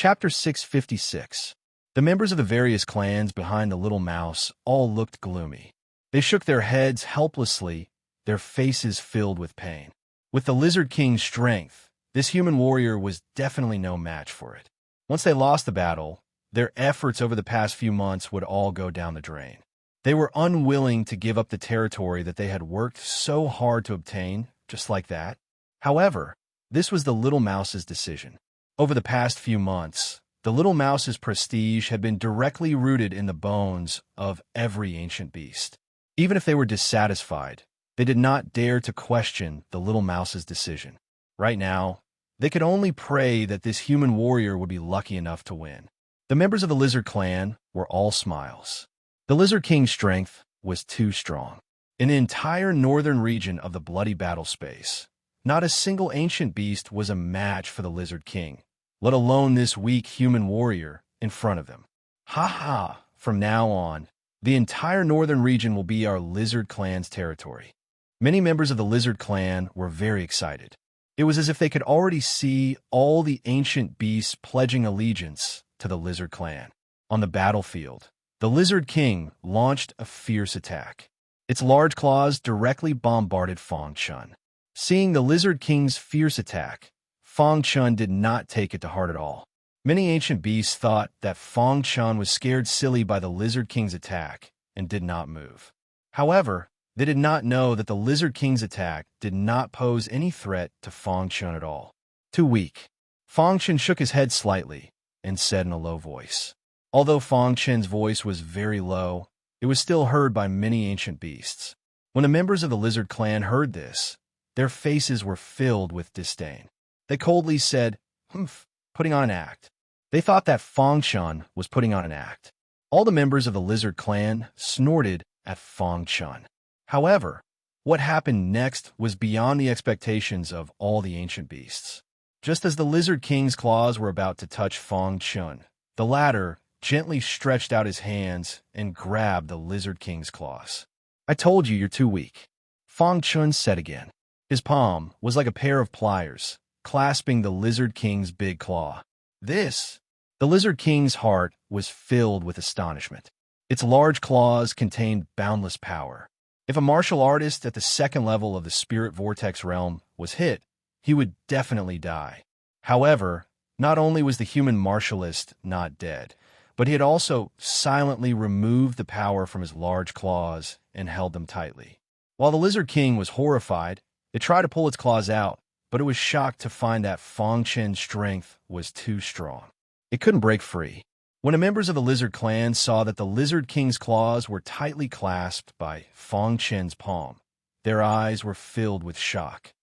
Chapter 656. The members of the various clans behind the little mouse all looked gloomy. They shook their heads helplessly, their faces filled with pain. With the Lizard King's strength, this human warrior was definitely no match for it. Once they lost the battle, their efforts over the past few months would all go down the drain. They were unwilling to give up the territory that they had worked so hard to obtain, just like that. However, this was the little mouse's decision. Over the past few months, the little mouse's prestige had been directly rooted in the bones of every ancient beast. Even if they were dissatisfied, they did not dare to question the little mouse's decision. Right now, they could only pray that this human warrior would be lucky enough to win. The members of the Lizard clan were all smiles. The Lizard King's strength was too strong. In the entire northern region of the bloody battle space, not a single ancient beast was a match for the Lizard King, let alone this weak human warrior in front of them. Ha ha! From now on, the entire northern region will be our Lizard clan's territory. Many members of the Lizard clan were very excited. It was as if they could already see all the ancient beasts pledging allegiance to the Lizard clan. On the battlefield, the Lizard King launched a fierce attack. Its large claws directly bombarded Fang Chun. Seeing the Lizard King's fierce attack, Fang Chun did not take it to heart at all. Many ancient beasts thought that Fang Chun was scared silly by the Lizard King's attack and did not move. However, they did not know that the Lizard King's attack did not pose any threat to Fang Chun at all. Too weak. Fang Chun shook his head slightly and said in a low voice. Although Fang Chun's voice was very low, it was still heard by many ancient beasts. When the members of the Lizard clan heard this, their faces were filled with disdain. They coldly said, "Humph, putting on an act." They thought that Fang Chun was putting on an act. All the members of the Lizard clan snorted at Fang Chun. However, what happened next was beyond the expectations of all the ancient beasts. Just as the Lizard King's claws were about to touch Fang Chun, the latter gently stretched out his hands and grabbed the Lizard King's claws. "I told you you're too weak," Fang Chun said again. His palm was like a pair of pliers, clasping the Lizard King's big claw. The Lizard King's heart was filled with astonishment. Its large claws contained boundless power. If a martial artist at the second level of the Spirit Vortex realm was hit, he would definitely die. However, not only was the human martialist not dead, but he had also silently removed the power from his large claws and held them tightly. While the Lizard King was horrified, it tried to pull its claws out, but it was shocked to find that Fang Chun's strength was too strong. It couldn't break free. When the members of the Lizard clan saw that the Lizard King's claws were tightly clasped by Fang Chun's palm, their eyes were filled with shock.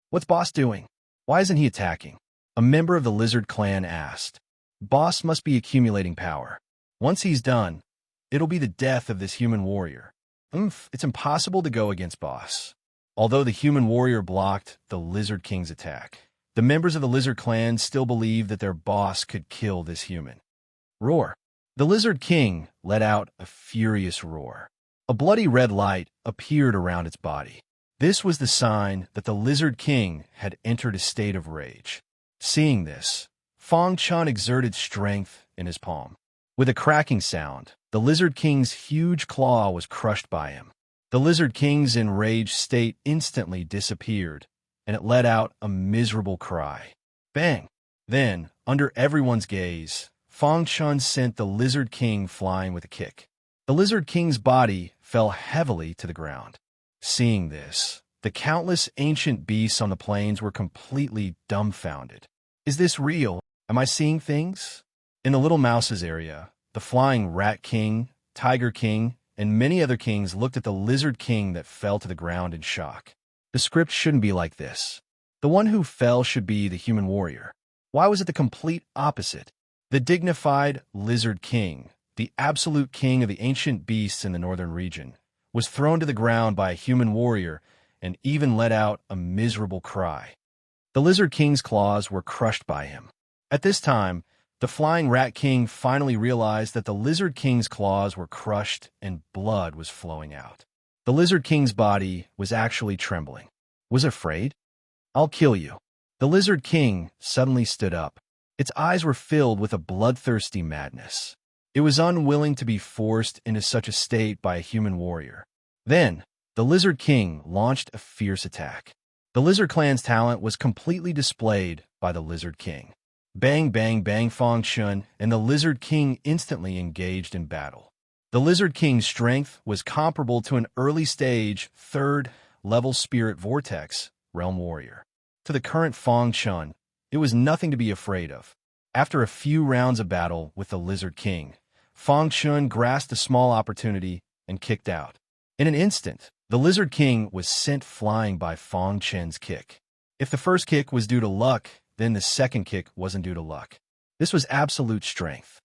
"What's Boss doing? Why isn't he attacking?" a member of the Lizard clan asked. "Boss must be accumulating power. Once he's done, it'll be the death of this human warrior. It's impossible to go against Boss." Although the human warrior blocked the Lizard King's attack, the members of the Lizard clan still believed that their boss could kill this human. Roar. The Lizard King let out a furious roar. A bloody red light appeared around its body. This was the sign that the Lizard King had entered a state of rage. Seeing this, Fang Chun exerted strength in his palm. With a cracking sound, the Lizard King's huge claw was crushed by him. The Lizard King's enraged state instantly disappeared, and it let out a miserable cry. Bang! Then, under everyone's gaze, Fang Chun sent the Lizard King flying with a kick. The Lizard King's body fell heavily to the ground. Seeing this, the countless ancient beasts on the plains were completely dumbfounded. Is this real? Am I seeing things? In the Little Mouse's area, the Flying Rat King, Tiger King, and many other kings looked at the Lizard King that fell to the ground in shock. The script shouldn't be like this. The one who fell should be the human warrior. Why was it the complete opposite? The dignified Lizard King, the absolute king of the ancient beasts in the northern region, was thrown to the ground by a human warrior and even let out a miserable cry. The Lizard King's claws were crushed by him. At this time, the Flying Rat King finally realized that the Lizard King's claws were crushed and blood was flowing out. The Lizard King's body was actually trembling. Was it afraid? "I'll kill you." The Lizard King suddenly stood up. Its eyes were filled with a bloodthirsty madness. It was unwilling to be forced into such a state by a human warrior. Then, the Lizard King launched a fierce attack. The Lizard Clan's talent was completely displayed by the Lizard King. Bang, bang, bang, Fang Chun and the Lizard King instantly engaged in battle. The Lizard King's strength was comparable to an early-stage, third-level spirit vortex realm warrior. To the current Fang Chun, it was nothing to be afraid of. After a few rounds of battle with the Lizard King, Fang Chun grasped a small opportunity and kicked out. In an instant, the Lizard King was sent flying by Fang Chun's kick. If the first kick was due to luck, then the second kick wasn't due to luck. This was absolute strength.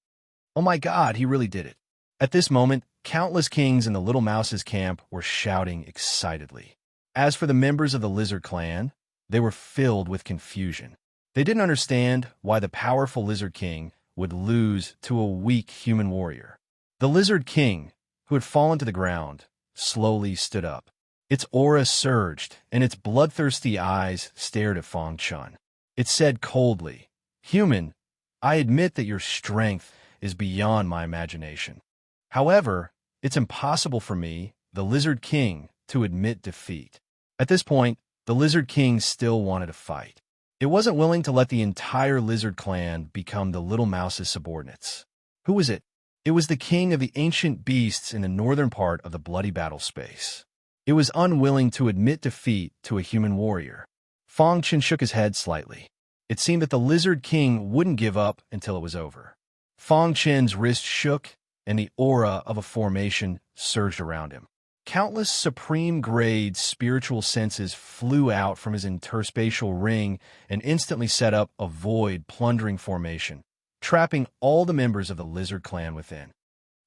Oh my God, he really did it. At this moment, countless kings in the Little Mouse's camp were shouting excitedly. As for the members of the Lizard Clan, they were filled with confusion. They didn't understand why the powerful Lizard King would lose to a weak human warrior. The Lizard King, who had fallen to the ground, slowly stood up. Its aura surged, and its bloodthirsty eyes stared at Fang Chun. It said coldly, "Human, I admit that your strength is beyond my imagination. However, it's impossible for me, the Lizard King, to admit defeat." At this point, the Lizard King still wanted to fight. It wasn't willing to let the entire Lizard Clan become the Little Mouse's subordinates. Who was it? It was the king of the ancient beasts in the northern part of the bloody battle space. It was unwilling to admit defeat to a human warrior. Fang Chun shook his head slightly. It seemed that the Lizard King wouldn't give up until it was over. Fang Chun's wrist shook, and the aura of a formation surged around him. Countless supreme-grade spiritual senses flew out from his interspatial ring and instantly set up a void, plundering formation, trapping all the members of the Lizard Clan within.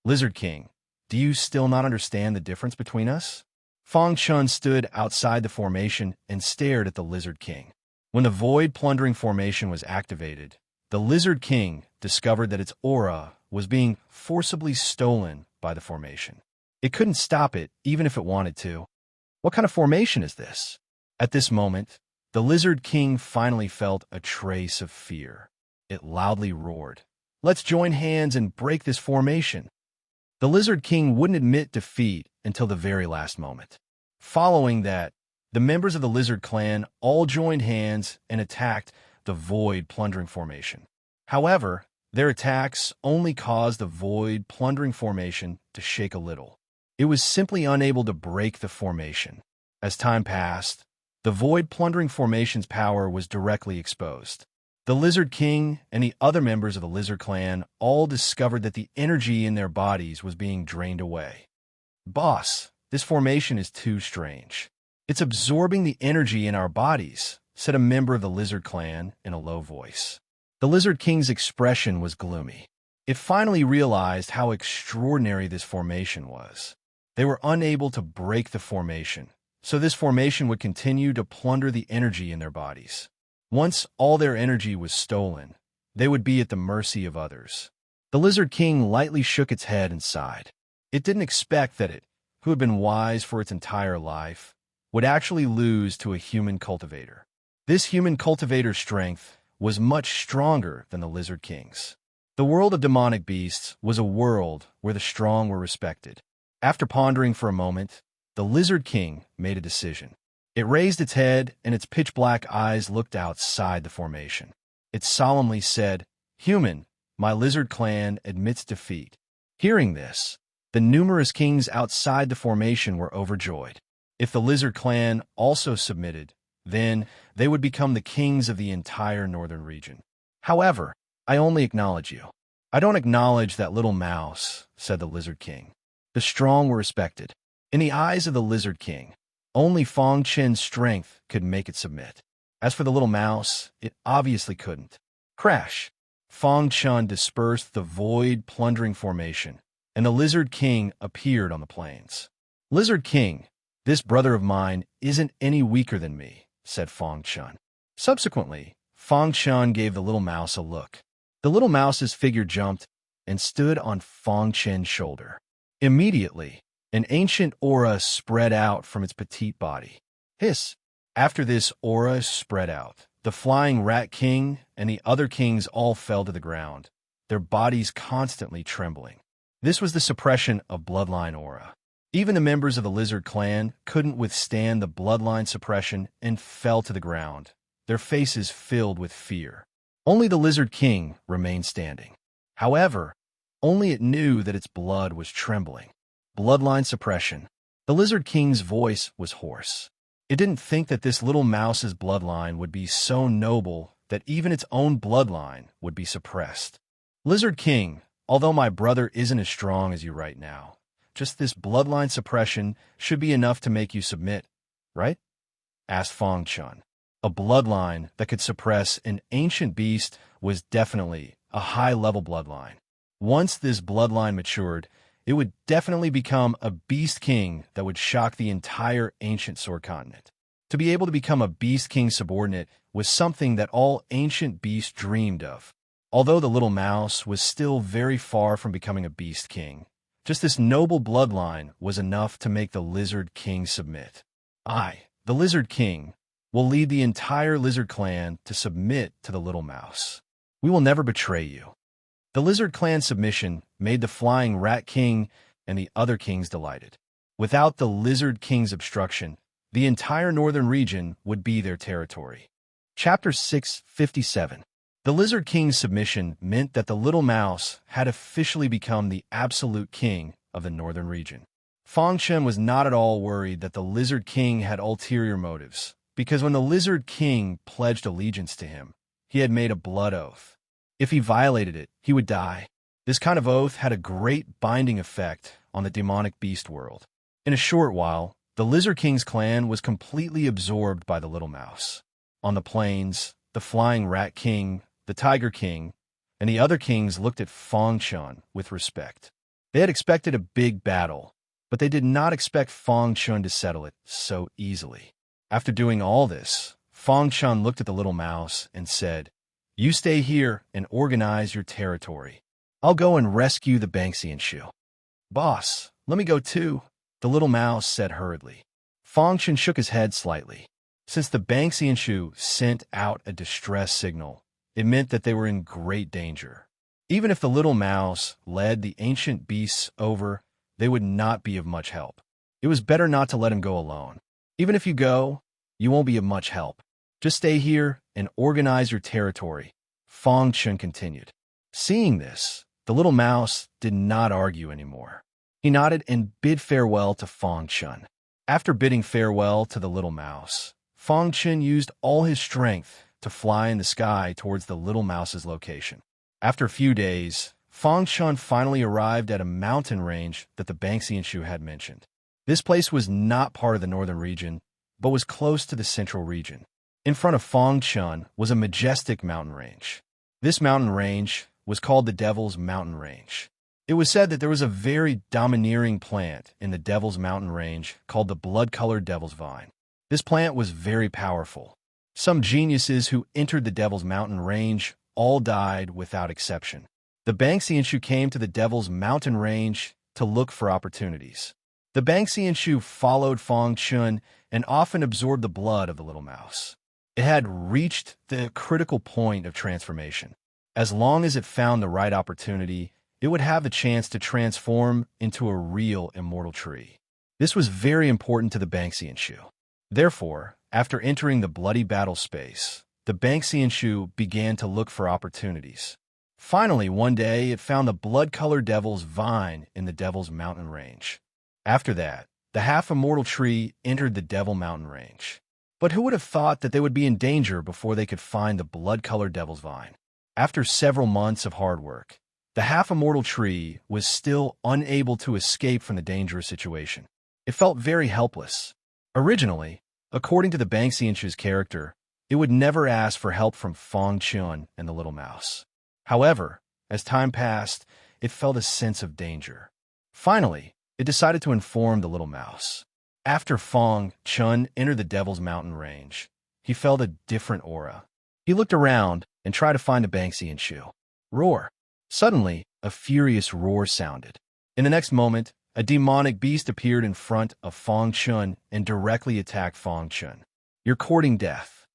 Lizard King, do you still not understand the difference between us? Fang Chun stood outside the formation and stared at the Lizard King. When the void plundering formation was activated, the Lizard King discovered that its aura was being forcibly stolen by the formation. It couldn't stop it, even if it wanted to. What kind of formation is this? At this moment, the Lizard King finally felt a trace of fear. It loudly roared, "Let's join hands and break this formation." The Lizard King wouldn't admit defeat until the very last moment. Following that, the members of the Lizard Clan all joined hands and attacked the void plundering formation. However, their attacks only caused the void plundering formation to shake a little. It was simply unable to break the formation. As time passed, the void plundering formation's power was directly exposed. The Lizard King and the other members of the Lizard Clan all discovered that the energy in their bodies was being drained away. "Boss, this formation is too strange. It's absorbing the energy in our bodies," said a member of the Lizard Clan in a low voice. The Lizard King's expression was gloomy. It finally realized how extraordinary this formation was. They were unable to break the formation, so this formation would continue to plunder the energy in their bodies. Once all their energy was stolen, they would be at the mercy of others. The Lizard King lightly shook its head and sighed. It didn't expect that it, who had been wise for its entire life, would actually lose to a human cultivator. This human cultivator's strength was much stronger than the Lizard King's. The world of demonic beasts was a world where the strong were respected. After pondering for a moment, the Lizard King made a decision. It raised its head, and its pitch-black eyes looked outside the formation. It solemnly said, "Human, my Lizard Clan admits defeat." Hearing this, the numerous kings outside the formation were overjoyed. If the Lizard Clan also submitted, then they would become the kings of the entire northern region. "However, I only acknowledge you. I don't acknowledge that little mouse," said the Lizard King. The strong were respected. In the eyes of the Lizard King, only Fang Chun's strength could make it submit. As for the little mouse, it obviously couldn't. Crash! Fang Chun dispersed the void plundering formation, and the Lizard King appeared on the plains. "Lizard King, this brother of mine isn't any weaker than me," said Fang Chun. Subsequently, Fang Chun gave the little mouse a look. The little mouse's figure jumped and stood on Fang Chun's shoulder. Immediately, an ancient aura spread out from its petite body. Hiss! After this aura spread out, The flying rat king and the other kings all fell to the ground, their bodies constantly trembling. This was the suppression of bloodline aura. Even the members of the lizard clan couldn't withstand the bloodline suppression and fell to the ground, their faces filled with fear. Only the lizard king remained standing. However, only it knew that its blood was trembling. Bloodline suppression. The lizard king's voice was hoarse. It didn't think that this little mouse's bloodline would be so noble that even its own bloodline would be suppressed. Lizard king, although my brother isn't as strong as you right now, just this bloodline suppression should be enough to make you submit, right? Asked Fong Chun. A bloodline that could suppress an ancient beast was definitely a high-level bloodline. Once this bloodline matured, it would definitely become a beast king that would shock the entire ancient sword continent. To be able to become a beast king subordinate was something that all ancient beasts dreamed of. Although the little mouse was still very far from becoming a beast king, just this noble bloodline was enough to make the lizard king submit. I, the lizard king, will lead the entire lizard clan to submit to the little mouse. We will never betray you. The lizard clan submission made the flying rat king and the other kings delighted. Without the lizard king's obstruction, the entire northern region would be their territory. Chapter 657. The lizard king's submission meant that the little mouse had officially become the absolute king of the northern region. Fong Chun was not at all worried that the lizard king had ulterior motives, because when the lizard king pledged allegiance to him, he had made a blood oath. If he violated it, he would die. This kind of oath had a great binding effect on the demonic beast world. In a short while, the Lizard King's clan was completely absorbed by the little mouse. On the plains, the flying rat king, the tiger king, and the other kings looked at Fong Chun with respect. They had expected a big battle, but they did not expect Fong Chun to settle it so easily. After doing all this, Fong Chun looked at the little mouse and said, "You stay here and organize your territory. I'll go and rescue the Banksian shoe." "Boss, let me go too," the little mouse said hurriedly. Fong Chun shook his head slightly. Since the Banksian shoe sent out a distress signal, it meant that they were in great danger. Even if the little mouse led the ancient beasts over, they would not be of much help. It was better not to let him go alone. Even if you go, you won't be of much help. Just stay here and organize your territory, Fong Chun continued. Seeing this, the little mouse did not argue anymore. He nodded and bid farewell to Fong Chun. After bidding farewell to the little mouse, Fong Chun used all his strength to fly in the sky towards the little mouse's location. After a few days, Fong Chun finally arrived at a mountain range that the Banksian shoe had mentioned. This place was not part of the northern region, but was close to the central region. In front of Fong Chun was a majestic mountain range. This mountain range was called the Devil's Mountain Range. It was said that there was a very domineering plant in the Devil's Mountain Range called the blood-colored Devil's Vine. This plant was very powerful. Some geniuses who entered the Devil's Mountain Range all died without exception. The Banksian shoe came to the Devil's Mountain Range to look for opportunities. The Banksian shoe followed Fong Chun and often absorbed the blood of the little mouse. It had reached the critical point of transformation. As long as it found the right opportunity, it would have the chance to transform into a real immortal tree. This was very important to the Banksian shoe. Therefore, after entering the bloody battle space, the Banksian shoe began to look for opportunities. Finally, one day, it found the blood-colored Devil's Vine in the Devil's Mountain Range. After that, the half-immortal tree entered the Devil Mountain Range. But who would have thought that they would be in danger before they could find the blood-colored Devil's Vine? After several months of hard work, the half-immortal tree was still unable to escape from the dangerous situation. It felt very helpless. Originally, according to the Banksian shoe's character, it would never ask for help from Fong Chun and the little mouse. However, as time passed, it felt a sense of danger. Finally, it decided to inform the little mouse. After Fong Chun entered the Devil's Mountain Range, he felt a different aura. He looked around and tried to find the Banksian shoe. Roar! Suddenly, a furious roar sounded. In the next moment, a demonic beast appeared in front of Fong Chun and directly attacked Fong Chun. "You're courting death."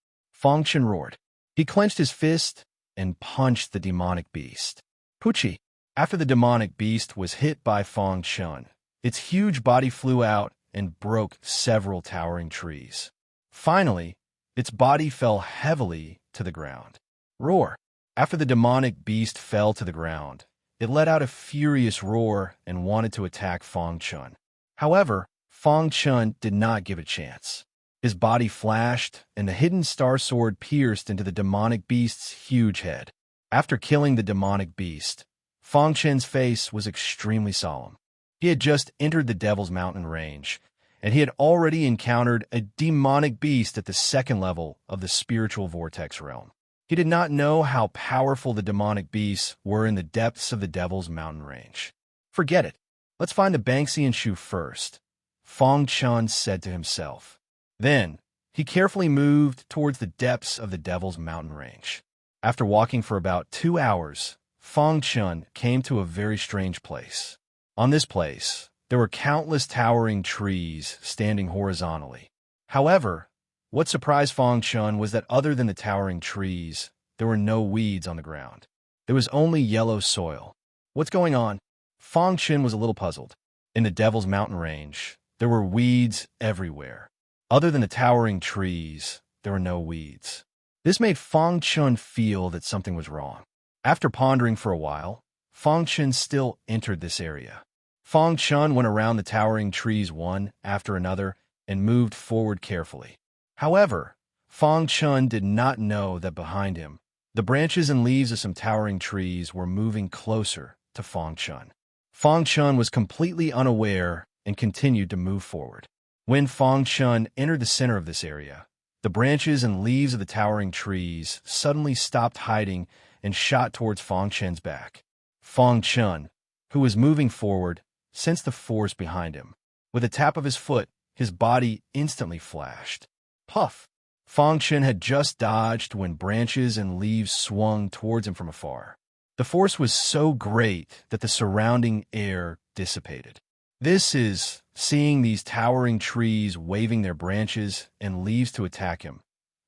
Fong Chen roared. He clenched his fist and punched the demonic beast. Poochie! After the demonic beast was hit by Fong Chen, its huge body flew out and broke several towering trees. Finally, its body fell heavily to the ground. Roar! After the demonic beast fell to the ground, it let out a furious roar and wanted to attack Fong Chen. However, Fong Chen did not give it a chance. His body flashed, and the hidden star sword pierced into the demonic beast's huge head. After killing the demonic beast, Fong Chen's face was extremely solemn. He had just entered the Devil's Mountain range, and he had already encountered a demonic beast at the second level of the spiritual vortex realm. He did not know how powerful the demonic beasts were in the depths of the Devil's Mountain range. Forget it. Let's find the Banksian shoe first, Fong Chen said to himself. Then, he carefully moved towards the depths of the Devil's Mountain range. After walking for about 2 hours, Fong Chen came to a very strange place. On this place, there were countless towering trees standing horizontally. However, what surprised Fong Chen was that other than the towering trees, there were no weeds on the ground. There was only yellow soil. What's going on? Fong Chen was a little puzzled. In the Devil's Mountain range, there were weeds everywhere. Other than the towering trees, there were no weeds. This made Fong Chen feel that something was wrong. After pondering for a while, Fong Chen still entered this area. Fong Chen went around the towering trees one after another and moved forward carefully. However, Fong Chen did not know that behind him, the branches and leaves of some towering trees were moving closer to Fong Chen. Fong Chen was completely unaware and continued to move forward. When Fong Chen entered the center of this area, the branches and leaves of the towering trees suddenly stopped hiding and shot towards Fong Chen's back. Fong Chen, who was moving forward, sensed the force behind him. With a tap of his foot, his body instantly flashed. Puff! Fong Chen had just dodged when branches and leaves swung towards him from afar. The force was so great that the surrounding air dissipated. This is seeing these towering trees waving their branches and leaves to attack him.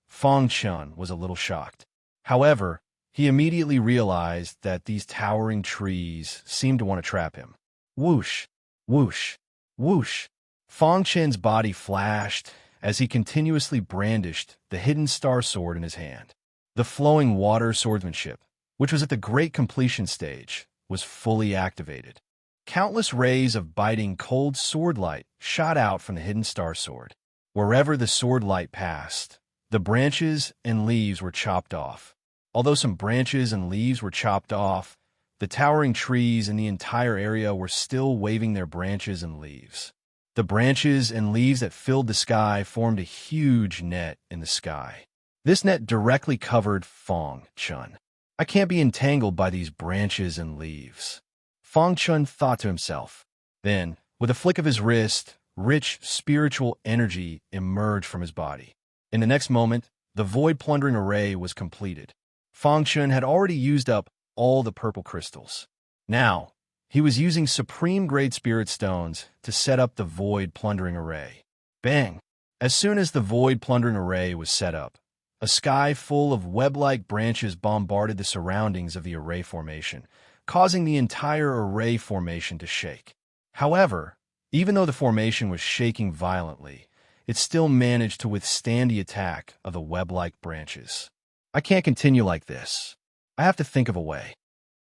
Fong Chen was a little shocked. However, he immediately realized that these towering trees seemed to want to trap him. Whoosh! Whoosh! Whoosh! Fong Chen's body flashed as he continuously brandished the hidden star sword in his hand. The flowing water swordsmanship, which was at the great completion stage, was fully activated. Countless rays of biting cold sword light shot out from the hidden star sword. Wherever the sword light passed, the branches and leaves were chopped off. Although some branches and leaves were chopped off, the towering trees in the entire area were still waving their branches and leaves. The branches and leaves that filled the sky formed a huge net in the sky. This net directly covered Fong Chen. I can't be entangled by these branches and leaves, Fong Chen thought to himself. Then, with a flick of his wrist, rich spiritual energy emerged from his body. In the next moment, the void plundering array was completed. Fong Chen had already used up all the purple crystals. Now, he was using supreme-grade spirit stones to set up the void plundering array. Bang! As soon as the void plundering array was set up, a sky full of web-like branches bombarded the surroundings of the array formation, causing the entire array formation to shake. However, even though the formation was shaking violently, it still managed to withstand the attack of the web-like branches. I can't continue like this. I have to think of a way,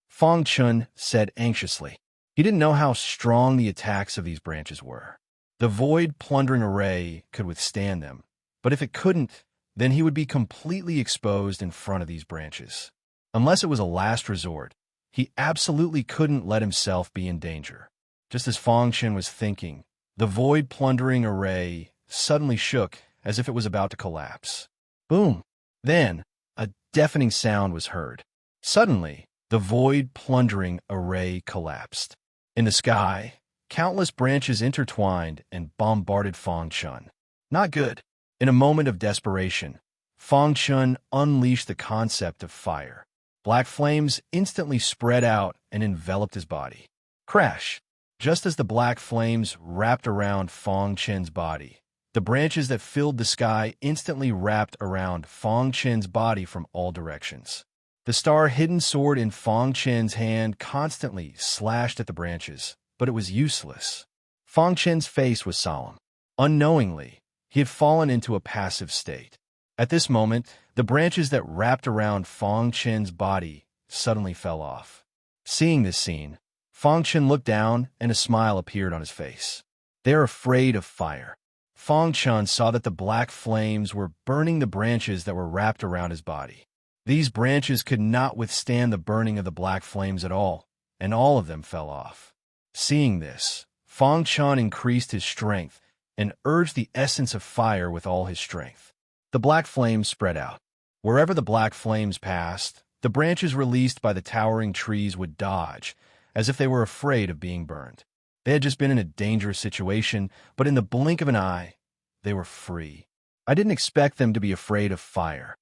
Fong Chen said anxiously. He didn't know how strong the attacks of these branches were. The void plundering array could withstand them, but if it couldn't, then he would be completely exposed in front of these branches. Unless it was a last resort, he absolutely couldn't let himself be in danger. Just as Fong Chen was thinking, the void plundering array suddenly shook as if it was about to collapse. Boom! Then, a deafening sound was heard. Suddenly, the void plundering array collapsed. In the sky, countless branches intertwined and bombarded Fong Chen. Not good. In a moment of desperation, Fong Chen unleashed the concept of fire. Black flames instantly spread out and enveloped his body. Crash! Just as the black flames wrapped around Fong Chen's body, the The branches that filled the sky instantly wrapped around Fang Chen's body from all directions. The star-hidden sword in Fang Chen's hand constantly slashed at the branches, but it was useless. Fang Chen's face was solemn. Unknowingly, he had fallen into a passive state. At this moment, the branches that wrapped around Fang Chen's body suddenly fell off. Seeing this scene, Fang Chen looked down and a smile appeared on his face. "They're afraid of fire." Fang Chen saw that the black flames were burning the branches that were wrapped around his body. These branches could not withstand the burning of the black flames at all, and all of them fell off. Seeing this, Fang Chen increased his strength and urged the essence of fire with all his strength. The black flames spread out. Wherever the black flames passed, the branches released by the towering trees would dodge, as if they were afraid of being burned. They had just been in a dangerous situation, but in the blink of an eye, they were free. I didn't expect them to be afraid of fire.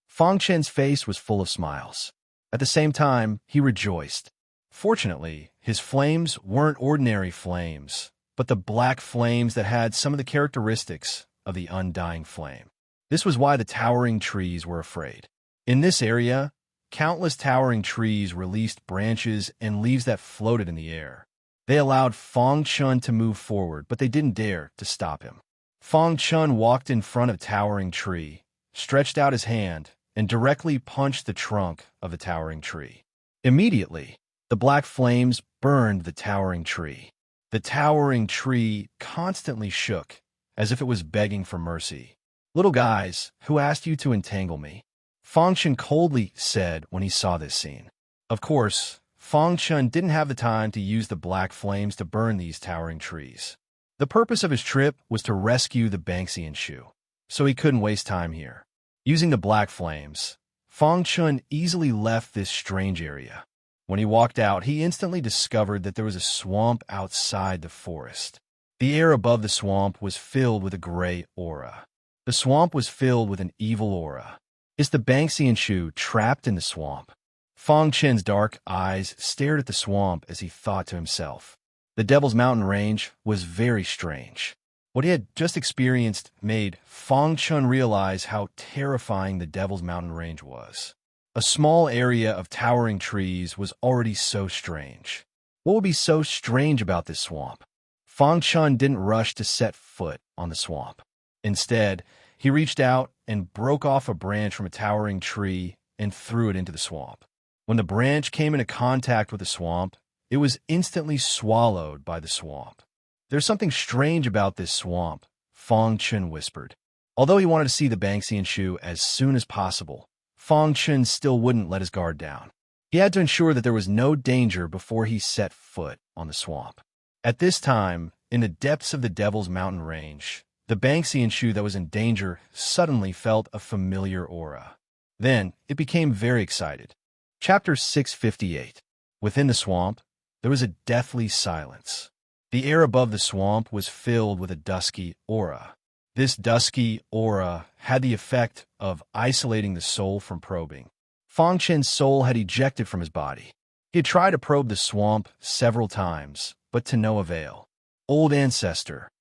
Fang Chen's face was full of smiles. At the same time, he rejoiced. Fortunately, his flames weren't ordinary flames, but the black flames that had some of the characteristics of the undying flame. This was why the towering trees were afraid. In this area, countless towering trees released branches and leaves that floated in the air. They allowed Fang Chen to move forward, but they didn't dare to stop him. Fang Chen walked in front of a towering tree, stretched out his hand, and directly punched the trunk of the towering tree. Immediately, the black flames burned the towering tree. The towering tree constantly shook, as if it was begging for mercy. "Little guys, who asked you to entangle me?" Fang Chen coldly said when he saw this scene. Of course, Fang Chen didn't have the time to use the black flames to burn these towering trees. The purpose of his trip was to rescue the Banksian shoe, so he couldn't waste time here. Using the black flames, Fang Chen easily left this strange area. When he walked out, he instantly discovered that there was a swamp outside the forest. The air above the swamp was filled with a gray aura. The swamp was filled with an evil aura. Is the Banksian shoe trapped in the swamp? Fang Chen's dark eyes stared at the swamp as he thought to himself. The Devil's Mountain Range was very strange. What he had just experienced made Fang Chen realize how terrifying the Devil's Mountain Range was. A small area of towering trees was already so strange. What would be so strange about this swamp? Fang Chen didn't rush to set foot on the swamp. Instead, he reached out and broke off a branch from a towering tree and threw it into the swamp. When the branch came into contact with the swamp, it was instantly swallowed by the swamp. "There's something strange about this swamp," Fang Chen whispered. Although he wanted to see the Banksian shoe as soon as possible, Fang Chen still wouldn't let his guard down. He had to ensure that there was no danger before he set foot on the swamp. At this time, in the depths of the Devil's Mountain Range, the Banksian shoe that was in danger suddenly felt a familiar aura. Then, it became very excited. Chapter 658. Within the swamp, there was a deathly silence. The air above the swamp was filled with a dusky aura. This dusky aura had the effect of isolating the soul from probing. Fang Chen's soul had ejected from his body. He had tried to probe the swamp several times, but to no avail. "Old ancestor,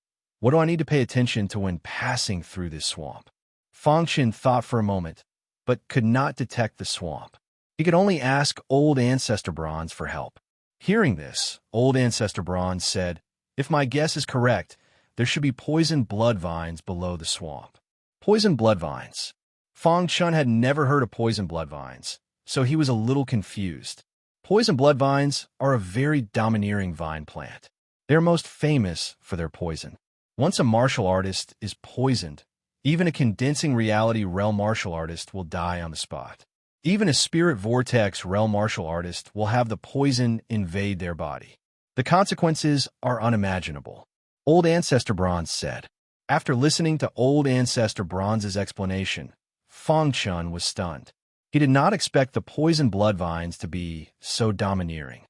what do I need to pay attention to when passing through this swamp?" Fang Chen thought for a moment, but could not detect the swamp. He could only ask Old Ancestor Bronze for help. Hearing this, Old Ancestor Bronze said, "If my guess is correct, there should be poison blood vines below the swamp." Poison blood vines. Fang Chen had never heard of poison blood vines, so he was a little confused. Poison blood vines are a very domineering vine plant. They are most famous for their poison. Once a martial artist is poisoned, even a condensing reality realm martial artist will die on the spot. Even a spirit vortex realm martial artist will have the poison invade their body. The consequences are unimaginable. Old Ancestor Bronze said. After listening to Old Ancestor Bronze's explanation, Fang Chen was stunned. He did not expect the poison blood vines to be so domineering.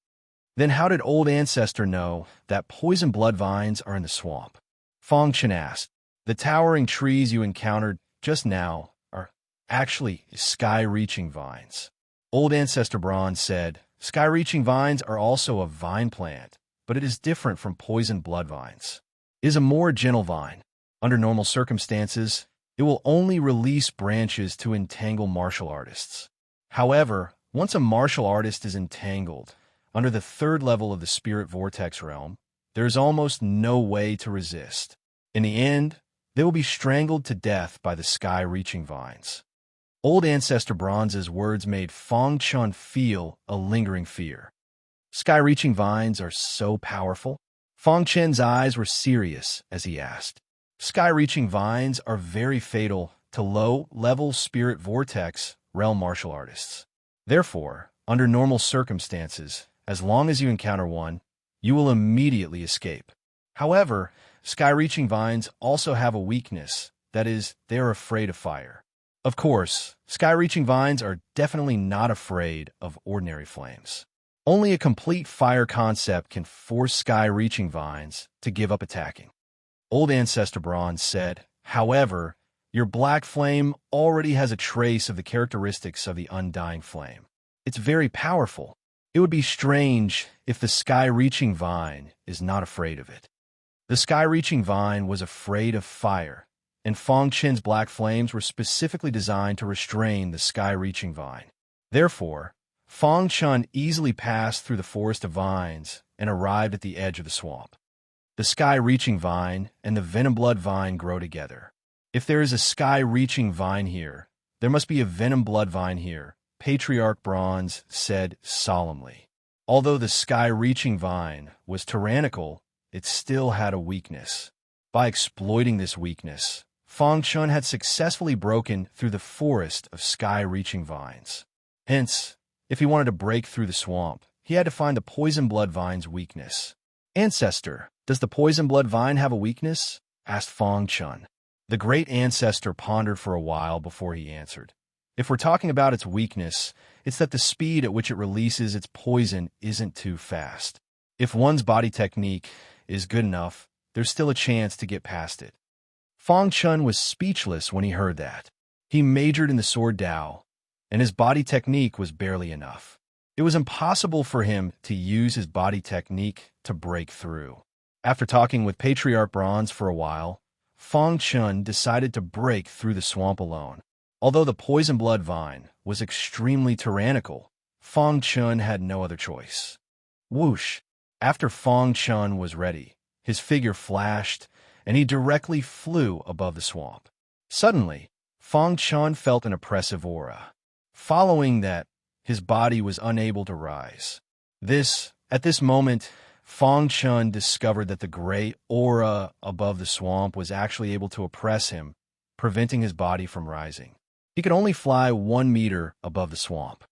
Then how did Old Ancestor know that poison blood vines are in the swamp? Fang Chen asked. "The towering trees you encountered just now are actually sky-reaching vines." Old Ancestor Bronze said, "Sky-reaching vines are also a vine plant, but it is different from poison blood vines. It is a more gentle vine. Under normal circumstances, it will only release branches to entangle martial artists. However, once a martial artist is entangled, under the third level of the spirit vortex realm, there is almost no way to resist. In the end, they will be strangled to death by the sky-reaching vines. Old Ancestor Bronze's words made Feng Chun feel a lingering fear. Sky-reaching vines are so powerful? Feng Chen's eyes were serious as he asked. Sky-reaching vines are very fatal to low-level spirit vortex realm martial artists. Therefore, under normal circumstances, as long as you encounter one, you will immediately escape. However, sky-reaching vines also have a weakness, that is, they are afraid of fire. Of course, sky-reaching vines are definitely not afraid of ordinary flames. Only a complete fire concept can force sky-reaching vines to give up attacking. Old Ancestor Bronze said, however, your black flame already has a trace of the characteristics of the undying flame. It's very powerful. It would be strange if the sky-reaching vine is not afraid of it. The sky-reaching vine was afraid of fire, and Feng Chen's black flames were specifically designed to restrain the sky-reaching vine. Therefore, Feng Chun easily passed through the forest of vines and arrived at the edge of the swamp. The sky-reaching vine and the venom-blood vine grow together. If there is a sky-reaching vine here, there must be a venom-blood vine here, Patriarch Bronze said solemnly. Although the sky-reaching vine was tyrannical, it still had a weakness. By exploiting this weakness, Feng Chun had successfully broken through the forest of sky-reaching vines. Hence, if he wanted to break through the swamp, he had to find the poison blood vine's weakness. Ancestor, does the poison blood vine have a weakness? Asked Feng Chun. The great ancestor pondered for a while before he answered. If we're talking about its weakness, it's that the speed at which it releases its poison isn't too fast. If one's body technique is good enough, there's still a chance to get past it. Feng Chun was speechless when he heard that. He majored in the sword Dao, and his body technique was barely enough. It was impossible for him to use his body technique to break through. After talking with Patriarch Bronze for a while, Feng Chun decided to break through the swamp alone. Although the poison blood vine was extremely tyrannical, Feng Chun had no other choice. Whoosh! After Feng Chun was ready, his figure flashed, and he directly flew above the swamp. Suddenly, Feng Chun felt an oppressive aura. Following that, his body was unable to rise. At this moment, Feng Chun discovered that the gray aura above the swamp was actually able to oppress him, preventing his body from rising. He could only fly 1 meter above the swamp.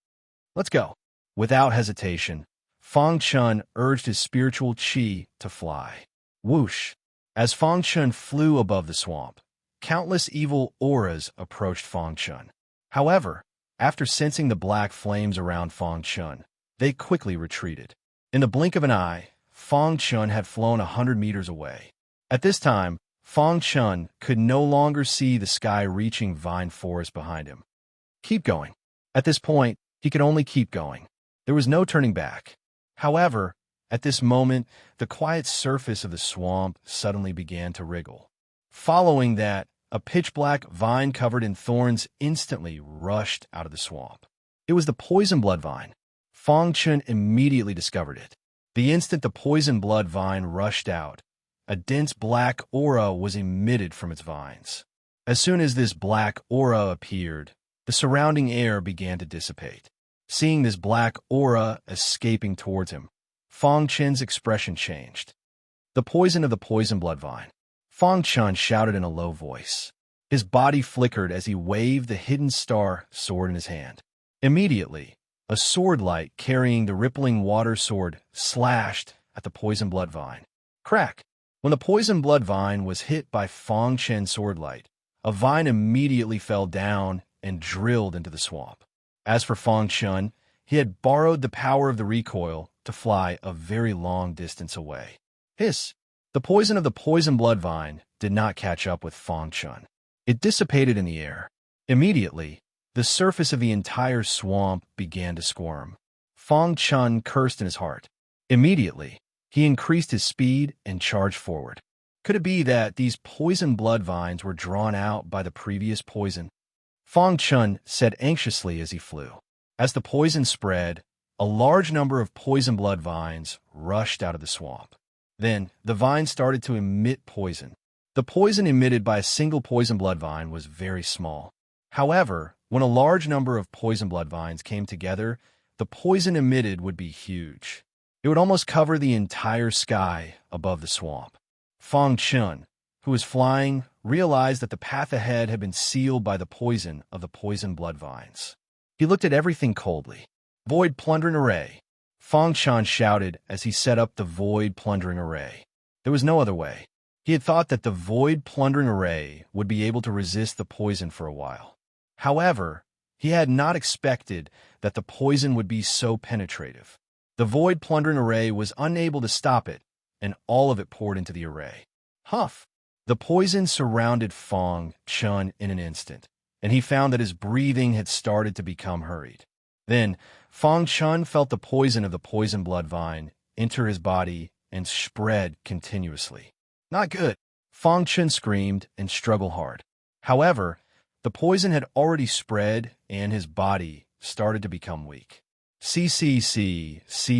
Let's go. Without hesitation, Feng Chun urged his spiritual qi to fly. Whoosh! As Feng Chun flew above the swamp, countless evil auras approached Feng Chun. However, after sensing the black flames around Feng Chun, they quickly retreated. In the blink of an eye, Feng Chun had flown 100 meters away. At this time, Feng Chun could no longer see the sky-reaching vine forest behind him. Keep going. At this point, he could only keep going. There was no turning back. However, at this moment, the quiet surface of the swamp suddenly began to wriggle. Following that, a pitch-black vine covered in thorns instantly rushed out of the swamp. It was the poison blood vine. Feng Chun immediately discovered it. The instant the poison blood vine rushed out, a dense black aura was emitted from its vines. As soon as this black aura appeared, the surrounding air began to dissipate. Seeing this black aura escaping towards him, Feng Chun's expression changed. The poison of the poison blood vine. Feng Chun shouted in a low voice. His body flickered as he waved the hidden star sword in his hand. Immediately, a sword light carrying the rippling water sword slashed at the poison blood vine. Crack! When the poison blood vine was hit by Feng Chun's sword light, a vine immediately fell down and drilled into the swamp. As for Feng Chun, he had borrowed the power of the recoil to fly a very long distance away. Hiss! The poison of the poison blood vine did not catch up with Feng Chun. It dissipated in the air. Immediately, the surface of the entire swamp began to squirm. Feng Chun cursed in his heart. Immediately, he increased his speed and charged forward. Could it be that these poison blood vines were drawn out by the previous poison? Fong Chun said anxiously as he flew. As the poison spread, a large number of poison blood vines rushed out of the swamp. Then, the vines started to emit poison. The poison emitted by a single poison blood vine was very small. However, when a large number of poison blood vines came together, the poison emitted would be huge. It would almost cover the entire sky above the swamp. Fong Chun, who was flying, realized that the path ahead had been sealed by the poison of the poison blood vines. He looked at everything coldly. Void plundering array. Fong Chun shouted as he set up the void plundering array. There was no other way. He had thought that the void plundering array would be able to resist the poison for a while. However, he had not expected that the poison would be so penetrative. The void plundering array was unable to stop it, and all of it poured into the array. Huff! The poison surrounded Fong Chun in an instant, and he found that his breathing had started to become hurried. Then, Fong Chun felt the poison of the poison blood vine enter his body and spread continuously. Not good. Fong Chun screamed and struggled hard. However, the poison had already spread and his body started to become weak. See,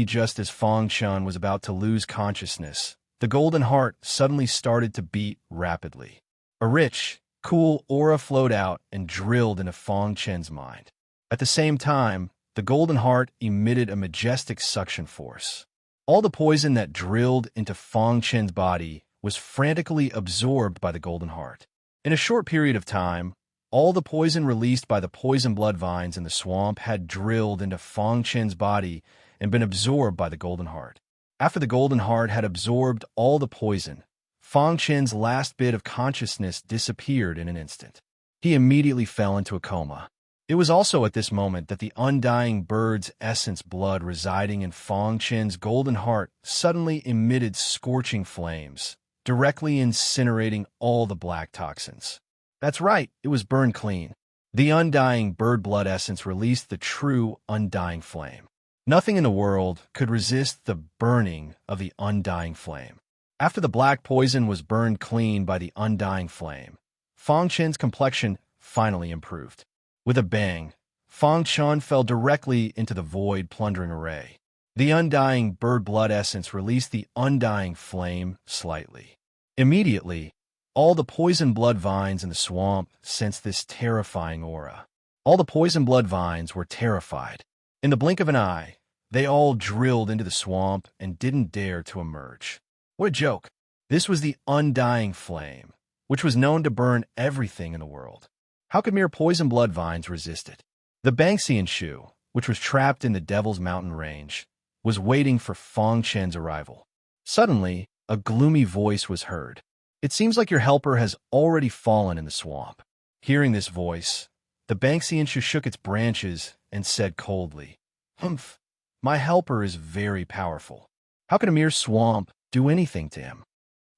just as Fong Chun was about to lose consciousness, the golden heart suddenly started to beat rapidly. A rich, cool aura flowed out and drilled into Fong Chun's mind. At the same time, the golden heart emitted a majestic suction force. All the poison that drilled into Fong Chun's body was frantically absorbed by the golden heart. In a short period of time, all the poison released by the poison blood vines in the swamp had drilled into Fong Chun's body and been absorbed by the golden heart. After the golden heart had absorbed all the poison, Fong Chun's last bit of consciousness disappeared in an instant. He immediately fell into a coma. It was also at this moment that the undying bird's essence blood residing in Fong Chun's golden heart suddenly emitted scorching flames, directly incinerating all the black toxins. That's right, it was burned clean. The undying bird blood essence released the true undying flame. Nothing in the world could resist the burning of the undying flame. After the black poison was burned clean by the undying flame, Fong Chun's complexion finally improved. With a bang, Fong Chun fell directly into the void plundering array. The undying bird blood essence released the undying flame slightly. Immediately, all the poison blood vines in the swamp sensed this terrifying aura. All the poison blood vines were terrified. In the blink of an eye, they all drilled into the swamp and didn't dare to emerge. What a joke! This was the undying flame, which was known to burn everything in the world. How could mere poison blood vines resist it? The Banksian Shu, which was trapped in the Devil's Mountain range, was waiting for Fong Chun's arrival. Suddenly, a gloomy voice was heard. It seems like your helper has already fallen in the swamp. Hearing this voice, the Banksian Shu shook its branches and said coldly, "Humph, my helper is very powerful. How can a mere swamp do anything to him?"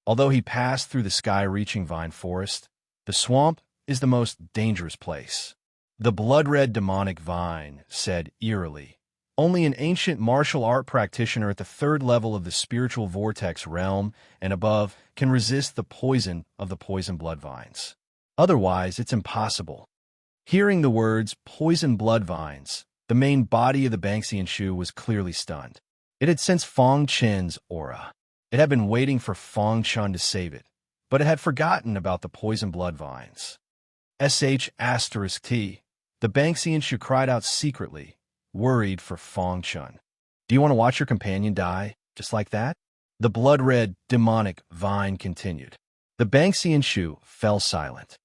Although he passed through the sky-reaching vine forest, the swamp is the most dangerous place. The blood-red demonic vine said eerily, "Only an ancient martial art practitioner at the third level of the spiritual vortex realm and above can resist the poison of the poison blood vines. Otherwise, it's impossible." Hearing the words poison blood vines, the main body of the Banksian Shu was clearly stunned. It had sensed Fong Chun's aura. It had been waiting for Fong Chun to save it, but it had forgotten about the poison blood vines. *T. The Banksian Shu cried out secretly, worried for Fong Chun. "Do you want to watch your companion die, just like that?" The blood-red, demonic vine continued. The Banksian Shu fell silent.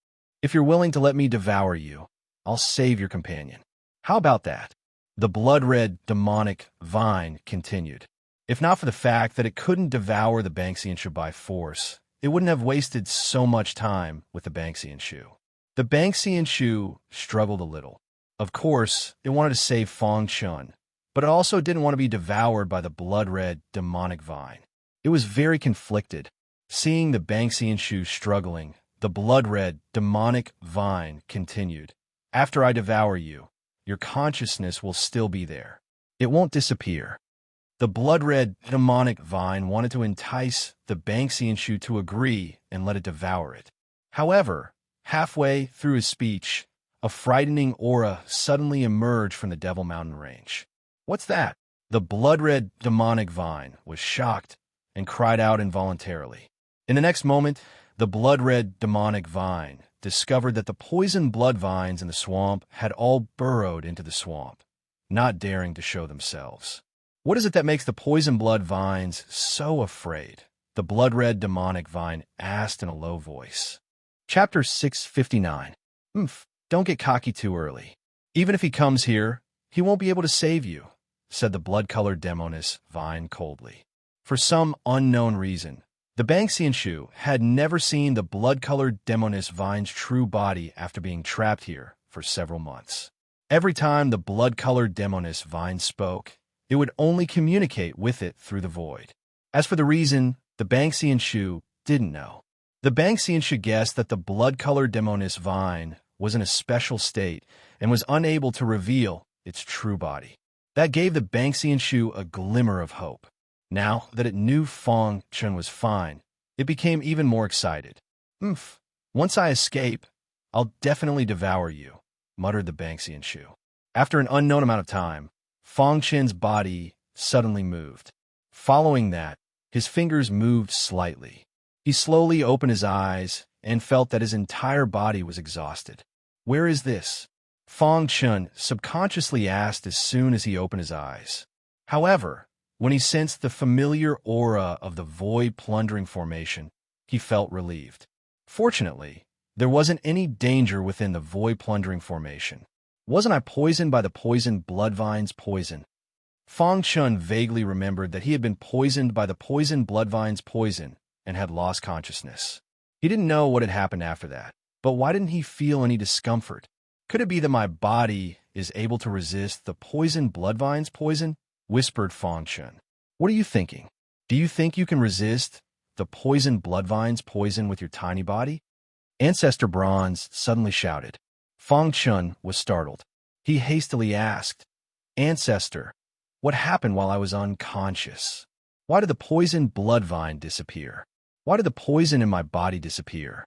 "If you're willing to let me devour you, I'll save your companion. How about that?" The blood-red, demonic vine continued. If not for the fact that it couldn't devour the Banksian Shu by force, it wouldn't have wasted so much time with the Banksian Shu. The Banksian Shu struggled a little. Of course, it wanted to save Fong Chun, but it also didn't want to be devoured by the blood-red, demonic vine. It was very conflicted. Seeing the Banksian Shu struggling, the blood-red, demonic vine continued. "After I devour you, your consciousness will still be there. It won't disappear." The blood-red demonic vine wanted to entice the Banksianshu to agree and let it devour it. However, halfway through his speech, a frightening aura suddenly emerged from the Devil Mountain range. "What's that?" The blood-red demonic vine was shocked and cried out involuntarily. In the next moment, the blood-red demonic vine discovered that the poison blood vines in the swamp had all burrowed into the swamp, not daring to show themselves. What is it that makes the poison blood vines so afraid? The blood-red demonic vine asked in a low voice. Chapter 659. Don't get cocky too early. Even if he comes here, he won't be able to save you, said the blood-colored demoness vine coldly. For some unknown reason, the Banksianshu had never seen the blood-colored demoness vine's true body after being trapped here for several months. Every time the blood-colored demoness vine spoke, it would only communicate with it through the void. As for the reason, the Banksianshu didn't know. The Banksianshu guessed that the blood-colored demoness vine was in a special state and was unable to reveal its true body. That gave the Banksianshu a glimmer of hope. Now that it knew Fong Chun was fine, it became even more excited. Once I escape, I'll definitely devour you, muttered the Banksianshu. After an unknown amount of time, Fong Chen's body suddenly moved. Following that, his fingers moved slightly. He slowly opened his eyes and felt that his entire body was exhausted. Where is this? Fong Chun subconsciously asked as soon as he opened his eyes. However, when he sensed the familiar aura of the void plundering formation, he felt relieved. Fortunately, there wasn't any danger within the void plundering formation. Wasn't I poisoned by the poison blood vine's poison? Fong Chun vaguely remembered that he had been poisoned by the poison blood vine's poison and had lost consciousness. He didn't know what had happened after that, but why didn't he feel any discomfort? Could it be that my body is able to resist the poison blood vine's poison? Whispered Fong Chun. What are you thinking? Do you think you can resist the poison blood vine's poison with your tiny body? Ancestor Bronze suddenly shouted. Fong Chun was startled. He hastily asked, Ancestor, what happened while I was unconscious? Why did the poison blood vine disappear? Why did the poison in my body disappear?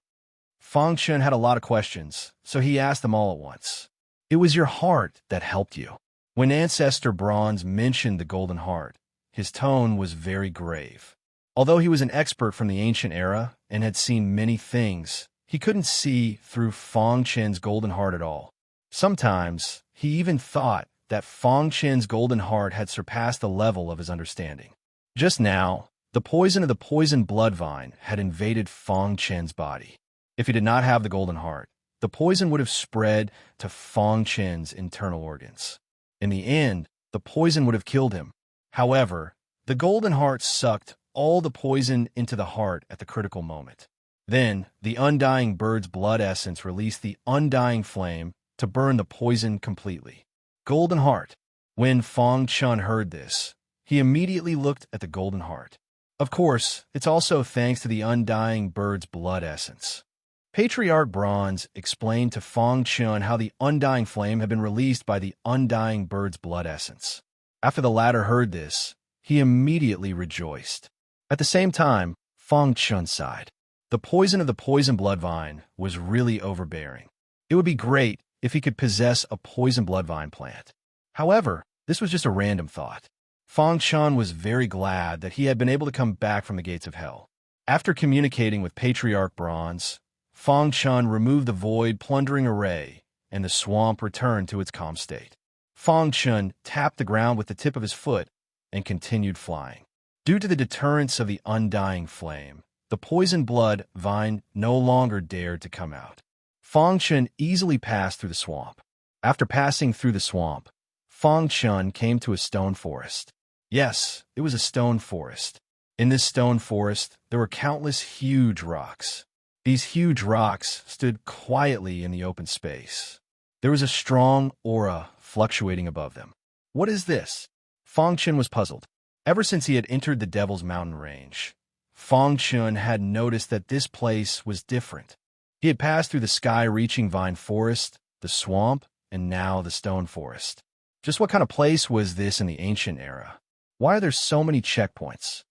Fong Chun had a lot of questions, so he asked them all at once. It was your heart that helped you. When Ancestor Bronze mentioned the golden heart, his tone was very grave. Although he was an expert from the ancient era and had seen many things, he couldn't see through Fong Chen's golden heart at all. Sometimes, he even thought that Fong Chen's golden heart had surpassed the level of his understanding. Just now, the poison of the poison blood vine had invaded Fong Chen's body. If he did not have the golden heart, the poison would have spread to Fong Chen's internal organs. In the end, the poison would have killed him. However, the golden heart sucked all the poison into the heart at the critical moment. Then, the undying bird's blood essence released the undying flame to burn the poison completely. Golden heart. When Fong Chun heard this, he immediately looked at the golden heart. Of course, it's also thanks to the undying bird's blood essence. Patriarch Bronze explained to Fong Chun how the undying flame had been released by the undying bird's blood essence. After the latter heard this, he immediately rejoiced. At the same time, Fong Chun sighed. The poison of the poison blood vine was really overbearing. It would be great if he could possess a poison blood vine plant. However, this was just a random thought. Fong Chun was very glad that he had been able to come back from the gates of hell. After communicating with Patriarch Bronze, Fong Chun removed the void plundering array, and the swamp returned to its calm state. Fong Chun tapped the ground with the tip of his foot and continued flying. Due to the deterrence of the undying flame, the poison blood vine no longer dared to come out. Fong Chun easily passed through the swamp. After passing through the swamp, Fong Chun came to a stone forest. Yes, it was a stone forest. In this stone forest, there were countless huge rocks. These huge rocks stood quietly in the open space. There was a strong aura fluctuating above them. What is this? Fong Chun was puzzled. Ever since he had entered the Devil's Mountain range, Fong Chun had noticed that this place was different. He had passed through the sky-reaching vine forest, the swamp, and now the stone forest. Just what kind of place was this in the ancient era? Why are there so many checkpoints?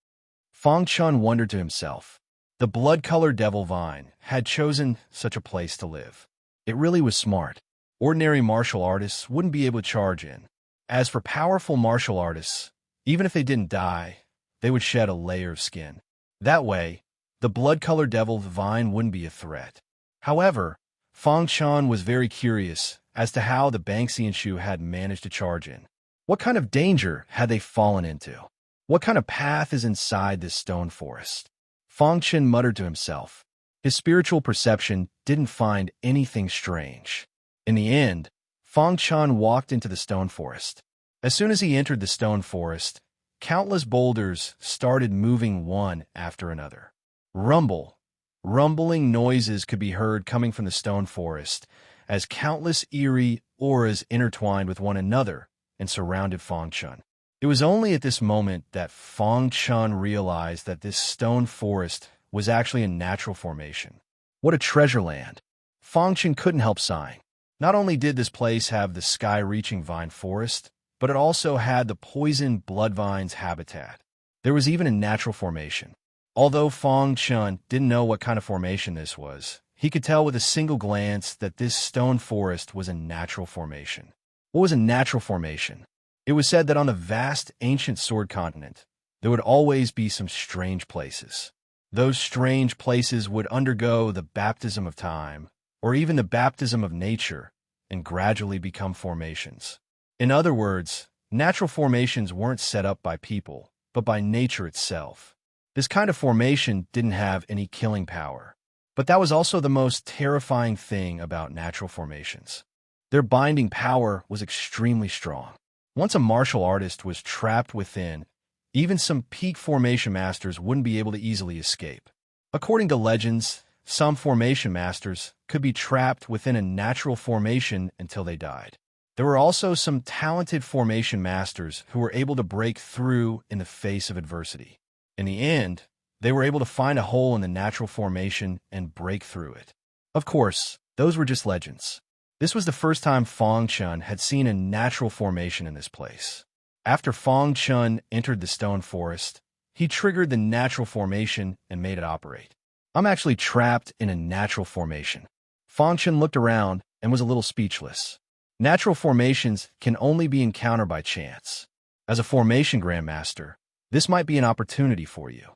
Fang Chun wondered to himself. The blood-colored devil vine had chosen such a place to live. It really was smart. Ordinary martial artists wouldn't be able to charge in. As for powerful martial artists, even if they didn't die, they would shed a layer of skin. That way, the blood-colored devil vine wouldn't be a threat. However, Fang Chun was very curious as to how the Banksian had managed to charge in. What kind of danger had they fallen into? What kind of path is inside this stone forest? Fang Chun muttered to himself. His spiritual perception didn't find anything strange. In the end, Fang Chun walked into the stone forest. As soon as he entered the stone forest, countless boulders started moving one after another. Rumbling noises could be heard coming from the stone forest as countless eerie auras intertwined with one another and surrounded Fang Chun. It was only at this moment that Fang Chun realized that this stone forest was actually a natural formation. What a treasure land! Fang Chun couldn't help sighing. Not only did this place have the sky-reaching vine forest, but it also had the poison blood vine's habitat. There was even a natural formation. Although Fang Chun didn't know what kind of formation this was, he could tell with a single glance that this stone forest was a natural formation. What was a natural formation? It was said that on the vast ancient sword continent, there would always be some strange places. Those strange places would undergo the baptism of time, or even the baptism of nature, and gradually become formations. In other words, natural formations weren't set up by people, but by nature itself. This kind of formation didn't have any killing power. But that was also the most terrifying thing about natural formations. Their binding power was extremely strong. Once a martial artist was trapped within, even some peak formation masters wouldn't be able to easily escape. According to legends, some formation masters could be trapped within a natural formation until they died. There were also some talented formation masters who were able to break through in the face of adversity. In the end, they were able to find a hole in the natural formation and break through it. Of course, those were just legends. This was the first time Fang Chun had seen a natural formation in this place. After Fang Chun entered the stone forest, he triggered the natural formation and made it operate. I'm actually trapped in a natural formation. Fang Chun looked around and was a little speechless. Natural formations can only be encountered by chance. As a formation grandmaster, this might be an opportunity for you.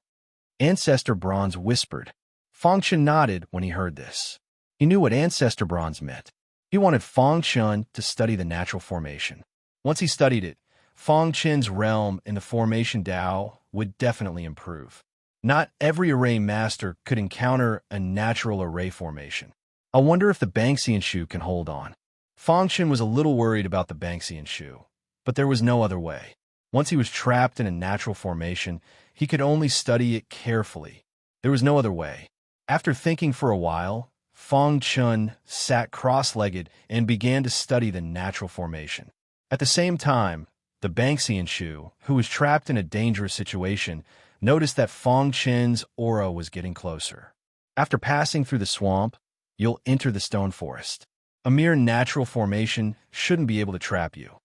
Ancestor Bronze whispered. Fang Chun nodded when he heard this. He knew what Ancestor Bronze meant. He wanted Fang Chun to study the natural formation. Once he studied it, Fang Chun's realm in the formation Dao would definitely improve. Not every array master could encounter a natural array formation. I wonder if the Banksian can hold on. Fang Chun was a little worried about the Banksian, but there was no other way. Once he was trapped in a natural formation, he could only study it carefully. There was no other way. After thinking for a while, Fang Chun sat cross-legged and began to study the natural formation. At the same time, the Banksian, who was trapped in a dangerous situation, noticed that Fang Chun's aura was getting closer. After passing through the swamp, you'll enter the stone forest. A mere natural formation shouldn't be able to trap you.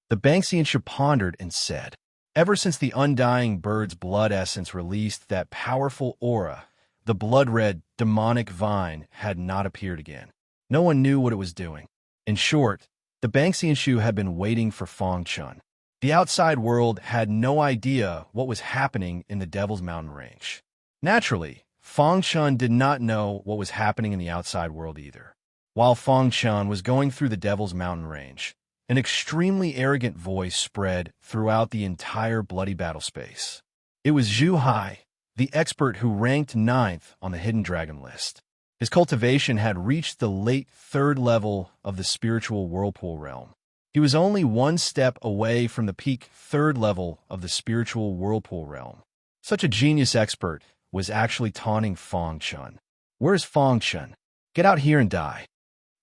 The Banksian pondered and said, ever since the undying bird's blood essence released that powerful aura, the blood-red, demonic vine had not appeared again. No one knew what it was doing. In short, the Banksian had been waiting for Fang Chun. The outside world had no idea what was happening in the Devil's Mountain Range. Naturally, Fang Chun did not know what was happening in the outside world either. While Fang Chun was going through the Devil's Mountain Range, an extremely arrogant voice spread throughout the entire bloody battle space. It was Zhu Hai, the expert who ranked 9th on the Hidden Dragon list. His cultivation had reached the late 3rd level of the spiritual whirlpool realm. He was only one step away from the peak 3rd level of the spiritual whirlpool realm. Such a genius expert was actually taunting Fang Chun. Where's Fang Chun? Get out here and die.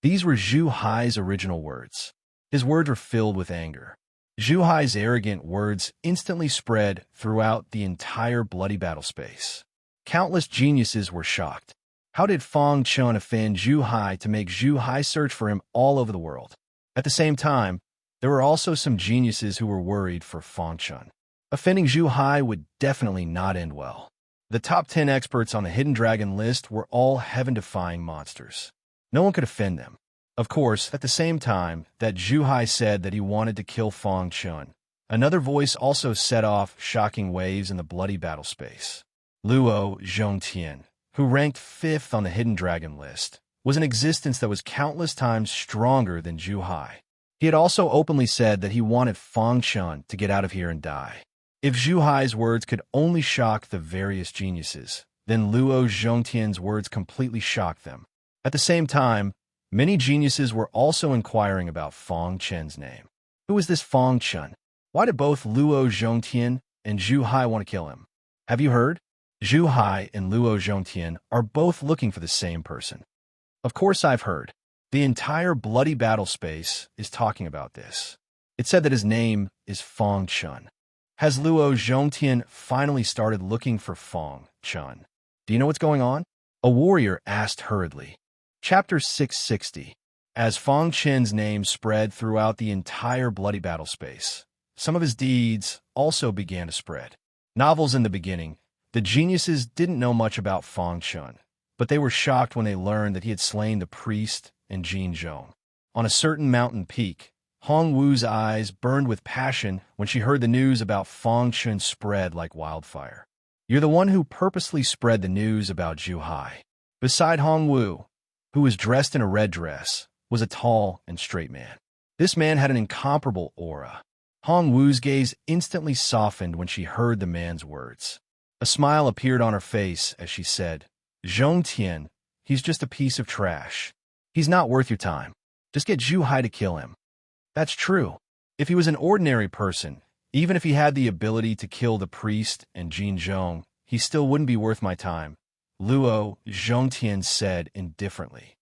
These were Zhu Hai's original words. His words were filled with anger. Zhu Hai's arrogant words instantly spread throughout the entire bloody battle space. Countless geniuses were shocked. How did Fang Chun offend Zhu Hai to make Zhu Hai search for him all over the world? At the same time, there were also some geniuses who were worried for Fang Chun. Offending Zhu Hai would definitely not end well. The top 10 experts on the Hidden Dragon list were all heaven-defying monsters. No one could offend them. Of course, at the same time that Zhu Hai said that he wanted to kill Fang Chun, another voice also set off shocking waves in the bloody battle space. Luo Zhongtian, who ranked 5th on the Hidden Dragon list, was an existence that was countless times stronger than Zhu Hai. He had also openly said that he wanted Fang Chun to get out of here and die. If Zhu Hai's words could only shock the various geniuses, then Luo Zhongtian's words completely shocked them. At the same time, many geniuses were also inquiring about Fang Chun's name. Who is this Fang Chun? Why did both Luo Zhongtian and Zhu Hai want to kill him? Have you heard? Zhu Hai and Luo Zhongtian are both looking for the same person. Of course I've heard. The entire bloody battle space is talking about this. It said that his name is Fang Chun. Has Luo Zhongtian finally started looking for Fang Chun? Do you know what's going on? A warrior asked hurriedly. Chapter 660. As Fang Chun's name spread throughout the entire bloody battle space, some of his deeds also began to spread. Novels in the beginning, the geniuses didn't know much about Fang Chun, but they were shocked when they learned that he had slain the priest and Jin Zhong. On a certain mountain peak, Hong Wu's eyes burned with passion when she heard the news about Fang Chun spread like wildfire. You're the one who purposely spread the news about Zhu Hai. Beside Hong Wu, who was dressed in a red dress, was a tall and straight man. This man had an incomparable aura. Hong Wu's gaze instantly softened when she heard the man's words. A smile appeared on her face as she said, Zhongtian, he's just a piece of trash. He's not worth your time. Just get Zhu Hai to kill him. That's true. If he was an ordinary person, even if he had the ability to kill the priest and Jin Zhong, he still wouldn't be worth my time, Luo Zhongtian said indifferently.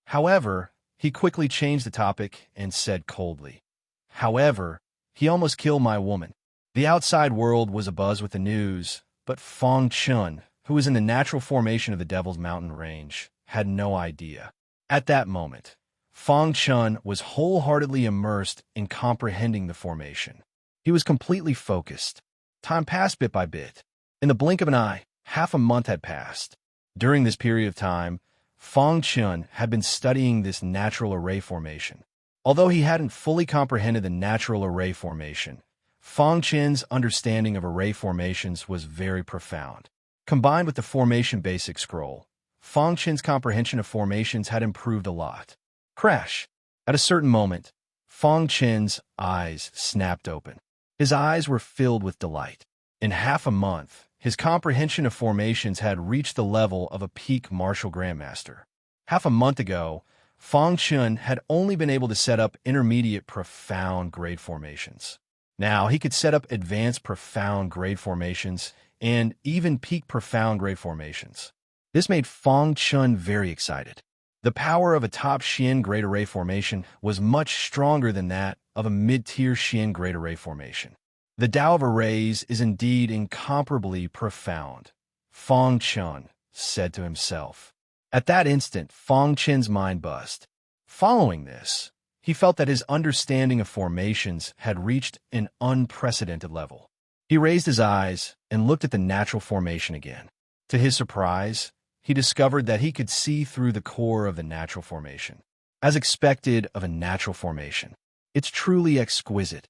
However, he quickly changed the topic and said coldly, however, he almost killed my woman. The outside world was abuzz with the news, but Fang Chun, who was in the natural formation of the Devil's Mountain range, had no idea. At that moment, Fang Chun was wholeheartedly immersed in comprehending the formation. He was completely focused. Time passed bit by bit. In the blink of an eye, half a month had passed. During this period of time, Fang Chun had been studying this natural array formation. Although he hadn't fully comprehended the natural array formation, Fang Chun's understanding of array formations was very profound. Combined with the formation basic scroll, Fang Chun's comprehension of formations had improved a lot. Crash! At a certain moment, Fang Chun's eyes snapped open. His eyes were filled with delight. In half a month, his comprehension of formations had reached the level of a peak martial grandmaster. Half a month ago, Fang Chun had only been able to set up intermediate profound grade formations. Now he could set up advanced profound grade formations and even peak profound grade formations. This made Fang Chun very excited. The power of a top Xian grade array formation was much stronger than that of a mid-tier Xian grade array formation. The Tao of arrays is indeed incomparably profound, Fang Chun said to himself. At that instant, Fang Chun's mind buzzed. Following this, he felt that his understanding of formations had reached an unprecedented level. He raised his eyes and looked at the natural formation again. To his surprise, he discovered that he could see through the core of the natural formation. As expected of a natural formation, it's truly exquisite.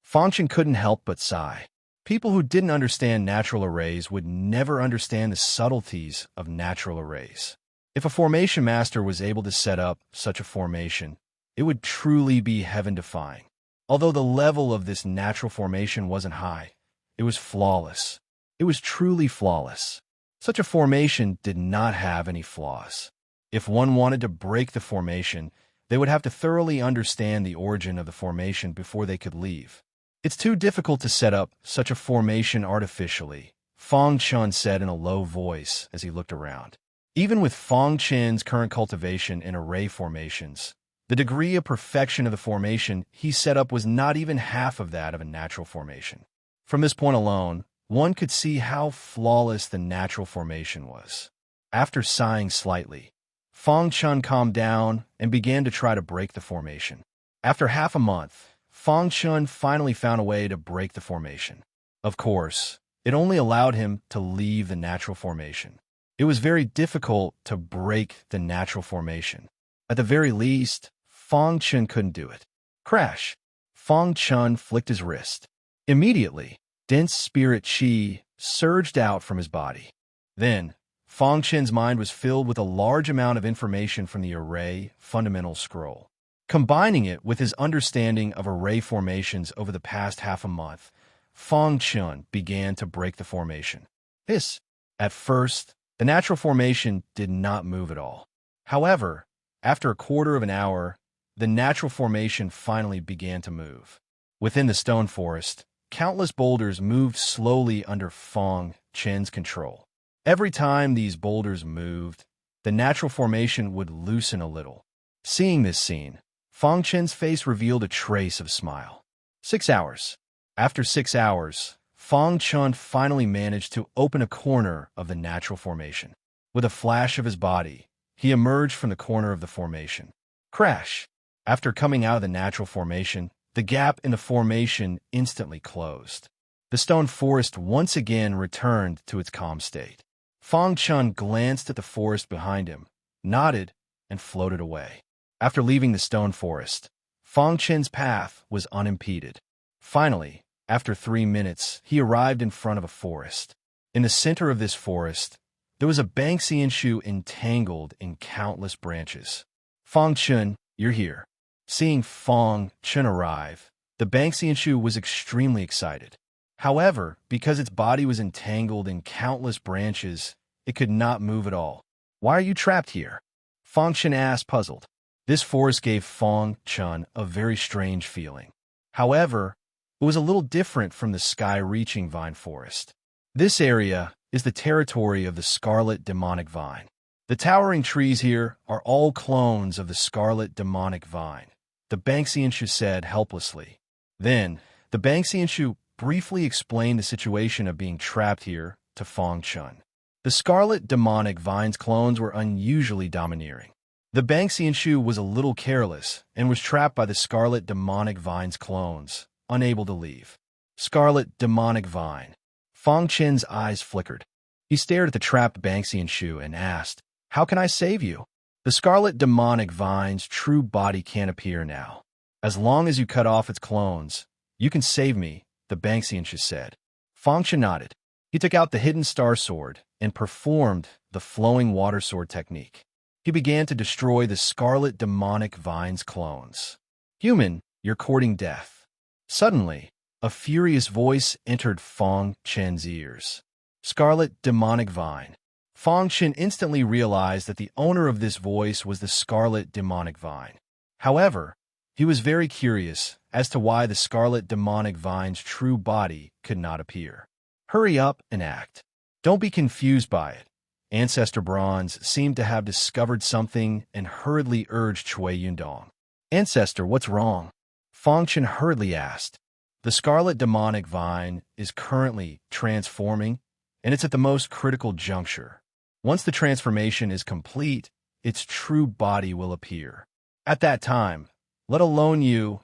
Fang Chun couldn't help but sigh. People who didn't understand natural arrays would never understand the subtleties of natural arrays. If a formation master was able to set up such a formation, it would truly be heaven-defying. Although the level of this natural formation wasn't high, it was flawless. It was truly flawless. Such a formation did not have any flaws. If one wanted to break the formation, they would have to thoroughly understand the origin of the formation before they could leave. It's too difficult to set up such a formation artificially, Fang Chun said in a low voice as he looked around. Even with Fang Chun's current cultivation in array formations, the degree of perfection of the formation he set up was not even half of that of a natural formation. From this point alone, one could see how flawless the natural formation was. After sighing slightly, Fang Chun calmed down and began to try to break the formation. After half a month, Fang Chun finally found a way to break the formation. Of course, it only allowed him to leave the natural formation. It was very difficult to break the natural formation. At the very least, Fang Chun couldn't do it. Crash! Fang Chun flicked his wrist. Immediately, dense spirit qi surged out from his body. Then, Fang Chun's mind was filled with a large amount of information from the array fundamental scroll. Combining it with his understanding of array formations over the past half a month, Fang Chun began to break the formation. At first, the natural formation did not move at all. However, after a quarter of an hour, the natural formation finally began to move. Within the stone forest, countless boulders moved slowly under Fang Chun's control. Every time these boulders moved, the natural formation would loosen a little. Seeing this scene, Fang Chun's face revealed a trace of a smile. 6 hours. After 6 hours, Fang Chun finally managed to open a corner of the natural formation. With a flash of his body, he emerged from the corner of the formation. Crash! After coming out of the natural formation, the gap in the formation instantly closed. The stone forest once again returned to its calm state. Fang Chun glanced at the forest behind him, nodded, and floated away. After leaving the stone forest, Fang Chun's path was unimpeded. Finally, after 3 minutes, he arrived in front of a forest. In the center of this forest, there was a Banksian shoe entangled in countless branches. Fang Chun, you're here. Seeing Fang Chun arrive, the Banksian shoe was extremely excited. However, because its body was entangled in countless branches, it could not move at all. Why are you trapped here? Fang Chun asked, puzzled. This forest gave Fang Chun a very strange feeling. However, it was a little different from the sky-reaching vine forest. This area is the territory of the scarlet demonic vine. The towering trees here are all clones of the scarlet demonic vine, the Banksian shoe said helplessly. Then, the Banksian shoe briefly explained the situation of being trapped here to Fang Chun. The scarlet demonic vine's clones were unusually domineering. The Banksian shoe was a little careless and was trapped by the scarlet demonic vine's clones, unable to leave. Scarlet demonic vine. Fang Chun's eyes flickered. He stared at the trapped Banksian shoe and asked, "How can I save you?" The scarlet demonic vine's true body can't appear now. As long as you cut off its clones, you can save me, the Banksian shoe said. Fang Chun nodded. He took out the hidden star sword and performed the flowing water sword technique. He began to destroy the scarlet demonic vine's clones. Human, you're courting death. Suddenly, a furious voice entered Fang Chun's ears. Scarlet demonic vine. Fang Chun instantly realized that the owner of this voice was the scarlet demonic vine. However, he was very curious as to why the scarlet demonic vine's true body could not appear. Hurry up and act. Don't be confused by it. Ancestor Bronze seemed to have discovered something and hurriedly urged Chui Yundong. Ancestor, what's wrong? Fang Chun hurriedly asked. The scarlet demonic vine is currently transforming, and it's at the most critical juncture. Once the transformation is complete, its true body will appear. At that time, let alone you,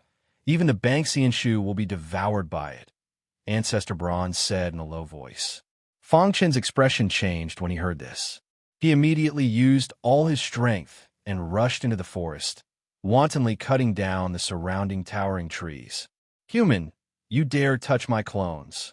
even the Banksian shoe will be devoured by it, Ancestor Bronze said in a low voice. Fang Chun's expression changed when he heard this. He immediately used all his strength and rushed into the forest, wantonly cutting down the surrounding towering trees. Human, you dare touch my clones.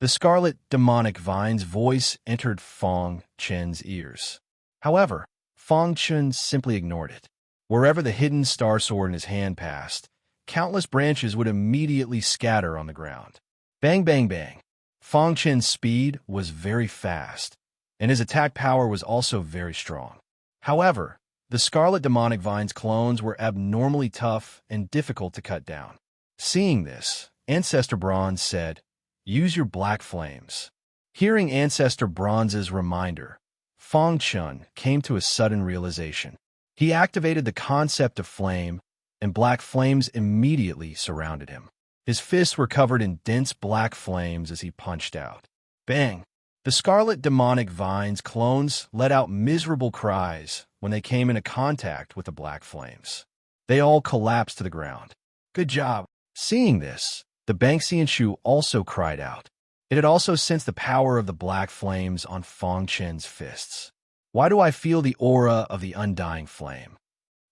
The scarlet demonic vine's voice entered Fang Chun's ears. However, Fang Chun simply ignored it. Wherever the hidden star sword in his hand passed, countless branches would immediately scatter on the ground. Bang, bang, bang. Fang Chun's speed was very fast, and his attack power was also very strong. However, the scarlet demonic vine's clones were abnormally tough and difficult to cut down. Seeing this, Ancestor Bronze said, "Use your black flames." Hearing Ancestor Bronze's reminder, Fang Chun came to a sudden realization. He activated the concept of flame, and black flames immediately surrounded him. His fists were covered in dense black flames as he punched out. Bang! The scarlet demonic vine's clones let out miserable cries when they came into contact with the black flames. They all collapsed to the ground. Good job. Seeing this, the Banxian also cried out. It had also sensed the power of the black flames on Fang Chen's fists. Why do I feel the aura of the undying flame?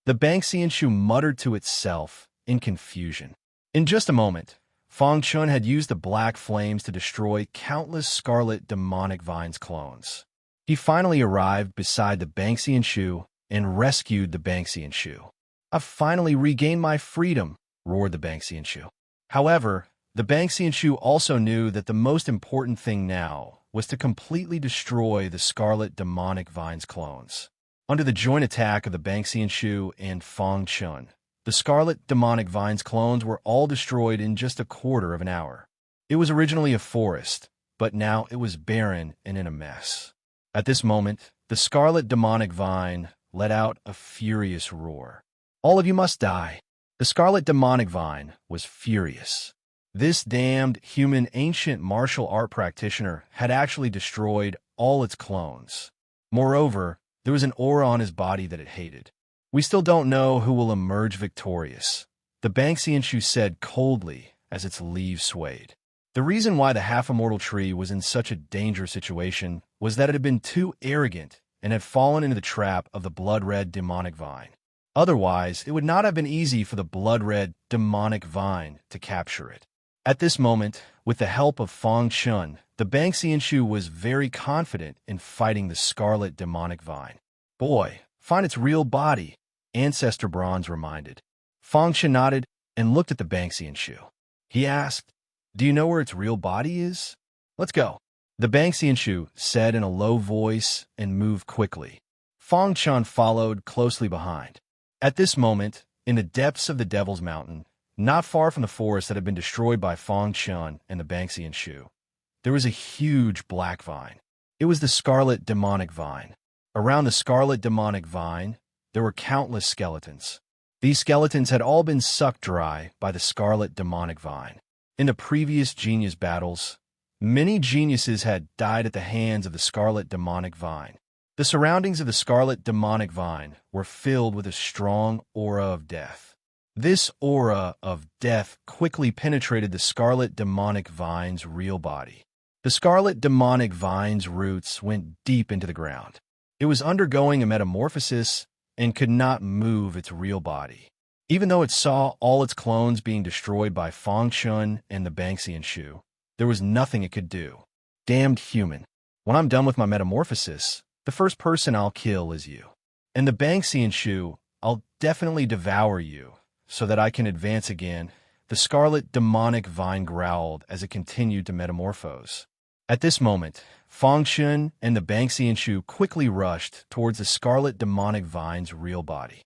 The Banxian muttered to itself in confusion. In just a moment, Fang Chun had used the black flames to destroy countless scarlet demonic vines clones. He finally arrived beside the Banxian and rescued the Banxian. I've finally regained my freedom, roared the Banxian. However, the Banxian also knew that the most important thing now was to completely destroy the scarlet demonic vines clones. Under the joint attack of the Banxian and Fang Chun, the scarlet demonic vines clones were all destroyed in just a quarter of an hour. It was originally a forest, but now it was barren and in a mess. At this moment, the scarlet demonic vine let out a furious roar. All of you must die. The scarlet demonic vine was furious. This damned human ancient martial art practitioner had actually destroyed all its clones. Moreover, there was an aura on his body that it hated. We still don't know who will emerge victorious, the Banxian said coldly as its leaves swayed. The reason why the half-immortal tree was in such a dangerous situation was that it had been too arrogant and had fallen into the trap of the blood-red demonic vine. Otherwise, it would not have been easy for the blood-red demonic vine to capture it. At this moment, with the help of Fang Chun, the Banxian was very confident in fighting the scarlet demonic vine. Boy, find its real body, Ancestor Bronze reminded. Fang Chun nodded and looked at the Banxian. He asked, "Do you know where its real body is? Let's go." The Banxian said in a low voice and moved quickly. Fang Chun followed closely behind. At this moment, in the depths of the Devil's Mountain, not far from the forest that had been destroyed by Fang Chun and the Banxian, there was a huge black vine. It was the scarlet demonic vine. Around the scarlet demonic vine, there were countless skeletons. These skeletons had all been sucked dry by the scarlet demonic vine. In the previous genius battles, many geniuses had died at the hands of the scarlet demonic vine. The surroundings of the scarlet demonic vine were filled with a strong aura of death. This aura of death quickly penetrated the scarlet demonic vine's real body. The scarlet demonic vine's roots went deep into the ground. It was undergoing a metamorphosis and could not move its real body. Even though it saw all its clones being destroyed by Fang Chun and the Banxian, there was nothing it could do. Damned human. When I'm done with my metamorphosis, the first person I'll kill is you. And the Banxian, I'll definitely devour you, so that I can advance again, the scarlet demonic vine growled as it continued to metamorphose. At this moment, Fang Chun and the Banxian quickly rushed towards the scarlet demonic vine's real body.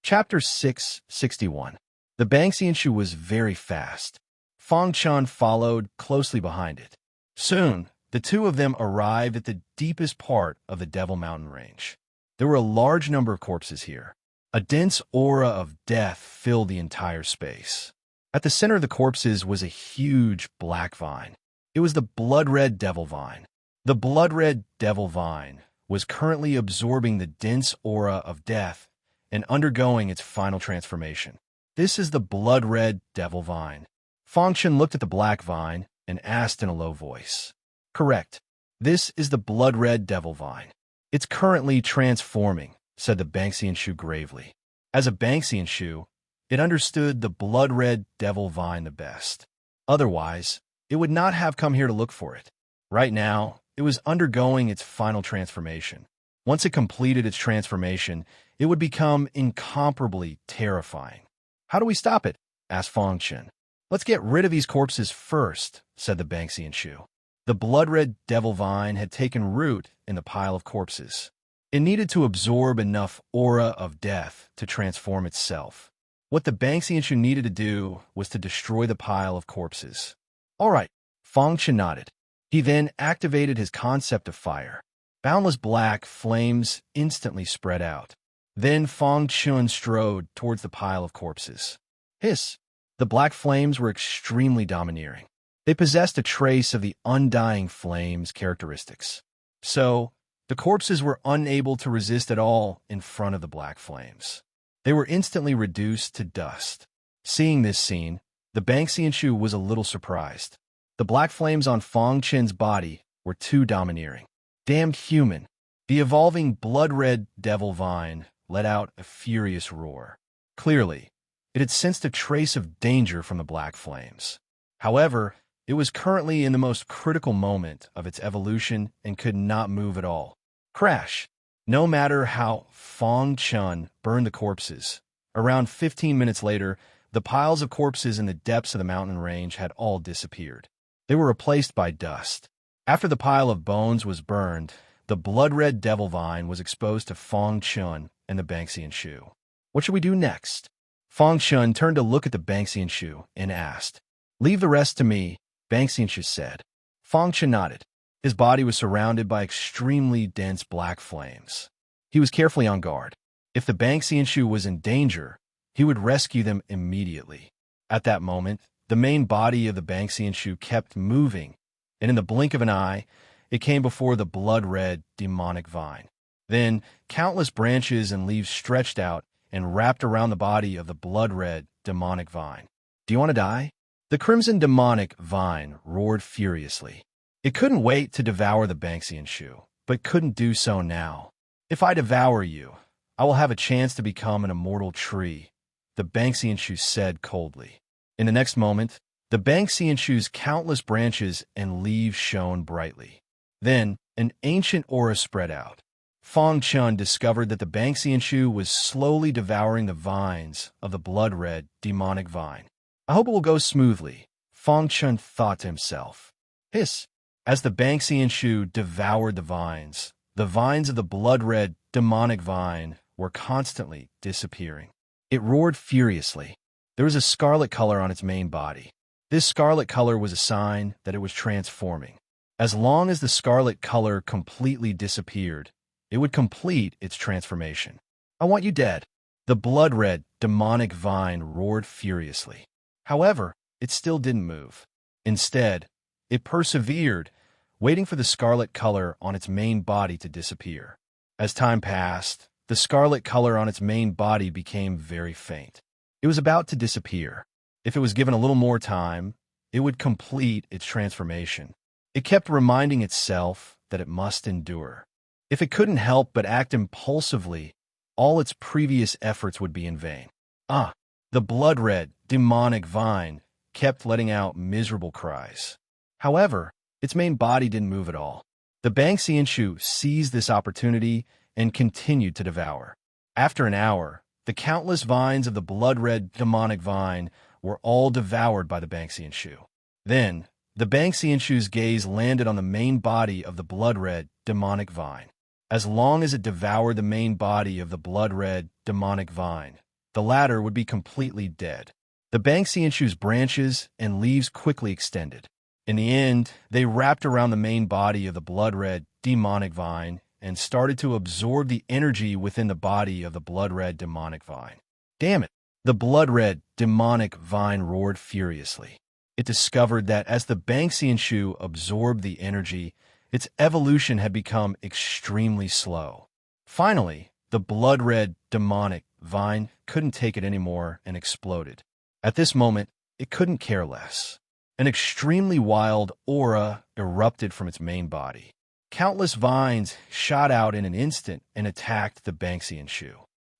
Chapter 661. The Banxian was very fast. Fang Chun followed closely behind it. Soon, the two of them arrived at the deepest part of the Devil Mountain range. There were a large number of corpses here. A dense aura of death filled the entire space. At the center of the corpses was a huge black vine. It was the blood-red devil vine. The blood-red devil vine was currently absorbing the dense aura of death and undergoing its final transformation. This is the blood-red devil vine. Fang Chun looked at the black vine and asked in a low voice. Correct. This is the blood-red devil vine. It's currently transforming, said the Banxian gravely. As a Banxian, it understood the blood-red devil vine the best. Otherwise, it would not have come here to look for it. Right now, it was undergoing its final transformation. Once it completed its transformation, it would become incomparably terrifying. How do we stop it? Asked Fang Chun. Let's get rid of these corpses first, said the Banxian. The blood-red devil vine had taken root in the pile of corpses. It needed to absorb enough aura of death to transform itself. What the Banxian needed to do was to destroy the pile of corpses. All right, Fang Chun nodded. He then activated his concept of fire. Boundless black flames instantly spread out. Then Fang Chun strode towards the pile of corpses. Hiss! The black flames were extremely domineering. They possessed a trace of the undying flame's characteristics. So, the corpses were unable to resist at all in front of the black flames. They were instantly reduced to dust. Seeing this scene, The Banksian Shu was a little surprised. The black flames on Fang Chen's body were too domineering. Damned human! The evolving blood-red devil vine let out a furious roar. Clearly, it had sensed a trace of danger from the black flames. However, it was currently in the most critical moment of its evolution and could not move at all. Crash! No matter how Fang Chen burned the corpses, around 15 minutes later, the piles of corpses in the depths of the mountain range had all disappeared. They were replaced by dust. After the pile of bones was burned, the blood-red devil vine was exposed to Fang Chen and the Banksian Shu. What should we do next? Fang Chen turned to look at the Banksian Shu and asked. Leave the rest to me, Banksian Shu said. Fang Chen nodded. His body was surrounded by extremely dense black flames. He was carefully on guard. If the Banksian Shu was in danger, he would rescue them immediately. At that moment, the main body of the Banksian Shu kept moving, and in the blink of an eye, it came before the blood-red demonic vine. Then, countless branches and leaves stretched out and wrapped around the body of the blood-red demonic vine. Do you want to die? The crimson demonic vine roared furiously. It couldn't wait to devour the Banksian Shu, but couldn't do so now. If I devour you, I will have a chance to become an immortal tree, the Banksian Shu said coldly. In the next moment, the Banksian Shu's countless branches and leaves shone brightly. Then, an ancient aura spread out. Fang Chen discovered that the Banksian Shu was slowly devouring the vines of the blood-red demonic vine. I hope it will go smoothly, Fang Chen thought to himself. Hiss! As the Banksian Shu devoured the vines of the blood-red demonic vine were constantly disappearing. It roared furiously. There was a scarlet color on its main body. This scarlet color was a sign that it was transforming. As long as the scarlet color completely disappeared, it would complete its transformation. I want you dead. The blood-red demonic vine roared furiously. However, it still didn't move. Instead, it persevered, waiting for the scarlet color on its main body to disappear. As time passed, the scarlet color on its main body became very faint. It was about to disappear. If it was given a little more time, it would complete its transformation. It kept reminding itself that it must endure. If it couldn't help but act impulsively, all its previous efforts would be in vain. The blood-red, demonic vine kept letting out miserable cries. However, its main body didn't move at all. The Banksian Shu seized this opportunity and continued to devour. After an hour, the countless vines of the blood-red demonic vine were all devoured by the Banksian Shu. Then, the Banksian Shu's gaze landed on the main body of the blood-red demonic vine. As long as it devoured the main body of the blood-red demonic vine, the latter would be completely dead. The Banksian Shu's branches and leaves quickly extended. In the end, they wrapped around the main body of the blood-red demonic vine and started to absorb the energy within the body of the blood-red demonic vine. Damn it! The blood-red demonic vine roared furiously. It discovered that as the Banksian Shu absorbed the energy, its evolution had become extremely slow. Finally, the blood-red demonic vine couldn't take it anymore and exploded. At this moment, it couldn't care less. An extremely wild aura erupted from its main body. Countless vines shot out in an instant and attacked the Banksian Shu.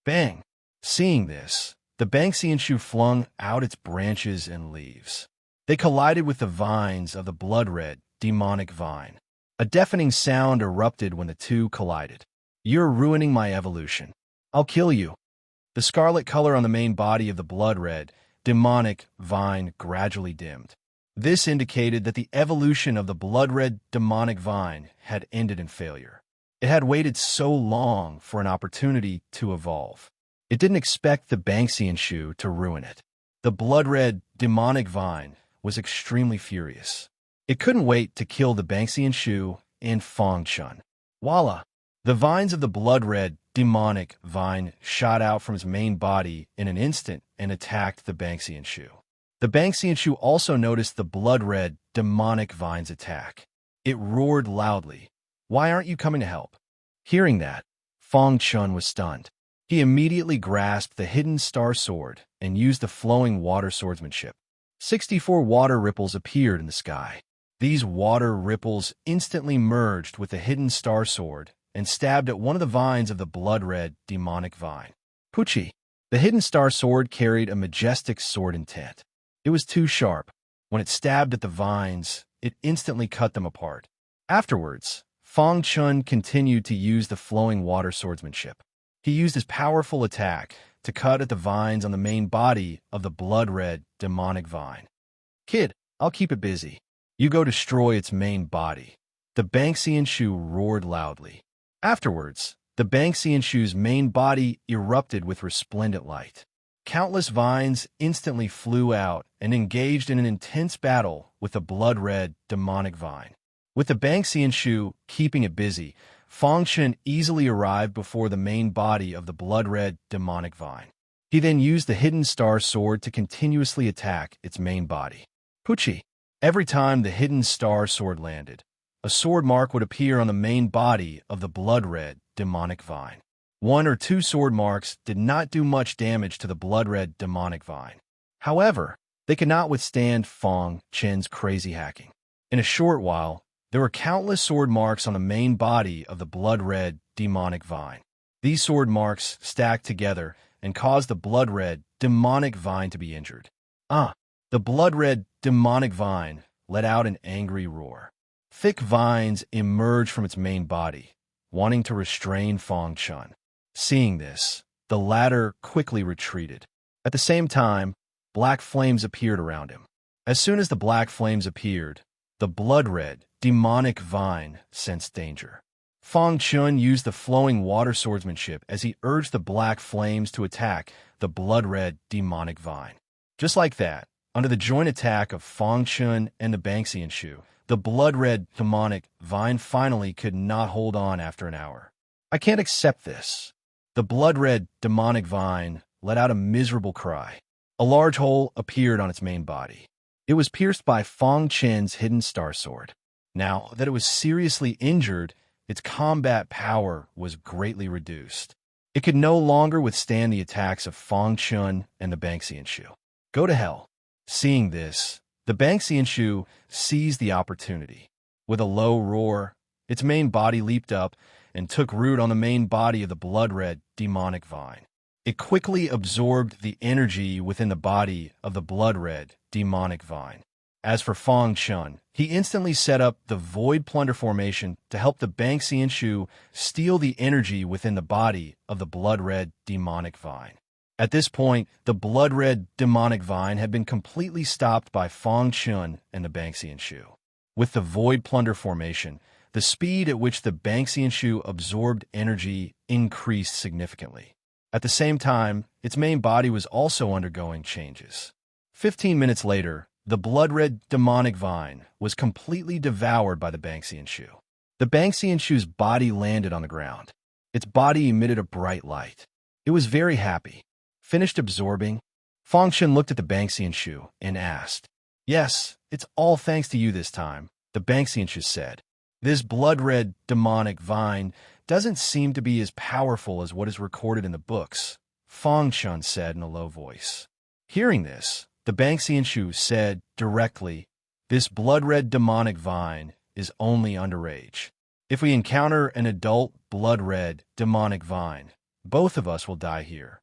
Bang! Seeing this, the Banksian Shu flung out its branches and leaves. They collided with the vines of the blood-red demonic vine. A deafening sound erupted when the two collided. You're ruining my evolution. I'll kill you. The scarlet color on the main body of the blood-red demonic vine gradually dimmed. This indicated that the evolution of the blood-red demonic vine had ended in failure. It had waited so long for an opportunity to evolve. It didn't expect the Banksian Shu to ruin it. The blood-red demonic vine was extremely furious. It couldn't wait to kill the Banksian Shu and Fang Chen. Voila! The vines of the blood-red demonic vine shot out from its main body in an instant and attacked the Banksian Shu. The Banksian Shu also noticed the blood-red demonic vine's attack. It roared loudly. Why aren't you coming to help? Hearing that, Fang Chen was stunned. He immediately grasped the hidden star sword and used the flowing water swordsmanship. 64 water ripples appeared in the sky. These water ripples instantly merged with the hidden star sword and stabbed at one of the vines of the blood-red demonic vine. Pucci. The hidden star sword carried a majestic sword intent. It was too sharp. When it stabbed at the vines, it instantly cut them apart. Afterwards, Fang Chun continued to use the flowing water swordsmanship. He used his powerful attack to cut at the vines on the main body of the blood-red demonic vine. Kid, I'll keep it busy. You go destroy its main body. The Banksian Shu roared loudly. Afterwards, the Banksian Shu's main body erupted with resplendent light. Countless vines instantly flew out and engaged in an intense battle with the blood-red demonic vine. With the Banksian Shu keeping it busy, Fang Chun easily arrived before the main body of the blood-red demonic vine. He then used the hidden star sword to continuously attack its main body. Pucci. Every time the hidden star sword landed, a sword mark would appear on the main body of the blood-red demonic vine. One or two sword marks did not do much damage to the blood-red demonic vine. However, they could not withstand Fang Chun's crazy hacking. In a short while, there were countless sword marks on the main body of the blood-red demonic vine. These sword marks stacked together and caused the blood-red demonic vine to be injured. The blood-red demonic vine let out an angry roar. Thick vines emerged from its main body, wanting to restrain Fang Chun. Seeing this, the latter quickly retreated. At the same time, black flames appeared around him. As soon as the black flames appeared, the blood-red demonic vine sensed danger. Fang Chun used the flowing water swordsmanship as he urged the black flames to attack the blood-red demonic vine. Just like that, under the joint attack of Fang Chun and the Banksian Shu, the blood-red demonic vine finally could not hold on after an hour. I can't accept this. The blood-red demonic vine let out a miserable cry. A large hole appeared on its main body. It was pierced by Fang Chun's hidden star sword. Now that it was seriously injured, its combat power was greatly reduced. It could no longer withstand the attacks of Fang Chun and the Banksian Shu. Go to hell. Seeing this, the Banksian Shu seized the opportunity. With a low roar, its main body leaped up and took root on the main body of the blood-red demonic vine. It quickly absorbed the energy within the body of the blood-red demonic vine. As for Fang Chun, he instantly set up the Void Plunder formation to help the Banksian Shu steal the energy within the body of the blood-red demonic vine. At this point, the blood-red demonic vine had been completely stopped by Fang Chun and the Banksian Shu. With the Void Plunder formation, the speed at which the Banksian Shu absorbed energy increased significantly. At the same time, its main body was also undergoing changes. 15 minutes later, the blood-red demonic vine was completely devoured by the Banksian Shu. The Banksian Shu's body landed on the ground. Its body emitted a bright light. It was very happy. Finished absorbing? Fang Chun looked at the Banksian Shu and asked. Yes, it's all thanks to you this time, the Banksian Shu said. This blood-red demonic vine doesn't seem to be as powerful as what is recorded in the books, Fang Chun said in a low voice. Hearing this, the Banksian Shu said directly, this blood-red demonic vine is only underage. If we encounter an adult blood-red demonic vine, both of us will die here.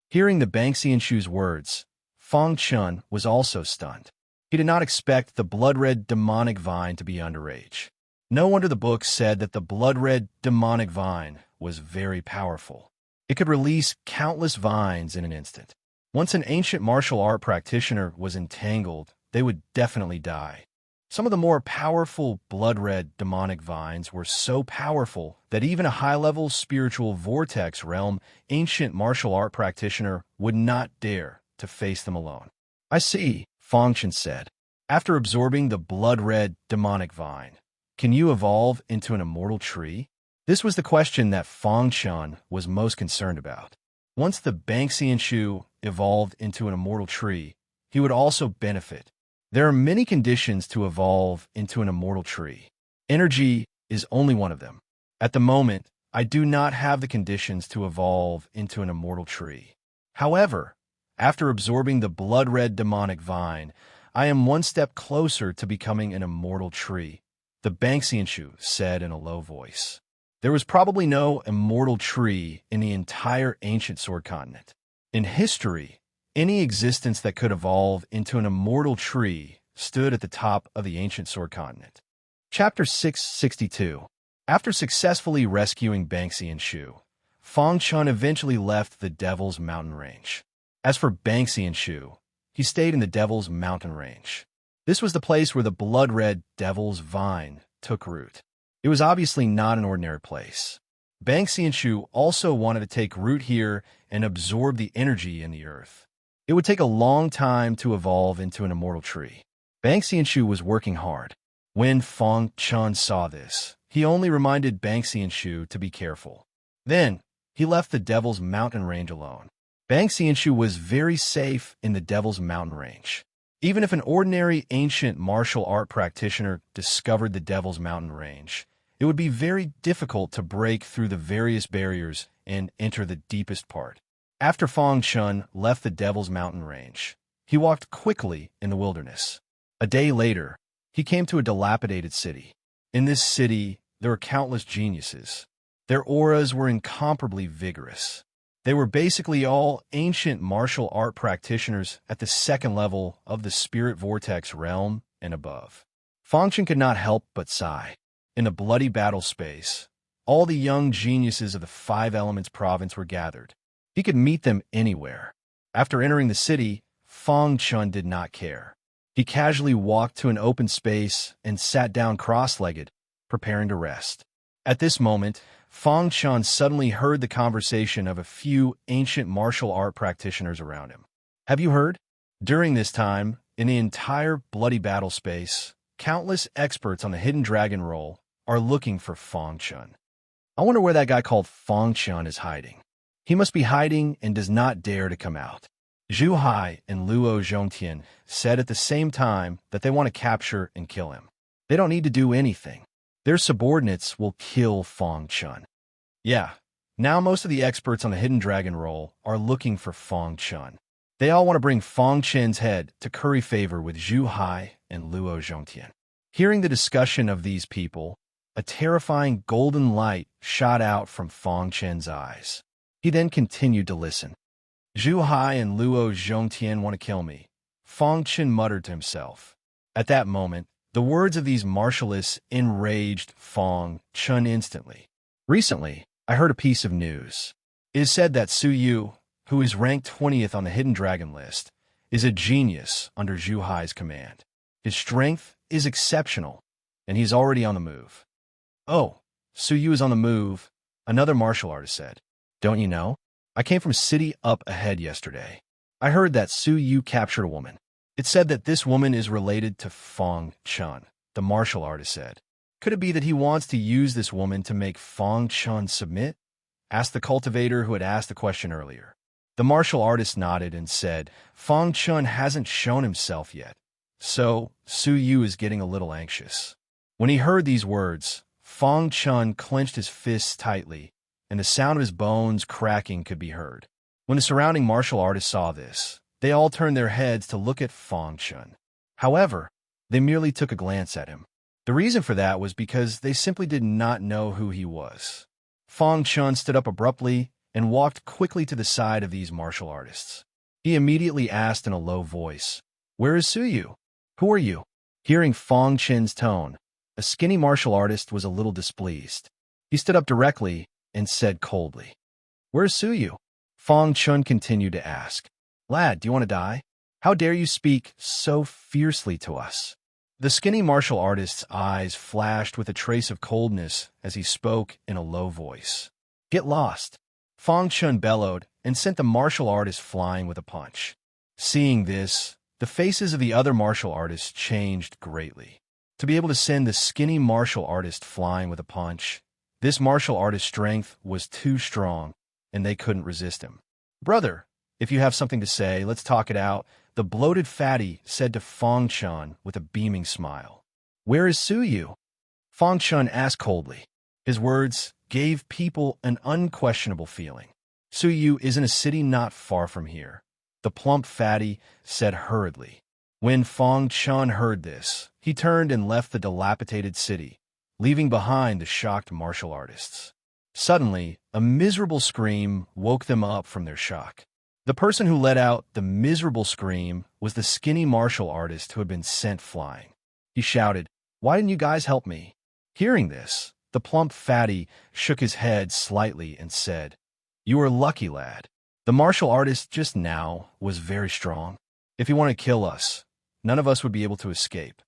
Hearing the Banksian Shu's words, Fang Chun was also stunned. He did not expect the blood-red demonic vine to be underage. No wonder the book said that the blood-red demonic vine was very powerful. It could release countless vines in an instant. Once an ancient martial art practitioner was entangled, they would definitely die. Some of the more powerful blood-red demonic vines were so powerful that even a high-level spiritual vortex realm ancient martial art practitioner would not dare to face them alone. I see, Fang Chun said. After absorbing the blood-red demonic vine, can you evolve into an immortal tree? This was the question that Fang Chun was most concerned about. Once the Banksian Shu evolved into an immortal tree, he would also benefit. There are many conditions to evolve into an immortal tree. Energy is only one of them. At the moment, I do not have the conditions to evolve into an immortal tree. However, after absorbing the blood-red demonic vine, I am one step closer to becoming an immortal tree, the Banxianshu said in a low voice. There was probably no immortal tree in the entire ancient Sword Continent. In history, any existence that could evolve into an immortal tree stood at the top of the ancient Sword Continent. Chapter 662. After successfully rescuing Banxianshu, Fang Chun eventually left the Devil's Mountain Range. As for Banxianshu, he stayed in the Devil's Mountain Range. This was the place where the blood-red Devil's Vine took root. It was obviously not an ordinary place. Banxianshu also wanted to take root here and absorb the energy in the earth. It would take a long time to evolve into an immortal tree. Banxianshu was working hard. When Fang Chun saw this, he only reminded Banxianshu to be careful. Then, he left the Devil's Mountain Range alone. Banxianshu was very safe in the Devil's Mountain Range. Even if an ordinary ancient martial art practitioner discovered the Devil's Mountain Range, it would be very difficult to break through the various barriers and enter the deepest part. After Fang Chun left the Devil's Mountain Range, he walked quickly in the wilderness. A day later, he came to a dilapidated city. In this city, there were countless geniuses. Their auras were incomparably vigorous. They were basically all ancient martial art practitioners at the second level of the Spirit Vortex realm and above. Fang Chun could not help but sigh. In the bloody battle space, all the young geniuses of the Five Elements province were gathered. He could meet them anywhere. After entering the city, Fang Chun did not care. He casually walked to an open space and sat down cross-legged, preparing to rest. At this moment, Fang Chun suddenly heard the conversation of a few ancient martial art practitioners around him. Have you heard? During this time, in the entire bloody battle space, countless experts on the Hidden Dragon role are looking for Fang Chun. I wonder where that guy called Fang Chun is hiding. He must be hiding and does not dare to come out. Zhu Hai and Luo Zhongtian said at the same time that they want to capture and kill him. They don't need to do anything. Their subordinates will kill Fang Chun. Yeah, now most of the experts on the Hidden Dragon role are looking for Fang Chun. They all want to bring Fang Chun's head to curry favor with Zhu Hai and Luo Zhongtian. Hearing the discussion of these people, a terrifying golden light shot out from Fang Chun's eyes. He then continued to listen. Zhu Hai and Luo Zhongtian want to kill me, Fang Chun muttered to himself. At that moment, the words of these martialists enraged Fang Chun instantly. Recently, I heard a piece of news. It is said that Su Yu, who is ranked 20th on the Hidden Dragon list, is a genius under Zhu Hai's command. His strength is exceptional, and he's already on the move. Oh, Su Yu is on the move, another martial artist said. Don't you know? I came from city up ahead yesterday. I heard that Su Yu captured a woman. It's said that this woman is related to Fang Chun, the martial artist said. Could it be that he wants to use this woman to make Fang Chun submit? Asked the cultivator who had asked the question earlier. The martial artist nodded and said, Fang Chun hasn't shown himself yet, so Su Yu is getting a little anxious. When he heard these words, Fang Chun clenched his fists tightly, and the sound of his bones cracking could be heard. When the surrounding martial artists saw this, they all turned their heads to look at Fang Chun. However, they merely took a glance at him. The reason for that was because they simply did not know who he was. Fang Chun stood up abruptly and walked quickly to the side of these martial artists. He immediately asked in a low voice, Where is Su Yu? Who are you? Hearing Fang Chun's tone, a skinny martial artist was a little displeased. He stood up directly and said coldly, Where's Su Yu? Fang Chun continued to ask, Lad, do you want to die? How dare you speak so fiercely to us? The skinny martial artist's eyes flashed with a trace of coldness as he spoke in a low voice. Get lost. Fang Chun bellowed and sent the martial artist flying with a punch. Seeing this, the faces of the other martial artists changed greatly. To be able to send the skinny martial artist flying with a punch, this martial artist's strength was too strong, and they couldn't resist him. Brother, if you have something to say, let's talk it out, the bloated fatty said to Fang Chun with a beaming smile. Where is Su Yu? Fang Chun asked coldly. His words gave people an unquestionable feeling. Su Yu is in a city not far from here, the plump fatty said hurriedly. When Fong Chun heard this, he turned and left the dilapidated city, leaving behind the shocked martial artists. Suddenly, a miserable scream woke them up from their shock. The person who let out the miserable scream was the skinny martial artist who had been sent flying. He shouted, "Why didn't you guys help me?" Hearing this, the plump fatty shook his head slightly and said, "You were lucky, lad. The martial artist just now was very strong. If he wanted to kill us, none of us would be able to escape."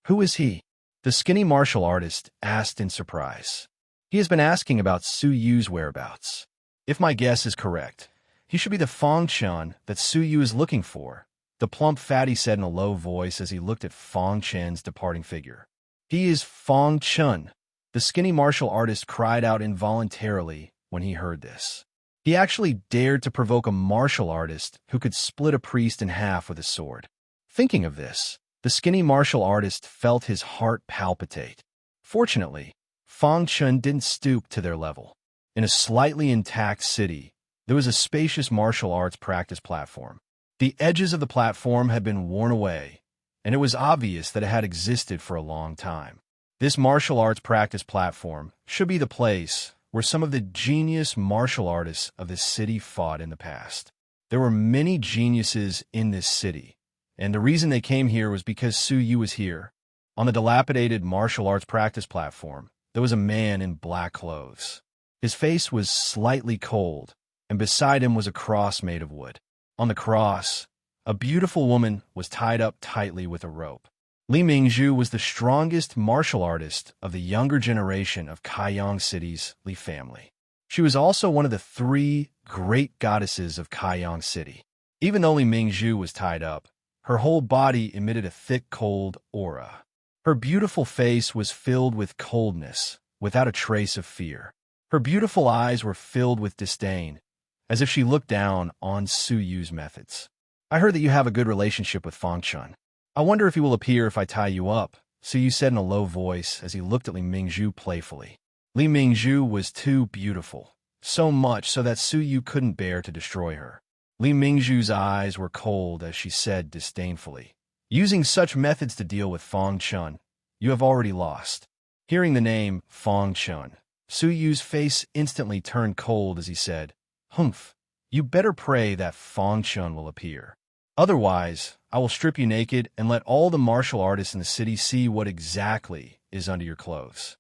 "Who is he?" the skinny martial artist asked in surprise. "He has been asking about Su Yu's whereabouts. If my guess is correct, he should be the Fong Chun that Su Yu is looking for," the plump fatty said in a low voice as he looked at Fong Chen's departing figure. "He is Fong Chun," the skinny martial artist cried out involuntarily when he heard this. He actually dared to provoke a martial artist who could split a priest in half with a sword. Thinking of this, the skinny martial artist felt his heart palpitate. Fortunately, Fong Chun didn't stoop to their level. In a slightly intact city, there was a spacious martial arts practice platform. The edges of the platform had been worn away, and it was obvious that it had existed for a long time. This martial arts practice platform should be the place where some of the genius martial artists of this city fought in the past. There were many geniuses in this city, and the reason they came here was because Su Yu was here. On the dilapidated martial arts practice platform, there was a man in black clothes. His face was slightly cold, and beside him was a cross made of wood. On the cross, a beautiful woman was tied up tightly with a rope. Li Mingzhu was the strongest martial artist of the younger generation of Kaiyang City's Li family. She was also one of the 3 great goddesses of Kaiyang City. Even though Li Mingzhu was tied up, her whole body emitted a thick, cold aura. Her beautiful face was filled with coldness, without a trace of fear. Her beautiful eyes were filled with disdain, as if she looked down on Su Yu's methods. "I heard that you have a good relationship with Fong Chun. I wonder if he will appear if I tie you up," Su Yu said in a low voice as he looked at Li Mingzhu playfully. Li Mingzhu was too beautiful, so much so that Su Yu couldn't bear to destroy her. Li Mingzhu's eyes were cold as she said disdainfully, "Using such methods to deal with Fong Chun, you have already lost." Hearing the name Fong Chun, Su Yu's face instantly turned cold as he said, "Humph, you better pray that Fong Chun will appear. Otherwise, I will strip you naked and let all the martial artists in the city see what exactly is under your clothes."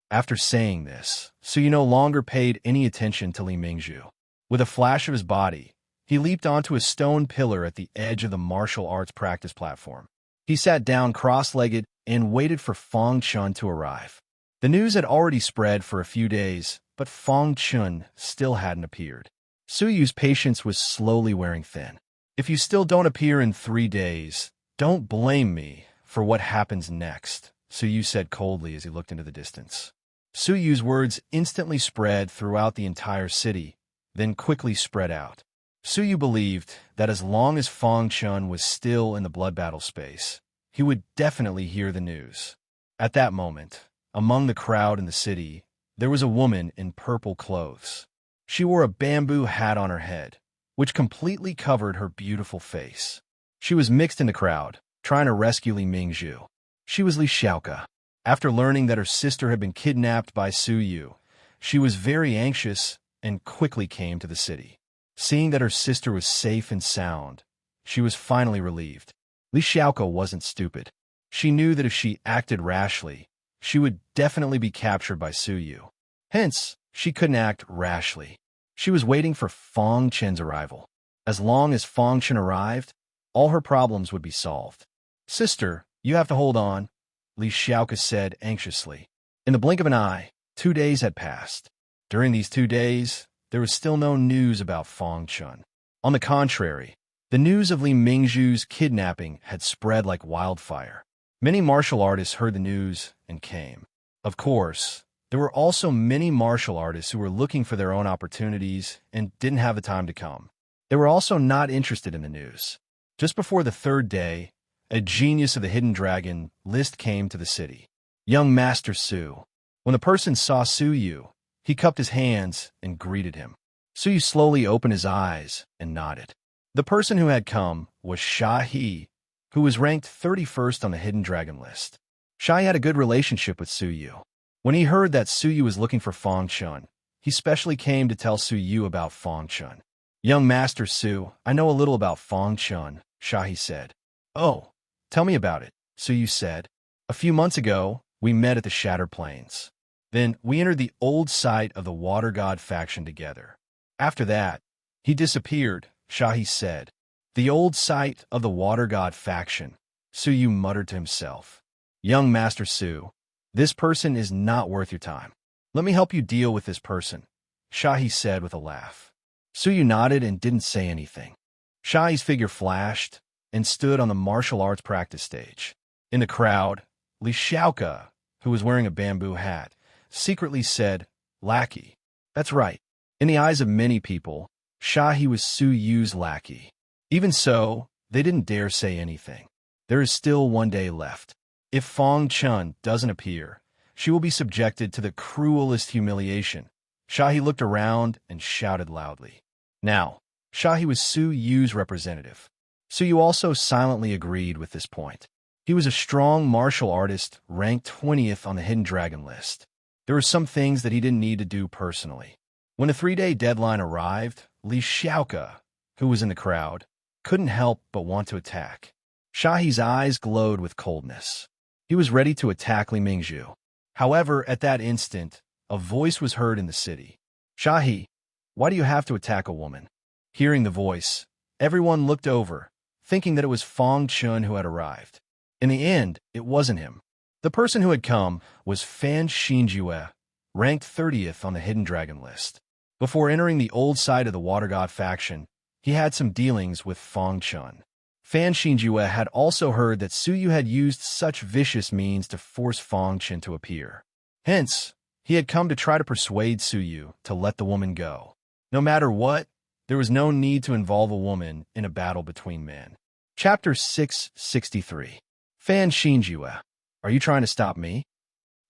After saying this, Su Yu no longer paid any attention to Li Mingzhu. With a flash of his body, he leaped onto a stone pillar at the edge of the martial arts practice platform. He sat down cross-legged and waited for Fong Chun to arrive. The news had already spread for a few days, but Fong Chun still hadn't appeared. Su Yu's patience was slowly wearing thin. "If you still don't appear in 3 days, don't blame me for what happens next," Su Yu said coldly as he looked into the distance. Su Yu's words instantly spread throughout the entire city, then quickly spread out. Su Yu believed that as long as Fong Chun was still in the blood battle space, he would definitely hear the news. At that moment, among the crowd in the city, there was a woman in purple clothes. She wore a bamboo hat on her head, which completely covered her beautiful face. She was mixed in the crowd, trying to rescue Li Mingzhu. She was Li Xiaoke. After learning that her sister had been kidnapped by Su Yu, she was very anxious and quickly came to the city. Seeing that her sister was safe and sound, she was finally relieved. Li Xiaoke wasn't stupid. She knew that if she acted rashly, she would definitely be captured by Su Yu. Hence, she couldn't act rashly. She was waiting for Fong Chen's arrival. As long as Fong Chen arrived, all her problems would be solved. "Sister, you have to hold on," Li Xiaoke said anxiously. In the blink of an eye, 2 days had passed. During these 2 days, there was still no news about Fong Chun. On the contrary, the news of Li Mingzhu's kidnapping had spread like wildfire. Many martial artists heard the news and came. Of course, there were also many martial artists who were looking for their own opportunities and didn't have the time to come. They were also not interested in the news. Just before the 3rd day, a genius of the Hidden Dragon list came to the city. Young Master Su. When the person saw Su Yu, he cupped his hands and greeted him. Su Yu slowly opened his eyes and nodded. The person who had come was Sha He, who was ranked 31st on the hidden dragon list. Shai had a good relationship with Su Yu. When he heard that Su Yu was looking for Fang Chun, he specially came to tell Su Yu about Fang Chun. Young Master Su, I know a little about Fang Chun, Shahi said. Oh, tell me about it, Su Yu said. A few months ago, we met at the Shattered Plains. Then we entered the old site of the Water God faction together. After that, he disappeared, Shahi said. The old site of the Water God faction, Su Yu muttered to himself. Young Master Su, this person is not worth your time. Let me help you deal with this person, Shahi said with a laugh. Su Yu nodded and didn't say anything. Shahi's figure flashed and stood on the martial arts practice stage. In the crowd, Li Xiaoka, who was wearing a bamboo hat, secretly said, lackey. That's right. In the eyes of many people, Shahi was Su Yu's lackey. Even so, they didn't dare say anything. There is still one day left. If Fang Chun doesn't appear, she will be subjected to the cruelest humiliation. Shahi looked around and shouted loudly. Now, Shahi was Su Yu's representative. Su Yu also silently agreed with this point. He was a strong martial artist, ranked 20th on the hidden dragon list. There were some things that he didn't need to do personally. When the 3-day deadline arrived, Li Xiaoka, who was in the crowd, couldn't help but want to attack. Shahi's eyes glowed with coldness. He was ready to attack Li Mingzhu. However, at that instant, a voice was heard in the city. Shahi, why do you have to attack a woman? Hearing the voice, everyone looked over, thinking that it was Fang Chun who had arrived. In the end, it wasn't him. The person who had come was Fan Xinjue, ranked 30th on the hidden dragon list. Before entering the old side of the Water God faction, he had some dealings with Fang Chun. Fan Xinjue had also heard that Su Yu had used such vicious means to force Fang Chun to appear. Hence, he had come to try to persuade Su Yu to let the woman go. No matter what, there was no need to involve a woman in a battle between men. Chapter 663. Fan Xinjue, are you trying to stop me?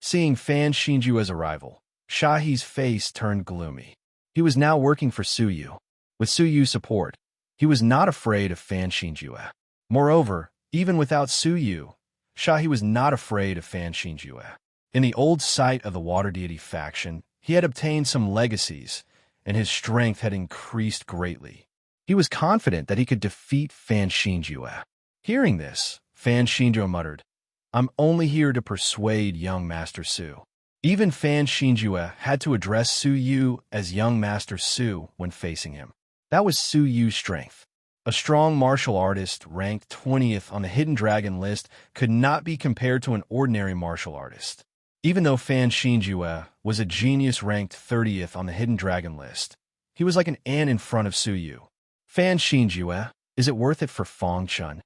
Seeing Fan Xinjue's arrival, Shahi's face turned gloomy. He was now working for Su Yu. With Su Yu's support, he was not afraid of Fan Xinjue. Moreover, even without Su Yu, Shahi was not afraid of Fan Xinjue. In the old site of the Water Deity faction, he had obtained some legacies, and his strength had increased greatly. He was confident that he could defeat Fan Xinjue. Hearing this, Fan Xinjue muttered, I'm only here to persuade young Master Su. Even Fan Xinjue had to address Su Yu as young Master Su when facing him. That was Su Yu's strength. A strong martial artist ranked 20th on the hidden dragon list could not be compared to an ordinary martial artist. Even though Fan Xinjue was a genius ranked 30th on the hidden dragon list, he was like an ant in front of Su Yu. Fan Xinjue, is it worth it for Fang Chun?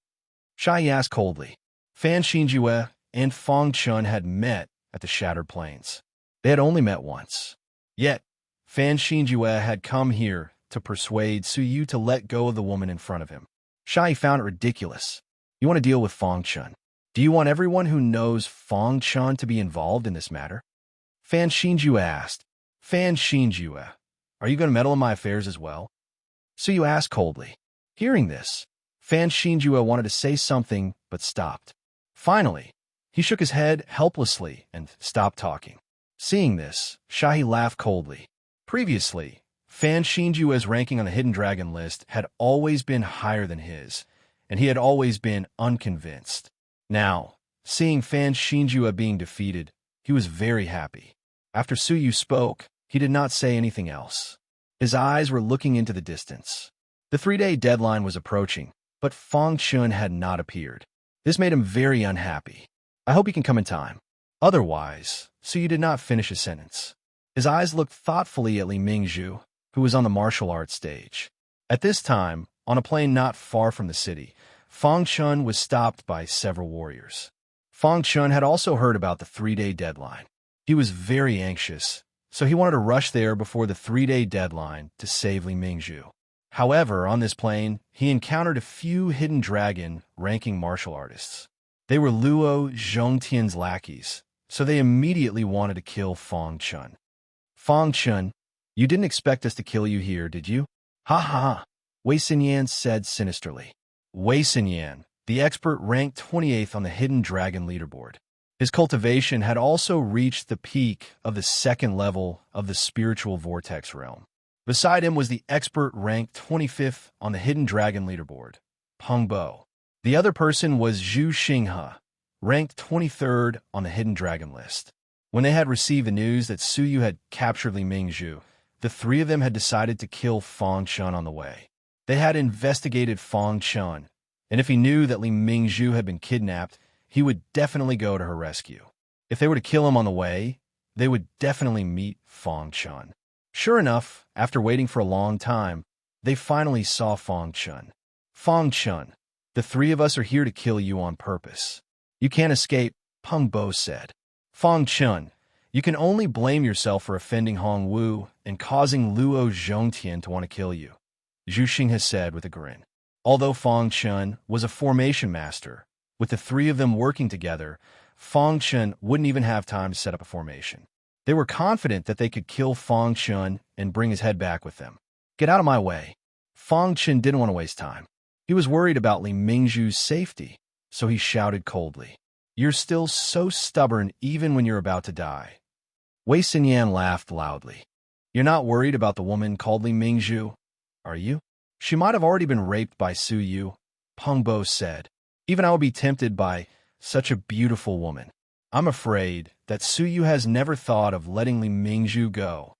Shai asked coldly. Fan Xinjue and Fang Chun had met at the Shattered Plains. They had only met once. Yet, Fan Xinjue had come here to persuade Su Yu to let go of the woman in front of him. Shai found it ridiculous. You want to deal with Fang Chun? Do you want everyone who knows Fang Chun to be involved in this matter? Fan Xinjue asked. Fan Xinjue, are you going to meddle in my affairs as well? Su Yu asked coldly. Hearing this, Fan Xinjue wanted to say something but stopped. Finally, he shook his head helplessly and stopped talking. Seeing this, Shahi laughed coldly. Previously, Fan Xinjue's ranking on the Hidden Dragon list had always been higher than his, and he had always been unconvinced. Now, seeing Fan Xinjue being defeated, he was very happy. After Su Yu spoke, he did not say anything else. His eyes were looking into the distance. The 3-day deadline was approaching, but Fang Chun had not appeared. This made him very unhappy. I hope he can come in time. Otherwise, Su Yu did not finish his sentence. His eyes looked thoughtfully at Li Mingzhu, who was on the martial arts stage. At this time, on a plain not far from the city, Fang Chun was stopped by several warriors. Fang Chun had also heard about the 3-day deadline. He was very anxious, so he wanted to rush there before the 3-day deadline to save Li Mingzhu. However, on this plain, he encountered a few hidden dragon ranking martial artists. They were Luo Zhongtian's lackeys, so they immediately wanted to kill Fang Chun. Fang Chun, you didn't expect us to kill you here, did you? Ha ha ha, Wei Xinyan said sinisterly. Wei Xinyan, the expert ranked 28th on the Hidden Dragon leaderboard. His cultivation had also reached the peak of the second level of the spiritual vortex realm. Beside him was the expert ranked 25th on the Hidden Dragon leaderboard, Peng Bo. The other person was Zhu Xinghe, ranked 23rd on the Hidden Dragon list. When they had received the news that Su Yu had captured Li Mingzhu, the three of them had decided to kill Fang Chun on the way. They had investigated Fang Chun, and if he knew that Li Mingzhu had been kidnapped, he would definitely go to her rescue. If they were to kill him on the way, they would definitely meet Fang Chun. Sure enough, after waiting for a long time, they finally saw Fang Chun. Fang Chun, the three of us are here to kill you on purpose. You can't escape, Peng Bo said. Fang Chun, you can only blame yourself for offending Hong Wu and causing Luo Zhongtian to want to kill you, Zhu Xinghe said with a grin. Although Fang Chun was a formation master, with the three of them working together, Fang Chun wouldn't even have time to set up a formation. They were confident that they could kill Fang Chun and bring his head back with them. Get out of my way. Fang Chun didn't want to waste time. He was worried about Li Mingzhu's safety, so he shouted coldly, "You're still so stubborn even when you're about to die." Wei Xinyan laughed loudly. "You're not worried about the woman called Li Mingzhu, are you? She might have already been raped by Su Yu," Peng Bo said. "Even I would be tempted by such a beautiful woman. I'm afraid that Su Yu has never thought of letting Li Mingzhu go."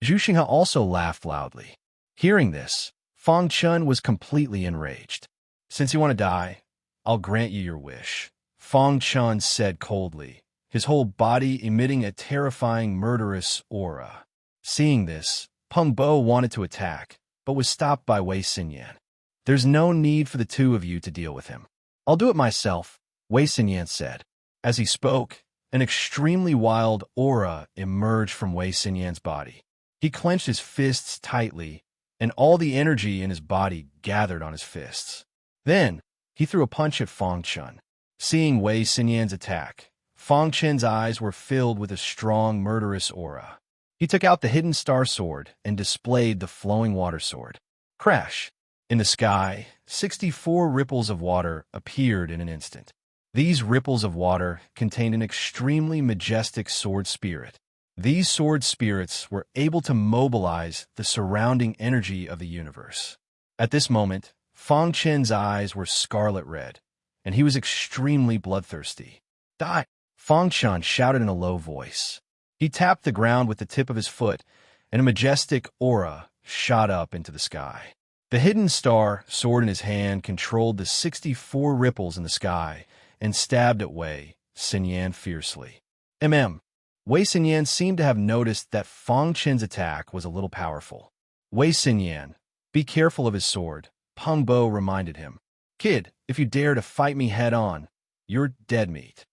Zhu Xinghe also laughed loudly. Hearing this, Fang Chun was completely enraged. "Since you want to die, I'll grant you your wish," Fang Chun said coldly, his whole body emitting a terrifying murderous aura. Seeing this, Peng Bo wanted to attack, but was stopped by Wei Xinyan. "There's no need for the two of you to deal with him. I'll do it myself," Wei Xinyan said. As he spoke, an extremely wild aura emerged from Wei Xinyan's body. He clenched his fists tightly, and all the energy in his body gathered on his fists. Then, he threw a punch at Fang Chun. Seeing Wei Xinyan's attack, Fang Chun's eyes were filled with a strong, murderous aura. He took out the hidden star sword and displayed the flowing water sword. Crash! In the sky, 64 ripples of water appeared in an instant. These ripples of water contained an extremely majestic sword spirit. These sword spirits were able to mobilize the surrounding energy of the universe. At this moment, Fang Chun's eyes were scarlet red, and he was extremely bloodthirsty. "Die!" Fang Chun shouted in a low voice. He tapped the ground with the tip of his foot, and a majestic aura shot up into the sky. The hidden star sword in his hand controlled the 64 ripples in the sky and stabbed at Wei Xinyan fiercely. Wei Xinyan seemed to have noticed that Fang Chun's attack was a little powerful. "Wei Xinyan, be careful of his sword," Peng Bo reminded him. "Kid, if you dare to fight me head-on, you're dead meat."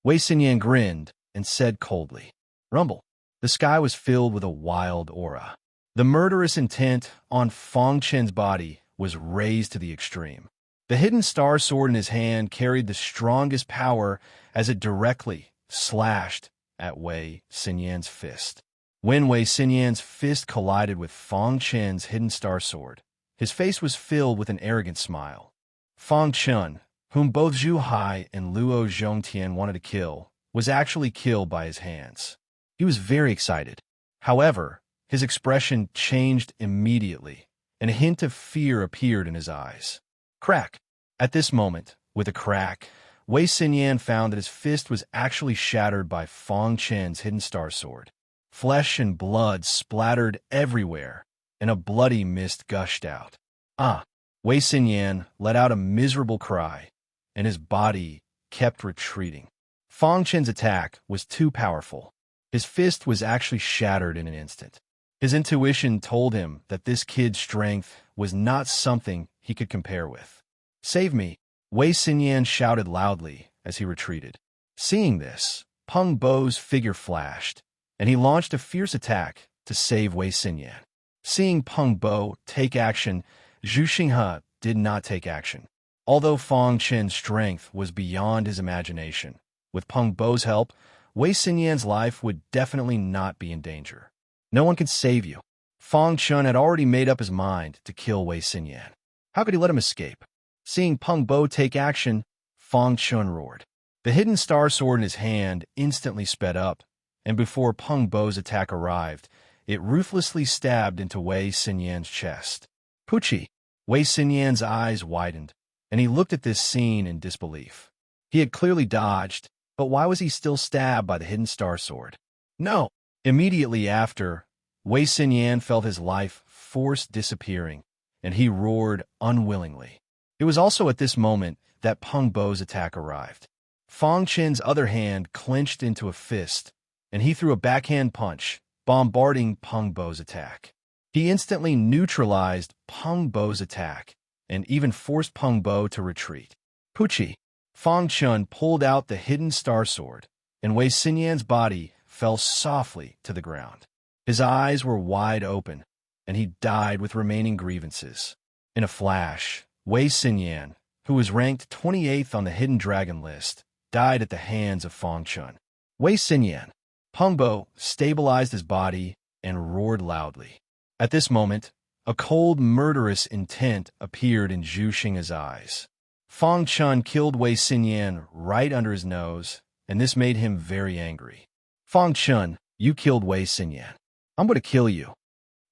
Wei Xinyan grinned and said coldly, "Rumble." The sky was filled with a wild aura. The murderous intent on Fang Chun's body was raised to the extreme. The hidden star sword in his hand carried the strongest power as it directly slashed at Wei Xinyan's fist. When Wei Xinyan's fist collided with Fang Chun's hidden star sword, his face was filled with an arrogant smile. Fang Chun, whom both Zhu Hai and Luo Zhongtian wanted to kill, was actually killed by his hands. He was very excited. However, his expression changed immediately, and a hint of fear appeared in his eyes. Crack! At this moment, with a crack, Wei Xinyan found that his fist was actually shattered by Fang Chun's hidden star sword. Flesh and blood splattered everywhere, and a bloody mist gushed out. "Ah!" Wei Xinyan let out a miserable cry, and his body kept retreating. Fang Chun's attack was too powerful. His fist was actually shattered in an instant. His intuition told him that this kid's strength was not something he could compare with. "Save me!" Wei Xinyan shouted loudly as he retreated. Seeing this, Peng Bo's figure flashed, and he launched a fierce attack to save Wei Xinyan. Seeing Peng Bo take action, Zhu Xinghe did not take action. Although Fang Chun's strength was beyond his imagination, with Peng Bo's help, Wei Xinyan's life would definitely not be in danger. No one can save you. Fang Chun had already made up his mind to kill Wei Xinyan. How could he let him escape? Seeing Peng Bo take action, Fang Chun roared. The hidden star sword in his hand instantly sped up, and before Peng Bo's attack arrived, it ruthlessly stabbed into Wei Xinyan's chest. Pucci! Wei Xinyan's eyes widened, and he looked at this scene in disbelief. He had clearly dodged, but why was he still stabbed by the hidden star sword? No! Immediately after, Wei Xinyan felt his life force disappearing, and he roared unwillingly. It was also at this moment that Peng Bo's attack arrived. Fang Chen's other hand clenched into a fist, and he threw a backhand punch, bombarding Peng Bo's attack. He instantly neutralized Peng Bo's attack, and even forced Peng Bo to retreat. Pucci! Fang Chun pulled out the hidden star sword, and Wei Xinyan's body fell softly to the ground. His eyes were wide open, and he died with remaining grievances. In a flash, Wei Xinyan, who was ranked 28th on the Hidden Dragon list, died at the hands of Fang Chun. Wei Xinyan. Peng Bo stabilized his body and roared loudly. At this moment, a cold, murderous intent appeared in Zhu Xingha's eyes. Fang Chun killed Wei Xinyan right under his nose, and this made him very angry. Fang Chun, you killed Wei Xinyan. I'm going to kill you.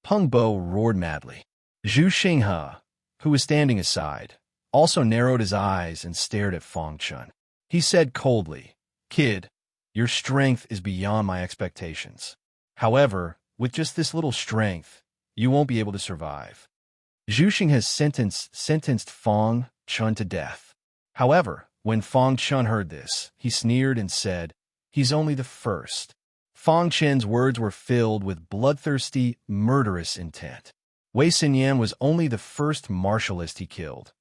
Peng Bo roared madly. Zhu Xingha, who was standing aside, also narrowed his eyes and stared at Fang Chun. He said coldly, Kid, your strength is beyond my expectations. However, with just this little strength, you won't be able to survive. Zhu Xing has sentenced Fang Chun to death. However, when Fang Chun heard this, he sneered and said, He's only the first. Fang Chen's words were filled with bloodthirsty, murderous intent. Wei Xinyan was only the first martialist he killed,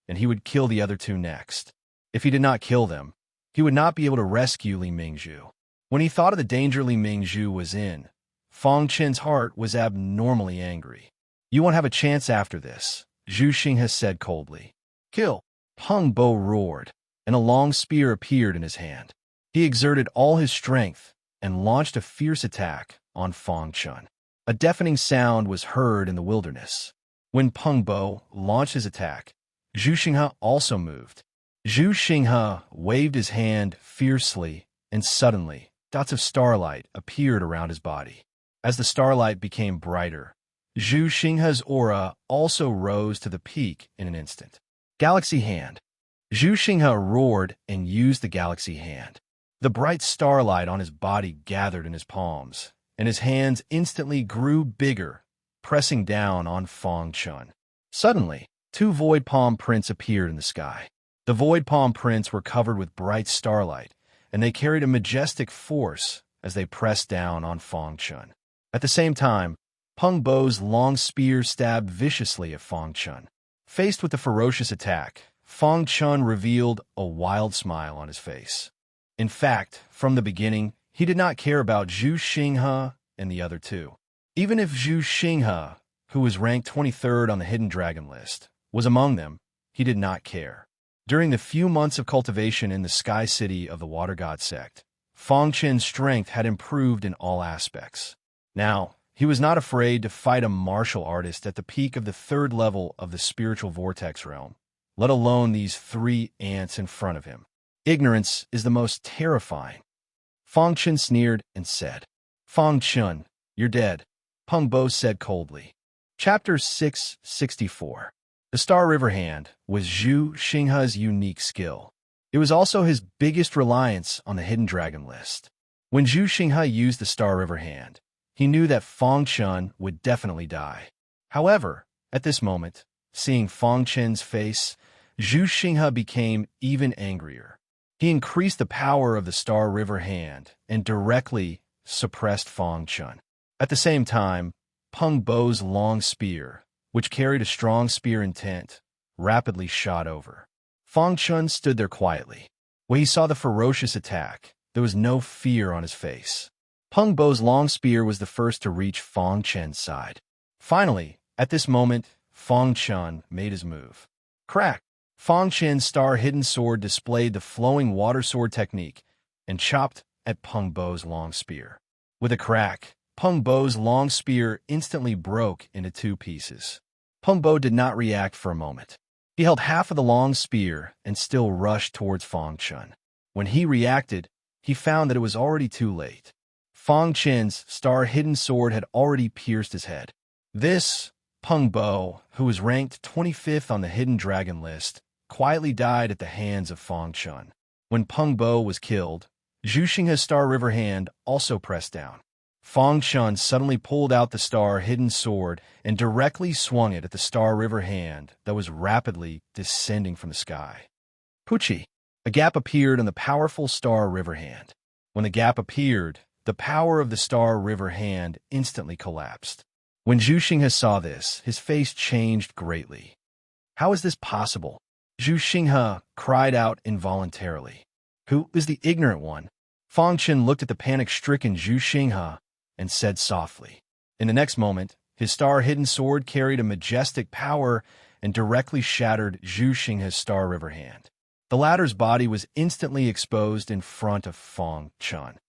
and he would kill the other two next. If he did not kill them, he would not be able to rescue Li Mingzhu. When he thought of the danger Li Mingzhu was in, Fang Chen's heart was abnormally angry. You won't have a chance after this, Zhu Xing has said coldly. Kill! Peng Bo roared, and a long spear appeared in his hand. He exerted all his strength and launched a fierce attack on Fang Chun. A deafening sound was heard in the wilderness. When Peng Bo launched his attack, Zhu Xingha also moved. Zhu Xingha waved his hand fiercely, and suddenly, dots of starlight appeared around his body. As the starlight became brighter, Zhu Xingha's aura also rose to the peak in an instant. Galaxy Hand. Zhu Xingha roared and used the Galaxy Hand. The bright starlight on his body gathered in his palms, and his hands instantly grew bigger, pressing down on Fang Chun. Suddenly, two void palm prints appeared in the sky. The void palm prints were covered with bright starlight, and they carried a majestic force as they pressed down on Fang Chun. At the same time, Peng Bo's long spear stabbed viciously at Fang Chun. Faced with the ferocious attack, Fang Chun revealed a wild smile on his face. In fact, from the beginning, he did not care about Zhu Xingha and the other two. Even if Zhu Xingha, who was ranked 23rd on the Hidden Dragon list, was among them, he did not care. During the few months of cultivation in the Sky City of the Water God sect, Fang Chen's strength had improved in all aspects. Now, he was not afraid to fight a martial artist at the peak of the 3rd level of the spiritual vortex realm, let alone these 3 ants in front of him. Ignorance is the most terrifying. Fang Chun sneered and said, Fang Chun, you're dead, Peng Bo said coldly. Chapter 664. The Star River Hand was Zhu Xingha's unique skill. It was also his biggest reliance on the Hidden Dragon list. When Zhu Xingha used the Star River Hand, he knew that Fang Chun would definitely die. However, at this moment, seeing Fang Chen's face, Zhu Xingha became even angrier. He increased the power of the Star River Hand and directly suppressed Fang Chun. At the same time, Peng Bo's long spear, which carried a strong spear intent, rapidly shot over. Fang Chun stood there quietly. When he saw the ferocious attack, there was no fear on his face. Peng Bo's long spear was the first to reach Fang Chen's side. Finally, at this moment, Fang Chun made his move. Crack! Fang Chen's star-hidden sword displayed the flowing water sword technique and chopped at Peng Bo's long spear. With a crack, Peng Bo's long spear instantly broke into 2 pieces. Peng Bo did not react for a moment. He held half of the long spear and still rushed towards Fang Chun. When he reacted, he found that it was already too late. Fang Chen's star-hidden sword had already pierced his head. This, Peng Bo, who was ranked 25th on the Hidden Dragon list, quietly died at the hands of Fang Chun. When Peng Bo was killed, Zhu Xinghe's Star River hand also pressed down. Fang Chun suddenly pulled out the star-hidden sword and directly swung it at the Star River hand that was rapidly descending from the sky. Pucci! A gap appeared on the powerful Star River hand. When the gap appeared, the power of the Star River hand instantly collapsed. When Zhu Xinghe saw this, his face changed greatly. How is this possible? Zhu Xinghe cried out involuntarily. Who is the ignorant one? Fang Chen looked at the panic-stricken Zhu Xinghe and said softly. In the next moment, his star-hidden sword carried a majestic power and directly shattered Zhu Xinghe's Star River hand. The latter's body was instantly exposed in front of Fang Chen.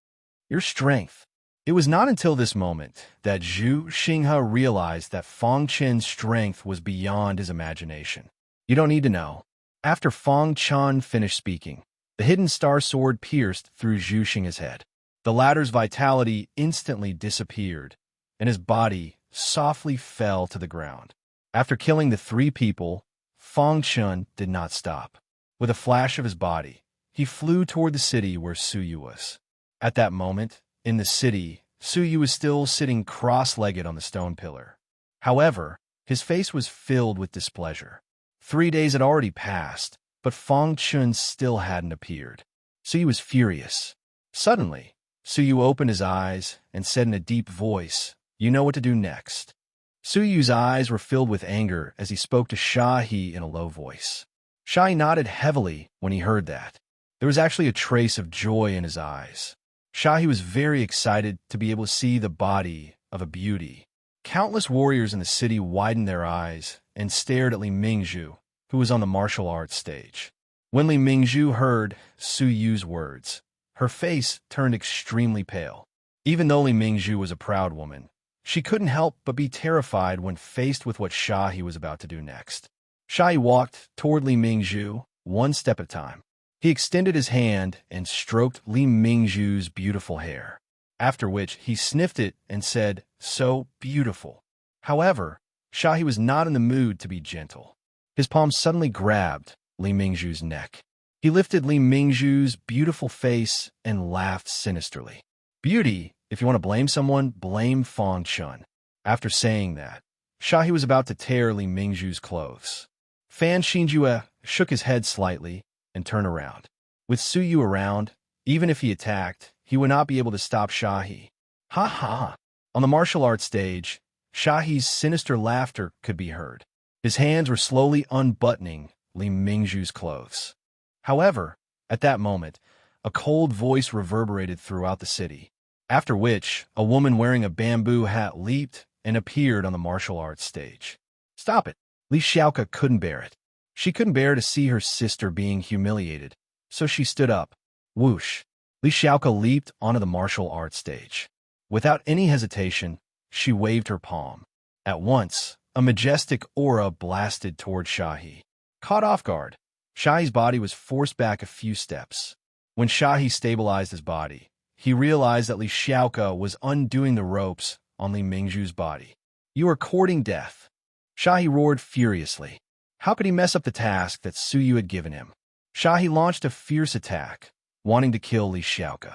Your strength. It was not until this moment that Zhu Xinghe realized that Fang Chen's strength was beyond his imagination. You don't need to know. After Fang Chen finished speaking, the hidden star sword pierced through Zhu Xinghe's head. The latter's vitality instantly disappeared, and his body softly fell to the ground. After killing the three people, Fang Chen did not stop. With a flash of his body, he flew toward the city where Su Yu was. At that moment, in the city, Su Yu was still sitting cross-legged on the stone pillar. However, his face was filled with displeasure. 3 days had already passed, but Fang Chen still hadn't appeared. Su Yu was furious. Suddenly, Su Yu opened his eyes and said in a deep voice, "You know what to do next." Su Yu's eyes were filled with anger as he spoke to Shahi in a low voice. Shahi nodded heavily when he heard that. There was actually a trace of joy in his eyes. Shahi was very excited to be able to see the body of a beauty. Countless warriors in the city widened their eyes and stared at Li Mingzhu, who was on the martial arts stage. When Li Mingzhu heard Su Yu's words, her face turned extremely pale. Even though Li Mingzhu was a proud woman, she couldn't help but be terrified when faced with what Shahi was about to do next. Shahi walked toward Li Mingzhu, one step at a time. He extended his hand and stroked Li Mingzhu's beautiful hair, after which he sniffed it and said, "So beautiful." However, Shahi was not in the mood to be gentle. His palm suddenly grabbed Li Mingzhu's neck. He lifted Li Mingzhu's beautiful face and laughed sinisterly. Beauty, if you want to blame someone, blame Fang Chen. After saying that, Shahi was about to tear Li Mingzhu's clothes. Fan Xinjue shook his head slightly and turned around. With Su Yu around, even if he attacked, he would not be able to stop Shahi. Ha ha! On the martial arts stage, Shahi's sinister laughter could be heard. His hands were slowly unbuttoning Li Mingzhu's clothes. However, at that moment, a cold voice reverberated throughout the city, after which a woman wearing a bamboo hat leaped and appeared on the martial arts stage. Stop it! Li Xiaoke couldn't bear it. She couldn't bear to see her sister being humiliated, so she stood up. Whoosh! Li Xiaoke leaped onto the martial arts stage. Without any hesitation, she waved her palm. At once, a majestic aura blasted toward Shahi. Caught off guard, Shahi's body was forced back a few steps. When Shahi stabilized his body, he realized that Li Xiaoke was undoing the ropes on Li Mingzhu's body. You are courting death. Shahi roared furiously. How could he mess up the task that Su Yu had given him? Shahi launched a fierce attack, wanting to kill Li Xiaoke.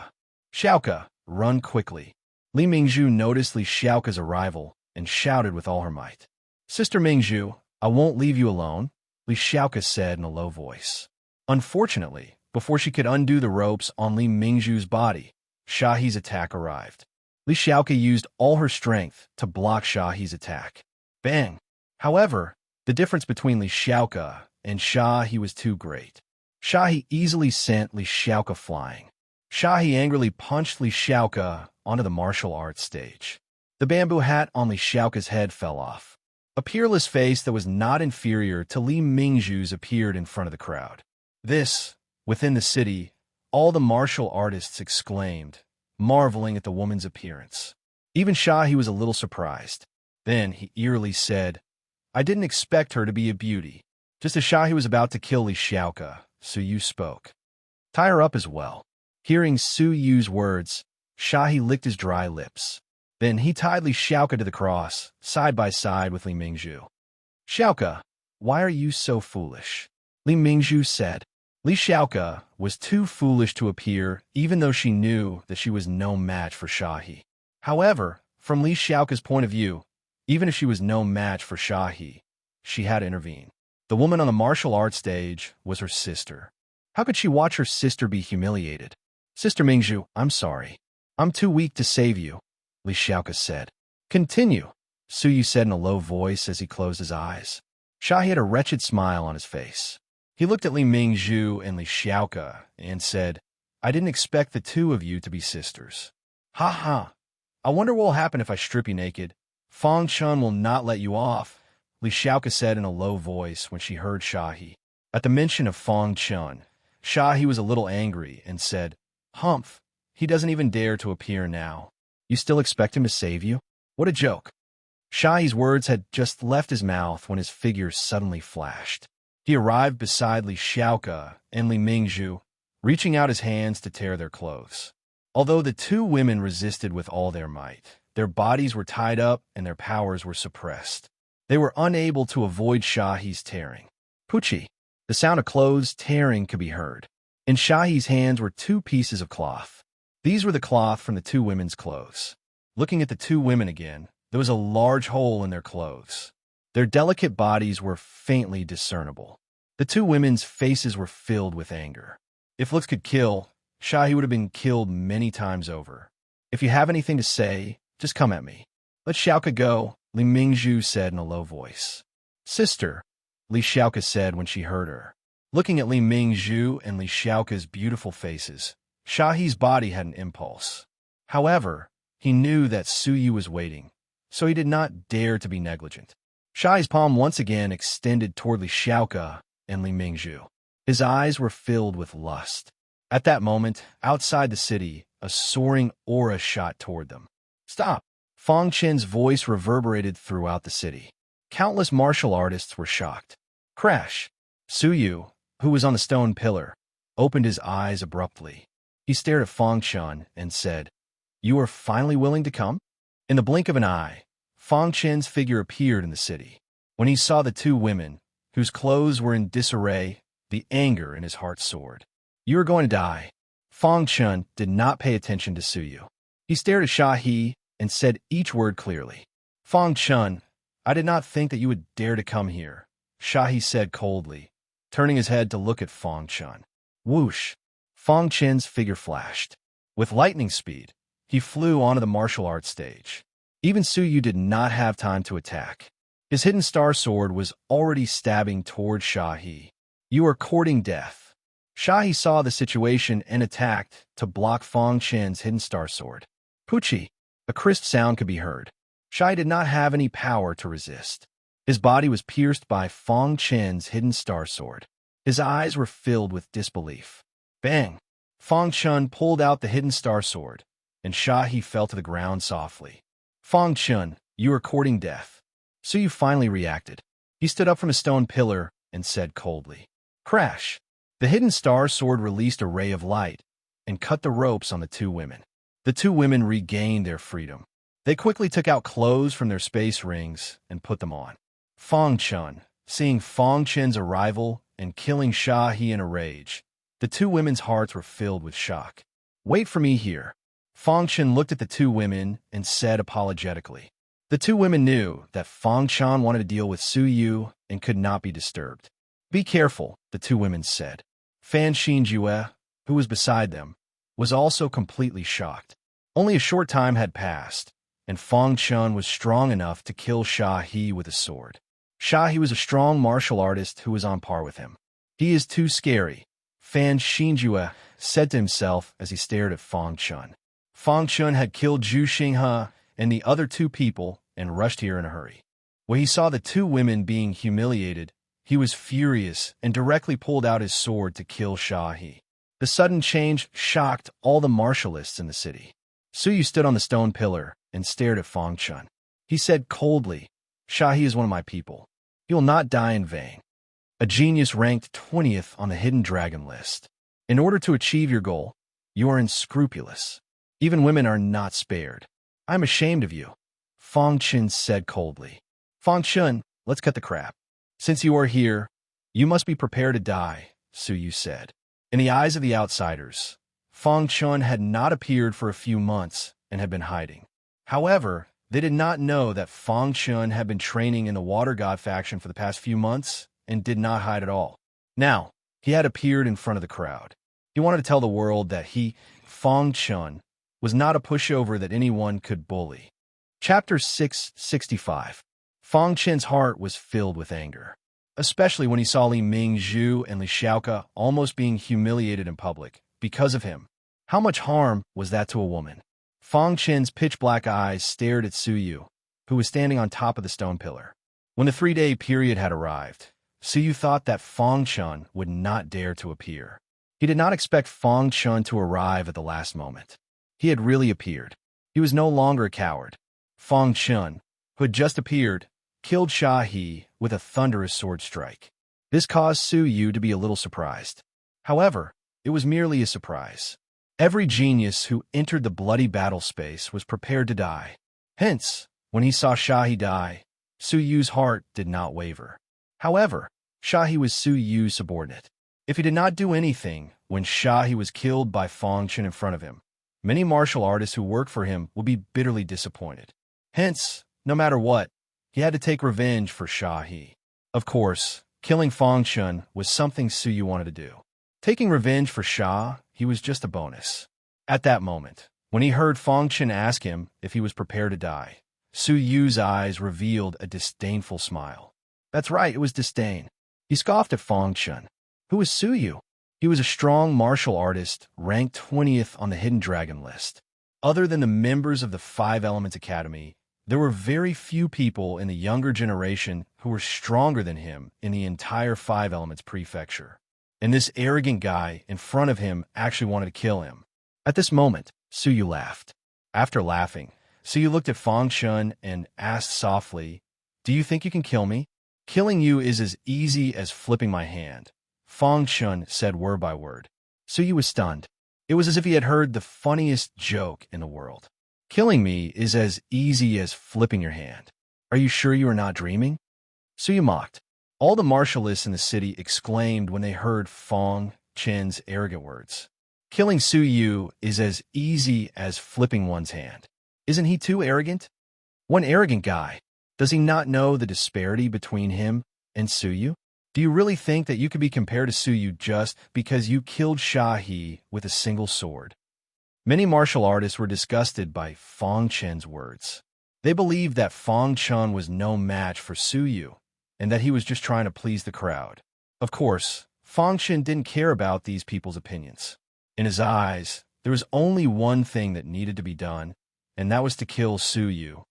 Xiaoke, run quickly. Li Mingzhu noticed Li Xiaoke's arrival and shouted with all her might. Sister Mingzhu, I won't leave you alone, Li Xiaoke said in a low voice. Unfortunately, before she could undo the ropes on Li Mingzhu's body, Shahi's attack arrived. Li Xiaoke used all her strength to block Shahi's attack. Bang! However, the difference between Li Xiaoke and Shahi was too great. Shahi easily sent Li Xiaoke flying. Shahi angrily punched Li Xiaoke onto the martial arts stage. The bamboo hat on Li Xiaoke's head fell off. A peerless face that was not inferior to Li Mingzhu's appeared in front of the crowd. This, within the city, all the martial artists exclaimed, marveling at the woman's appearance. Even Shahi was a little surprised. Then he eerily said, I didn't expect her to be a beauty. Just as Shahi was about to kill Li Xiaoke, Su Yu spoke. Tie her up as well. Hearing Su Yu's words, Shahi licked his dry lips. Then he tied Li Xiaoke to the cross, side by side with Li Mingzhu. Xiaoke, why are you so foolish? Li Mingzhu said. Li Xiaoke was too foolish to appear, even though she knew that she was no match for Shahi. However, from Li Xiaoke's point of view, even if she was no match for Shahi, she had to intervene. The woman on the martial arts stage was her sister. How could she watch her sister be humiliated? Sister Mingzhu, I'm sorry. I'm too weak to save you, Li Xiaoke said. Continue, Su Yu said in a low voice as he closed his eyes. Shahi had a wretched smile on his face. He looked at Li Mingzhu and Li Xiaoke and said, I didn't expect the two of you to be sisters. Ha ha. I wonder what will happen if I strip you naked. Fang Chun will not let you off, Li Xiaoke said in a low voice when she heard Shahi. At the mention of Fang Chun, Shahi was a little angry and said, Humph, he doesn't even dare to appear now. You still expect him to save you? What a joke. Shahi's words had just left his mouth when his figure suddenly flashed. He arrived beside Li Xiaoke and Li Mingzhu, reaching out his hands to tear their clothes. Although the two women resisted with all their might, their bodies were tied up and their powers were suppressed. They were unable to avoid Shahi's tearing. Pucci. The sound of clothes tearing could be heard. In Shahi's hands were two pieces of cloth. These were the cloth from the two women's clothes. Looking at the two women again, there was a large hole in their clothes. Their delicate bodies were faintly discernible. The two women's faces were filled with anger. If looks could kill, Shahi would have been killed many times over. If you have anything to say, just come at me. Let Xiaoke go, Li Mingzhu said in a low voice. Sister, Li Xiaoke said when she heard her. Looking at Li Mingzhu and Li Xiaoke's beautiful faces, Shahi's body had an impulse. However, he knew that Su Yu was waiting, so he did not dare to be negligent. Shahi's palm once again extended toward Li Xiaoke and Li Mingzhu. His eyes were filled with lust. At that moment, outside the city, a soaring aura shot toward them. Stop! Fang Chen's voice reverberated throughout the city. Countless martial artists were shocked. Crash! Su Yu, who was on the stone pillar, opened his eyes abruptly. He stared at Fang Chen and said, You are finally willing to come? In the blink of an eye, Fang Chen's figure appeared in the city. When he saw the two women, whose clothes were in disarray, the anger in his heart soared. You are going to die. Fang Chen did not pay attention to Su Yu. He stared at Shahi and said each word clearly. Fang Chen, I did not think that you would dare to come here, Shahi said coldly, turning his head to look at Fang Chen. Whoosh! Fang Chen's figure flashed. With lightning speed, he flew onto the martial arts stage. Even Su Yu did not have time to attack. His hidden star sword was already stabbing toward Shahi. You are courting death. Shahi saw the situation and attacked to block Fang Chen's hidden star sword. Pucci! A crisp sound could be heard. Shahi did not have any power to resist. His body was pierced by Fang Chen's hidden star sword. His eyes were filled with disbelief. Bang! Fang Chen pulled out the hidden star sword, and Shahi fell to the ground softly. Fang Chen, you are courting death. Su Yu finally reacted. He stood up from a stone pillar and said coldly. Crash! The hidden star sword released a ray of light and cut the ropes on the two women. The two women regained their freedom. They quickly took out clothes from their space rings and put them on. Fang Chen, seeing Fang Chen's arrival and killing Shahi in a rage, the two women's hearts were filled with shock. Wait for me here. Fang Chen looked at the two women and said apologetically. The two women knew that Fang Chen wanted to deal with Su Yu and could not be disturbed. Be careful, the two women said. Fan Xinjue, who was beside them, was also completely shocked. Only a short time had passed, and Fang Chen was strong enough to kill Shahi with a sword. Shahi was a strong martial artist who was on par with him. He is too scary, Fan Xinjue said to himself as he stared at Fang Chen. Fang Chen had killed Zhu Xinghe and the other two people and rushed here in a hurry. When he saw the two women being humiliated, he was furious and directly pulled out his sword to kill Shahi. The sudden change shocked all the martialists in the city. Su Yu stood on the stone pillar and stared at Fang Chen. He said coldly, Shahi is one of my people. He will not die in vain. a genius ranked 20th on the hidden dragon list. In order to achieve your goal, you are unscrupulous. Even women are not spared. I'm ashamed of you, Fong Chen said coldly. Fong Chen, let's cut the crap. Since you are here, you must be prepared to die, Su Yu said. In the eyes of the outsiders, Fong Chen had not appeared for a few months and had been hiding. However, they did not know that Fong Chen had been training in the Water God faction for the past few months and did not hide at all. Now, he had appeared in front of the crowd. He wanted to tell the world that he, Fong Chen, was not a pushover that anyone could bully. Chapter 665. Fong Chen's heart was filled with anger, especially when he saw Li Mingzhu and Li Xiaoke almost being humiliated in public because of him. How much harm was that to a woman? Fong Chen's pitch-black eyes stared at Su Yu, who was standing on top of the stone pillar. When the 3-day period had arrived, Su Yu thought that Fong Chen would not dare to appear. He did not expect Fong Chen to arrive at the last moment. He had really appeared. He was no longer a coward. Fong Chen, who had just appeared, killed Sha He with a thunderous sword strike. This caused Su Yu to be a little surprised. However, it was merely a surprise. Every genius who entered the bloody battle space was prepared to die. Hence, when he saw Sha He die, Su Yu's heart did not waver. However, Sha He was Su Yu's subordinate. If he did not do anything when Sha He was killed by Fong Chen in front of him, many martial artists who worked for him would be bitterly disappointed. Hence, no matter what, he had to take revenge for Sha He. Of course, killing Fong Chen was something Su Yu wanted to do. Taking revenge for Sha He was just a bonus. At that moment, when he heard Fong Chen ask him if he was prepared to die, Su Yu's eyes revealed a disdainful smile. That's right, it was disdain. He scoffed at Fong Chen. Who was Su Yu? He was a strong martial artist, ranked 20th on the Hidden Dragon list. Other than the members of the Five Elements Academy, there were very few people in the younger generation who were stronger than him in the entire Five Elements Prefecture. And this arrogant guy in front of him actually wanted to kill him. At this moment, Su Yu laughed. After laughing, Su Yu looked at Fong Chen and asked softly, "Do you think you can kill me?" "Killing you is as easy as flipping my hand," Fong Chen said word by word. Su Yu was stunned. It was as if he had heard the funniest joke in the world. "Killing me is as easy as flipping your hand. Are you sure you are not dreaming?" Su Yu mocked. All the martialists in the city exclaimed when they heard Fong Chen's arrogant words. Killing Su Yu is as easy as flipping one's hand. Isn't he too arrogant? One arrogant guy. Does he not know the disparity between him and Su Yu? Do you really think that you could be compared to Su Yu just because you killed Sha He with a single sword? Many martial artists were disgusted by Fong Chen's words. They believed that Fong Chen was no match for Su Yu, and that he was just trying to please the crowd. Of course, Fong Chen didn't care about these people's opinions. In his eyes, there was only one thing that needed to be done, and that was to kill Su Yu.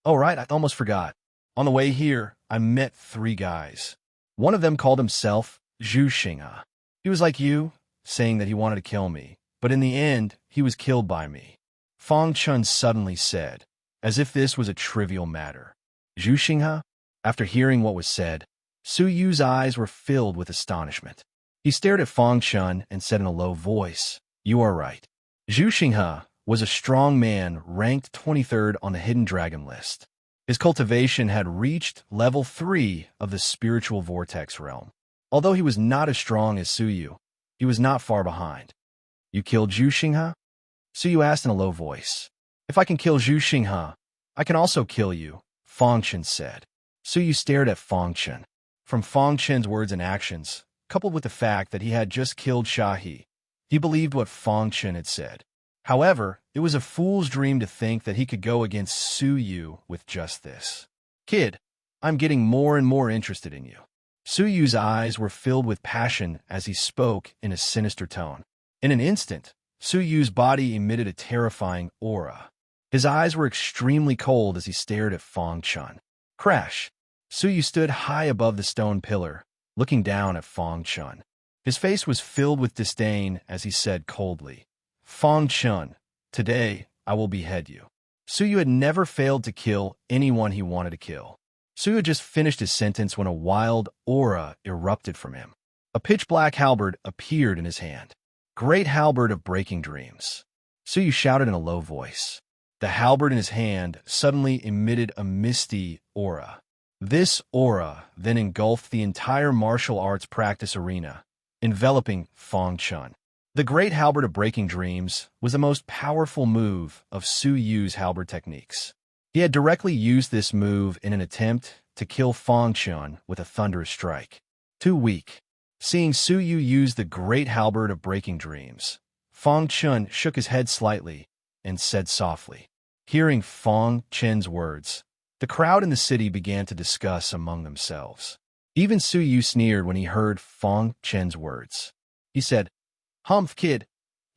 Oh, right, I almost forgot. On the way here, I met 3 guys. One of them called himself Zhu Xinghe. He was like you, saying that he wanted to kill me, but in the end, he was killed by me. Fong Chen suddenly said, as if this was a trivial matter. Zhu Xinghe? After hearing what was said, Su Yu's eyes were filled with astonishment. He stared at Fong Chen and said in a low voice, "You are right." Zhu Xinghe was a strong man ranked 23rd on the Hidden Dragon list. His cultivation had reached level 3 of the spiritual vortex realm. Although he was not as strong as Su Yu, he was not far behind. "You killed Zhu Xinghe?" Su Yu asked in a low voice. "If I can kill Zhu Xinghe, I can also kill you," Fong Chen said. Su Yu stared at Fong Chen. From Fong Chen's words and actions, coupled with the fact that he had just killed Sha He, he believed what Fong Chen had said. However, it was a fool's dream to think that he could go against Su Yu with just this. "Kid, I'm getting more and more interested in you." Su Yu's eyes were filled with passion as he spoke in a sinister tone. In an instant, Su Yu's body emitted a terrifying aura. His eyes were extremely cold as he stared at Fong Chen. Crash! Su Yu stood high above the stone pillar, looking down at Fong Chen. His face was filled with disdain as he said coldly, "Fong Chen, today I will behead you." Su Yu had never failed to kill anyone he wanted to kill. Su had just finished his sentence when a wild aura erupted from him. A pitch-black halberd appeared in his hand. Great halberd of breaking dreams. Su shouted in a low voice. The halberd in his hand suddenly emitted a misty aura. This aura then engulfed the entire martial arts practice arena, enveloping Fang Chun. The great halberd of breaking dreams was the most powerful move of Su Yu's halberd techniques. He had directly used this move in an attempt to kill Fang Chun with a thunderous strike. Too weak. Seeing Su Yu use the great halberd of breaking dreams, Fang Chun shook his head slightly and said softly. Hearing Fang Chun's words, the crowd in the city began to discuss among themselves. Even Su Yu sneered when he heard Fang Chun's words. He said, "Humph, kid,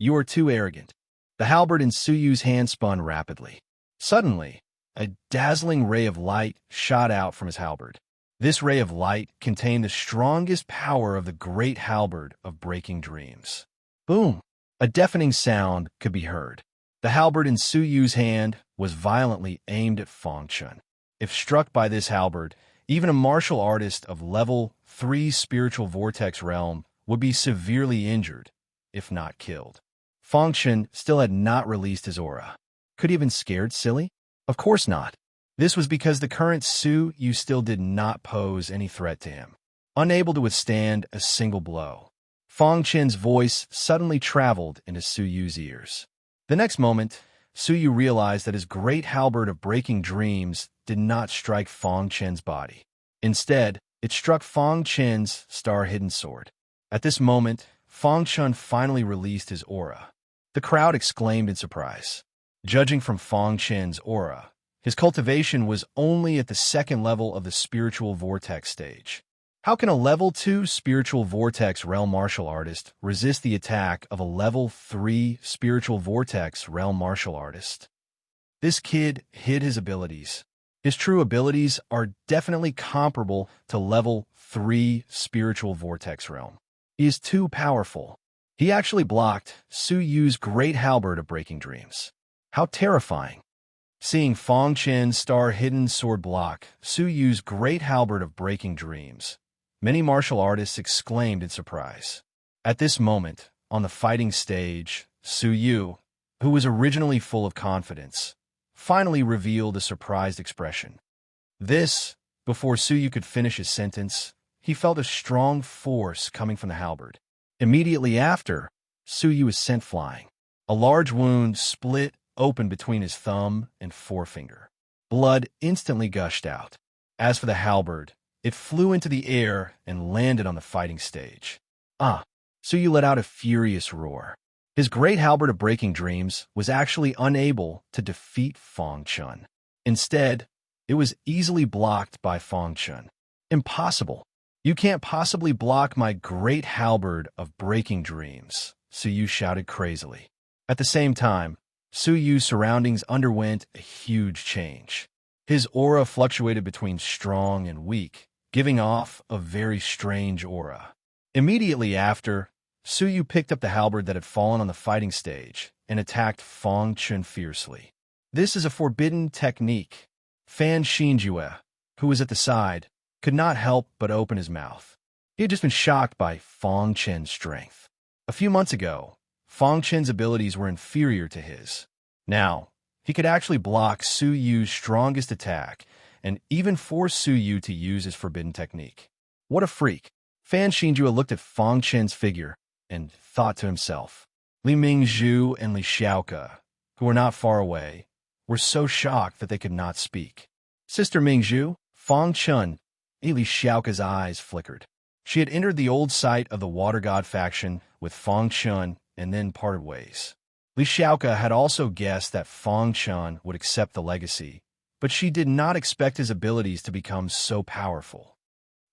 you are too arrogant." The halberd in Su Yu's hand spun rapidly. Suddenly, a dazzling ray of light shot out from his halberd. This ray of light contained the strongest power of the great halberd of breaking dreams. Boom! A deafening sound could be heard. The halberd in Su Yu's hand was violently aimed at Fang Chun. If struck by this halberd, even a martial artist of level 3 spiritual vortex realm would be severely injured, if not killed. Fang Chun still had not released his aura. Could he have been scared silly? Of course not. This was because the current Su Yu still did not pose any threat to him. Unable to withstand a single blow, Fang Chun's voice suddenly traveled into Su Yu's ears. The next moment, Su Yu realized that his great halberd of breaking dreams did not strike Fang Chun's body. Instead, it struck Fang Chun's star-hidden sword. At this moment, Fang Chun finally released his aura. The crowd exclaimed in surprise. Judging from Fang Chun's aura, his cultivation was only at the second level of the spiritual vortex stage. How can a level 2 spiritual vortex realm martial artist resist the attack of a level 3 spiritual vortex realm martial artist? This kid hid his abilities. His true abilities are definitely comparable to level 3 spiritual vortex realm. He is too powerful. He actually blocked Su Yu's great halberd of breaking dreams. How terrifying. Seeing Fang Chun's star-hidden sword block Su Yu's great halberd of breaking dreams, many martial artists exclaimed in surprise. At this moment, on the fighting stage, Su Yu, who was originally full of confidence, finally revealed a surprised expression. Before Su Yu could finish his sentence, he felt a strong force coming from the halberd. Immediately after, Su Yu was sent flying. A large wound split open between his thumb and forefinger. Blood instantly gushed out. As for the halberd, it flew into the air and landed on the fighting stage. Su Yu let out a furious roar. His great halberd of breaking dreams was actually unable to defeat Fang Chun. Instead, it was easily blocked by Fang Chun. Impossible. You can't possibly block my great halberd of breaking dreams, Su Yu shouted crazily. At the same time, Su Yu's surroundings underwent a huge change. His aura fluctuated between strong and weak, giving off a very strange aura. Immediately after, Su Yu picked up the halberd that had fallen on the fighting stage and attacked Fang Chun fiercely. This is a forbidden technique. Fan Xinjue, who was at the side, could not help but open his mouth. He had just been shocked by Fang Chun's strength. A few months ago, Fang Chun's abilities were inferior to his. Now, he could actually block Su Yu's strongest attack and even force Su Yu to use his forbidden technique. What a freak. Fan Xinjue looked at Fang Chun's figure and thought to himself. Li Mingzhu and Li Xiaoke, who were not far away, were so shocked that they could not speak. Sister Mingzhu, Fang Chun, Li Xiaoke's eyes flickered. She had entered the old site of the Water God faction with Fang Chun and then parted ways. Li Xiaoke had also guessed that Fang Chun would accept the legacy, but she did not expect his abilities to become so powerful.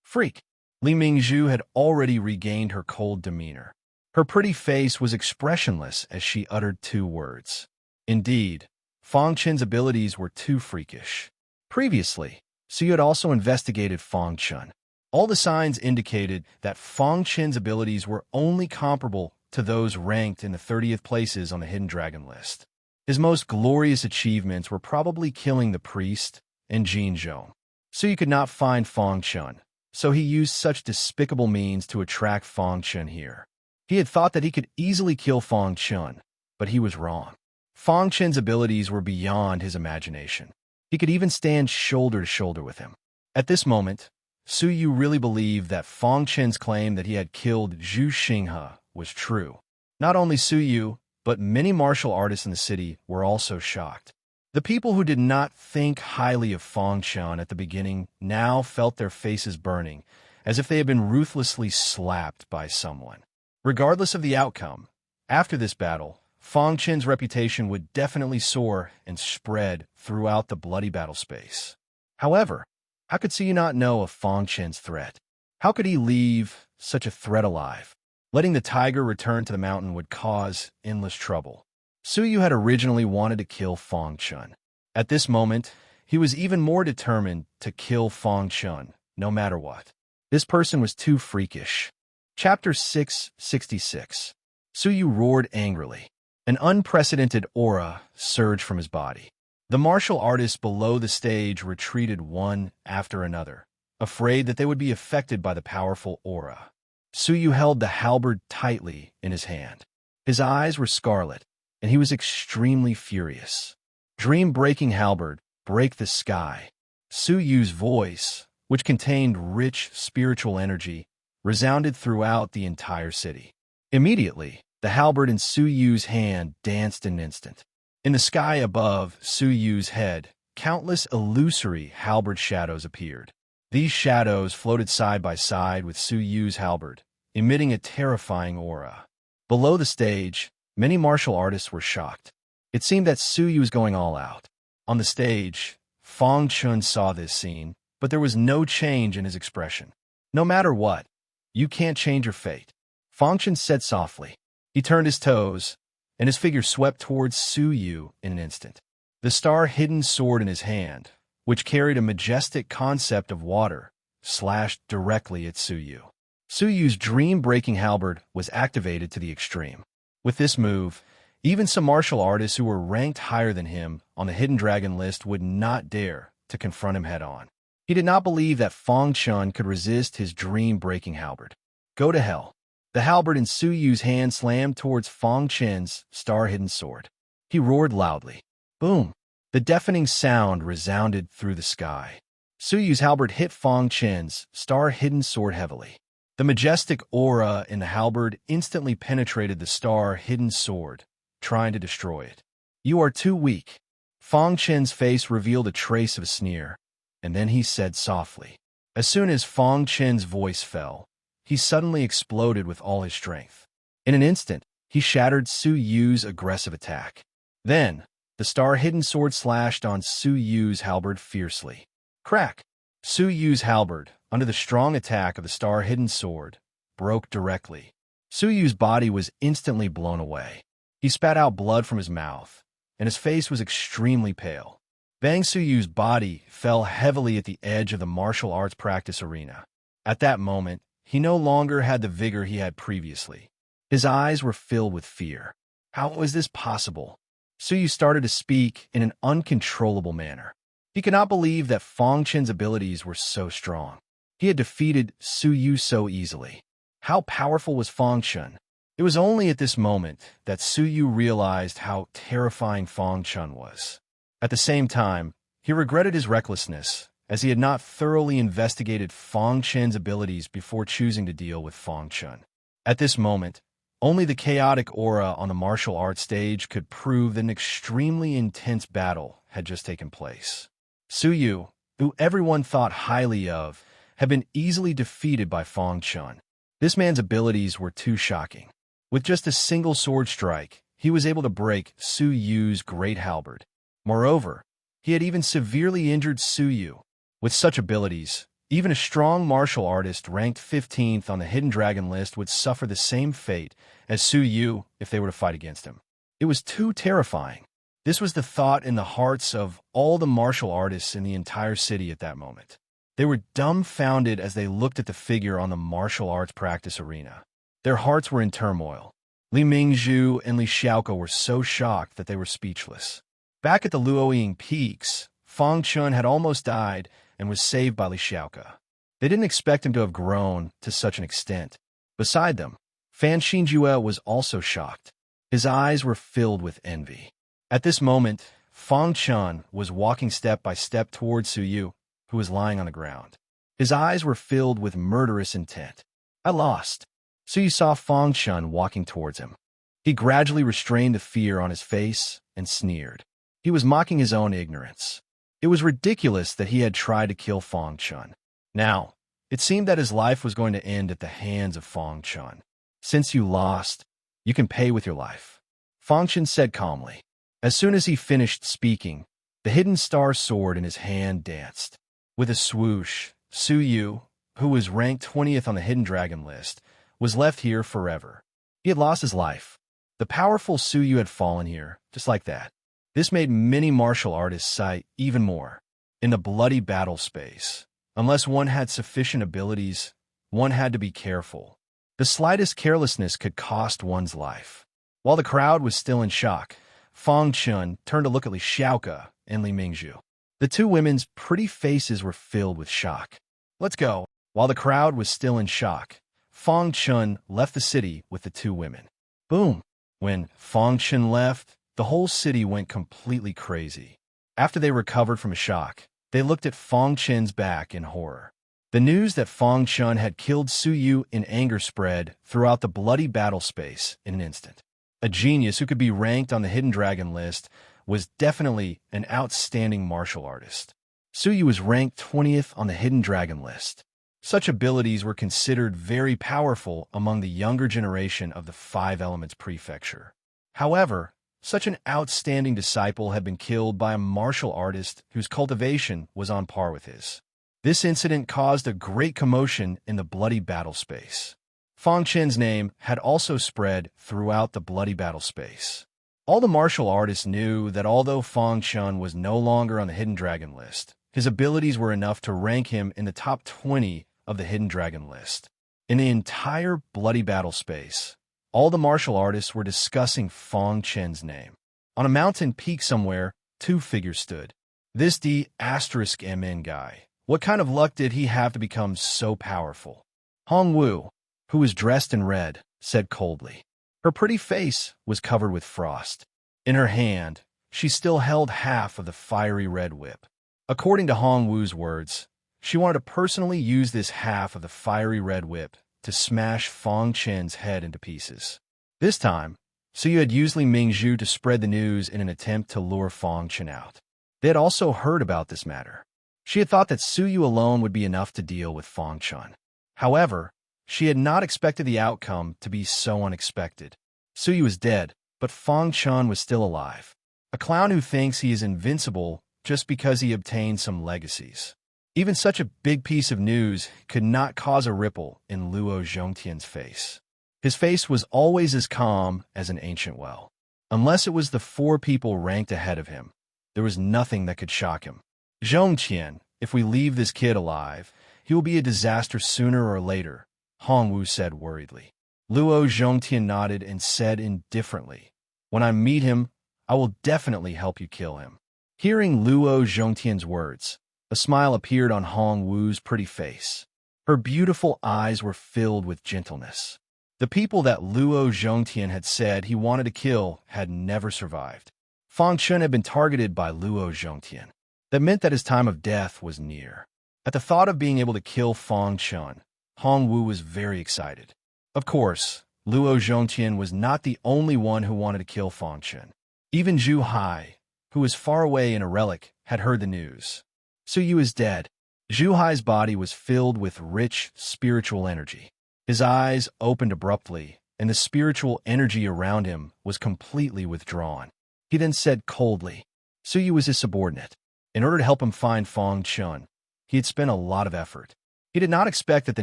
Freak! Li Mingzhu had already regained her cold demeanor. Her pretty face was expressionless as she uttered 2 words. Indeed, Fang Chun's abilities were too freakish. Previously, Su Yu had also investigated Fang Chun. All the signs indicated that Fang Chun's abilities were only comparable to those ranked in the 30th places on the Hidden Dragon list. His most glorious achievements were probably killing the priest and Jin Zhong. Su Yu could not find Fang Chun, so he used such despicable means to attract Fang Chun here. He had thought that he could easily kill Fang Chun, but he was wrong. Fang Chun's abilities were beyond his imagination. He could even stand shoulder to shoulder with him. At this moment, Su Yu really believed that Fang Chun's claim that he had killed Zhu Xinghe was true. Not only Su Yu, but many martial artists in the city were also shocked. The people who did not think highly of Fang Chun at the beginning now felt their faces burning, as if they had been ruthlessly slapped by someone. Regardless of the outcome, after this battle, Fang Chun's reputation would definitely soar and spread throughout the bloody battle space. However, how could Su Yu not know of Fang Chun's threat? How could he leave such a threat alive? Letting the tiger return to the mountain would cause endless trouble. Su Yu had originally wanted to kill Fang Chun. At this moment, he was even more determined to kill Fang Chun, no matter what. This person was too freakish. Chapter 666. Su Yu roared angrily. An unprecedented aura surged from his body. The martial artists below the stage retreated one after another, afraid that they would be affected by the powerful aura. Su Yu held the halberd tightly in his hand. His eyes were scarlet, and he was extremely furious. Dream-breaking halberd, break the sky. Su Yu's voice, which contained rich spiritual energy, resounded throughout the entire city. Immediately, the halberd in Su Yu's hand danced in an instant. In the sky above Su Yu's head, countless illusory halberd shadows appeared. These shadows floated side by side with Su Yu's halberd, emitting a terrifying aura. Below the stage, many martial artists were shocked. It seemed that Su Yu was going all out. On the stage, Fang Chun saw this scene, but there was no change in his expression. No matter what, you can't change your fate. Fang Chun said softly. He turned his toes, and his figure swept towards Su Yu in an instant. The star-hidden sword in his hand, which carried a majestic concept of water, slashed directly at Su Yu. Su Yu's dream-breaking halberd was activated to the extreme. With this move, even some martial artists who were ranked higher than him on the Hidden Dragon list would not dare to confront him head-on. He did not believe that Fang Chun could resist his dream-breaking halberd. Go to hell. The halberd in Su Yu's hand slammed towards Fang Chun's star-hidden sword. He roared loudly. Boom! The deafening sound resounded through the sky. Su Yu's halberd hit Fang Chun's star-hidden sword heavily. The majestic aura in the halberd instantly penetrated the star-hidden sword, trying to destroy it. You are too weak. Fang Chun's face revealed a trace of a sneer, and then he said softly. As soon as Fang Chun's voice fell, he suddenly exploded with all his strength. In an instant, he shattered Su Yu's aggressive attack. Then, the star-hidden sword slashed on Su Yu's halberd fiercely. Crack! Su Yu's halberd, under the strong attack of the star-hidden sword, broke directly. Su Yu's body was instantly blown away. He spat out blood from his mouth, and his face was extremely pale. Bang Su Yu's body fell heavily at the edge of the martial arts practice arena. At that moment, he no longer had the vigor he had previously. His eyes were filled with fear. How was this possible? Su Yu started to speak in an uncontrollable manner. He could not believe that Fang Chun's abilities were so strong. He had defeated Su Yu so easily. How powerful was Fang Chun? It was only at this moment that Su Yu realized how terrifying Fang Chun was. At the same time, he regretted his recklessness, as he had not thoroughly investigated Fang Chun's abilities before choosing to deal with Fang Chun. At this moment, only the chaotic aura on the martial arts stage could prove that an extremely intense battle had just taken place. Su Yu, who everyone thought highly of, had been easily defeated by Fang Chun. This man's abilities were too shocking. With just a single sword strike, he was able to break Su Yu's great halberd. Moreover, he had even severely injured Su Yu. With such abilities, even a strong martial artist ranked 15th on the Hidden Dragon list would suffer the same fate as Su Yu if they were to fight against him. It was too terrifying. This was the thought in the hearts of all the martial artists in the entire city at that moment. They were dumbfounded as they looked at the figure on the martial arts practice arena. Their hearts were in turmoil. Li Mingzhu and Li Xiaoko were so shocked that they were speechless. Back at the Luoying Peaks, Fang Chun had almost died and was saved by Li Xiaoke. They didn't expect him to have grown to such an extent. Beside them, Fan Xinjue was also shocked. His eyes were filled with envy. At this moment, Fang Chun was walking step by step towards Su Yu, who was lying on the ground. His eyes were filled with murderous intent. I lost. Su Yu saw Fang Chun walking towards him. He gradually restrained the fear on his face and sneered. He was mocking his own ignorance. It was ridiculous that he had tried to kill Fang Chun. Now, it seemed that his life was going to end at the hands of Fang Chun. Since you lost, you can pay with your life, Fang Chun said calmly. As soon as he finished speaking, the hidden star sword in his hand danced. With a swoosh, Su Yu, who was ranked 20th on the Hidden Dragon list, was left here forever. He had lost his life. The powerful Su Yu had fallen here, just like that. This made many martial artists sigh even more. In the bloody battle space, unless one had sufficient abilities, one had to be careful. The slightest carelessness could cost one's life. While the crowd was still in shock, Fang Chun turned to look at Li Xiaoke and Li Mingzhu. The two women's pretty faces were filled with shock. Let's go. While the crowd was still in shock, Fang Chun left the city with the two women. Boom. When Fang Chun left, the whole city went completely crazy. After they recovered from a shock, they looked at Fang Chun's back in horror. The news that Fang Chun had killed Su Yu in anger spread throughout the bloody battle space in an instant. A genius who could be ranked on the Hidden Dragon list was definitely an outstanding martial artist. Su Yu was ranked 20th on the Hidden Dragon list. Such abilities were considered very powerful among the younger generation of the Five Elements Prefecture. However, such an outstanding disciple had been killed by a martial artist whose cultivation was on par with his. This incident caused a great commotion in the bloody battle space. Fang Chun's name had also spread throughout the bloody battle space. All the martial artists knew that although Fang Chun was no longer on the Hidden Dragon list, his abilities were enough to rank him in the top 20 of the Hidden Dragon list. In the entire bloody battle space, all the martial artists were discussing Fang Chun's name. On a mountain peak somewhere, two figures stood. This D*MN guy. What kind of luck did he have to become so powerful? Hong Wu, who was dressed in red, said coldly. Her pretty face was covered with frost. In her hand, she still held half of the fiery red whip. According to Hong Wu's words, she wanted to personally use this half of the fiery red whip to smash Fang Chun's head into pieces. This time, Su Yu had used Li Mingzhu to spread the news in an attempt to lure Fang Chun out. They had also heard about this matter. She had thought that Su Yu alone would be enough to deal with Fang Chun. However, she had not expected the outcome to be so unexpected. Su Yu was dead, but Fang Chun was still alive. A clown who thinks he is invincible just because he obtained some legacies. Even such a big piece of news could not cause a ripple in Luo Zhongtian's face. His face was always as calm as an ancient well. Unless it was the four people ranked ahead of him, there was nothing that could shock him. Zhongtian, if we leave this kid alive, he will be a disaster sooner or later, Hong Wu said worriedly. Luo Zhongtian nodded and said indifferently, When I meet him, I will definitely help you kill him. Hearing Luo Zhongtian's words, a smile appeared on Hong Wu's pretty face. Her beautiful eyes were filled with gentleness. The people that Luo Zhongtian had said he wanted to kill had never survived. Fang Chun had been targeted by Luo Zhongtian. That meant that his time of death was near. At the thought of being able to kill Fang Chun, Hong Wu was very excited. Of course, Luo Zhongtian was not the only one who wanted to kill Fang Chun. Even Zhu Hai, who was far away in a relic, had heard the news. Su Yu is dead. Zhu Hai's body was filled with rich spiritual energy. His eyes opened abruptly, and the spiritual energy around him was completely withdrawn. He then said coldly, Su Yu was his subordinate. In order to help him find Fang Chun, he had spent a lot of effort. He did not expect that the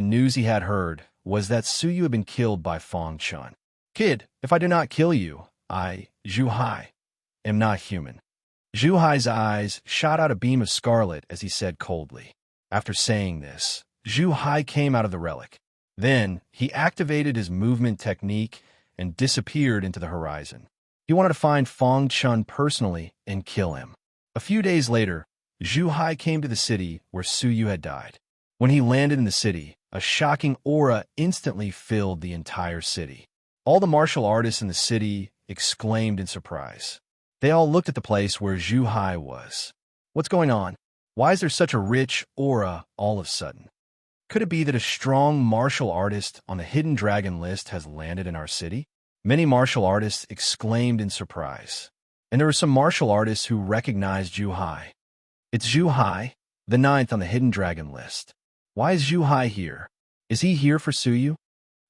news he had heard was that Su Yu had been killed by Fang Chun. Kid, if I do not kill you, I, Zhu Hai, am not human. Zhu Hai's eyes shot out a beam of scarlet as he said coldly. After saying this, Zhu Hai came out of the relic. Then, he activated his movement technique and disappeared into the horizon. He wanted to find Fang Chun personally and kill him. A few days later, Zhu Hai came to the city where Su Yu had died. When he landed in the city, a shocking aura instantly filled the entire city. All the martial artists in the city exclaimed in surprise. They all looked at the place where Zhu Hai was. What's going on? Why is there such a rich aura all of a sudden? Could it be that a strong martial artist on the hidden dragon list has landed in our city? Many martial artists exclaimed in surprise. And there were some martial artists who recognized Zhu Hai. It's Zhu Hai, the 9th on the hidden dragon list. Why is Zhu Hai here? Is he here for Su Yu?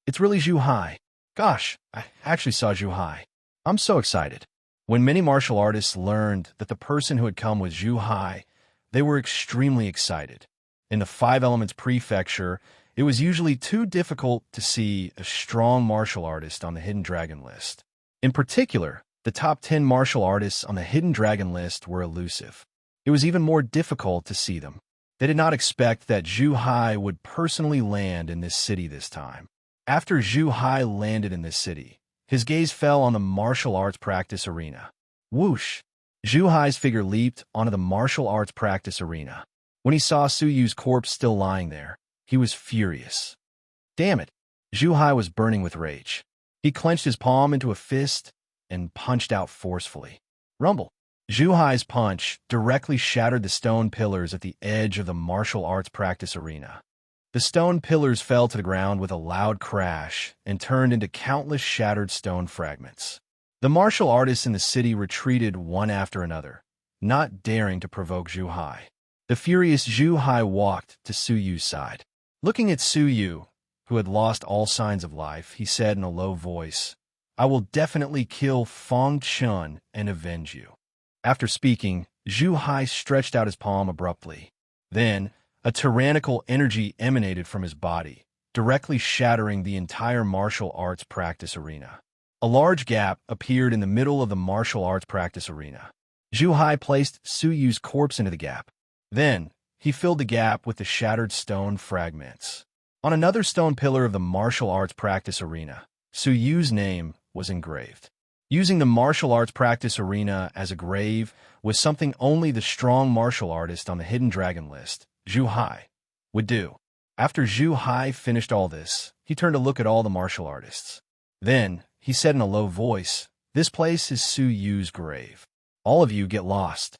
It's really Zhu Hai. Gosh, I actually saw Zhu Hai. I'm so excited. When many martial artists learned that the person who had come was Zhu Hai, they were extremely excited. In the Five Elements Prefecture, it was usually too difficult to see a strong martial artist on the hidden dragon list. In particular, the top 10 martial artists on the hidden dragon list were elusive. It was even more difficult to see them. They did not expect that Zhu Hai would personally land in this city this time. After Zhu Hai landed in this city, his gaze fell on the martial arts practice arena. Whoosh! Zhu Hai's figure leaped onto the martial arts practice arena. When he saw Su Yu's corpse still lying there, he was furious. Damn it! Zhu Hai was burning with rage. He clenched his palm into a fist and punched out forcefully. Rumble! Zhu Hai's punch directly shattered the stone pillars at the edge of the martial arts practice arena. The stone pillars fell to the ground with a loud crash and turned into countless shattered stone fragments. The martial artists in the city retreated one after another, not daring to provoke Zhu Hai. The furious Zhu Hai walked to Su Yu's side. Looking at Su Yu, who had lost all signs of life, he said in a low voice, "I will definitely kill Fang Chun and avenge you." After speaking, Zhu Hai stretched out his palm abruptly. Then, a tyrannical energy emanated from his body, directly shattering the entire martial arts practice arena. A large gap appeared in the middle of the martial arts practice arena. Zhu Hai placed Su Yu's corpse into the gap. Then, he filled the gap with the shattered stone fragments. On another stone pillar of the martial arts practice arena, Su Yu's name was engraved. Using the martial arts practice arena as a grave was something only the strong martial artist on the hidden dragon list, Zhu Hai, would do. After Zhu Hai finished all this, he turned to look at all the martial artists. Then, he said in a low voice, "This place is Su Yu's grave. All of you get lost."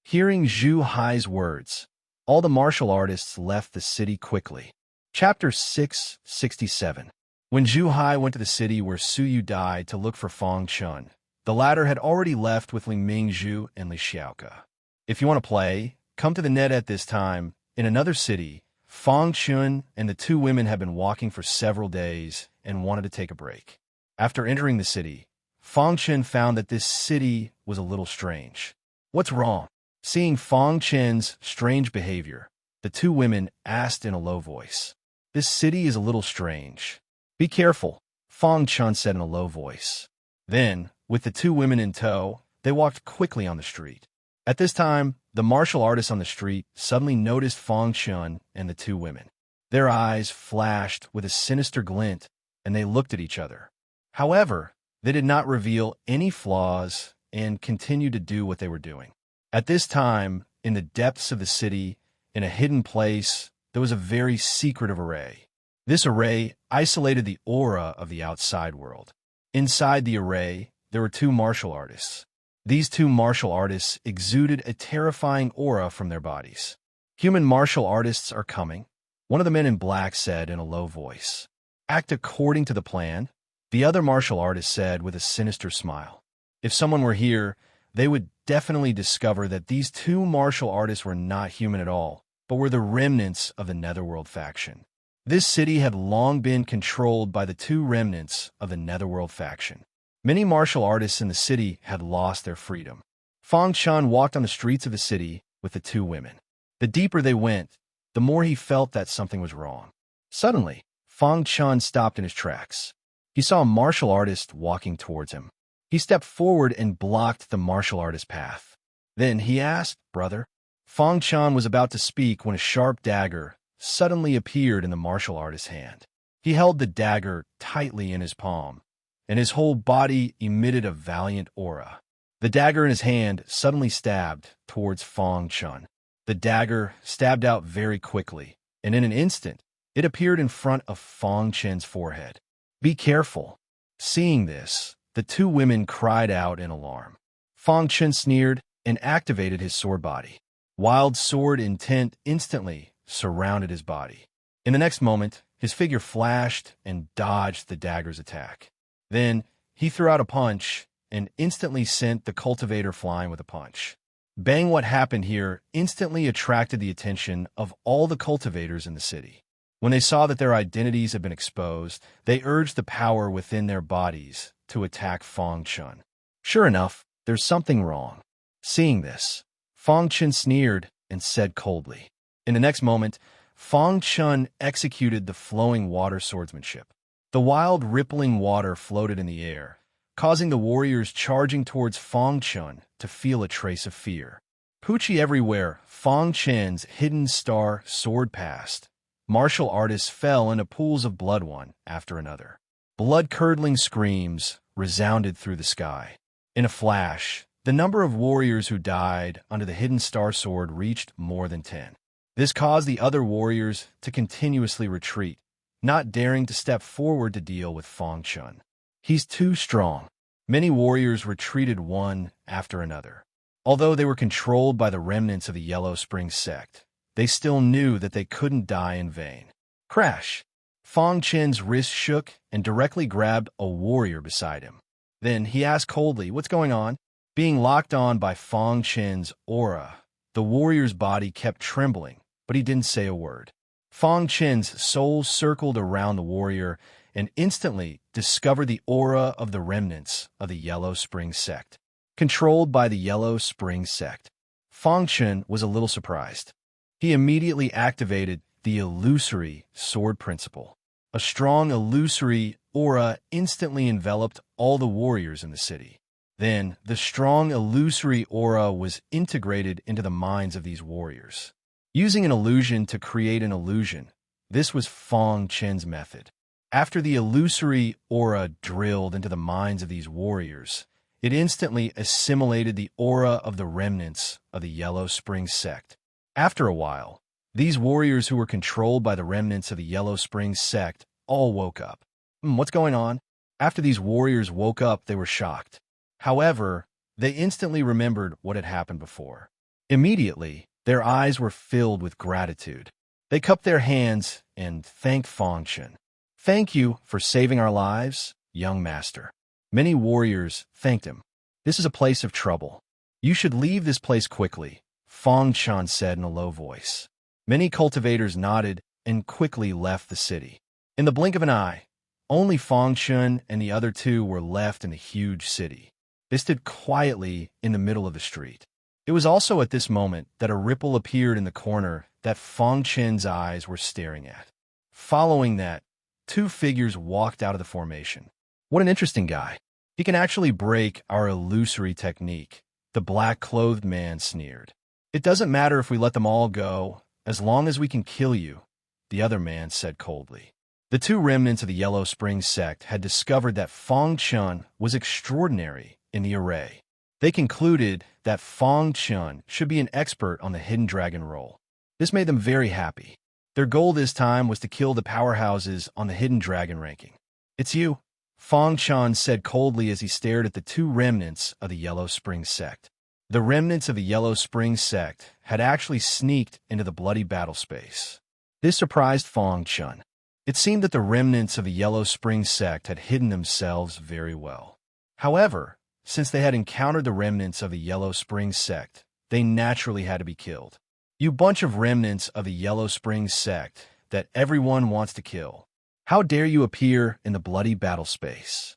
Hearing Zhu Hai's words, all the martial artists left the city quickly. Chapter 667. When Zhu Hai went to the city where Su Yu died to look for Fang Chun, the latter had already left with Ling Mingzhu and Li Xiaoke. If you want to play, come to the net at this time. In another city, Fang Chun and the two women had been walking for several days and wanted to take a break. After entering the city, Fang Chun found that this city was a little strange. What's wrong? Seeing Fang Chun's strange behavior, the two women asked in a low voice. This city is a little strange. Be careful, Fang Chun said in a low voice. Then, with the two women in tow, they walked quickly on the street. At this time, the martial artists on the street suddenly noticed Fang Chun and the two women. Their eyes flashed with a sinister glint, and they looked at each other. However, they did not reveal any flaws and continued to do what they were doing. At this time, in the depths of the city, in a hidden place, there was a very secretive array. This array isolated the aura of the outside world. Inside the array, there were two martial artists. These two martial artists exuded a terrifying aura from their bodies. Human martial artists are coming, one of the men in black said in a low voice. Act according to the plan, the other martial artist said with a sinister smile. If someone were here, they would definitely discover that these two martial artists were not human at all, but were the remnants of the Netherworld faction. This city had long been controlled by the two remnants of the Netherworld faction. Many martial artists in the city had lost their freedom. Fang Chun walked on the streets of the city with the two women. The deeper they went, the more he felt that something was wrong. Suddenly, Fang Chun stopped in his tracks. He saw a martial artist walking towards him. He stepped forward and blocked the martial artist's path. Then he asked, "Brother?" Fang Chun was about to speak when a sharp dagger suddenly appeared in the martial artist's hand. He held the dagger tightly in his palm, and his whole body emitted a valiant aura. The dagger in his hand suddenly stabbed towards Fang Chun. The dagger stabbed out very quickly, and in an instant, it appeared in front of Fang Chen's forehead. "Be careful." Seeing this, the two women cried out in alarm. Fang Chen sneered and activated his sword body. Wild sword intent instantly surrounded his body. In the next moment, his figure flashed and dodged the dagger's attack. Then, he threw out a punch and instantly sent the cultivator flying with a punch. Bang! What happened here instantly attracted the attention of all the cultivators in the city. When they saw that their identities had been exposed, they urged the power within their bodies to attack Fang Chen. Sure enough, there's something wrong. Seeing this, Fang Chen sneered and said coldly. In the next moment, Fang Chen executed the flowing water swordsmanship. The wild rippling water floated in the air, causing the warriors charging towards Fang Chen to feel a trace of fear. Poochie everywhere, Fang Chen's hidden star sword passed. Martial artists fell into pools of blood one after another. Blood-curdling screams resounded through the sky. In a flash, the number of warriors who died under the hidden star sword reached more than 10. This caused the other warriors to continuously retreat, not daring to step forward to deal with Fang Chen. He's too strong. Many warriors retreated one after another. Although they were controlled by the remnants of the Yellow Spring sect, they still knew that they couldn't die in vain. Crash! Fang Chen's wrist shook and directly grabbed a warrior beside him. Then he asked coldly, "What's going on?" Being locked on by Fang Chen's aura, the warrior's body kept trembling, but he didn't say a word. Fang Chen's soul circled around the warrior and instantly discovered the aura of the remnants of the Yellow Spring sect. Controlled by the Yellow Spring sect, Fang Chen was a little surprised. He immediately activated the illusory sword principle. A strong illusory aura instantly enveloped all the warriors in the city. Then, the strong illusory aura was integrated into the minds of these warriors. Using an illusion to create an illusion, this was Fang Chen's method. After the illusory aura drilled into the minds of these warriors, it instantly assimilated the aura of the remnants of the Yellow Spring sect. After a while, these warriors who were controlled by the remnants of the Yellow Spring sect all woke up. What's going on? After these warriors woke up, they were shocked. However, they instantly remembered what had happened before. Immediately, their eyes were filled with gratitude. They cupped their hands and thanked Fang Chen. "Thank you for saving our lives, young master." Many warriors thanked him. "This is a place of trouble. You should leave this place quickly," Fang Chen said in a low voice. Many cultivators nodded and quickly left the city. In the blink of an eye, only Fang Chen and the other two were left in the huge city. They stood quietly in the middle of the street. It was also at this moment that a ripple appeared in the corner that Fang Chen's eyes were staring at. Following that, two figures walked out of the formation. "What an interesting guy. He can actually break our illusory technique," the black-clothed man sneered. "It doesn't matter if we let them all go, as long as we can kill you," the other man said coldly. The two remnants of the Yellow Spring sect had discovered that Fang Chen was extraordinary in the array. They concluded that Fang Chen should be an expert on the Hidden Dragon role. This made them very happy. Their goal this time was to kill the powerhouses on the Hidden Dragon ranking. "It's you," Fang Chen said coldly as he stared at the two remnants of the Yellow Spring sect. The remnants of the Yellow Spring sect had actually sneaked into the bloody battle space. This surprised Fang Chen. It seemed that the remnants of the Yellow Spring sect had hidden themselves very well. However, since they had encountered the remnants of the Yellow Spring sect, they naturally had to be killed. "You bunch of remnants of the Yellow Spring sect that everyone wants to kill. How dare you appear in the bloody battle space?"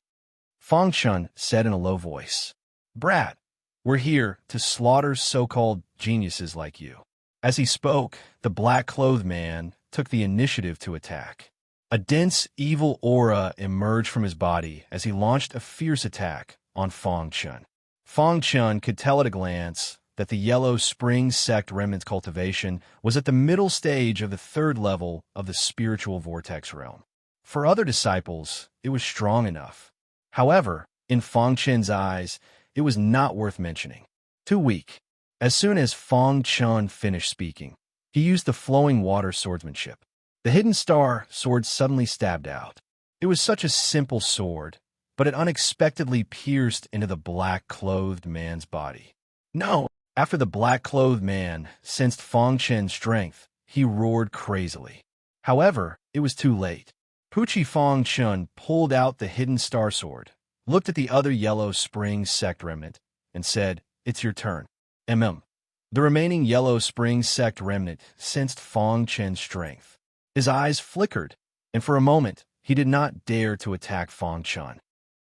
Fang Chen said in a low voice. "Brat, we're here to slaughter so-called geniuses like you." As he spoke, the black-clothed man took the initiative to attack. A dense, evil aura emerged from his body as he launched a fierce attack on Fang Chen. Fang Chen could tell at a glance that the Yellow Spring sect remnants cultivation was at the middle stage of the third level of the spiritual vortex realm. For other disciples, it was strong enough. However, in Fang Chen's eyes, it was not worth mentioning. Too weak. As soon as Fong Chun finished speaking, he used the flowing water swordsmanship. The hidden star sword suddenly stabbed out. It was such a simple sword, but it unexpectedly pierced into the black-clothed man's body. No! After the black-clothed man sensed Fong Chen's strength, he roared crazily. However, it was too late. Puchi Fong Chun pulled out the hidden star sword, looked at the other Yellow Spring sect remnant, and said, "It's your turn." The remaining Yellow Spring sect remnant sensed Fong Chen's strength. His eyes flickered, and for a moment, he did not dare to attack Fong Chun.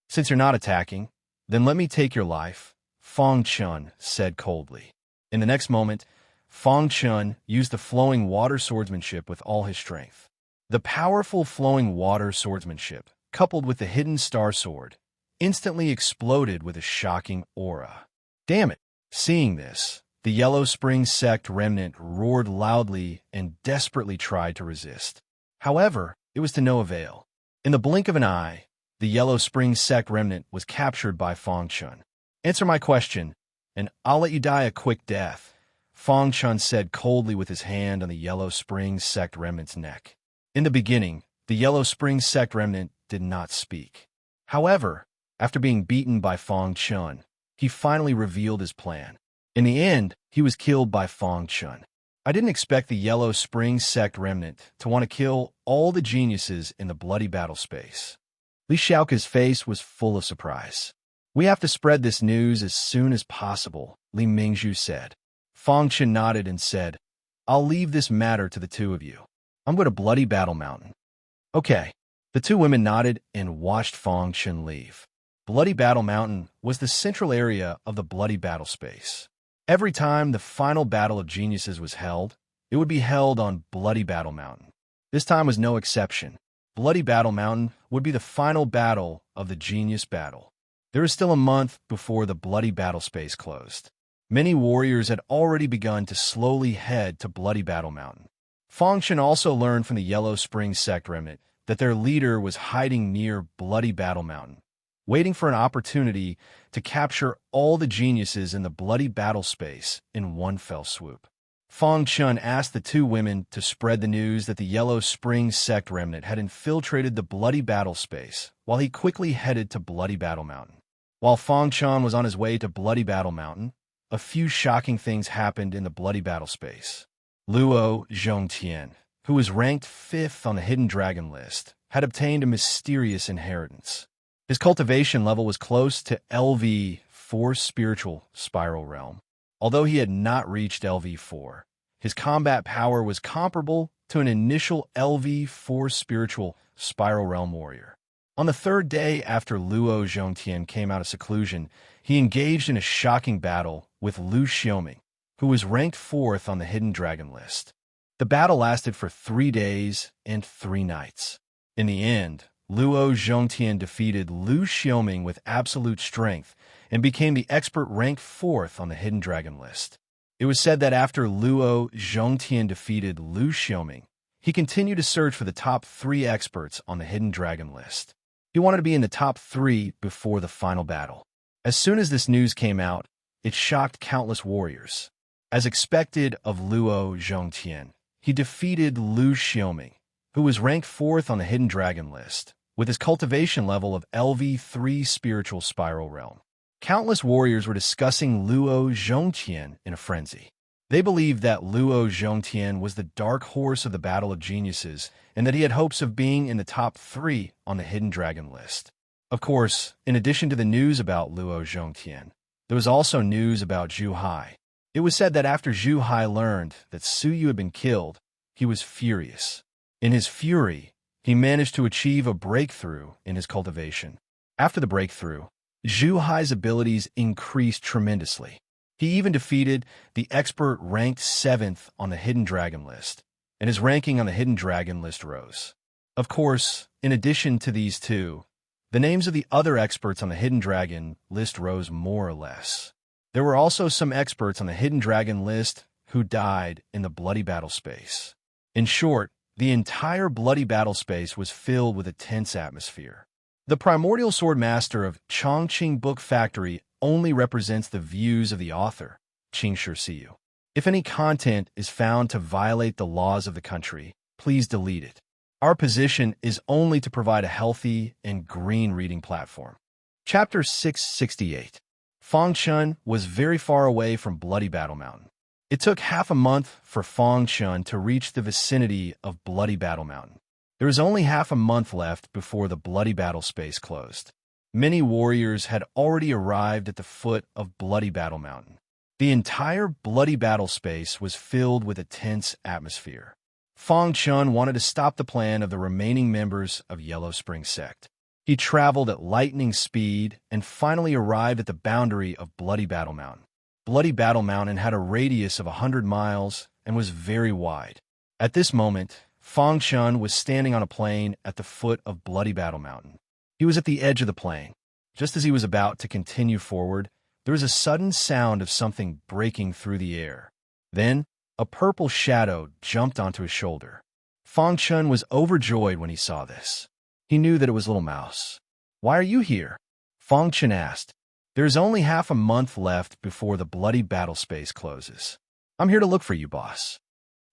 "Since you're not attacking, then let me take your life," Fong Chun said coldly. In the next moment, Fong Chun used the flowing water swordsmanship with all his strength. The powerful flowing water swordsmanship, coupled with the hidden star sword, instantly exploded with a shocking aura. Damn it! Seeing this, the Yellow Spring sect remnant roared loudly and desperately tried to resist. However, it was to no avail. In the blink of an eye, the Yellow Spring sect remnant was captured by Fong Chun. "Answer my question, and I'll let you die a quick death," Fong Chun said coldly with his hand on the Yellow Spring sect remnant's neck. In the beginning, the Yellow Spring sect remnant did not speak. However, after being beaten by Fong Chun, he finally revealed his plan. In the end, he was killed by Fong Chun. I didn't expect the Yellow Spring sect remnant to want to kill all the geniuses in the bloody battle space. Li Xiaoke's face was full of surprise. "We have to spread this news as soon as possible," Li Mingzhu said. Fong Chun nodded and said, "I'll leave this matter to the two of you. I'm going to Bloody Battle Mountain." "Okay." The two women nodded and watched Fong Chun leave. Bloody Battle Mountain was the central area of the bloody battle space. Every time the final battle of geniuses was held, it would be held on Bloody Battle Mountain. This time was no exception. Bloody Battle Mountain would be the final battle of the genius battle. There was still a month before the bloody battle space closed. Many warriors had already begun to slowly head to Bloody Battle Mountain. Fong Chun also learned from the Yellow Spring sect remnant that their leader was hiding near Bloody Battle Mountain, waiting for an opportunity to capture all the geniuses in the bloody battle space in one fell swoop. Fong Chun asked the two women to spread the news that the Yellow Spring sect remnant had infiltrated the bloody battle space while he quickly headed to Bloody Battle Mountain. While Fong Chun was on his way to Bloody Battle Mountain, a few shocking things happened in the bloody battle space. Luo Zhongtian, who was ranked 5th on the Hidden Dragon list, had obtained a mysterious inheritance. His cultivation level was close to LV4 spiritual spiral realm. Although he had not reached LV4, his combat power was comparable to an initial LV4 spiritual spiral realm warrior. On the third day after Luo Zhongtian came out of seclusion, he engaged in a shocking battle with Lu Xiaoming, who was ranked 4th on the Hidden Dragon list. The battle lasted for 3 days and 3 nights. In the end, Luo Zhongtian defeated Lu Xiaoming with absolute strength and became the expert ranked 4th on the Hidden Dragon list. It was said that after Luo Zhongtian defeated Lu Xiaoming, he continued to search for the top 3 experts on the Hidden Dragon list. He wanted to be in the top 3 before the final battle. As soon as this news came out, it shocked countless warriors. As expected of Luo Zhongtian, he defeated Lu Xiaoming, who was ranked 4th on the Hidden Dragon list, with his cultivation level of LV3 spiritual spiral realm. Countless warriors were discussing Luo Zhongtian in a frenzy. They believed that Luo Zhongtian was the dark horse of the Battle of Geniuses and that he had hopes of being in the top 3 on the Hidden Dragon list. Of course, in addition to the news about Luo Zhongtian, there was also news about Zhu Hai. It was said that after Zhu Hai learned that Su Yu had been killed, he was furious. In his fury, he managed to achieve a breakthrough in his cultivation. After the breakthrough, Zhu Hai's abilities increased tremendously. He even defeated the expert ranked 7th on the Hidden Dragon list, and his ranking on the Hidden Dragon list rose. Of course, in addition to these two, the names of the other experts on the Hidden Dragon list rose more or less. There were also some experts on the Hidden Dragon list who died in the bloody battle space. In short, the entire bloody battle space was filled with a tense atmosphere. The primordial sword master of Chongqing Book Factory only represents the views of the author. Qingshi see you. If any content is found to violate the laws of the country, please delete it. Our position is only to provide a healthy and green reading platform. Chapter 668. Fangchun was very far away from Bloody Battle Mountain. It took half a month for Fangchun to reach the vicinity of Bloody Battle Mountain. There was only half a month left before the Bloody Battle space closed. Many warriors had already arrived at the foot of Bloody Battle Mountain. The entire Bloody Battle space was filled with a tense atmosphere. Fangchun wanted to stop the plan of the remaining members of Yellow Spring Sect. He traveled at lightning speed and finally arrived at the boundary of Bloody Battle Mountain. Bloody Battle Mountain had a radius of 100 miles and was very wide. At this moment, Fangchun was standing on a plain at the foot of Bloody Battle Mountain. He was at the edge of the plain. Just as he was about to continue forward, there was a sudden sound of something breaking through the air. Then, a purple shadow jumped onto his shoulder. Fangchun was overjoyed when he saw this. He knew that it was Little Mouse. "Why are you here?" Fangchun asked. "There is only half a month left before the Bloody Battle space closes. I'm here to look for you, boss."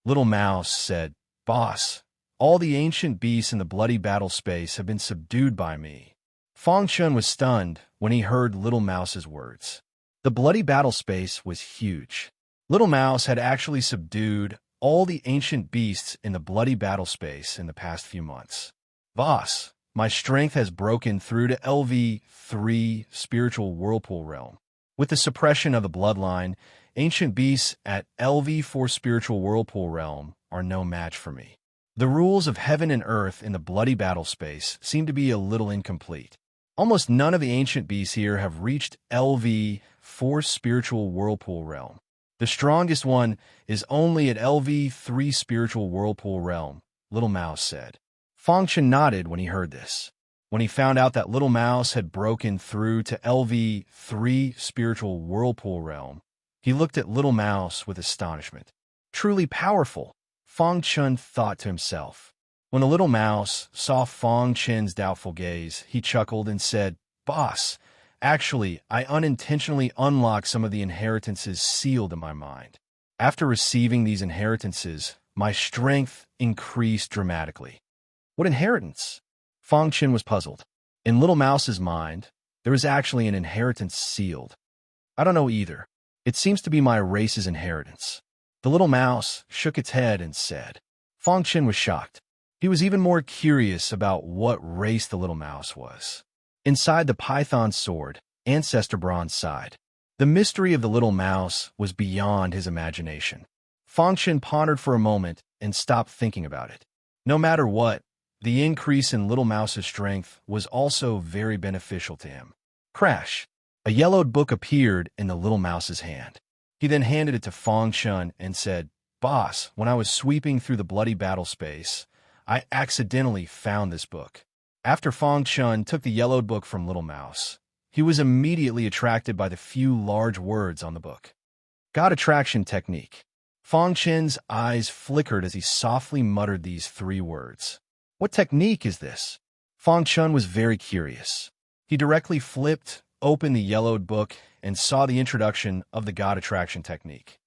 Little Mouse said, "Boss, all the ancient beasts in the Bloody Battle space have been subdued by me." Fangchun was stunned when he heard Little Mouse's words. The Bloody Battle space was huge. Little Mouse had actually subdued all the ancient beasts in the Bloody Battle space in the past few months. "Boss, my strength has broken through to LV3 Spiritual Whirlpool Realm. With the suppression of the bloodline, ancient beasts at LV4 Spiritual Whirlpool Realm are no match for me. The rules of heaven and earth in the Bloody Battle space seem to be a little incomplete. Almost none of the ancient beasts here have reached LV4 Spiritual Whirlpool Realm. The strongest one is only at LV3 Spiritual Whirlpool Realm," Little Mouse said. Fangchun nodded when he heard this. When he found out that Little Mouse had broken through to LV3 Spiritual Whirlpool Realm, he looked at Little Mouse with astonishment. "Truly powerful," Fangchun thought to himself. When the Little Mouse saw Fangchun's doubtful gaze, he chuckled and said, "Boss, actually, I unintentionally unlocked some of the inheritances sealed in my mind. After receiving these inheritances, my strength increased dramatically." "What inheritance?" Fangchun was puzzled. In Little Mouse's mind, there was actually an inheritance sealed. "I don't know either. It seems to be my race's inheritance." The Little Mouse shook its head and said. Fangchun was shocked. He was even more curious about what race the Little Mouse was. Inside the python sword, Ancestor Bronze sighed. The mystery of the Little Mouse was beyond his imagination. Fangchun pondered for a moment and stopped thinking about it. No matter what, the increase in Little Mouse's strength was also very beneficial to him. Crash! A yellowed book appeared in the Little Mouse's hand. He then handed it to Fangchun and said, "Boss, when I was sweeping through the Bloody Battle space, I accidentally found this book." After Fangchun took the yellowed book from Little Mouse, he was immediately attracted by the few large words on the book. God Attraction Technique. Fangchun's eyes flickered as he softly muttered these 3 words. "What technique is this?" Fangchun was very curious. He directly flipped open the yellowed book and saw the introduction of the God Attraction Technique.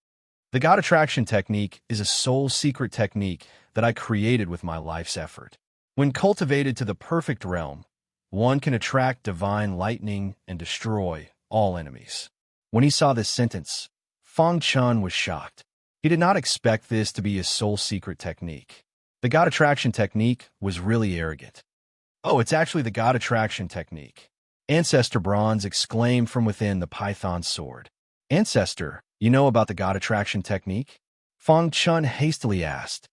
The God Attraction Technique is a soul secret technique that I created with my life's effort. When cultivated to the perfect realm, one can attract divine lightning and destroy all enemies. When he saw this sentence, Fangchun was shocked. He did not expect this to be a soul secret technique. The God Attraction Technique was really arrogant. "Oh, it's actually the God Attraction Technique," Ancestor Bronze exclaimed from within the python sword. "Ancestor, you know about the God Attraction Technique?" Fangchun hastily asked.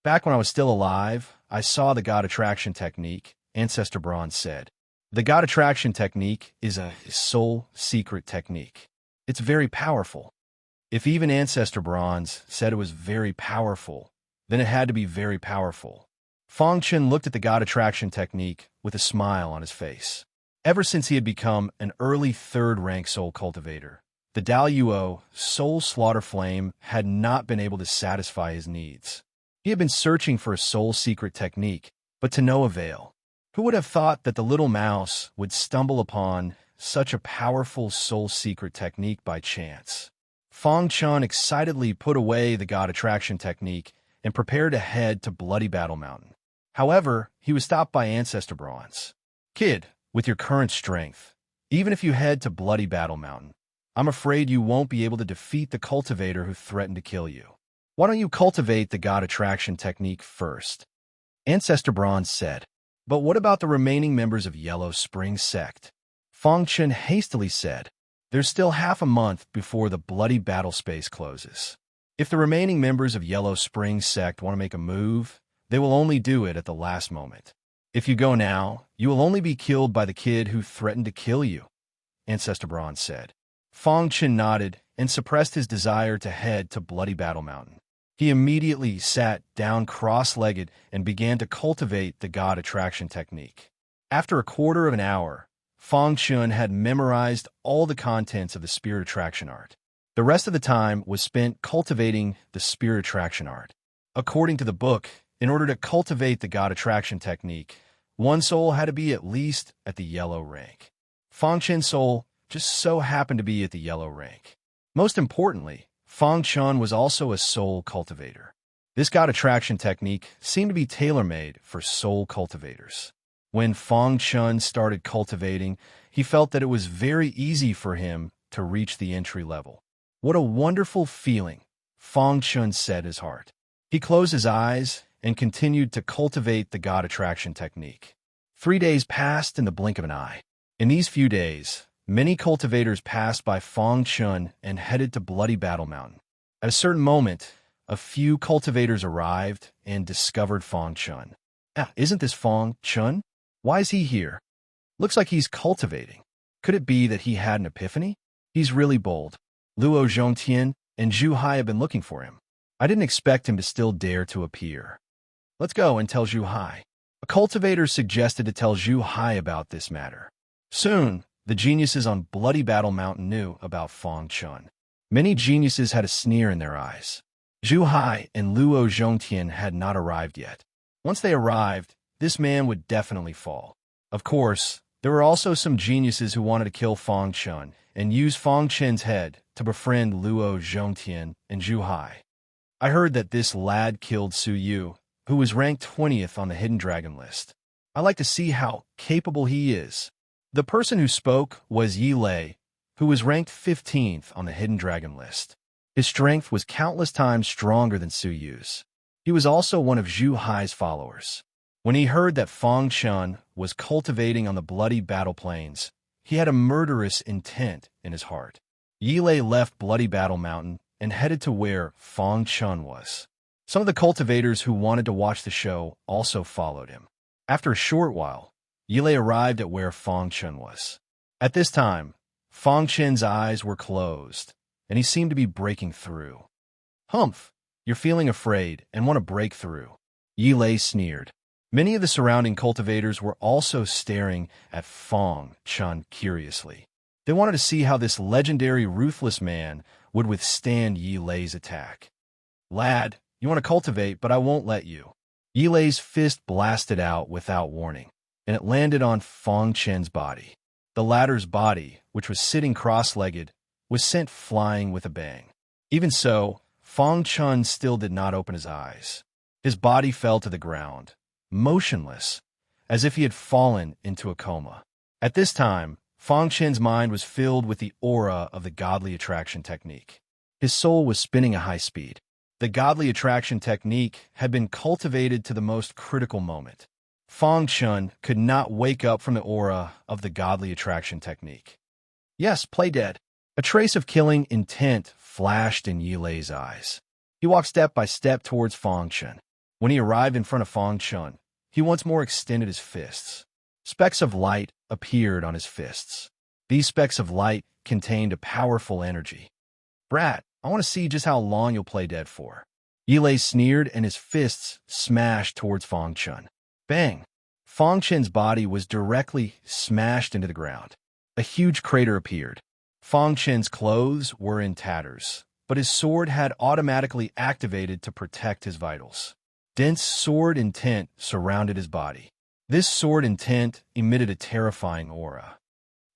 "Back when I was still alive, I saw the God Attraction Technique," Ancestor Bronze said. "The God Attraction Technique is a soul secret technique. It's very powerful." If even Ancestor Bronze said it was very powerful, then it had to be very powerful. Fangchun looked at the God Attraction Technique with a smile on his face. Ever since he had become an early 3rd-rank soul cultivator, the Daluo soul slaughter flame had not been able to satisfy his needs. He had been searching for a soul secret technique, but to no avail. Who would have thought that the Little Mouse would stumble upon such a powerful soul secret technique by chance? Fong Chun excitedly put away the God Attraction technique and prepared to head to Bloody Battle Mountain. However, he was stopped by Ancestor Bronze. Kid, with your current strength, even if you head to Bloody Battle Mountain, I'm afraid you won't be able to defeat the cultivator who threatened to kill you. Why don't you cultivate the God Attraction technique first? Ancestor Bronze said. But what about the remaining members of Yellow Spring Sect? Fong Chun hastily said. There's still half a month before the Bloody Battle Space closes. If the remaining members of Yellow Spring Sect want to make a move, they will only do it at the last moment. If you go now, you will only be killed by the kid who threatened to kill you, Ancestor Bronze said. Fong Chun nodded and suppressed his desire to head to Bloody Battle Mountain. He immediately sat down cross-legged and began to cultivate the God Attraction technique. After a quarter of an hour, Fong Chun had memorized all the contents of the Spirit Attraction art. The rest of the time was spent cultivating the Spirit Attraction art. According to the book, in order to cultivate the God Attraction technique, one soul had to be at least at the yellow rank. Fong Chun's soul just so happened to be at the yellow rank. Most importantly, Fong Chun was also a soul cultivator. This God Attraction technique seemed to be tailor-made for soul cultivators. When Fong Chun started cultivating, he felt that it was very easy for him to reach the entry level. What a wonderful feeling, Fong Chun said in his heart. He closed his eyes and continued to cultivate the God Attraction technique. 3 days passed in the blink of an eye. In these few days, many cultivators passed by Fong Chun and headed to Bloody Battle Mountain. At a certain moment, a few cultivators arrived and discovered Fong Chun. Isn't this Fong Chun? Why is he here? Looks like he's cultivating. Could it be that he had an epiphany? He's really bold. Luo Zhongtian and Zhu Hai have been looking for him. I didn't expect him to still dare to appear. Let's go and tell Zhu Hai. A cultivator suggested to tell Zhu Hai about this matter. Soon, the geniuses on Bloody Battle Mountain knew about Fong Chun. Many geniuses had a sneer in their eyes. Zhu Hai and Luo Zhongtian had not arrived yet. Once they arrived, this man would definitely fall. Of course, there were also some geniuses who wanted to kill Fong Chun and use Fong Chun's head to befriend Luo Zhongtian and Zhu Hai. I heard that this lad killed Su Yu, who was ranked 20th on the Hidden Dragon list. I like to see how capable he is. The person who spoke was Yi Lei, who was ranked 15th on the Hidden Dragon list. His strength was countless times stronger than Su Yu's. He was also one of Zhu Hai's followers. When he heard that Fong Chun was cultivating on the Bloody Battle Plains, he had a murderous intent in his heart. Yi Lei left Bloody Battle Mountain and headed to where Fong Chun was. Some of the cultivators who wanted to watch the show also followed him. After a short while, Yi Lei arrived at where Fong Chun was. At this time, Fong Chun's eyes were closed, and he seemed to be breaking through. Humph, you're feeling afraid and want to break through. Yi Lei sneered. Many of the surrounding cultivators were also staring at Fong Chun curiously. They wanted to see how this legendary ruthless man would withstand Yi Lei's attack. Lad, you want to cultivate, but I won't let you. Yi Lei's fist blasted out without warning, and it landed on Fong Chun's body. The latter's body, which was sitting cross-legged, was sent flying with a bang. Even so, Fong Chun still did not open his eyes. His body fell to the ground, motionless, as if he had fallen into a coma. At this time, Fong Chun's mind was filled with the aura of the godly attraction technique. His soul was spinning at high speed. The godly attraction technique had been cultivated to the most critical moment. Fong Chun could not wake up from the aura of the godly attraction technique. Yes, play dead. A trace of killing intent flashed in Yi Lei's eyes. He walked step by step towards Fong Chun. When he arrived in front of Fong Chun, he once more extended his fists. Specks of light appeared on his fists. These specks of light contained a powerful energy. Brat, I want to see just how long you'll play dead for. Yi Lei sneered and his fists smashed towards Fong Chun. Bang! Fong Chun's body was directly smashed into the ground. A huge crater appeared. Fong Chun's clothes were in tatters, but his sword had automatically activated to protect his vitals. Dense sword intent surrounded his body. This sword intent emitted a terrifying aura.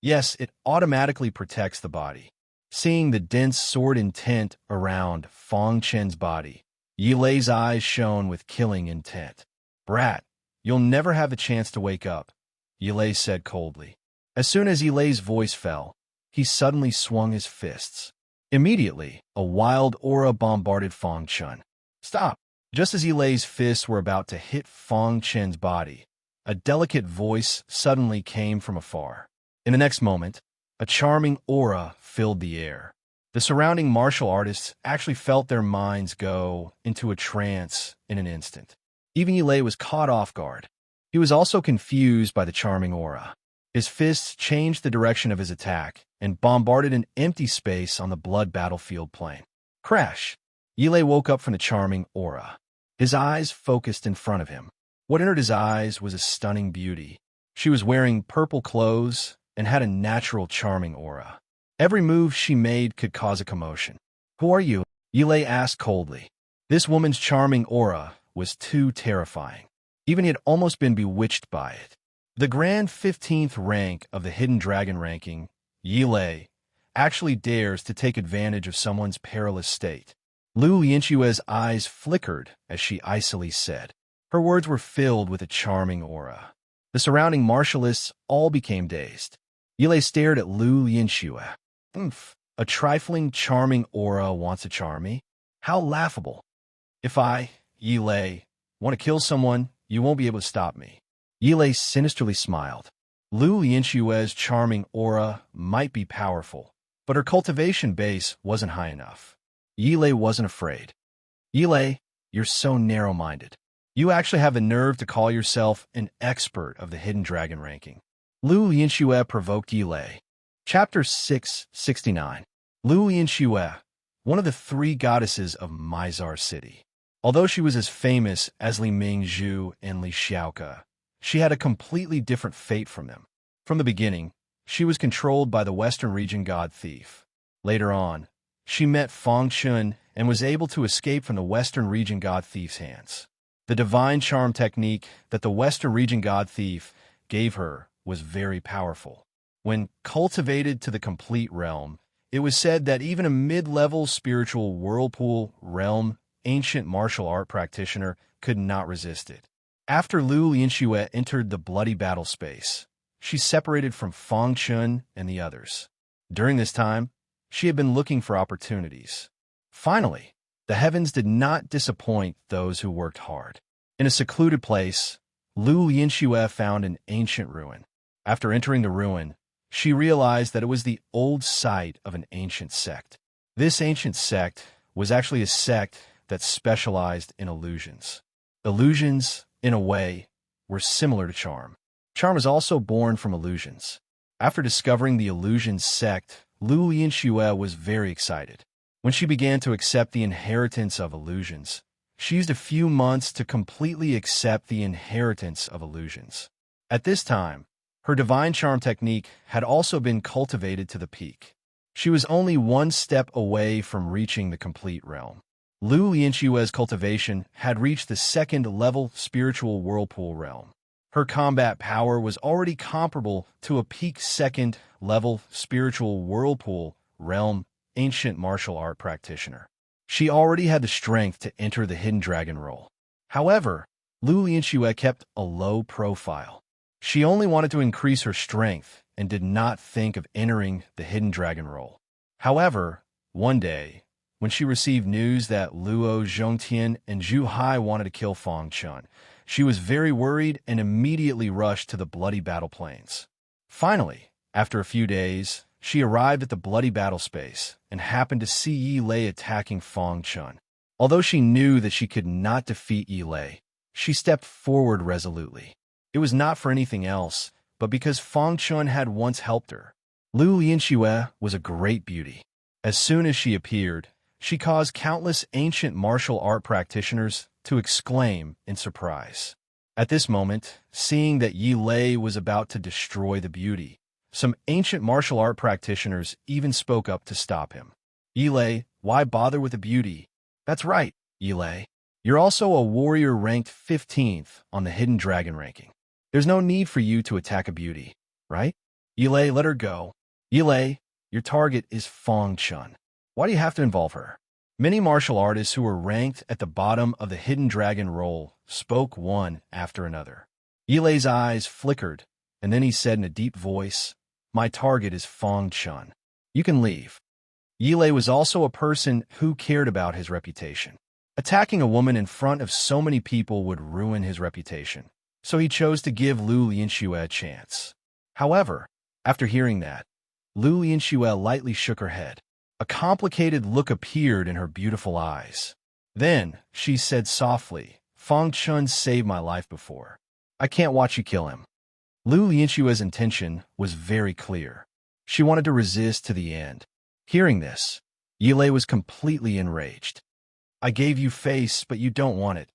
Yes, it automatically protects the body. Seeing the dense sword intent around Fong Chen's body, Yi Lei's eyes shone with killing intent. "Brat, you'll never have a chance to wake up," Yi Lei said coldly. As soon as Yi Lei's voice fell, he suddenly swung his fists. Immediately, a wild aura bombarded Fong Chen. "Stop!" Just as Yi Lei's fists were about to hit Fong Chen's body, a delicate voice suddenly came from afar. In the next moment, a charming aura filled the air. The surrounding martial artists actually felt their minds go into a trance in an instant. Even Yi Lei was caught off guard. He was also confused by the charming aura. His fists changed the direction of his attack and bombarded an empty space on the blood battlefield plain. Crash! Yi Lei woke up from the charming aura. His eyes focused in front of him. What entered his eyes was a stunning beauty. She was wearing purple clothes and had a natural charming aura. Every move she made could cause a commotion. "Who are you?" Yi Lei asked coldly. This woman's charming aura was too terrifying. Even he had almost been bewitched by it. The grand 15th rank of the Hidden Dragon ranking, Yi Lei, actually dares to take advantage of someone's perilous state. Lu Lianxue's eyes flickered as she icily said. Her words were filled with a charming aura. The surrounding martialists all became dazed. Yi Lei stared at Lu Lianxue. A trifling, charming aura wants to charm me? How laughable. If I, Yi Lei, want to kill someone, you won't be able to stop me. Yi Lei sinisterly smiled. Lu Lianxue's charming aura might be powerful, but her cultivation base wasn't high enough. Yi Lei wasn't afraid. "Yi Lei, you're so narrow-minded. You actually have the nerve to call yourself an expert of the Hidden Dragon ranking." Lu Lianxue provoked Yi Lei. Chapter 669. Lu Lianxue, one of the three goddesses of Mizar City. Although she was as famous as Li Mingzhu and Li Xiaoke, she had a completely different fate from them. From the beginning, she was controlled by the Western region god Thief. Later on, she met Fong Chun and was able to escape from the Western region god Thief's hands. The divine charm technique that the Western region god Thief gave her was very powerful. When cultivated to the complete realm, it was said that even a mid-level spiritual whirlpool realm ancient martial art practitioner could not resist it. After Lu Lianxue entered the bloody battle space, she separated from Fong Chun and the others. During this time, she had been looking for opportunities. Finally, the heavens did not disappoint those who worked hard. In a secluded place, Lu Lianxue found an ancient ruin. After entering the ruin, she realized that it was the old site of an ancient sect. This ancient sect was actually a sect that specialized in illusions. Illusions, in a way, were similar to charm. Charm is also born from illusions. After discovering the illusions sect, Lu Lianxue was very excited. When she began to accept the inheritance of illusions, she used a few months to completely accept the inheritance of illusions. At this time, her divine charm technique had also been cultivated to the peak. She was only one step away from reaching the complete realm. Lu Lianxue's cultivation had reached the second-level spiritual whirlpool realm. Her combat power was already comparable to a peak second-level spiritual whirlpool realm ancient martial art practitioner. She already had the strength to enter the Hidden Dragon role. However, Lu Lianxue kept a low profile. She only wanted to increase her strength and did not think of entering the Hidden Dragon role. However, one day, when she received news that Luo Zhongtian and Zhu Hai wanted to kill Fong Chun, she was very worried and immediately rushed to the bloody battle plains. Finally, after a few days, she arrived at the bloody battle space and happened to see Yi Lei attacking Fong Chun. Although she knew that she could not defeat Yi Lei, she stepped forward resolutely. It was not for anything else, but because Fong Chun had once helped her. Lu Lianxue was a great beauty. As soon as she appeared, she caused countless ancient martial art practitioners to exclaim in surprise. At this moment, seeing that Yi Lei was about to destroy the beauty, some ancient martial art practitioners even spoke up to stop him. "Yi Lei, why bother with the beauty? That's right, Yi Lei. You're also a warrior ranked 15th on the Hidden Dragon ranking. There's no need for you to attack a beauty, right? Yi Lei, let her go." Yi Lei, Your target is Fang Chun. Why do you have to involve her? Many martial artists who were ranked at the bottom of the Hidden Dragon roll spoke one after another. Yilei's eyes flickered, and then he said in a deep voice, "My target is Fang Chun. You can leave." Yilei was also a person who cared about his reputation. Attacking a woman in front of so many people would ruin his reputation, so he chose to give Lu Lianxue a chance. However, after hearing that, Lu Lianxue lightly shook her head. A complicated look appeared in her beautiful eyes. Then, she said softly, "Fang Chun saved my life before. I can't watch you kill him." Lu Lianxue's intention was very clear. She wanted to resist to the end. Hearing this, Yilei was completely enraged. "I gave you face, but you don't want it,"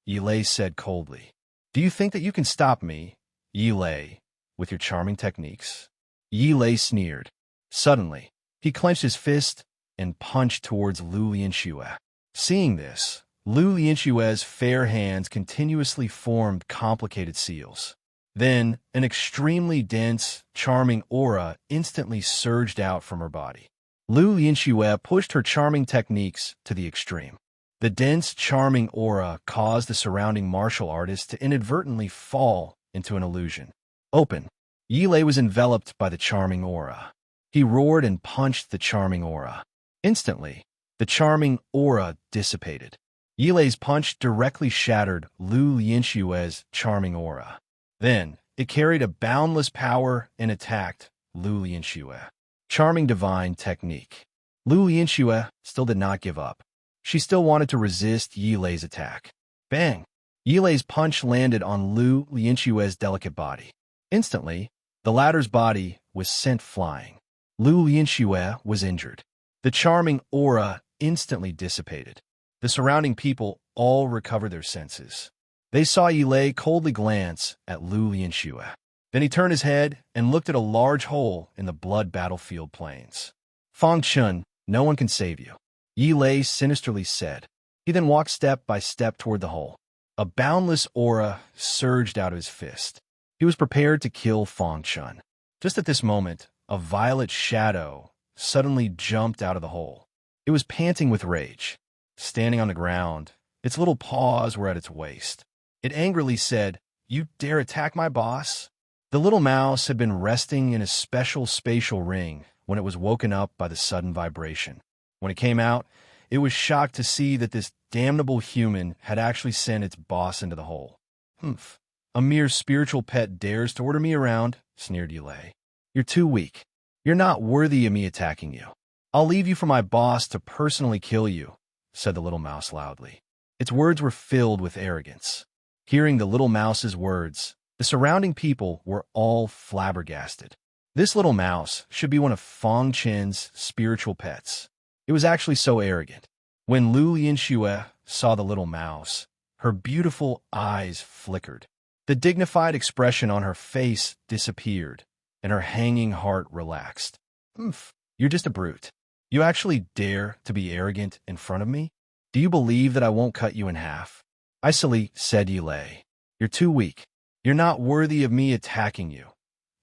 Yilei said coldly. "Do you think that you can stop me, Yilei, with your charming techniques?" Yilei sneered. Suddenly, he clenched his fist and punched towards Lu Lianxue. Seeing this, Lu Lianxue's fair hands continuously formed complicated seals. Then, an extremely dense, charming aura instantly surged out from her body. Lu Lianxue pushed her charming techniques to the extreme. The dense, charming aura caused the surrounding martial artist to inadvertently fall into an illusion. Open. Yilei was enveloped by the charming aura. He roared and punched the charming aura. Instantly, the charming aura dissipated. Yilei's punch directly shattered Lu Lianxue's charming aura. Then, it carried a boundless power and attacked Lu Lianxue. Charming divine technique. Lu Lianxue still did not give up. She still wanted to resist Yilei's attack. Bang! Yilei's punch landed on Lu Lianxue's delicate body. Instantly, the latter's body was sent flying. Lu Lianxue was injured. The charming aura instantly dissipated. The surrounding people all recovered their senses. They saw Yilei coldly glance at Lu Lianxue. Then he turned his head and looked at a large hole in the blood battlefield plains. "Fang Chun, no one can save you," Yilei sinisterly said. He then walked step by step toward the hole. A boundless aura surged out of his fist. He was prepared to kill Fang Chun. Just at this moment, a violet shadow suddenly jumped out of the hole. It was panting with rage. Standing on the ground, its little paws were at its waist. It angrily said, "You dare attack my boss?" The little mouse had been resting in a special spatial ring when it was woken up by the sudden vibration. When it came out, it was shocked to see that this damnable human had actually sent its boss into the hole. "Humph, a mere spiritual pet dares to order me around," sneered Yilei. "You're too weak. You're not worthy of me attacking you. I'll leave you for my boss to personally kill you," said the little mouse loudly. Its words were filled with arrogance. Hearing the little mouse's words, the surrounding people were all flabbergasted. This little mouse should be one of Fang Chun's spiritual pets. It was actually so arrogant. When Lu Lianxue saw the little mouse, her beautiful eyes flickered. The dignified expression on her face disappeared, and her hanging heart relaxed. "Humph, you're just a brute. You actually dare to be arrogant in front of me? Do you believe that I won't cut you in half?" Icily said Yilei. "You're too weak. You're not worthy of me attacking you,"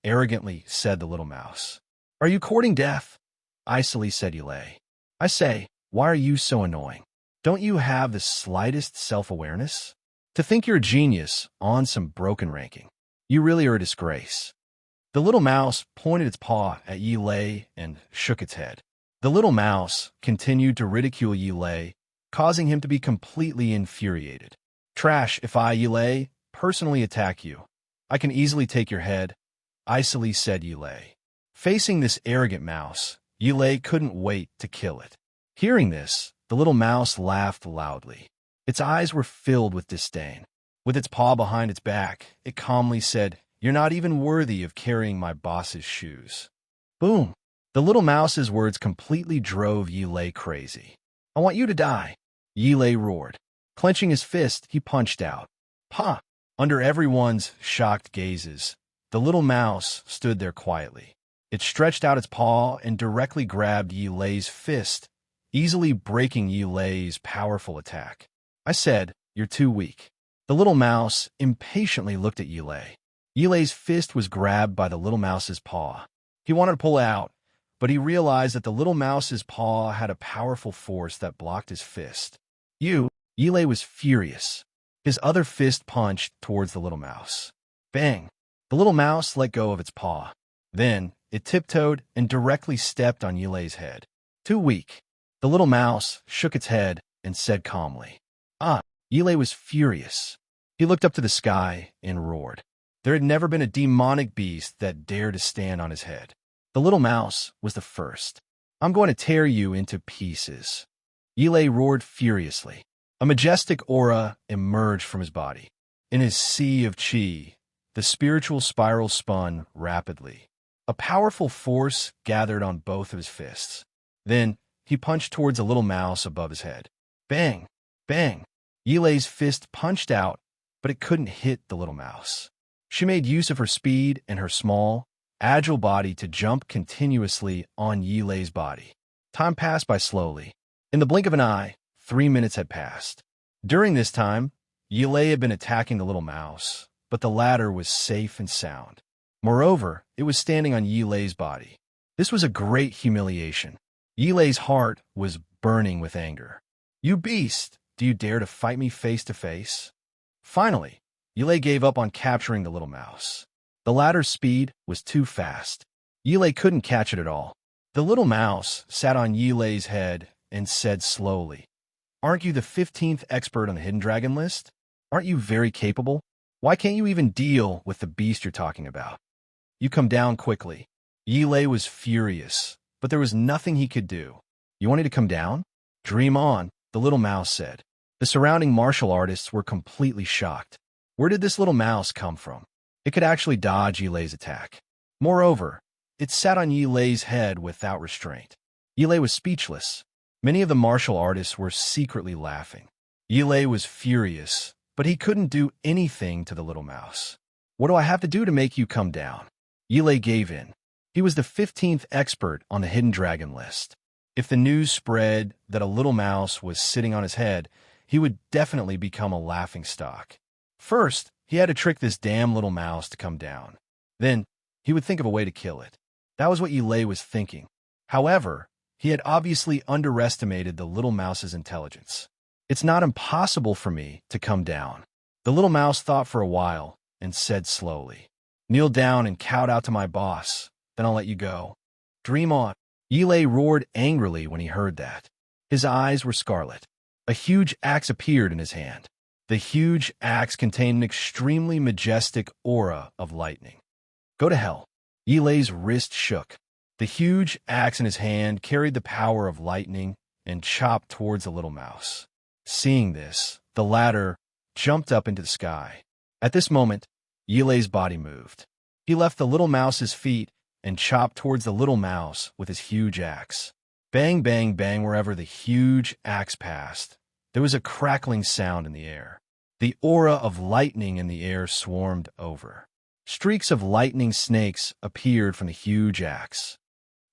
arrogantly said the little mouse. "Are you courting death?" Icily said Yilei. "I say, why are you so annoying? Don't you have the slightest self-awareness? To think you're a genius on some broken ranking. You really are a disgrace." The little mouse pointed its paw at Yilei and shook its head. The little mouse continued to ridicule Yilei, causing him to be completely infuriated. "Trash if I, Yilei, personally attack you. I can easily take your head," icily said Yilei. Facing this arrogant mouse, Yilei couldn't wait to kill it. Hearing this, the little mouse laughed loudly. Its eyes were filled with disdain. With its paw behind its back, it calmly said, "You're not even worthy of carrying my boss's shoes." Boom! The little mouse's words completely drove Yilei crazy. "I want you to die," Yilei roared. Clenching his fist, he punched out. "Pah!" Under everyone's shocked gazes, the little mouse stood there quietly. It stretched out its paw and directly grabbed Yilei's fist, easily breaking Yilei's powerful attack. "I said, you're too weak." The little mouse impatiently looked at Yilei. Yilei's fist was grabbed by the little mouse's paw. He wanted to pull out, but he realized that the little mouse's paw had a powerful force that blocked his fist. Yilei was furious. His other fist punched towards the little mouse. Bang! The little mouse let go of its paw. Then, it tiptoed and directly stepped on Yilei's head. Too weak. The little mouse shook its head and said calmly. Yilei was furious. He looked up to the sky and roared. There had never been a demonic beast that dared to stand on his head. The little mouse was the first. I'm going to tear you into pieces. Yilei roared furiously. A majestic aura emerged from his body. In his sea of chi, the spiritual spiral spun rapidly. A powerful force gathered on both of his fists. Then, he punched towards a little mouse above his head. Bang! Bang! Yilei's fist punched out, but it couldn't hit the little mouse. She made use of her speed and her small, agile body to jump continuously on Yilei's body. Time passed by slowly. In the blink of an eye, 3 minutes had passed. During this time, Yilei had been attacking the little mouse, but the latter was safe and sound. Moreover, it was standing on Yilei's body. This was a great humiliation. Yilei's heart was burning with anger. You beast! Do you dare to fight me face to face? Finally, Yilei gave up on capturing the little mouse. The latter's speed was too fast. Yilei couldn't catch it at all. The little mouse sat on Yilei's head and said slowly, Aren't you the 15th expert on the hidden dragon list? Aren't you very capable? Why can't you even deal with the beast you're talking about? You come down quickly. Yilei was furious, but there was nothing he could do. You want me to come down? Dream on, the little mouse said. The surrounding martial artists were completely shocked. Where did this little mouse come from? It could actually dodge Yilei's attack. Moreover, it sat on Yilei's head without restraint. Yilei was speechless. Many of the martial artists were secretly laughing. Yilei was furious, but he couldn't do anything to the little mouse. What do I have to do to make you come down? Yilei gave in. He was the 15th expert on the hidden dragon list. If the news spread that a little mouse was sitting on his head, he would definitely become a laughingstock. First, he had to trick this damn little mouse to come down. Then, he would think of a way to kill it. That was what Yilei was thinking. However, he had obviously underestimated the little mouse's intelligence. It's not impossible for me to come down. The little mouse thought for a while and said slowly, Kneel down and kowed out to my boss, then I'll let you go. Dream on. Yilei roared angrily when he heard that. His eyes were scarlet. A huge axe appeared in his hand. The huge axe contained an extremely majestic aura of lightning. Go to hell. Yilei's wrist shook. The huge axe in his hand carried the power of lightning and chopped towards the little mouse. Seeing this, the latter jumped up into the sky. At this moment, Yilei's body moved. He left the little mouse's feet and chopped towards the little mouse with his huge axe. Bang, bang, bang, wherever the huge axe passed, there was a crackling sound in the air. The aura of lightning in the air swarmed over. Streaks of lightning snakes appeared from the huge axe.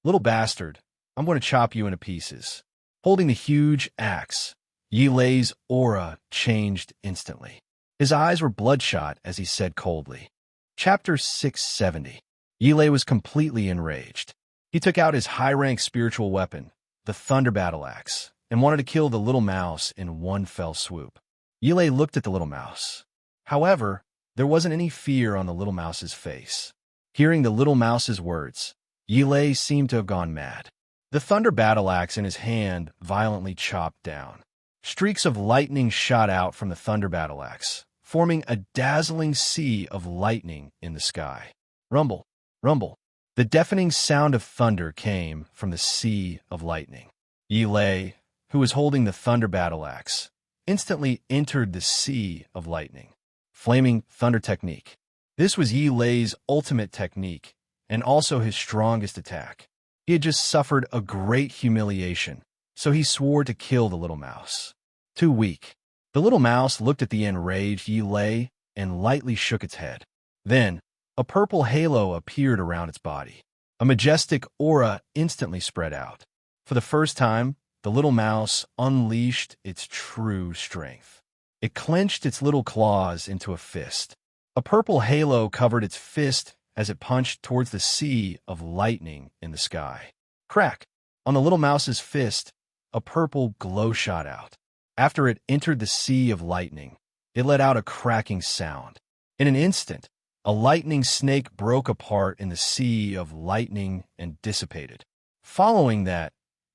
Little bastard, I'm going to chop you into pieces. Holding the huge axe, Yilei's aura changed instantly. His eyes were bloodshot as he said coldly. Chapter 670. Yilei was completely enraged. He took out his high-rank spiritual weapon, the Thunder Battle Axe, and wanted to kill the little mouse in one fell swoop. Yilei looked at the little mouse. However, there wasn't any fear on the little mouse's face. Hearing the little mouse's words, Yilei seemed to have gone mad. The Thunder Battle Axe in his hand violently chopped down. Streaks of lightning shot out from the Thunder Battle Axe, forming a dazzling sea of lightning in the sky. Rumble, rumble. The deafening sound of thunder came from the sea of lightning. Yilei, who was holding the Thunder Battle Axe, instantly entered the sea of lightning. Flaming Thunder Technique. This was Yilei's ultimate technique, and also his strongest attack. He had just suffered a great humiliation, so he swore to kill the little mouse. Too weak. The little mouse looked at the enraged Yilei and lightly shook its head. Then, a purple halo appeared around its body. A majestic aura instantly spread out. For the first time, the little mouse unleashed its true strength. It clenched its little claws into a fist. A purple halo covered its fist as it punched towards the sea of lightning in the sky. Crack! On the little mouse's fist, a purple glow shot out. After it entered the sea of lightning, it let out a cracking sound. In an instant, a lightning snake broke apart in the sea of lightning and dissipated. Following that,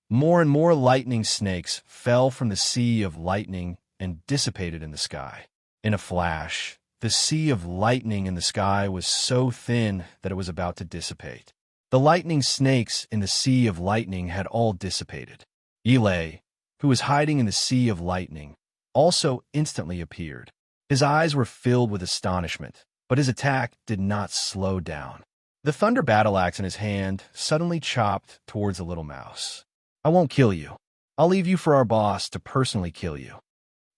more and more lightning snakes fell from the sea of lightning and dissipated in the sky. In a flash, the sea of lightning in the sky was so thin that it was about to dissipate. The lightning snakes in the sea of lightning had all dissipated. Eli, who was hiding in the sea of lightning, also instantly appeared. His eyes were filled with astonishment, but his attack did not slow down. The thunder battle axe in his hand suddenly chopped towards the little mouse. I won't kill you. I'll leave you for our boss to personally kill you.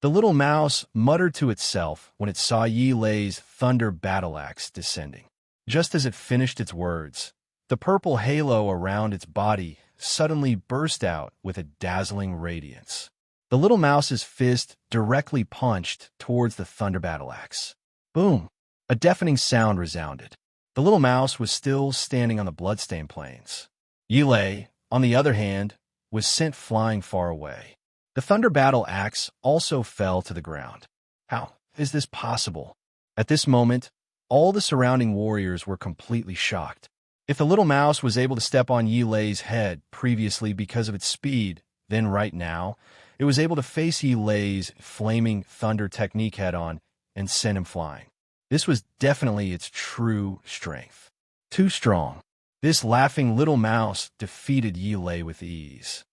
The little mouse muttered to itself when it saw Yi Lei's thunder battle axe descending. Just as it finished its words, the purple halo around its body suddenly burst out with a dazzling radiance. The little mouse's fist directly punched towards the thunder battle axe. Boom! A deafening sound resounded. The little mouse was still standing on the bloodstained plains. Yi Lei, on the other hand, was sent flying far away. The thunder battle axe also fell to the ground. How is this possible? At this moment, all the surrounding warriors were completely shocked. If the little mouse was able to step on Yi Lei's head previously because of its speed, then right now, it was able to face Yi Lei's flaming thunder technique head-on and send him flying. This was definitely its true strength. Too strong. This laughing little mouse defeated Yi Lei with ease.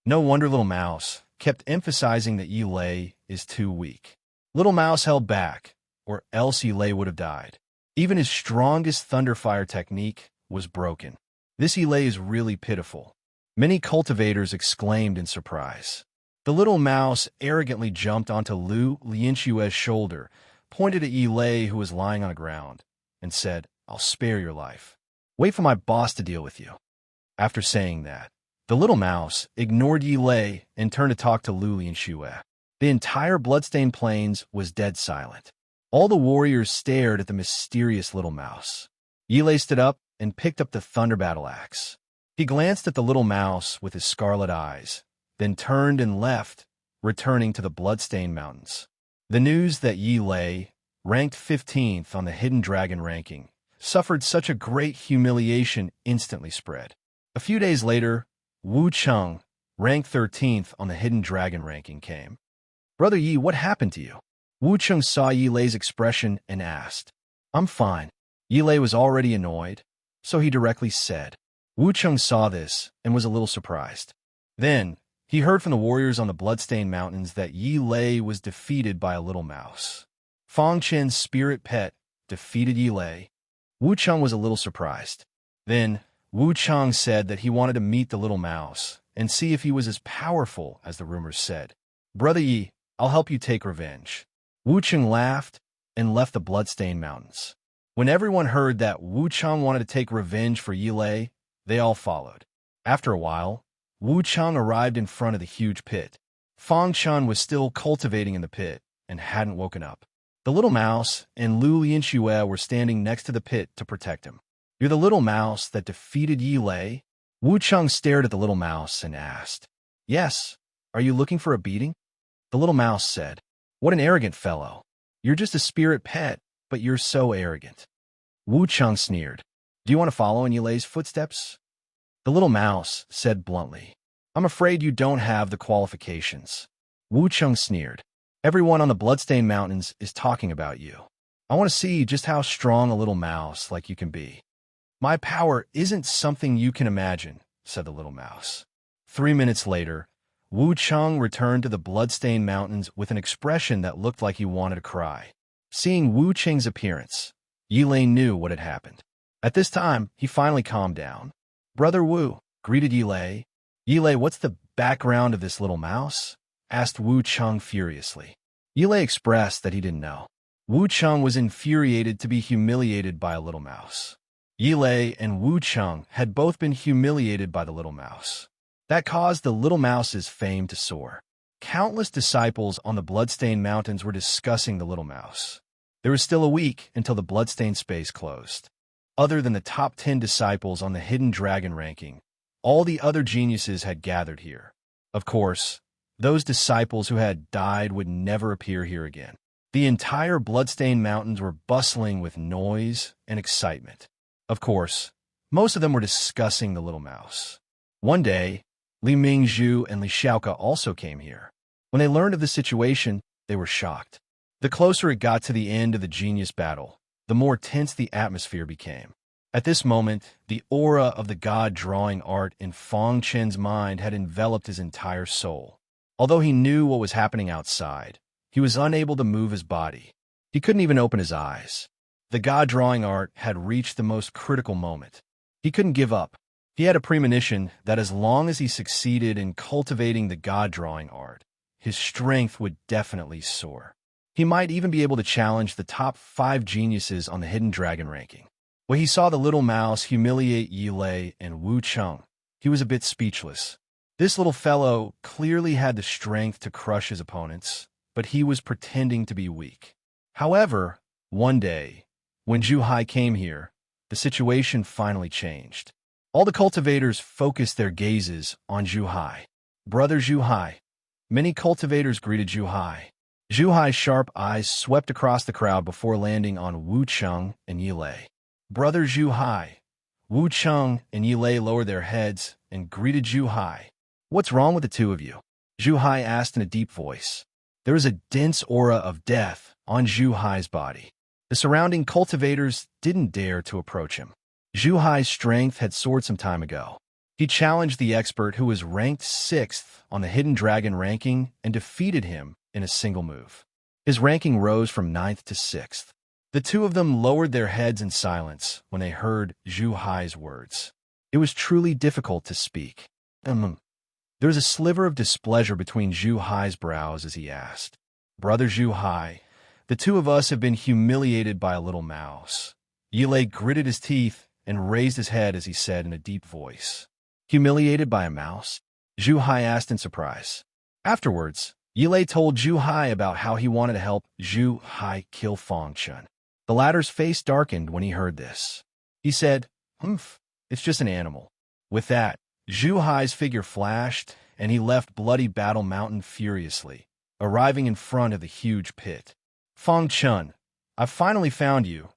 No wonder Little Mouse kept emphasizing that Yi Lei is too weak. Little Mouse held back, or else Yi Lei would have died. Even his strongest thunderfire technique was broken. This Yi Lei is really pitiful. Many cultivators exclaimed in surprise. The little mouse arrogantly jumped onto Lu Lianxue's shoulder, pointed at Yi Lei, who was lying on the ground, and said, I'll spare your life. Wait for my boss to deal with you. After saying that, the little mouse ignored Yi Lei and turned to talk to Lu Lianxue. The entire bloodstained plains was dead silent. All the warriors stared at the mysterious little mouse. Yi Lei stood up and picked up the thunder battle axe. He glanced at the little mouse with his scarlet eyes, then turned and left, returning to the bloodstained mountains. The news that Yi Lei, ranked 15th on the Hidden Dragon ranking, suffered such a great humiliation instantly spread. A few days later, Wu Cheng, ranked 13th on the Hidden Dragon ranking, came. Brother Yi, what happened to you? Wu Cheng saw Yi Lei's expression and asked. I'm fine. Yi Lei was already annoyed, so he directly said. Wu Cheng saw this and was a little surprised. Then, he heard from the warriors on the bloodstained mountains that Yi Lei was defeated by a little mouse. Fang Chen's spirit pet defeated Yi Lei. Wu Cheng was a little surprised. Then, Wu Cheng said that he wanted to meet the little mouse and see if he was as powerful as the rumors said. Brother Yi, I'll help you take revenge. Wu Cheng laughed and left the bloodstained mountains. When everyone heard that Wu Cheng wanted to take revenge for Yi Lei, they all followed. After a while, Wu Cheng arrived in front of the huge pit. Fang Chen was still cultivating in the pit and hadn't woken up. The little mouse and Lu Lianxue were standing next to the pit to protect him. You're the little mouse that defeated Yi Lei? Wu Cheng stared at the little mouse and asked. Yes. Are you looking for a beating? The little mouse said. What an arrogant fellow. You're just a spirit pet, but you're so arrogant. Wu Cheng sneered. Do you want to follow in Yi Lei's footsteps? The little mouse said bluntly. I'm afraid you don't have the qualifications. Wu Cheng sneered. Everyone on the bloodstained mountains is talking about you. I want to see just how strong a little mouse like you can be. My power isn't something you can imagine, said the little mouse. 3 minutes later, Wu Cheng returned to the bloodstained mountains with an expression that looked like he wanted to cry. Seeing Wu Cheng's appearance, Yi Lei knew what had happened. At this time, he finally calmed down. Brother Wu, greeted Yi Lei. Yi Lei, what's the background of this little mouse? Asked Wu Cheng furiously. Yi Lei expressed that he didn't know. Wu Cheng was infuriated to be humiliated by a little mouse. Yi Lei and Wu Cheng had both been humiliated by the little mouse. That caused the little mouse's fame to soar. Countless disciples on the bloodstained mountains were discussing the little mouse. There was still a week until the bloodstained space closed. Other than the top 10 disciples on the Hidden Dragon ranking, All the other geniuses had gathered here. Of course, those disciples who had died would never appear here again. The entire bloodstained mountains were bustling with noise and excitement. Of course, most of them were discussing the little mouse. One day, Li Mingzhu and Li Xiaoke also came here. When they learned of the situation, they were shocked. The closer it got to the end of the genius battle, the more tense the atmosphere became. At this moment, the aura of the god-drawing art in Fang Chen's mind had enveloped his entire soul. Although he knew what was happening outside, he was unable to move his body. He couldn't even open his eyes. The god-drawing art had reached the most critical moment. He couldn't give up. He had a premonition that as long as he succeeded in cultivating the god-drawing art, his strength would definitely soar. He might even be able to challenge the top 5 geniuses on the Hidden Dragon ranking. When he saw the little mouse humiliate Yi Lei and Wu Cheng, he was a bit speechless. This little fellow clearly had the strength to crush his opponents, but he was pretending to be weak. However, one day, when Zhu Hai came here, the situation finally changed. All the cultivators focused their gazes on Zhu Hai. Brother Zhu Hai. Many cultivators greeted Zhu Hai. Zhu Hai's sharp eyes swept across the crowd before landing on Wu Cheng and Yi Lei. Brother Zhu Hai. Wu Cheng and Yi Lei lowered their heads and greeted Zhu Hai. What's wrong with the two of you? Zhu Hai asked in a deep voice. There was a dense aura of death on Zhu Hai's body. The surrounding cultivators didn't dare to approach him. Zhu Hai's strength had soared some time ago. He challenged the expert who was ranked 6th on the Hidden Dragon ranking and defeated him in a single move. His ranking rose from 9th to 6th. The two of them lowered their heads in silence when they heard Zhu Hai's words. It was truly difficult to speak. There was a sliver of displeasure between Zhu Hai's brows as he asked, Brother Zhu Hai, the two of us have been humiliated by a little mouse. Yi Lei gritted his teeth and raised his head as he said in a deep voice, Humiliated by a mouse? Zhu Hai asked in surprise. Afterwards, Yi Lei told Zhu Hai about how he wanted to help Zhu Hai kill Fang Chen. The latter's face darkened when he heard this. He said, it's just an animal. With that, Zhu Hai's figure flashed, and he left Bloody Battle Mountain furiously, arriving in front of the huge pit. Fang Chen, I've finally found you,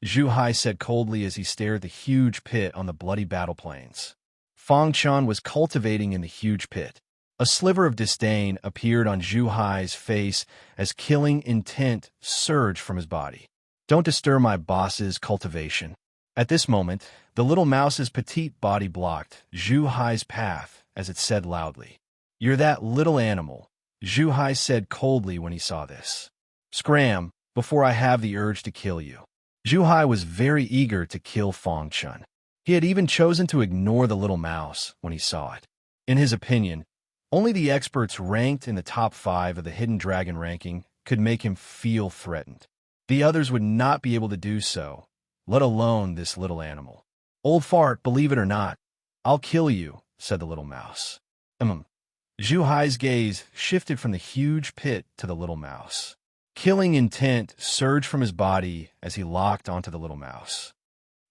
Zhu Hai said coldly as he stared at the huge pit on the Bloody Battle Plains. Fang Chen was cultivating in the huge pit. A sliver of disdain appeared on Zhu Hai's face as killing intent surged from his body. Don't disturb my boss's cultivation. At this moment, the little mouse's petite body blocked Zhu Hai's path as it said loudly, You're that little animal, Zhu Hai said coldly when he saw this. Scram, before I have the urge to kill you. Zhu Hai was very eager to kill Fang Chen. He had even chosen to ignore the little mouse when he saw it. In his opinion, only the experts ranked in the top 5 of the Hidden Dragon ranking could make him feel threatened. The others would not be able to do so, let alone this little animal. Old fart, believe it or not, I'll kill you, said the little mouse. Zhu Hai's gaze shifted from the huge pit to the little mouse. Killing intent surged from his body as he locked onto the little mouse.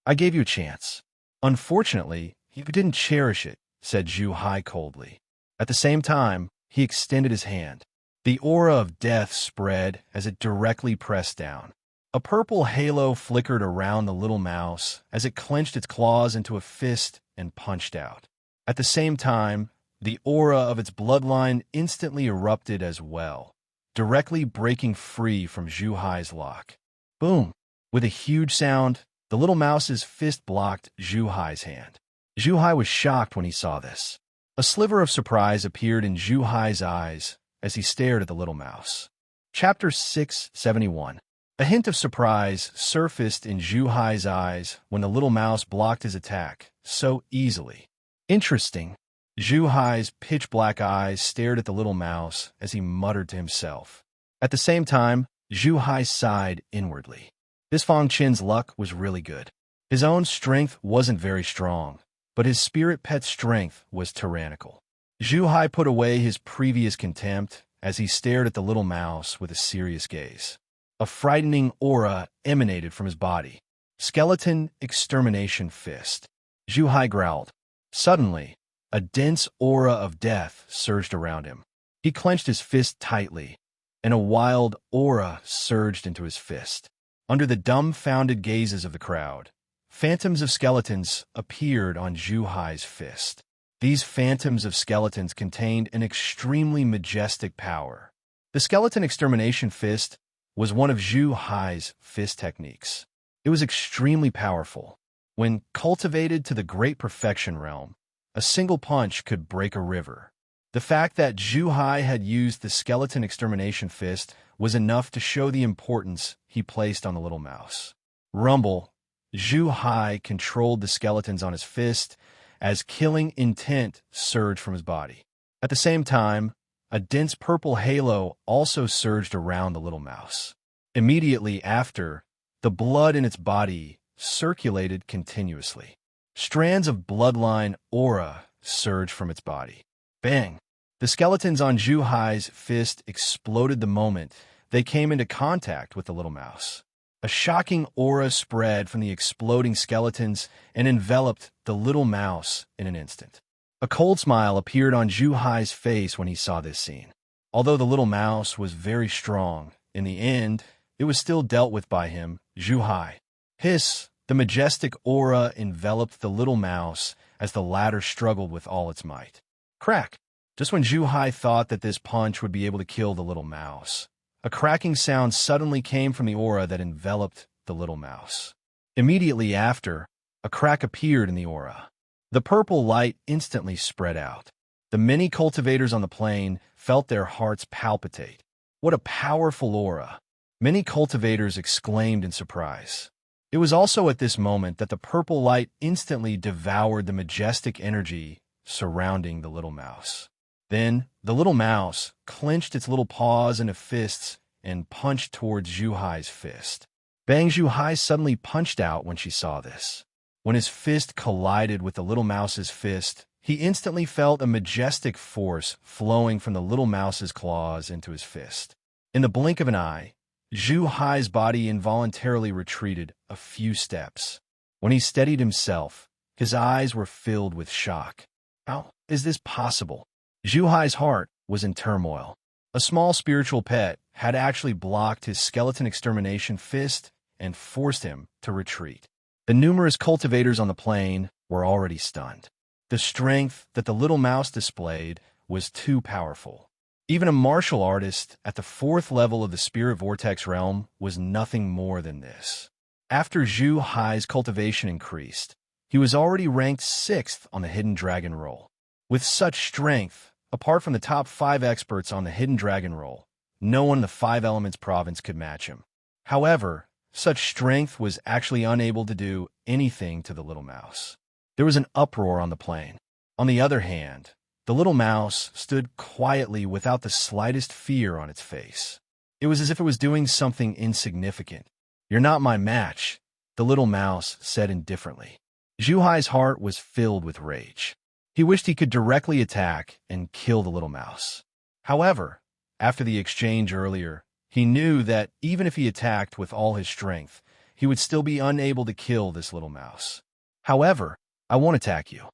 I gave you a chance. Unfortunately, you didn't cherish it, said Zhu Hai coldly. At the same time, he extended his hand. The aura of death spread as it directly pressed down. A purple halo flickered around the little mouse as it clenched its claws into a fist and punched out. At the same time, the aura of its bloodline instantly erupted as well, directly breaking free from Zhu Hai's lock. Boom! With a huge sound, the little mouse's fist blocked Zhu Hai's hand. Zhu Hai was shocked when he saw this. A sliver of surprise appeared in Zhu Hai's eyes as he stared at the little mouse. Chapter 671. A hint of surprise surfaced in Zhu Hai's eyes when the little mouse blocked his attack so easily. Interesting. Zhu Hai's pitch-black eyes stared at the little mouse as he muttered to himself. At the same time, Zhu Hai sighed inwardly. This Fang Chen's luck was really good. His own strength wasn't very strong, but his spirit pet's strength was tyrannical. Zhu Hai put away his previous contempt as he stared at the little mouse with a serious gaze. A frightening aura emanated from his body. Skeleton Extermination Fist. Zhu Hai growled. Suddenly, A dense aura of death surged around him. He clenched his fist tightly, and a wild aura surged into his fist. Under the dumbfounded gazes of the crowd, phantoms of skeletons appeared on Zhu Hai's fist. These phantoms of skeletons contained an extremely majestic power. The skeleton extermination fist was one of Zhu Hai's fist techniques. It was extremely powerful. When cultivated to the great perfection realm, a single punch could break a river. The fact that Zhu Hai had used the skeleton extermination fist was enough to show the importance he placed on the little mouse. Rumble, Zhu Hai controlled the skeletons on his fist as killing intent surged from his body. At the same time, a dense purple halo also surged around the little mouse. Immediately after, the blood in its body circulated continuously. Strands of bloodline aura surged from its body. Bang! The skeletons on Zhu Hai's fist exploded the moment they came into contact with the little mouse. A shocking aura spread from the exploding skeletons and enveloped the little mouse in an instant. A cold smile appeared on Zhu Hai's face when he saw this scene. Although the little mouse was very strong, in the end, it was still dealt with by him, Zhu Hai. Hiss! The majestic aura enveloped the little mouse as the latter struggled with all its might. Crack! Just when Zhu Hai thought that this punch would be able to kill the little mouse, a cracking sound suddenly came from the aura that enveloped the little mouse. Immediately after, a crack appeared in the aura. The purple light instantly spread out. The many cultivators on the plain felt their hearts palpitate. What a powerful aura! Many cultivators exclaimed in surprise. It was also at this moment that the purple light instantly devoured the majestic energy surrounding the little mouse. Then, the little mouse clenched its little paws into fists and punched towards Zhu Hai's fist. Bang! Zhu Hai suddenly punched out when she saw this. When his fist collided with the little mouse's fist, he instantly felt a majestic force flowing from the little mouse's claws into his fist. In the blink of an eye, Zhu Hai's body involuntarily retreated a few steps. When he steadied himself, his eyes were filled with shock. How is this possible? Zhu Hai's heart was in turmoil. A small spiritual pet had actually blocked his skeleton extermination fist and forced him to retreat. The numerous cultivators on the plain were already stunned. The strength that the little mouse displayed was too powerful. Even a martial artist at the 4th level of the spirit vortex realm was nothing more than this. After Zhu Hai's cultivation increased, he was already ranked 6th on the Hidden Dragon roll. With such strength, apart from the top 5 experts on the Hidden Dragon roll, no one in the 5 Elements province could match him. However, such strength was actually unable to do anything to the little mouse. There was an uproar on the plain. On the other hand, the little mouse stood quietly without the slightest fear on its face. It was as if it was doing something insignificant. "You're not my match," the little mouse said indifferently. Zhu Hai's heart was filled with rage. He wished he could directly attack and kill the little mouse. However, after the exchange earlier, he knew that even if he attacked with all his strength, he would still be unable to kill this little mouse. "However, I won't attack you.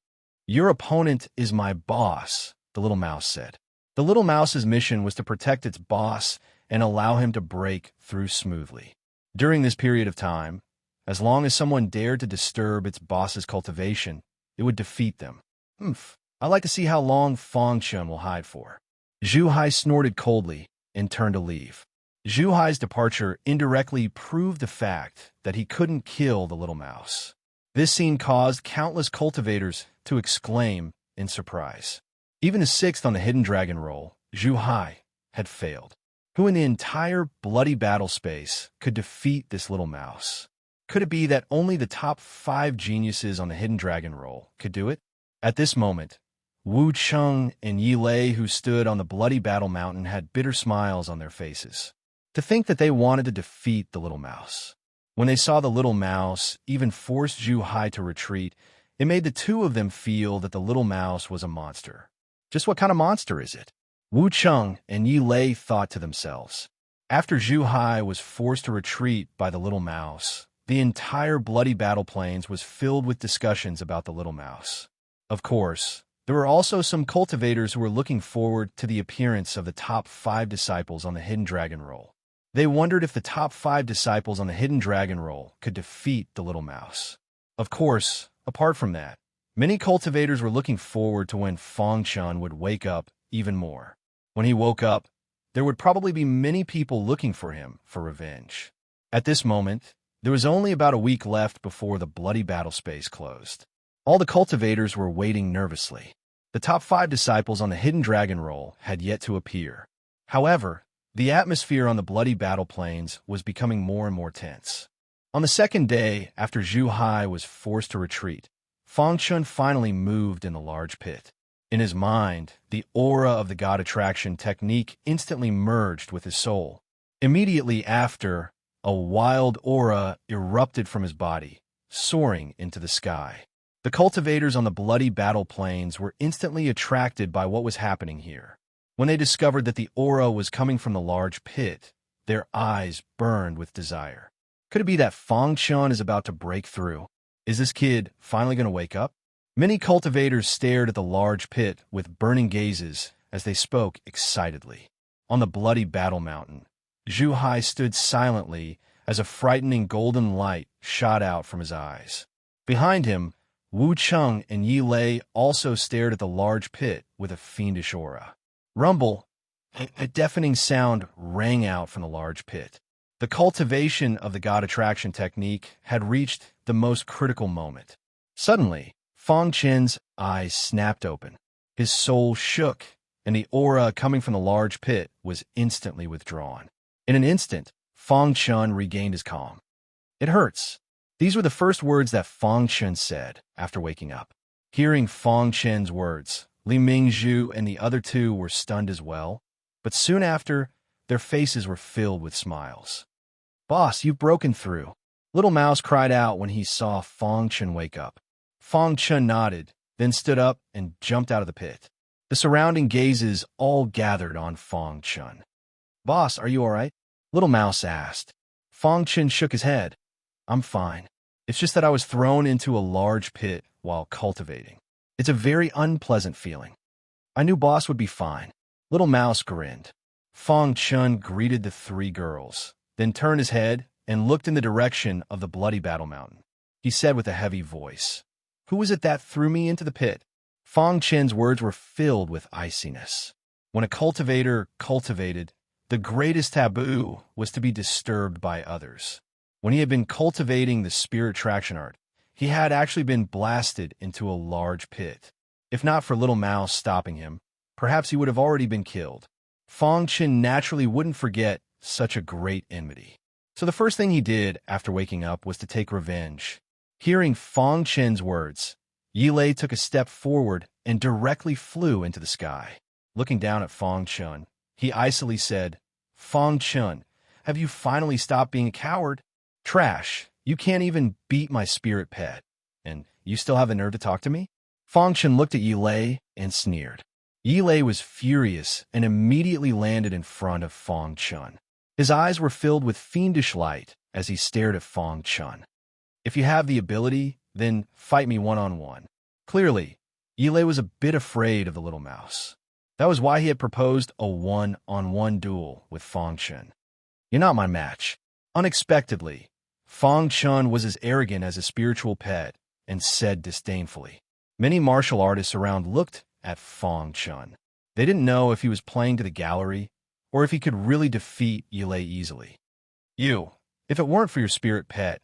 Your opponent is my boss," the little mouse said. The little mouse's mission was to protect its boss and allow him to break through smoothly. During this period of time, as long as someone dared to disturb its boss's cultivation, it would defeat them. I'd like to see how long Fong Chun will hide for. Zhu Hai snorted coldly and turned to leave. Zhu Hai's departure indirectly proved the fact that he couldn't kill the little mouse. This scene caused countless cultivators to exclaim in surprise. Even the 6th on the Hidden Dragon roll, Zhu Hai, had failed. Who in the entire bloody battle space could defeat this little mouse? Could it be that only the top 5 geniuses on the Hidden Dragon roll could do it? At this moment, Wu Cheng and Yi Lei, who stood on the bloody battle mountain, had bitter smiles on their faces. To think that they wanted to defeat the little mouse. When they saw the little mouse even force Zhu Hai to retreat, it made the two of them feel that the little mouse was a monster. Just what kind of monster is it? Wu Cheng and Yi Lei thought to themselves. After Zhu Hai was forced to retreat by the little mouse, the entire bloody battle plains was filled with discussions about the little mouse. Of course, There were also some cultivators who were looking forward to the appearance of the top 5 disciples on the Hidden Dragon Roll. They wondered if the top 5 disciples on the Hidden Dragon Roll could defeat the little mouse. Of course, apart from that, many cultivators were looking forward to when Fang Chun would wake up even more. When he woke up, there would probably be many people looking for him for revenge. At this moment, there was only about a week left before the bloody battle space closed. All the cultivators were waiting nervously. The top 5 disciples on the Hidden Dragon Roll had yet to appear. However, the atmosphere on the bloody battle plains was becoming more and more tense. On the second day, after Zhu Hai was forced to retreat, Fang Chun finally moved in the large pit. In his mind, the aura of the God Attraction technique instantly merged with his soul. Immediately after, a wild aura erupted from his body, soaring into the sky. The cultivators on the bloody battle plains were instantly attracted by what was happening here. When they discovered that the aura was coming from the large pit, their eyes burned with desire. Could it be that Fang Chun is about to break through? Is this kid finally going to wake up? Many cultivators stared at the large pit with burning gazes as they spoke excitedly. On the bloody battle mountain, Zhu Hai stood silently as a frightening golden light shot out from his eyes. Behind him, Wu Cheng and Yi Lei also stared at the large pit with a fiendish aura. Rumble! A deafening sound rang out from the large pit. The cultivation of the God Attraction technique had reached the most critical moment. Suddenly, Fang Chen's eyes snapped open. His soul shook, and the aura coming from the large pit was instantly withdrawn. In an instant, Fang Chun regained his calm. "It hurts." These were the first words that Fang Chun said after waking up. Hearing Fang Chen's words, Li Mingzhu and the other 2 were stunned as well, but soon after, their faces were filled with smiles. "Boss, you've broken through," Little Mouse cried out when he saw Fang Chun wake up. Fang Chun nodded, then stood up and jumped out of the pit. The surrounding gazes all gathered on Fang Chun. "Boss, are you all right?" Little Mouse asked. Fang Chun shook his head. "I'm fine. It's just that I was thrown into a large pit while cultivating. It's a very unpleasant feeling. I knew Boss would be fine." Little Mouse grinned. Fang Chun greeted the 3 girls, then turned his head and looked in the direction of the bloody battle mountain. He said with a heavy voice, "Who was it that threw me into the pit?" Fang Chen's words were filled with iciness. When a cultivator cultivated, the greatest taboo was to be disturbed by others. When he had been cultivating the spirit traction art, he had actually been blasted into a large pit. If not for Little Mouse stopping him, perhaps he would have already been killed. Fang Chen naturally wouldn't forget such a great enmity. So the first thing he did after waking up was to take revenge. Hearing Fang Chen's words, Yi Lei took a step forward and directly flew into the sky. Looking down at Fang Chun, he icily said, "Fang Chun, have you finally stopped being a coward? Trash, you can't even beat my spirit pet. And you still have the nerve to talk to me?" Fang Chun looked at Yi Lei and sneered. Yi Lei was furious and immediately landed in front of Fang Chun. His eyes were filled with fiendish light as he stared at Fang Chun. "If you have the ability, then fight me one-on-one." Clearly, Yi Lei was a bit afraid of the little mouse. That was why he had proposed a one-on-one duel with Fang Chun. "You're not my match." Unexpectedly, Fang Chun was as arrogant as a spiritual pet and said disdainfully. Many martial artists around looked at Fang Chun. They didn't know if he was playing to the gallery or if he could really defeat Yi Lei easily. If it weren't for your spirit pet,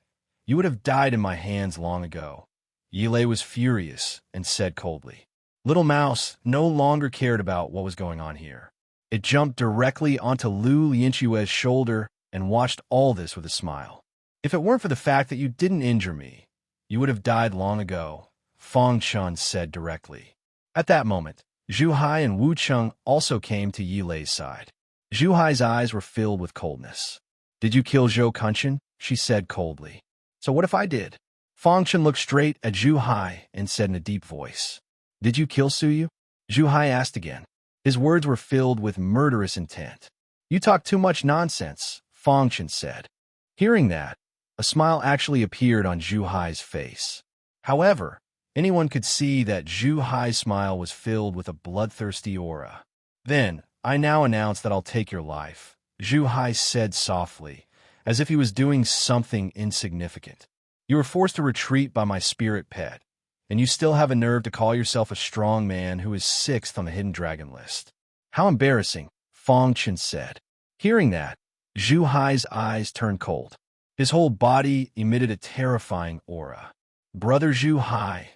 you would have died in my hands long ago." Yi Lei was furious and said coldly. Little Mouse no longer cared about what was going on here. It jumped directly onto Lu Lianchue's shoulder and watched all this with a smile. "If it weren't for the fact that you didn't injure me, you would have died long ago," Fang Chun said directly. At that moment, Zhu Hai and Wu Cheng also came to Yi Lei's side. Zhu Hai's eyes were filled with coldness. "Did you kill Zhou Kunchen?" she said coldly. "So what if I did?" Fang Chun looked straight at Zhu Hai and said in a deep voice, "Did you kill Suyu?" Zhu Hai asked again. His words were filled with murderous intent. "You talk too much nonsense," Fang Chun said. Hearing that, a smile actually appeared on Zhu Hai's face. However, Anyone could see that Zhu Hai's smile was filled with a bloodthirsty aura. "Then, I now announce that I'll take your life," Zhu Hai said softly, as if he was doing something insignificant. "You were forced to retreat by my spirit pet, and you still have a nerve to call yourself a strong man who is 6th on the hidden dragon list. How embarrassing," Fong Chen said. Hearing that, Zhu Hai's eyes turned cold. His whole body emitted a terrifying aura. "Brother Zhu Hai,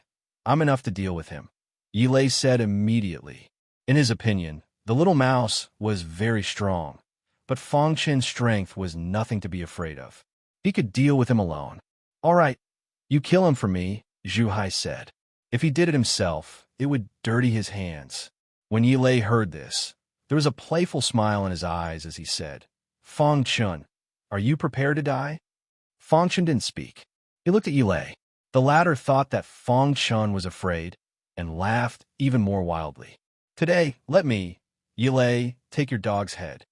I'm enough to deal with him," Yilei said immediately. In his opinion, the little mouse was very strong, but Fong Chen's strength was nothing to be afraid of. He could deal with him alone. "All right, you kill him for me," Zhu Hai said. If he did it himself, it would dirty his hands. When Yilei heard this, there was a playful smile in his eyes as he said, "Fong Chen, are you prepared to die?" Fong Chen didn't speak. He looked at Yilei. The latter thought that Fong Chen was afraid and laughed even more wildly. "Today, let me, Yilei, take your dog's head."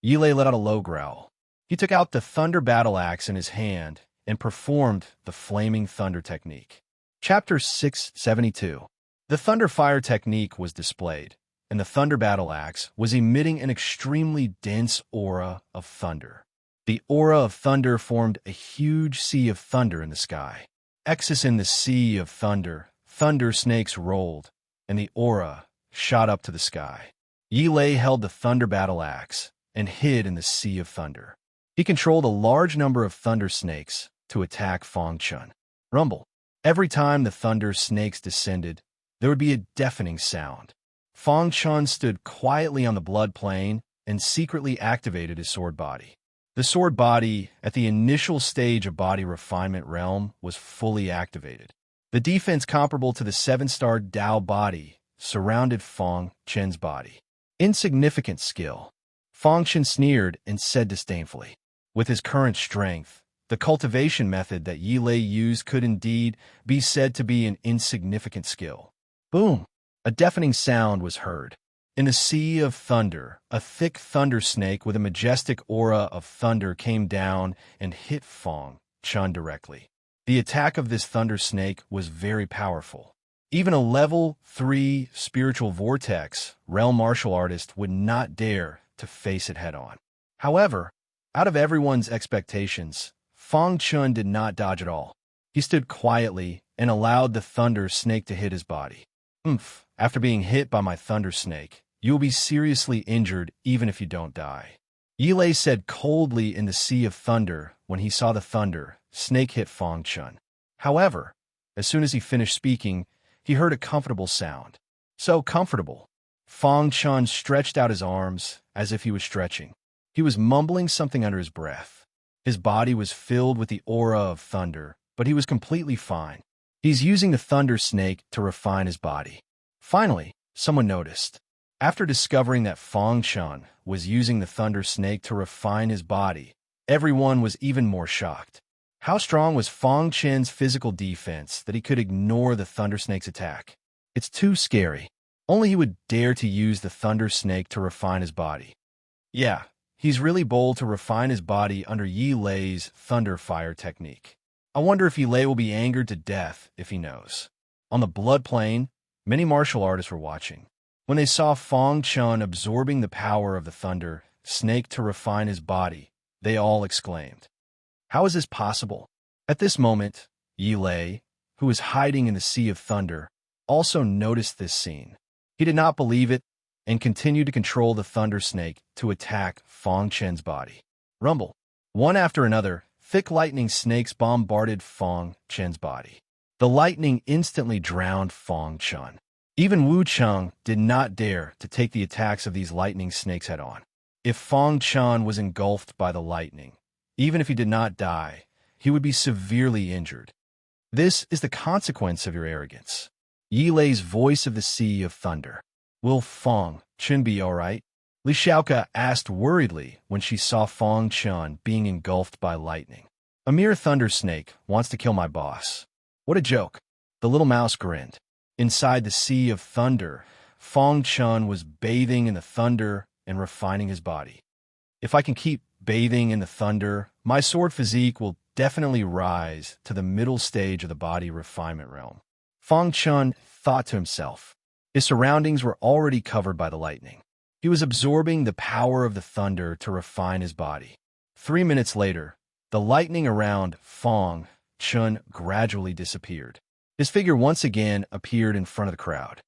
Yilei let out a low growl. He took out the thunder battle axe in his hand and performed the flaming thunder technique. Chapter 672. The thunder fire technique was displayed, and the thunder battle axe was emitting an extremely dense aura of thunder. The aura of thunder formed a huge sea of thunder in the sky. Excess in the sea of thunder, thunder snakes rolled, and the aura shot up to the sky. Yilei held the thunder battle axe and hid in the sea of thunder. He controlled a large number of thunder snakes to attack Fong Chen. Rumble. Every time the thunder snakes descended, there would be a deafening sound. Fong Chen stood quietly on the blood plane and secretly activated his sword body. The sword body, at the initial stage of body refinement realm, was fully activated. The defense comparable to the 7-star Dao body surrounded Fong Chen's body. Insignificant skill. Fong Chen sneered and said disdainfully, "With his current strength, the cultivation method that Yilei used could indeed be said to be an insignificant skill." Boom! A deafening sound was heard. In the sea of thunder, a thick thunder snake with a majestic aura of thunder came down and hit Fong Chen directly. The attack of this thunder snake was very powerful. Even a level 3 spiritual vortex realm martial artist would not dare to face it head-on. However, out of everyone's expectations, Fong Chen did not dodge at all. He stood quietly and allowed the thunder snake to hit his body. "Oomph, after being hit by my thunder snake, you will be seriously injured even if you don't die," Yilei said coldly in the sea of thunder when he saw the thunder snake hit Fong Chen. However, as soon as he finished speaking, he heard a comfortable sound. So comfortable. Fong Chen stretched out his arms as if he was stretching. He was mumbling something under his breath. His body was filled with the aura of thunder, but he was completely fine. He's using the thunder snake to refine his body. Finally, someone noticed. After discovering that Fong Chen was using the thunder snake to refine his body, everyone was even more shocked. How strong was Fong Chen's physical defense that he could ignore the thunder snake's attack? It's too scary. Only he would dare to use the thunder snake to refine his body. Yeah, he's really bold to refine his body under Yilei's thunder fire technique. I wonder if Yilei will be angered to death if he knows. On the blood plane, many martial artists were watching. When they saw Fong Chen absorbing the power of the thunder snake to refine his body, they all exclaimed, "How is this possible?" At this moment, Yilei, who was hiding in the sea of thunder, also noticed this scene. He did not believe it and continued to control the thunder snake to attack Fong Chen's body. Rumble. One after another, thick lightning snakes bombarded Fong Chen's body. The lightning instantly drowned Fong Chen. Even Wu Cheng did not dare to take the attacks of these lightning snakes head-on. If Fong Chen was engulfed by the lightning, even if he did not die, he would be severely injured. This is the consequence of your arrogance. Yilei's voice of the sea of thunder. Will Fong Chen be all right? Li Xiaoka asked worriedly when she saw Fong Chen being engulfed by lightning. A mere thunder snake wants to kill my boss. What a joke. The little mouse grinned. Inside the sea of thunder, Fong Chen was bathing in the thunder and refining his body. If I can keep bathing in the thunder, my sword physique will definitely rise to the middle stage of the body refinement realm. Fang Chun thought to himself. His surroundings were already covered by the lightning. He was absorbing the power of the thunder to refine his body. 3 minutes later, the lightning around Fang Chun gradually disappeared. His figure once again appeared in front of the crowd.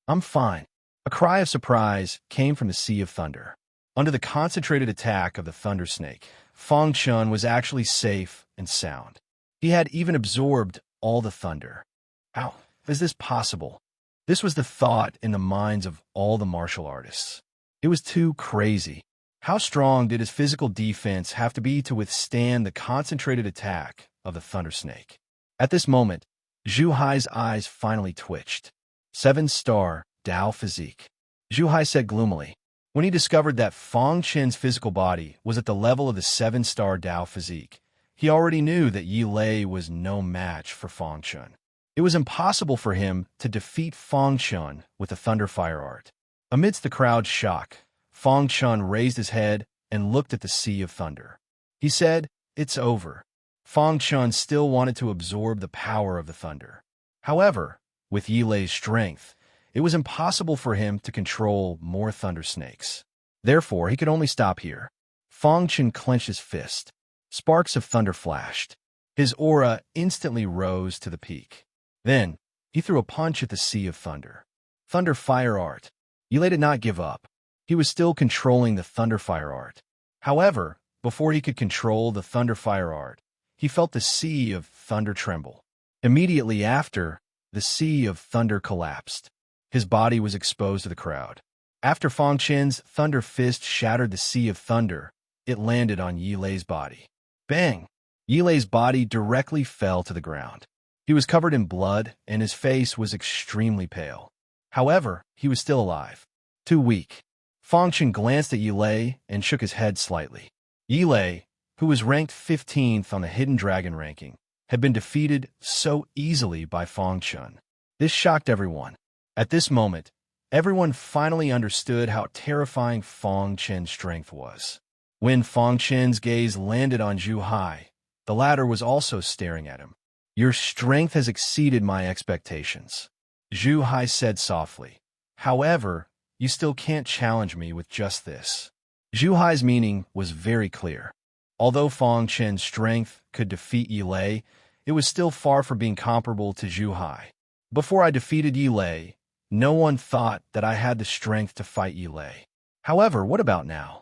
"I'm fine." A cry of surprise came from the sea of thunder. Under the concentrated attack of the thunder snake, Fang Chun was actually safe and sound. He had even absorbed all the thunder. How is this possible? This was the thought in the minds of all the martial artists. It was too crazy. How strong did his physical defense have to be to withstand the concentrated attack of the thunder snake? At this moment, Zhu Hai's eyes finally twitched. 7-star Dao physique. Zhu Hai said gloomily. When he discovered that Fang Chun's physical body was at the level of the 7-star Dao physique, he already knew that Yi Lei was no match for Fang Chun. It was impossible for him to defeat Fang Chun with the Thunder Fire art. Amidst the crowd's shock, Fang Chun raised his head and looked at the sea of thunder. He said, "It's over." Fang Chun still wanted to absorb the power of the thunder. However, with Yi Lei's strength, it was impossible for him to control more thunder snakes. Therefore, he could only stop here. Fang Chun clenched his fist. Sparks of thunder flashed. His aura instantly rose to the peak. Then, he threw a punch at the sea of thunder. Thunder Fire art. Yi Lei did not give up. He was still controlling the Thunder Fire art. However, before he could control the Thunder Fire art, he felt the sea of thunder tremble. Immediately after, the sea of thunder collapsed. His body was exposed to the crowd. After Fang Chun's thunder fist shattered the sea of thunder, it landed on Yi Lei's body. Bang! Yi Lei's body directly fell to the ground. He was covered in blood, and his face was extremely pale. However, he was still alive. Too weak. Fang Chun glanced at Yi Lei and shook his head slightly. Yi Lei, who was ranked 15th on the Hidden Dragon ranking, had been defeated so easily by Fang Chun. This shocked everyone. At this moment, everyone finally understood how terrifying Fang Chun's strength was. When Fang Chun's gaze landed on Zhu Hai, the latter was also staring at him. "Your strength has exceeded my expectations," Zhu Hai said softly. "However, you still can't challenge me with just this." Zhu Hai's meaning was very clear. Although Fang Chun's strength could defeat Yi Lei, it was still far from being comparable to Zhu Hai. "Before I defeated Yi Lei, no one thought that I had the strength to fight Yi Lei. However, what about now?"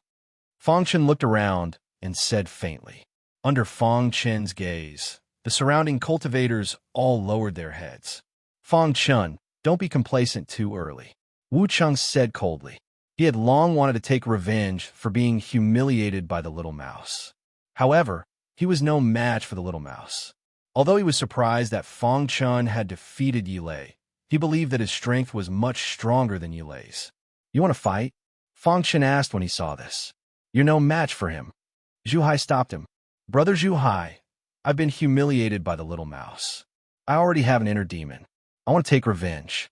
Fang Chun looked around and said faintly. Under Fang Chun's gaze, the surrounding cultivators all lowered their heads. "Fang Chun, don't be complacent too early," Wu Cheng said coldly. He had long wanted to take revenge for being humiliated by the little mouse. However, he was no match for the little mouse. Although he was surprised that Fang Chun had defeated Yi Lei, he believed that his strength was much stronger than Yi Lei's. "You want to fight?" Fang Chun asked when he saw this. "You're no match for him." Zhu Hai stopped him. "Brother Zhu Hai, I've been humiliated by the little mouse. I already have an inner demon. I want to take revenge,"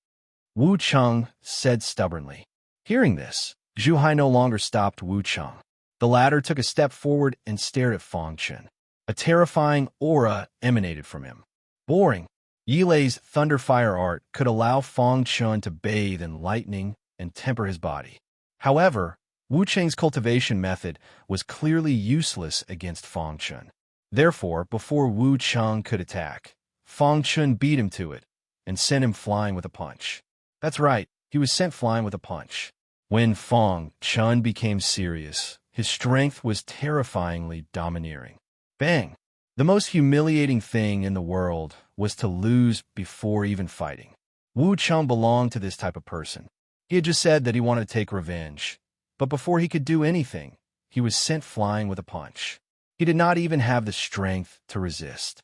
Wu Cheng said stubbornly. Hearing this, Zhu Hai no longer stopped Wu Cheng. The latter took a step forward and stared at Fang Chun. A terrifying aura emanated from him. Boring. Yi Lei's Thunder Fire art could allow Fang Chun to bathe in lightning and temper his body. However, Wu Cheng's cultivation method was clearly useless against Fang Chun. Therefore, before Wu Cheng could attack, Fang Chun beat him to it and sent him flying with a punch. That's right, he was sent flying with a punch. When Fang Chun became serious, his strength was terrifyingly domineering. Bang! The most humiliating thing in the world was to lose before even fighting. Wu Cheng belonged to this type of person. He had just said that he wanted to take revenge, but before he could do anything, he was sent flying with a punch. He did not even have the strength to resist.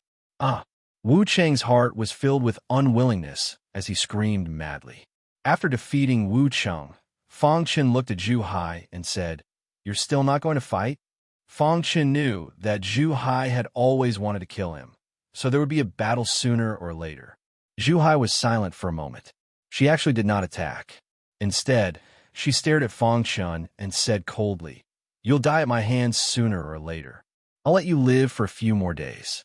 Wu Cheng's heart was filled with unwillingness as he screamed madly. After defeating Wu Cheng, Fang Chun looked at Zhu Hai and said, "You're still not going to fight?" Fang Chun knew that Zhu Hai had always wanted to kill him, so there would be a battle sooner or later. Zhu Hai was silent for a moment. She actually did not attack. Instead, she stared at Fang Chun and said coldly, "You'll die at my hands sooner or later. I'll let you live for a few more days."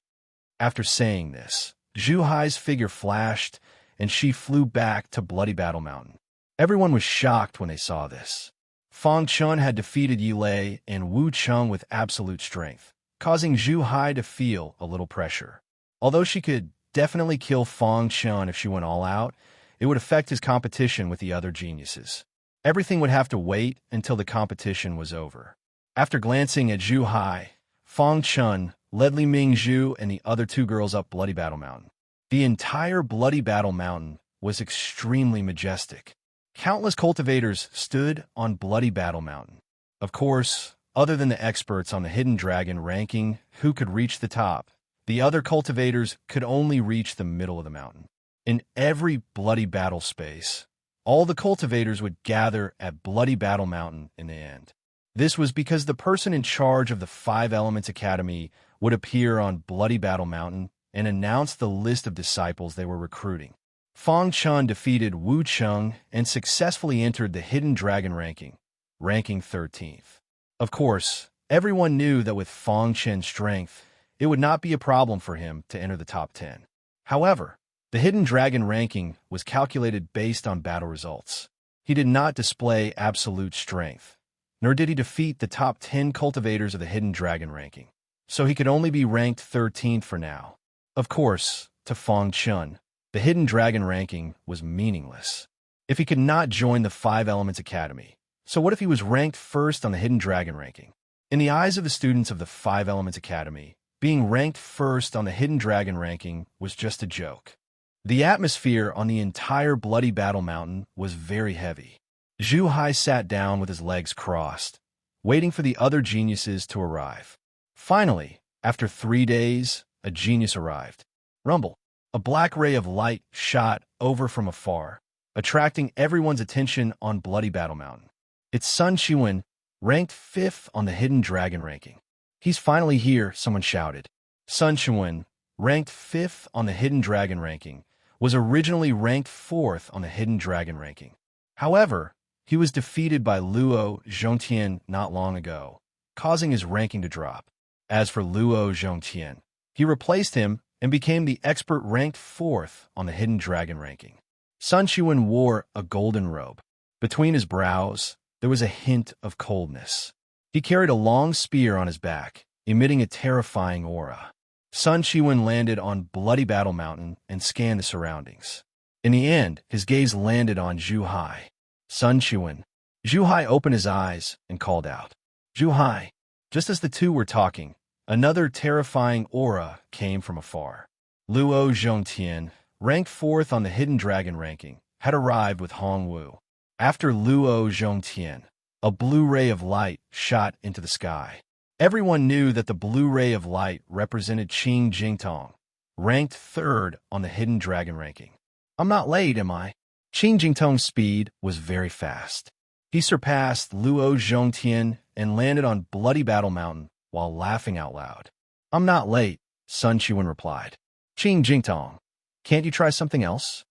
After saying this, Zhu Hai's figure flashed and she flew back to Bloody Battle Mountain. Everyone was shocked when they saw this. Fang Chun had defeated Yi Lei and Wu Cheng with absolute strength, causing Zhu Hai to feel a little pressure. Although she could definitely kill Fang Chun if she went all out, it would affect his competition with the other geniuses. Everything would have to wait until the competition was over. After glancing at Zhu Hai, Fang Chun led Li Mingzhu and the other two girls up Bloody Battle Mountain. The entire Bloody Battle Mountain was extremely majestic. Countless cultivators stood on Bloody Battle Mountain. Of course, other than the experts on the Hidden Dragon ranking who could reach the top, the other cultivators could only reach the middle of the mountain. In every Bloody Battle space, all the cultivators would gather at Bloody Battle Mountain in the end. This was because the person in charge of the Five Elements Academy would appear on Bloody Battle Mountain and announce the list of disciples they were recruiting. Fang Chun defeated Wu Cheng and successfully entered the Hidden Dragon ranking, ranking 13th. Of course, everyone knew that with Fang Chun's strength, it would not be a problem for him to enter the top 10. However, the Hidden Dragon ranking was calculated based on battle results. He did not display absolute strength, nor did he defeat the top 10 cultivators of the Hidden Dragon ranking, so he could only be ranked 13th for now. Of course, to Fang Chun, the Hidden Dragon ranking was meaningless if he could not join the Five Elements Academy. So what if he was ranked first on the Hidden Dragon ranking? In the eyes of the students of the Five Elements Academy, being ranked first on the Hidden Dragon ranking was just a joke. The atmosphere on the entire Bloody Battle Mountain was very heavy. Zhu Hai sat down with his legs crossed, waiting for the other geniuses to arrive. Finally, after 3 days, a genius arrived. Rumble. A black ray of light shot over from afar, attracting everyone's attention on Bloody Battle Mountain. It's Sun Qiwen, ranked 5th on the Hidden Dragon ranking. He's finally here, someone shouted. Sun Qiwen, ranked 5th on the Hidden Dragon ranking, was originally ranked 4th on the Hidden Dragon ranking. However, he was defeated by Luo Zhongtian not long ago, causing his ranking to drop. As for Luo Zhongtian, he replaced him and became the expert ranked 4th on the Hidden Dragon ranking. Sun Qiwen wore a golden robe. Between his brows, there was a hint of coldness. He carried a long spear on his back, emitting a terrifying aura. Sun Qiwen landed on Bloody Battle Mountain and scanned the surroundings. In the end, his gaze landed on Zhu Hai. Sun Qiwen. Zhu Hai opened his eyes and called out, "Zhu Hai." Just as the two were talking, another terrifying aura came from afar. Luo Zhongtian, ranked 4th on the Hidden Dragon ranking, had arrived with Hong Wu. After Luo Zhongtian, a blue ray of light shot into the sky. Everyone knew that the blue ray of light represented Qing Jingtong, ranked 3rd on the Hidden Dragon ranking. "I'm not late, am I?" Qing Jingtong's speed was very fast. He surpassed Luo Zhongtian and landed on Bloody Battle Mountain while laughing out loud. "I'm not late," Sun Qiwen replied. "Qing Jingtong, can't you try something else?"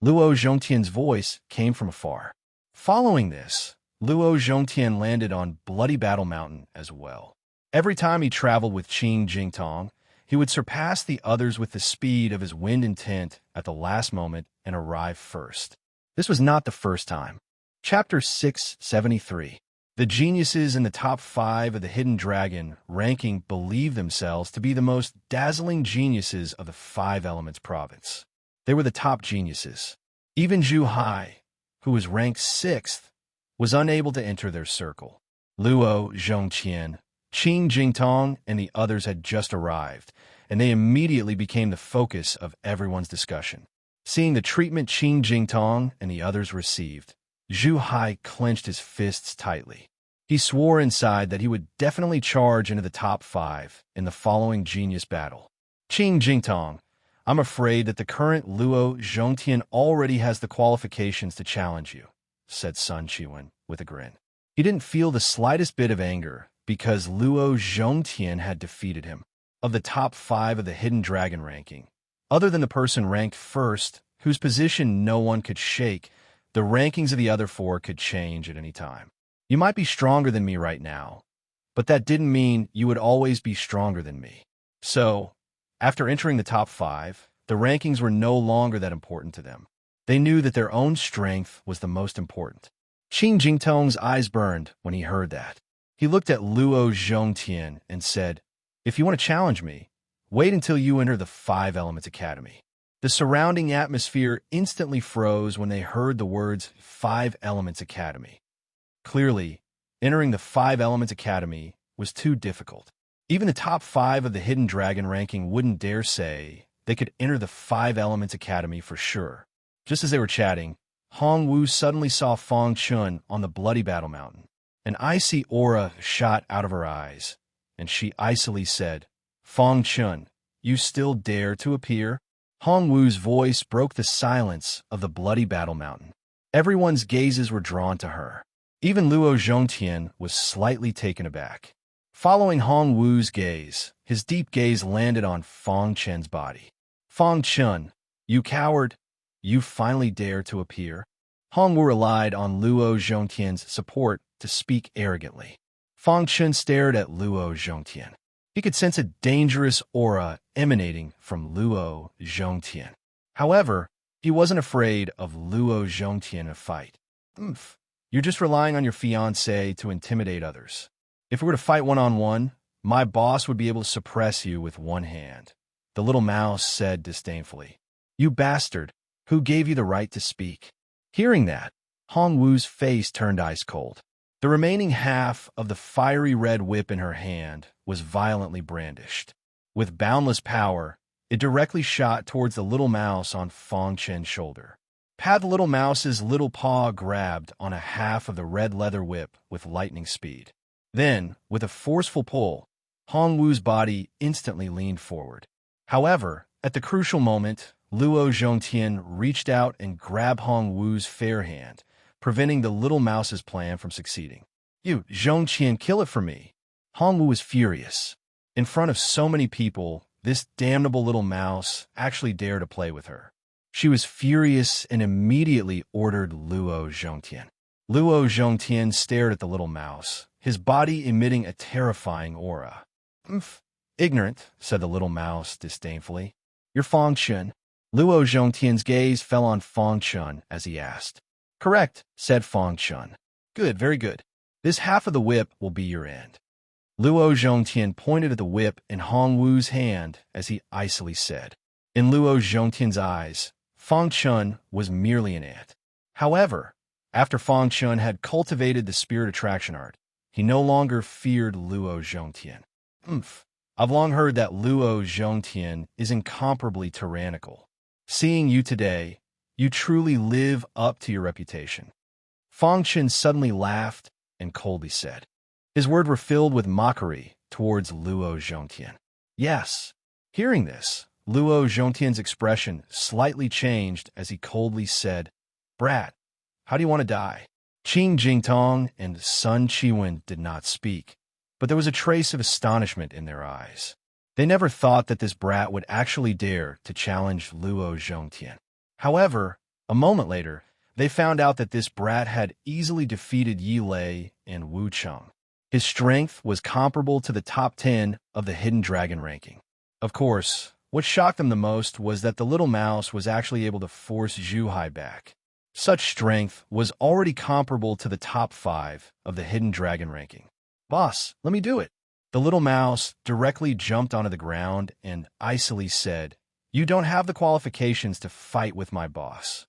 Luo Zhongtian's voice came from afar. Following this, Luo Zhongtian landed on Bloody Battle Mountain as well. Every time he traveled with Qing Jingtong, he would surpass the others with the speed of his wind intent at the last moment and arrive first. This was not the first time. Chapter 673. The geniuses in the top 5 of the Hidden Dragon ranking believed themselves to be the most dazzling geniuses of the Five Elements province. They were the top geniuses. Even Zhu Hai, who was ranked 6th, was unable to enter their circle. Luo Zhongtian, Qing Jingtong, and the others had just arrived, and they immediately became the focus of everyone's discussion. Seeing the treatment Qing Jingtong and the others received, Zhu Hai clenched his fists tightly. He swore inside that he would definitely charge into the top 5 in the following genius battle. "Qing Jingtong, I'm afraid that the current Luo Zhongtian already has the qualifications to challenge you," said Sun Qiwen with a grin. He didn't feel the slightest bit of anger because Luo Zhongtian had defeated him. Of the top 5 of the Hidden Dragon ranking, other than the person ranked 1st, whose position no one could shake, the rankings of the other 4 could change at any time. You might be stronger than me right now, but that didn't mean you would always be stronger than me. So, after entering the top 5, the rankings were no longer that important to them. They knew that their own strength was the most important. Qing Jingtong's eyes burned when he heard that. He looked at Luo Zhongtian and said, "If you want to challenge me, wait until you enter the Five Elements Academy." The surrounding atmosphere instantly froze when they heard the words Five Elements Academy. Clearly, entering the Five Elements Academy was too difficult. Even the top 5 of the Hidden Dragon ranking wouldn't dare say they could enter the Five Elements Academy for sure. Just as they were chatting, Hong Wu suddenly saw Fang Chun on the Bloody Battle Mountain. An icy aura shot out of her eyes, and she icily said, "Fang Chun, you still dare to appear?" Hong Wu's voice broke the silence of the Bloody Battle Mountain. Everyone's gazes were drawn to her. Even Luo Zhongtian was slightly taken aback. Following Hong Wu's gaze, his deep gaze landed on Fang Chen's body. "Fang Chun, you coward, you finally dare to appear?" Hong Wu relied on Luo Zhongtian's support to speak arrogantly. Fang Chun stared at Luo Zhongtian. He could sense a dangerous aura emanating from Luo Zhongtian. However, he wasn't afraid of Luo Zhongtian in a fight. You're just relying on your fiancé to intimidate others. If we were to fight one-on-one, my boss would be able to suppress you with one hand," the little mouse said disdainfully. "You bastard, who gave you the right to speak?" Hearing that, Hong Wu's face turned ice cold. The remaining half of the fiery red whip in her hand was violently brandished. With boundless power, it directly shot towards the little mouse on Fang Chen's shoulder. Pat the little mouse's little paw grabbed on a half of the red leather whip with lightning speed. Then, with a forceful pull, Hong Wu's body instantly leaned forward. However, at the crucial moment, Luo Zhongtian reached out and grabbed Hong Wu's fair hand, preventing the little mouse's plan from succeeding. "You, Zhongtian, kill it for me." Hong Wu was furious. In front of so many people, this damnable little mouse actually dared to play with her. She was furious and immediately ordered Luo Zhongtian. Luo Zhongtian stared at the little mouse, his body emitting a terrifying aura. "Ignorant," said the little mouse disdainfully. "You're Fang Chun." Luo Zhongtian's gaze fell on Fang Chun as he asked. "Correct," said Fang Chun. "Good, very good. This half of the whip will be your end." Luo Zhongtian pointed at the whip in Hong Wu's hand as he icily said. In Luo Zhongtian's eyes, Fang Chun was merely an ant. However, after Fang Chun had cultivated the spirit attraction art, he no longer feared Luo Zhongtian. I've long heard that Luo Zhongtian is incomparably tyrannical. Seeing you today, you truly live up to your reputation." Fang Chun suddenly laughed and coldly said. His words were filled with mockery towards Luo Zhongtian. "Yes." Hearing this, Luo Zhongtian's expression slightly changed as he coldly said, "Brat, how do you want to die?" Qing Jingtong and Sun Chiwen did not speak, but there was a trace of astonishment in their eyes. They never thought that this brat would actually dare to challenge Luo Zhongtian. However, a moment later, they found out that this brat had easily defeated Yi Lei and Wu Cheng. His strength was comparable to the top 10 of the Hidden Dragon ranking. Of course, what shocked them the most was that the little mouse was actually able to force Zhu Hai back. Such strength was already comparable to the top 5 of the Hidden Dragon ranking. "Boss, let me do it." The little mouse directly jumped onto the ground and icily said, "You don't have the qualifications to fight with my boss."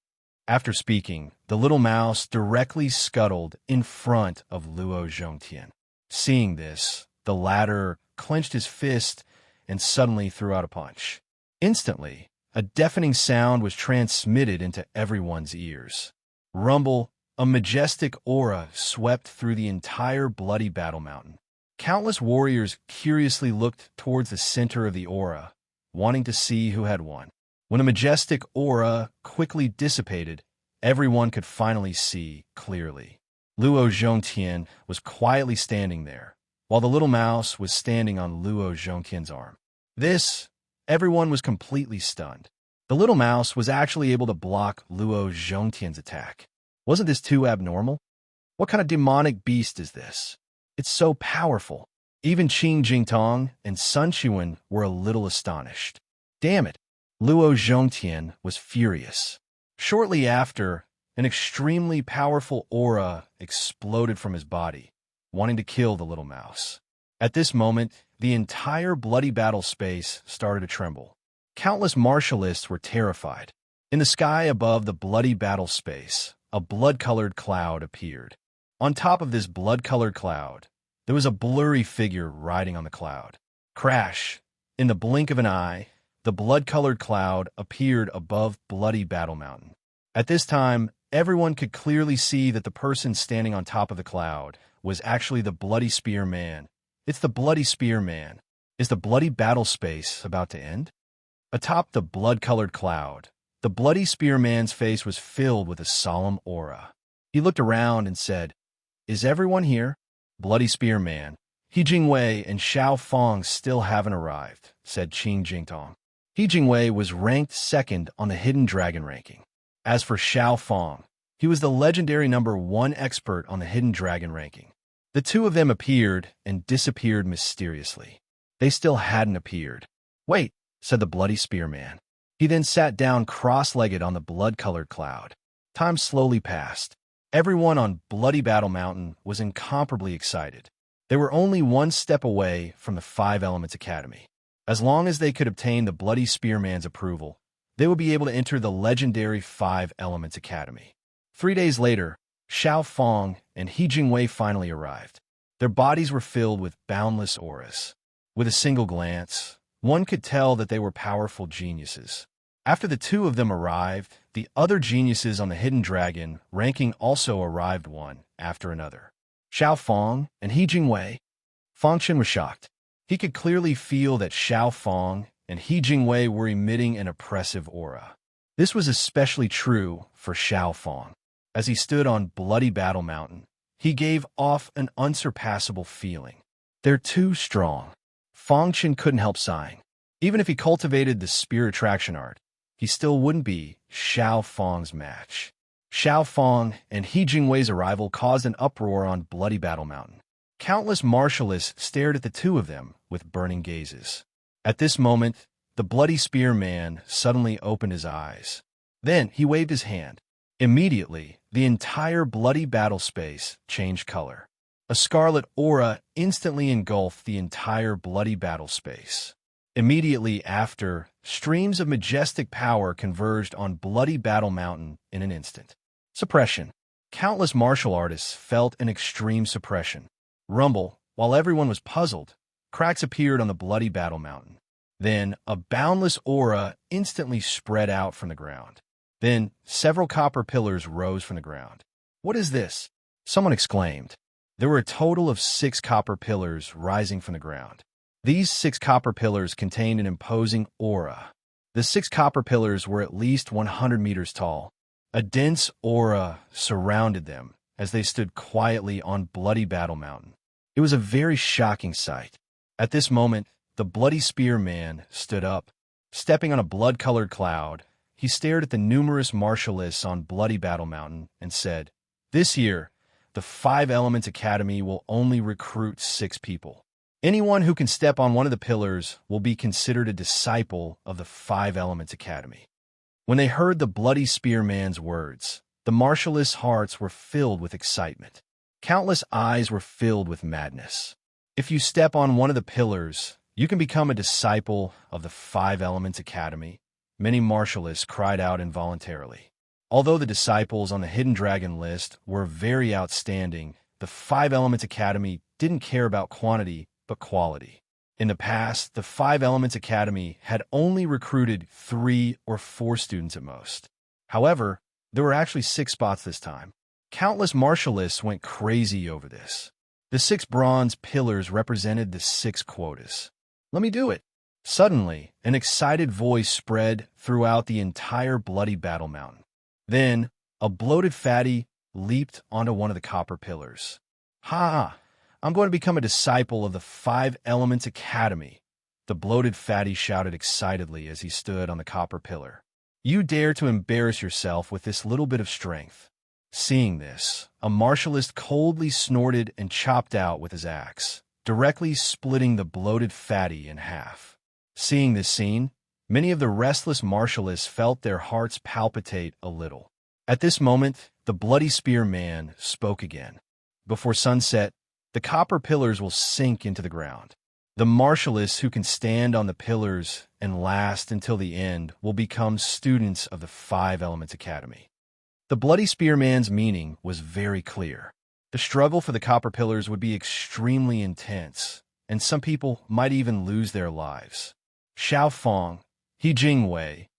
After speaking, the little mouse directly scuttled in front of Luo Zhongtian. Seeing this, the latter clenched his fist and suddenly threw out a punch. Instantly, a deafening sound was transmitted into everyone's ears. Rumble, a majestic aura swept through the entire Bloody Battle Mountain. Countless warriors curiously looked towards the center of the aura, wanting to see who had won. When the majestic aura quickly dissipated, everyone could finally see clearly. Luo Zhongtian was quietly standing there, while the little mouse was standing on Luo Zhongtian's arm. Everyone was completely stunned. The little mouse was actually able to block Luo Zhongtian's attack. Wasn't this too abnormal? What kind of demonic beast is this? It's so powerful. Even Qing Jingtong and Sun Chiwen were a little astonished. Damn it! Luo Zhongtian was furious. Shortly after, an extremely powerful aura exploded from his body, wanting to kill the little mouse. At this moment, the entire bloody battle space started to tremble. Countless martialists were terrified. In the sky above the bloody battle space, a blood-colored cloud appeared. On top of this blood-colored cloud, there was a blurry figure riding on the cloud. Crash! In the blink of an eye, the blood-colored cloud appeared above bloody battle mountain. At this time, everyone could clearly see that the person standing on top of the cloud was actually the bloody spear man. It's the bloody spear man. Is the bloody battle space about to end? Atop the blood-colored cloud, the bloody spear man's face was filled with a solemn aura. He looked around and said, "Is everyone here?" Bloody spear man, He Jingwei and Xiao Fong still haven't arrived, said Qing Jingtong. He Jingwei was ranked second on the Hidden Dragon ranking. As for Xiao Fong, he was the legendary #1 expert on the Hidden Dragon ranking. The two of them appeared and disappeared mysteriously. They still hadn't appeared. "Wait," said the bloody spearman. He then sat down cross-legged on the blood-colored cloud. Time slowly passed. Everyone on Bloody Battle Mountain was incomparably excited. They were only one step away from the Five Elements Academy. As long as they could obtain the bloody spearman's approval, they would be able to enter the legendary Five Elements Academy. 3 days later, Xiao Fong and He Jingwei finally arrived. Their bodies were filled with boundless auras. With a single glance, one could tell that they were powerful geniuses. After the two of them arrived, the other geniuses on the Hidden Dragon ranking also arrived one after another. Xiao Fong and He Jingwei. Fong Chen was shocked. He could clearly feel that Xiao Fong and He Jingwei were emitting an oppressive aura. This was especially true for Xiao Fong. As he stood on Bloody Battle Mountain, he gave off an unsurpassable feeling. They're too strong. Fong Chen couldn't help sighing. Even if he cultivated the spear attraction art, he still wouldn't be Xiao Fong's match. Xiao Fong and He Jingwei's arrival caused an uproar on Bloody Battle Mountain. Countless martialists stared at the two of them with burning gazes. At this moment, the bloody spear man suddenly opened his eyes. Then he waved his hand. Immediately, the entire bloody battle space changed color. A scarlet aura instantly engulfed the entire bloody battle space. Immediately after, streams of majestic power converged on Bloody Battle Mountain in an instant. Suppression. Countless martial artists felt an extreme suppression. Rumble, while everyone was puzzled, cracks appeared on the Bloody Battle Mountain. Then, a boundless aura instantly spread out from the ground. Then, several copper pillars rose from the ground. "What is this?" someone exclaimed. There were a total of 6 copper pillars rising from the ground. These 6 copper pillars contained an imposing aura. The 6 copper pillars were at least 100 meters tall. A dense aura surrounded them as they stood quietly on Bloody Battle Mountain. It was a very shocking sight. At this moment, the bloody spear man stood up. Stepping on a blood-colored cloud, he stared at the numerous martialists on Bloody Battle Mountain and said, "This year, the Five Elements Academy will only recruit 6 people. Anyone who can step on one of the pillars will be considered a disciple of the Five Elements Academy." When they heard the bloody spearman's words, the martialists' hearts were filled with excitement. Countless eyes were filled with madness. If you step on one of the pillars, you can become a disciple of the Five Elements Academy. Many martialists cried out involuntarily. Although the disciples on the Hidden Dragon list were very outstanding, the Five Elements Academy didn't care about quantity, but quality. In the past, the Five Elements Academy had only recruited 3 or 4 students at most. However, there were actually 6 spots this time. Countless martialists went crazy over this. The 6 bronze pillars represented the 6 quotas. "Let me do it." Suddenly, an excited voice spread throughout the entire Bloody Battle Mountain. Then, a bloated fatty leaped onto one of the copper pillars. "Ha! I'm going to become a disciple of the Five Elements Academy," the bloated fatty shouted excitedly as he stood on the copper pillar. "You dare to embarrass yourself with this little bit of strength." Seeing this, a martialist coldly snorted and chopped out with his axe, directly splitting the bloated fatty in half. Seeing this scene, Many of the restless martialists felt their hearts palpitate a little. At this moment, the bloody spear man spoke again. Before sunset, the copper pillars will sink into the ground. The martialists who can stand on the pillars and last until the end will become students of the Five Elements Academy. The bloody spearman's meaning was very clear. The struggle for the copper pillars would be extremely intense, and some people might even lose their lives. Xiao Fong, He Jingwei,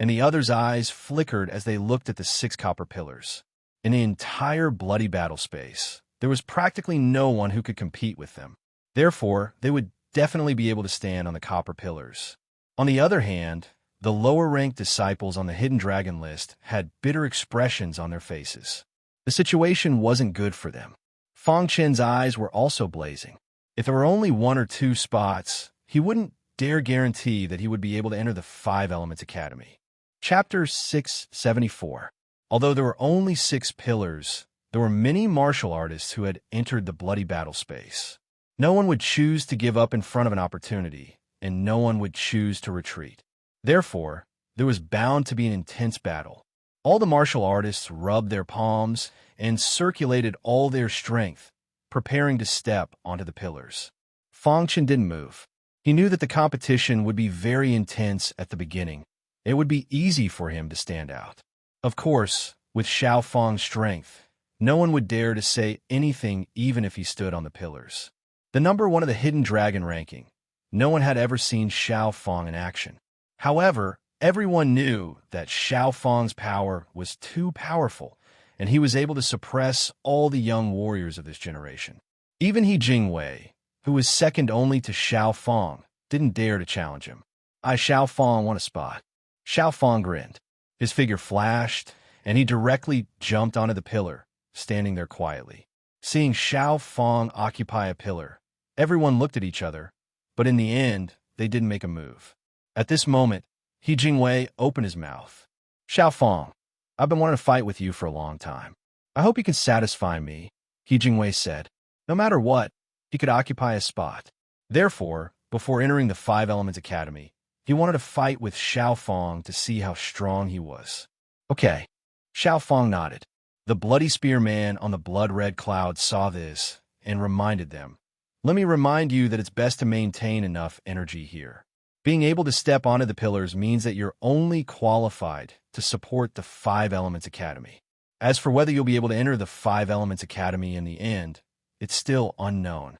and the others' eyes flickered as they looked at the 6 copper pillars. In the entire bloody battle space, there was practically no one who could compete with them. Therefore, they would definitely be able to stand on the copper pillars. On the other hand, the lower-ranked disciples on the Hidden Dragon list had bitter expressions on their faces. The situation wasn't good for them. Fong Chen's eyes were also blazing. If there were only 1 or 2 spots, he wouldn't dare guarantee that he would be able to enter the Five Elements Academy. Chapter 674. Although there were only 6 pillars, there were many martial artists who had entered the bloody battle space. No one would choose to give up in front of an opportunity, and no one would choose to retreat. Therefore, there was bound to be an intense battle. All the martial artists rubbed their palms and circulated all their strength, preparing to step onto the pillars. Fong Chen didn't move. He knew that the competition would be very intense at the beginning. It would be easy for him to stand out. Of course, with Xiao Fong's strength, no one would dare to say anything even if he stood on the pillars. The number 1 of the Hidden Dragon ranking, no one had ever seen Xiao Fong in action. However, everyone knew that Xiao Fong's power was too powerful, and he was able to suppress all the young warriors of this generation. Even He Jingwei, who was second only to Xiao Fong, didn't dare to challenge him. Xiao Fong won a spot. Xiao Fong grinned. His figure flashed, and he directly jumped onto the pillar, standing there quietly. Seeing Xiao Fong occupy a pillar, everyone looked at each other, but in the end, they didn't make a move. At this moment, He Jingwei opened his mouth. Xiao Fong, I've been wanting to fight with you for a long time. I hope you can satisfy me, He Jingwei said. No matter what, he could occupy a spot. Therefore, before entering the Five Elements Academy, he wanted to fight with Xiao Fong to see how strong he was. Okay. Xiao Fong nodded. The bloody spearman on the blood-red cloud saw this and reminded them, let me remind you that it's best to maintain enough energy here. Being able to step onto the pillars means that you're only qualified to support the Five Elements Academy. As for whether you'll be able to enter the Five Elements Academy in the end, it's still unknown.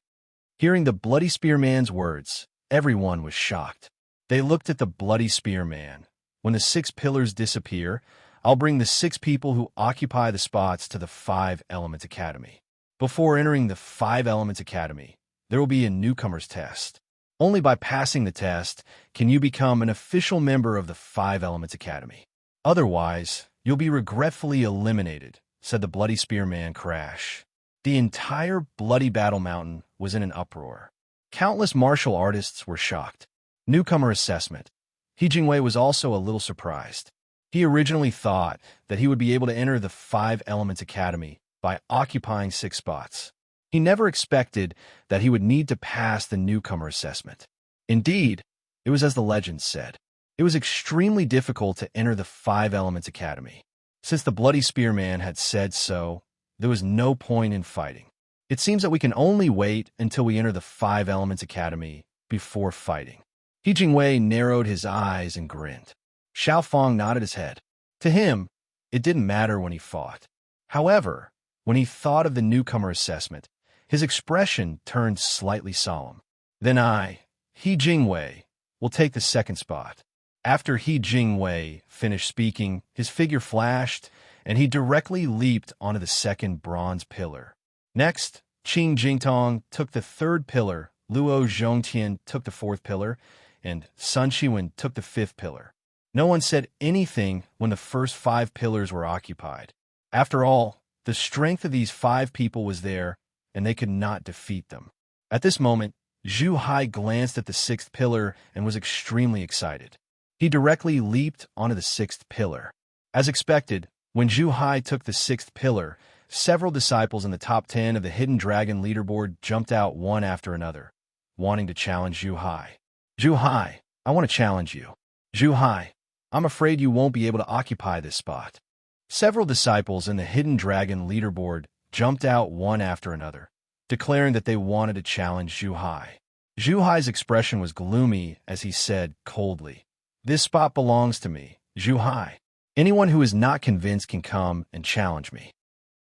Hearing the bloody spearman's words, everyone was shocked. They looked at the bloody spearman. When the 6 pillars disappear, I'll bring the 6 people who occupy the spots to the Five Elements Academy. Before entering the Five Elements Academy, there will be a newcomer's test. Only by passing the test can you become an official member of the Five Elements Academy. Otherwise, you'll be regretfully eliminated, said the bloody spearman Crash. The entire bloody battle mountain was in an uproar. Countless martial artists were shocked. Newcomer assessment. He Jingwei was also a little surprised. He originally thought that he would be able to enter the Five Elements Academy by occupying 6 spots. He never expected that he would need to pass the newcomer assessment. Indeed, it was as the legends said. It was extremely difficult to enter the Five Elements Academy. Since the bloody spearman had said so, there was no point in fighting. It seems that we can only wait until we enter the Five Elements Academy before fighting. He Jingwei narrowed his eyes and grinned. Xiao Fong nodded his head. To him, it didn't matter when he fought. However, when he thought of the newcomer assessment, his expression turned slightly solemn. Then He Jingwei, will take the 2nd spot. After He Jingwei finished speaking, his figure flashed, and he directly leaped onto the 2nd bronze pillar. Next, Qing Jingtong took the 3rd pillar, Luo Zhongtian took the 4th pillar, and Sun Shiwen took the 5th pillar. No one said anything when the first 5 pillars were occupied. After all, the strength of these 5 people was there, and they could not defeat them. At this moment, Zhu Hai glanced at the 6th pillar and was extremely excited. He directly leaped onto the 6th pillar. As expected, when Zhu Hai took the 6th pillar, several disciples in the top 10 of the Hidden Dragon leaderboard jumped out one after another, wanting to challenge Zhu Hai. Zhu Hai, I want to challenge you. Zhu Hai, I'm afraid you won't be able to occupy this spot. Several disciples in the Hidden Dragon leaderboard jumped out one after another, declaring that they wanted to challenge Zhu Hai. Zhu Hai's expression was gloomy as he said coldly, "This spot belongs to me, Zhu Hai. Anyone who is not convinced can come and challenge me."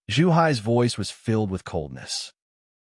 Zhu Hai's voice was filled with coldness.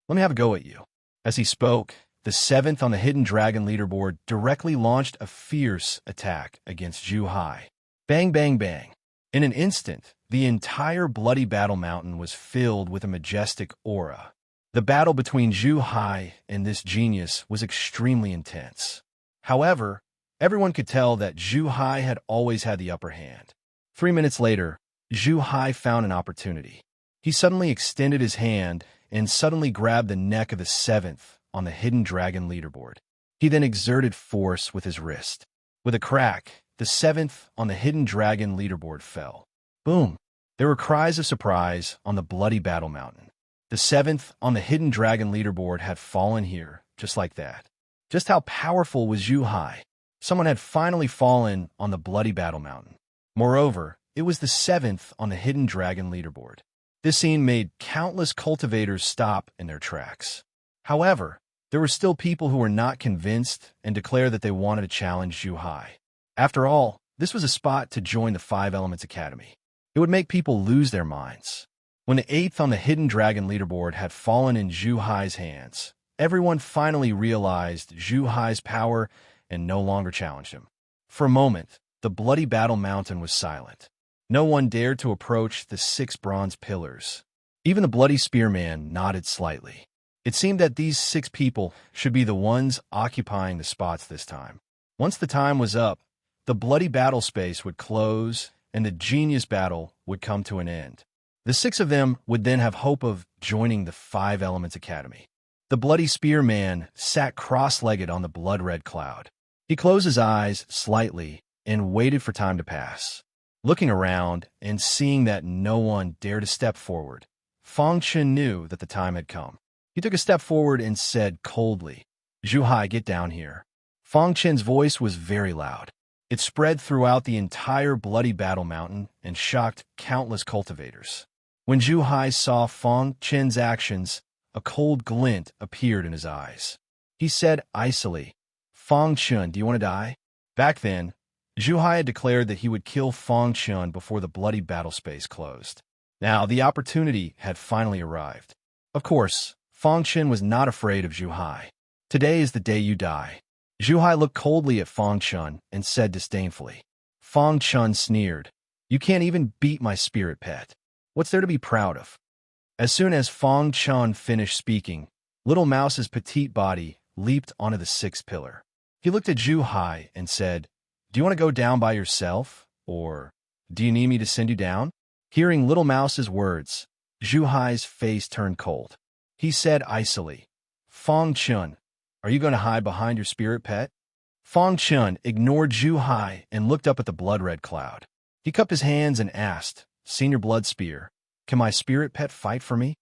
"Let me have a go at you." As he spoke, the seventh on the Hidden Dragon leaderboard directly launched a fierce attack against Zhu Hai. Bang, bang, bang. In an instant, the entire bloody battle mountain was filled with a majestic aura. The battle between Zhu Hai and this genius was extremely intense. However, everyone could tell that Zhu Hai had always had the upper hand. 3 minutes later, Zhu Hai found an opportunity. He suddenly extended his hand and suddenly grabbed the neck of the seventh on the Hidden Dragon leaderboard. He then exerted force with his wrist. With a crack, the seventh on the Hidden Dragon leaderboard fell. Boom! There were cries of surprise on the bloody battle mountain. The seventh on the Hidden Dragon leaderboard had fallen here, just like that. Just how powerful was Zhu Hai? Someone had finally fallen on the bloody battle mountain. Moreover, it was the seventh on the Hidden Dragon leaderboard. This scene made countless cultivators stop in their tracks. However, there were still people who were not convinced and declared that they wanted to challenge Zhu Hai. After all, this was a spot to join the Five Elements Academy. It would make people lose their minds. When the eighth on the Hidden Dragon leaderboard had fallen in Zhu Hai's hands, everyone finally realized Zhu Hai's power and no longer challenged him. For a moment, the bloody battle mountain was silent. No one dared to approach the 6 bronze pillars. Even the bloody spearman nodded slightly. It seemed that these 6 people should be the ones occupying the spots this time. Once the time was up, the bloody battle space would close and the genius battle would come to an end. The 6 of them would then have hope of joining the Five Elements Academy. The bloody spearman sat cross-legged on the blood-red cloud. He closed his eyes slightly and waited for time to pass. Looking around and seeing that no one dared to step forward, Fang Chen knew that the time had come. He took a step forward and said coldly, "Zhu Hai, get down here." Fang Chen's voice was very loud. It spread throughout the entire bloody battle mountain and shocked countless cultivators. When Zhu Hai saw Fang Chen's actions, a cold glint appeared in his eyes. He said icily, "Fang Chen, do you want to die?" Back then, Zhu Hai had declared that he would kill Fang Chen before the bloody battle space closed. Now, the opportunity had finally arrived. Of course, Fang Chen was not afraid of Zhu Hai. "Today is the day you die." Zhu Hai looked coldly at Fang Chen and said disdainfully. Fang Chen sneered, "You can't even beat my spirit pet. What's there to be proud of?" As soon as Fang Chen finished speaking, Little Mouse's petite body leaped onto the 6th pillar. He looked at Zhu Hai and said, "Do you want to go down by yourself, or do you need me to send you down?" Hearing Little Mouse's words, Zhu Hai's face turned cold. He said icily, "Fang Chen, are you going to hide behind your spirit pet?" Fang Chen ignored Zhu Hai and looked up at the blood-red cloud. He cupped his hands and asked, "Senior Blood Spear, can my spirit pet fight for me?"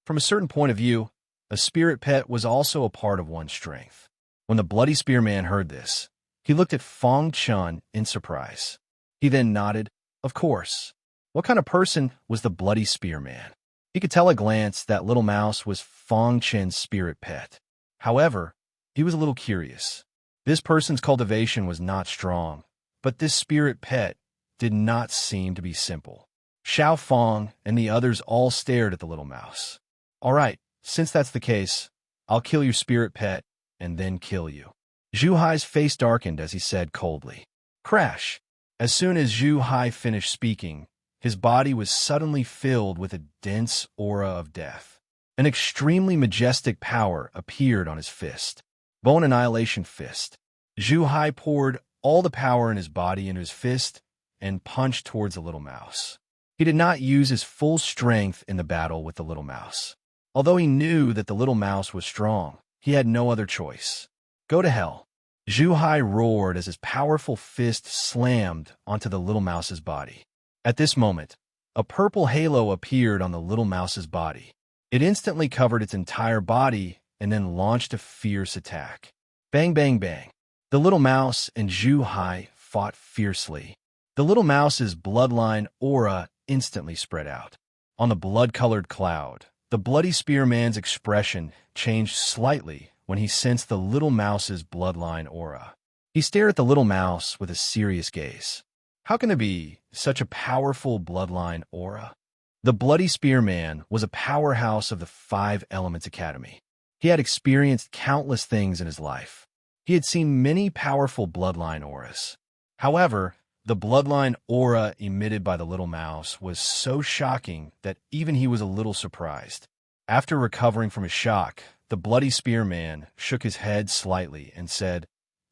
From a certain point of view, a spirit pet was also a part of one's strength. When the bloody spearman heard this, he looked at Fang Chen in surprise. He then nodded, "Of course." What kind of person was the bloody spearman? He could tell at a glance that Little Mouse was Fang Chen's spirit pet. However, he was a little curious. This person's cultivation was not strong, but this spirit pet did not seem to be simple. Xiao Fang and the others all stared at the Little Mouse. "All right, since that's the case, I'll kill your spirit pet and then kill you." Zhu Hai's face darkened as he said coldly. Crash! As soon as Zhu Hai finished speaking, his body was suddenly filled with a dense aura of death. An extremely majestic power appeared on his fist. Bone Annihilation Fist. Zhu Hai poured all the power in his body into his fist and punched towards the Little Mouse. He did not use his full strength in the battle with the Little Mouse. Although he knew that the Little Mouse was strong, he had no other choice. "Go to hell." Zhu Hai roared as his powerful fist slammed onto the Little Mouse's body. At this moment, a purple halo appeared on the Little Mouse's body. It instantly covered its entire body and then launched a fierce attack. Bang, bang, bang. The Little Mouse and Zhu Hai fought fiercely. The little mouse's bloodline aura instantly spread out. On the blood-colored cloud, the bloody spearman's expression changed slightly when he sensed the little mouse's bloodline aura. He stared at the little mouse with a serious gaze. How can it be such a powerful bloodline aura? The bloody spearman was a powerhouse of the Five Elements Academy. He had experienced countless things in his life. He had seen many powerful bloodline auras. However, the bloodline aura emitted by the little mouse was so shocking that even he was a little surprised. After recovering from his shock, the bloody spearman shook his head slightly and said,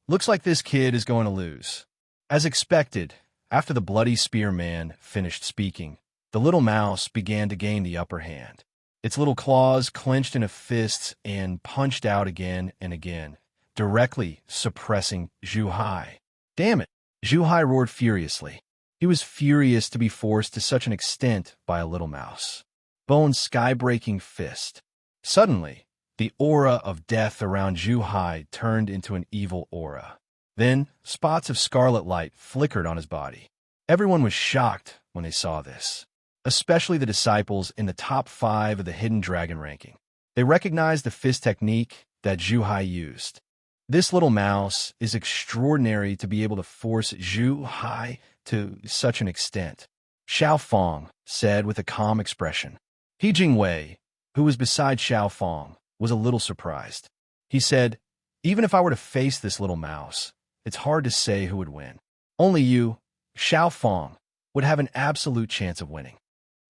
"Looks like this kid is going to lose." As expected, after the bloody spearman finished speaking, the little mouse began to gain the upper hand. Its little claws clenched into fists and punched out again and again, directly suppressing Zhu Hai. "Damn it!" Zhu Hai roared furiously. He was furious to be forced to such an extent by a little mouse. Bone's sky-breaking fist. Suddenly, the aura of death around Zhu Hai turned into an evil aura. Then, spots of scarlet light flickered on his body. Everyone was shocked when they saw this, especially the disciples in the top 5 of the Hidden Dragon ranking. They recognized the fist technique that Zhu Hai used. This little mouse is extraordinary to be able to force Zhu Hai to such an extent, Xiao Fong said with a calm expression. He Jingwei, who was beside Xiao Fong, was a little surprised. He said, "Even if I were to face this little mouse, it's hard to say who would win. Only you, Xiao Fong, would have an absolute chance of winning.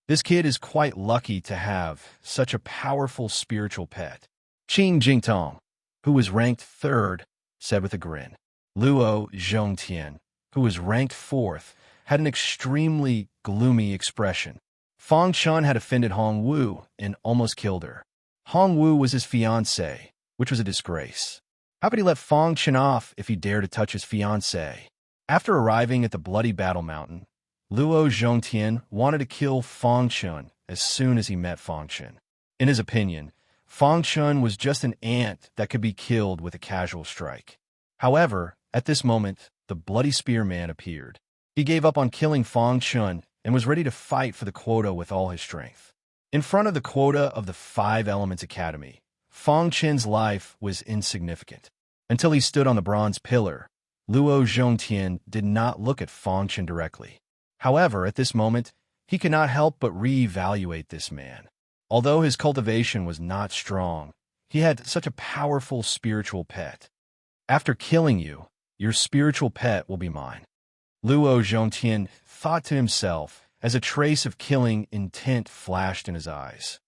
This kid is quite lucky to have such a powerful spiritual pet." Qing Jingtong, who was ranked 3rd, said with a grin. Luo Zhongtian, who was ranked 4th, had an extremely gloomy expression. Fong Chun had offended Hong Wu and almost killed her. Hong Wu was his fiancée, which was a disgrace. How could he let Fong Chun off if he dared to touch his fiancée? After arriving at the bloody battle mountain, Luo Zhongtian wanted to kill Fong Chun as soon as he met Fong Chun. In his opinion, Fong Chun was just an ant that could be killed with a casual strike. However, at this moment, the bloody spearman appeared. He gave up on killing Fong Chun and was ready to fight for the quota with all his strength. In front of the quota of the Five Elements Academy, Fong Chun's life was insignificant. Until he stood on the bronze pillar, Luo Zhongtian did not look at Fong Chun directly. However, at this moment, he could not help but reevaluate this man. Although his cultivation was not strong, he had such a powerful spiritual pet. "After killing you, your spiritual pet will be mine," Luo Zhongtian thought to himself as a trace of killing intent flashed in his eyes.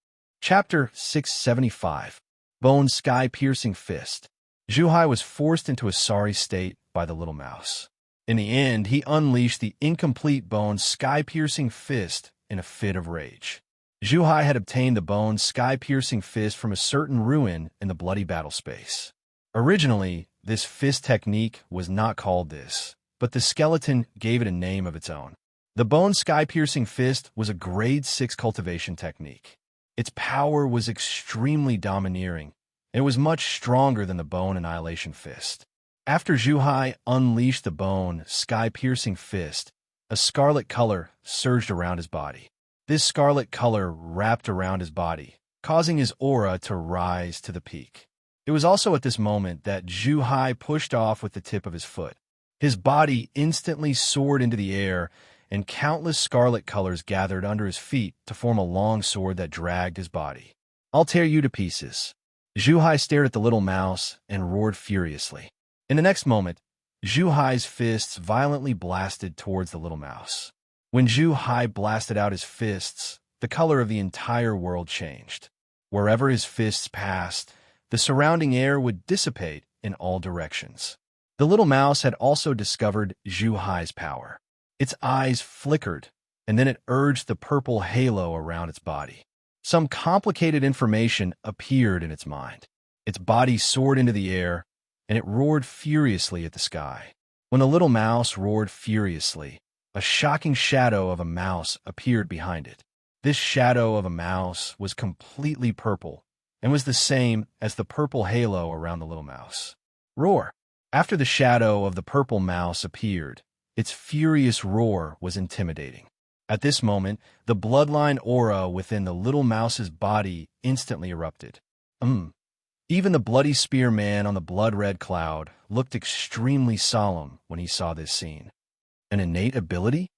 Chapter 675. Bone's Sky-Piercing Fist. Zhu Hai was forced into a sorry state by the little mouse. In the end, he unleashed the incomplete Bone's Sky-Piercing Fist in a fit of rage. Zhu Hai had obtained the Bone's Sky-Piercing Fist from a certain ruin in the bloody battle space. Originally, this fist technique was not called this, but the skeleton gave it a name of its own. The Bone Sky-Piercing Fist was a grade 6 cultivation technique. Its power was extremely domineering, and it was much stronger than the Bone Annihilation Fist. After Zhu Hai unleashed the Bone Sky-Piercing Fist, a scarlet color surged around his body. This scarlet color wrapped around his body, causing his aura to rise to the peak. It was also at this moment that Zhu Hai pushed off with the tip of his foot. His body instantly soared into the air, and countless scarlet colors gathered under his feet to form a long sword that dragged his body. "I'll tear you to pieces." Zhu Hai stared at the little mouse and roared furiously. In the next moment, Zhu Hai's fists violently blasted towards the little mouse. When Zhu Hai blasted out his fists, the color of the entire world changed. Wherever his fists passed, the surrounding air would dissipate in all directions. The little mouse had also discovered Zhu Hai's power. Its eyes flickered, and then it urged the purple halo around its body. Some complicated information appeared in its mind. Its body soared into the air, and it roared furiously at the sky. When the little mouse roared furiously, a shocking shadow of a mouse appeared behind it. This shadow of a mouse was completely purple and was the same as the purple halo around the little mouse. Roar! After the shadow of the purple mouse appeared, Its furious roar was intimidating. At this moment, the bloodline aura within the little mouse's body instantly erupted. Even the bloody spear man on the blood-red cloud looked extremely solemn when he saw this scene. An innate ability?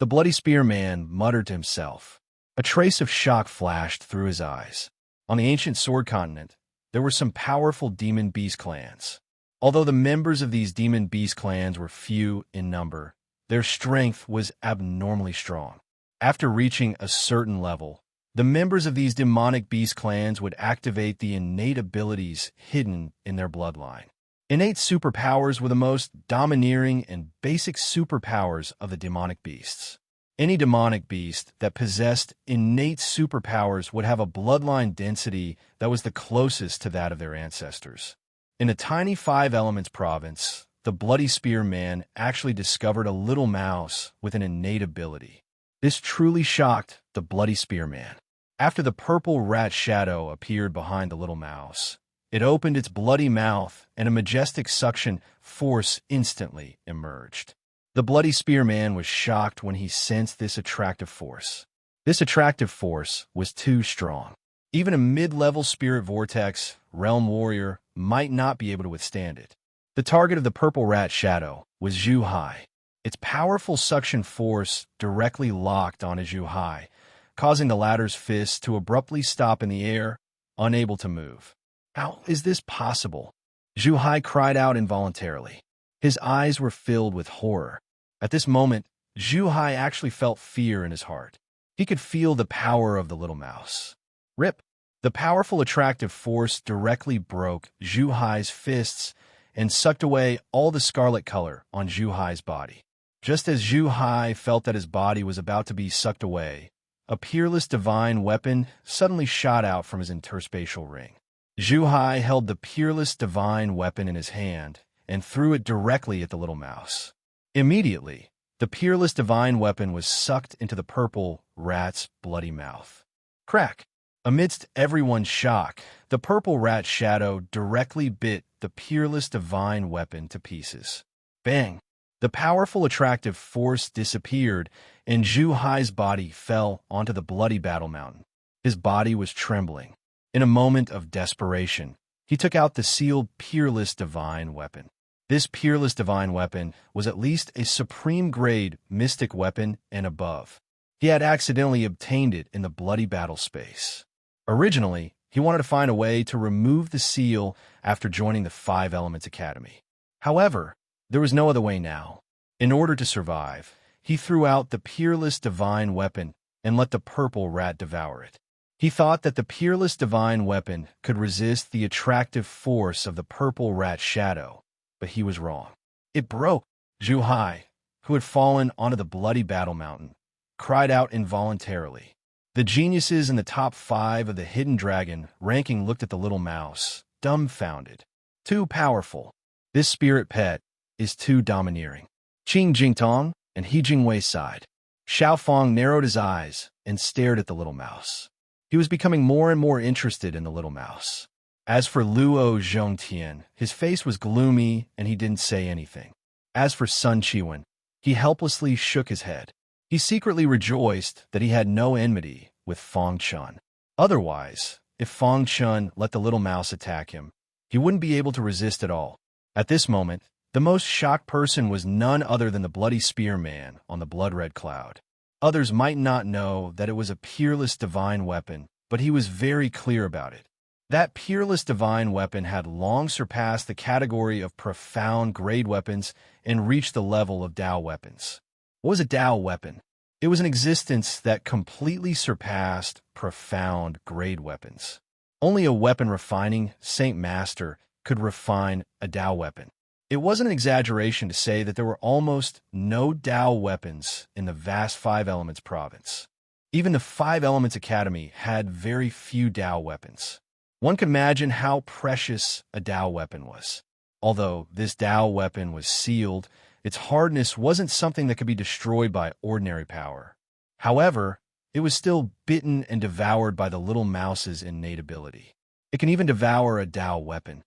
The bloody spear man muttered to himself. A trace of shock flashed through his eyes. On the ancient Sword Continent, there were some powerful demon beast clans. Although the members of these demon beast clans were few in number, their strength was abnormally strong. After reaching a certain level, the members of these demonic beast clans would activate the innate abilities hidden in their bloodline. Innate superpowers were the most domineering and basic superpowers of the demonic beasts. Any demonic beast that possessed innate superpowers would have a bloodline density that was the closest to that of their ancestors. In a tiny 5 Elements province, the Bloody Spear Man actually discovered a little mouse with an innate ability. This truly shocked the Bloody Spear Man. After the purple rat shadow appeared behind the little mouse, it opened its bloody mouth and a majestic suction force instantly emerged. The Bloody Spear Man was shocked when he sensed this attractive force. This attractive force was too strong. Even a mid-level spirit vortex, realm warrior, might not be able to withstand it. The target of the purple rat shadow was Zhu Hai. Its powerful suction force directly locked onto Zhu Hai, causing the latter's fists to abruptly stop in the air, unable to move. How is this possible? Zhu Hai cried out involuntarily. His eyes were filled with horror. At this moment, Zhu Hai actually felt fear in his heart. He could feel the power of the little mouse. Rip! The powerful attractive force directly broke Zhu Hai's fists and sucked away all the scarlet color on Zhu Hai's body. Just as Zhu Hai felt that his body was about to be sucked away, a peerless divine weapon suddenly shot out from his interspatial ring. Zhu Hai held the peerless divine weapon in his hand and threw it directly at the little mouse. Immediately, the peerless divine weapon was sucked into the purple rat's bloody mouth. Crack! Amidst everyone's shock, the purple rat shadow directly bit the peerless divine weapon to pieces. Bang! The powerful attractive force disappeared, and Zhu Hai's body fell onto the bloody battle mountain. His body was trembling. In a moment of desperation, he took out the sealed peerless divine weapon. This peerless divine weapon was at least a supreme-grade mystic weapon and above. He had accidentally obtained it in the bloody battle space. Originally, he wanted to find a way to remove the seal after joining the 5 Elements Academy. However, there was no other way now. In order to survive, he threw out the peerless divine weapon and let the purple rat devour it. He thought that the peerless divine weapon could resist the attractive force of the purple rat shadow, but he was wrong. It broke. Zhu Hai, who had fallen onto the bloody battle mountain, cried out involuntarily. The geniuses in the top 5 of the Hidden Dragon ranking looked at the little mouse, dumbfounded. Too powerful. This spirit pet is too domineering. Qing Jingtong and He Jingwei sighed. Xiao Fong narrowed his eyes and stared at the little mouse. He was becoming more and more interested in the little mouse. As for Luo Zhongtian, his face was gloomy and he didn't say anything. As for Sun Qiwen, he helplessly shook his head. He secretly rejoiced that he had no enmity with Fong Chun. Otherwise, if Fong Chun let the little mouse attack him, he wouldn't be able to resist at all. At this moment, the most shocked person was none other than the Bloody Spear Man on the blood-red cloud. Others might not know that it was a peerless divine weapon, but he was very clear about it. That peerless divine weapon had long surpassed the category of profound grade weapons and reached the level of Dao weapons. What was a Dao weapon? It was an existence that completely surpassed profound grade weapons. Only a weapon refining Saint Master could refine a Dao weapon. It wasn't an exaggeration to say that there were almost no Dao weapons in the vast 5 Elements province. Even the 5 Elements Academy had very few Dao weapons. One could imagine how precious a Dao weapon was. Although this Dao weapon was sealed, its hardness wasn't something that could be destroyed by ordinary power. However, it was still bitten and devoured by the little mouse's innate ability. It can even devour a Dao weapon.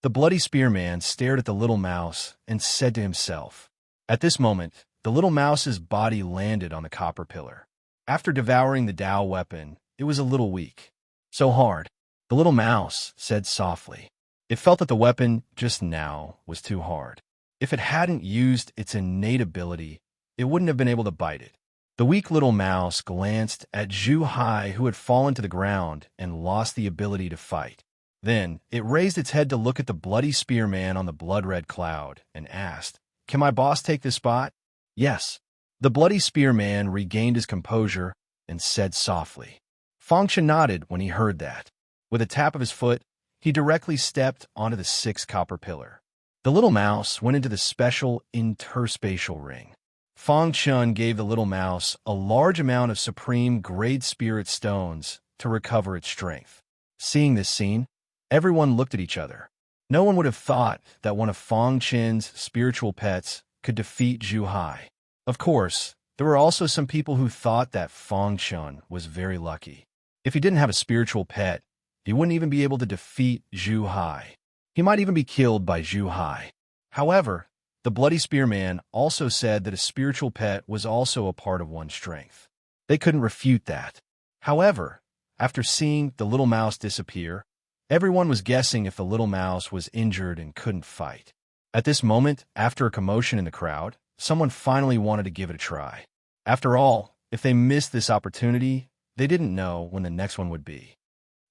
The Bloody Spearman stared at the little mouse and said to himself, At this moment, the little mouse's body landed on the copper pillar. After devouring the Tao weapon, it was a little weak. So hard, the little mouse said softly. It felt that the weapon, just now, was too hard. If it hadn't used its innate ability, it wouldn't have been able to bite it. The weak little mouse glanced at Zhu Hai, who had fallen to the ground and lost the ability to fight. Then, it raised its head to look at the bloody spearman on the blood-red cloud and asked, "Can my boss take this spot?" "Yes." The bloody spearman regained his composure and said softly. Fangshan nodded when he heard that. With a tap of his foot, he directly stepped onto the 6th copper pillar. The little mouse went into the special interspatial ring. Fangshan gave the little mouse a large amount of supreme grade spirit stones to recover its strength. Seeing this scene, everyone looked at each other. No one would have thought that one of Fangshan's spiritual pets could defeat Zhu Hai. Of course, there were also some people who thought that Fangshan was very lucky. If he didn't have a spiritual pet, he wouldn't even be able to defeat Zhu Hai. He might even be killed by Zhu Hai. However, the bloody spearman also said that a spiritual pet was also a part of one's strength. They couldn't refute that. However, after seeing the little mouse disappear, everyone was guessing if the little mouse was injured and couldn't fight. At this moment, after a commotion in the crowd, someone finally wanted to give it a try. After all, if they missed this opportunity, they didn't know when the next one would be.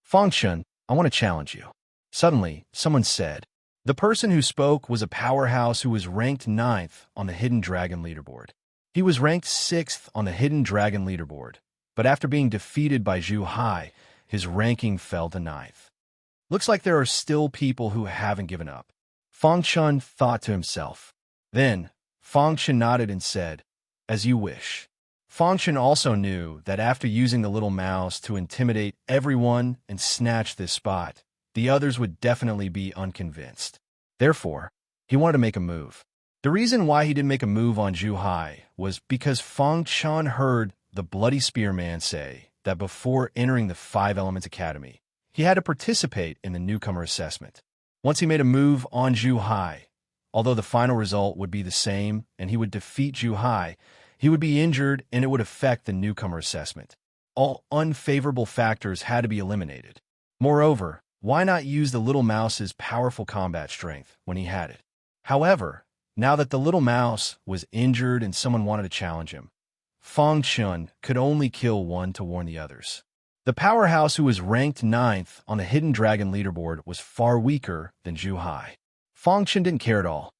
"Fangshan, I want to challenge you." Suddenly, someone said. The person who spoke was a powerhouse who was ranked 9th on the Hidden Dragon leaderboard. He was ranked 6th on the Hidden Dragon leaderboard, but after being defeated by Zhu Hai, his ranking fell to 9th. Looks like there are still people who haven't given up. Fangshan thought to himself. Then, Fangshan nodded and said, "As you wish." Fangshan also knew that after using the little mouse to intimidate everyone and snatch this spot, the others would definitely be unconvinced. Therefore, he wanted to make a move. The reason why he didn't make a move on Zhu Hai was because Fangshan heard the bloody spearman say that before entering the 5 Elements Academy, he had to participate in the newcomer assessment. Once he made a move on Zhu Hai, although the final result would be the same and he would defeat Zhu Hai, he would be injured and it would affect the newcomer assessment. All unfavorable factors had to be eliminated. Moreover, why not use the little mouse's powerful combat strength when he had it? However, now that the little mouse was injured and someone wanted to challenge him, Fangshan could only kill one to warn the others. The powerhouse who was ranked 9th on the Hidden Dragon leaderboard was far weaker than Zhu Hai. Fangshan didn't care at all.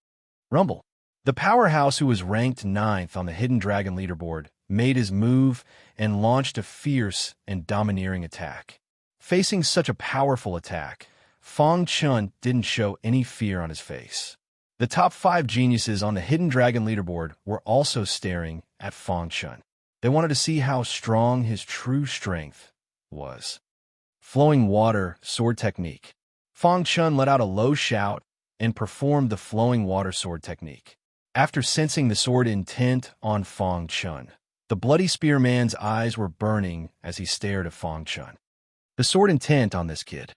Rumble. The powerhouse who was ranked 9th on the Hidden Dragon leaderboard made his move and launched a fierce and domineering attack. Facing such a powerful attack, Fangshan didn't show any fear on his face. The top 5 geniuses on the Hidden Dragon leaderboard were also staring at Fangshan. They wanted to see how strong his true strength was. Flowing water sword technique. Fangshan let out a low shout and performed the flowing water sword technique. After sensing the sword intent on Fangshan, the bloody spearman's eyes were burning as he stared at Fangshan. The sword intent on this kid.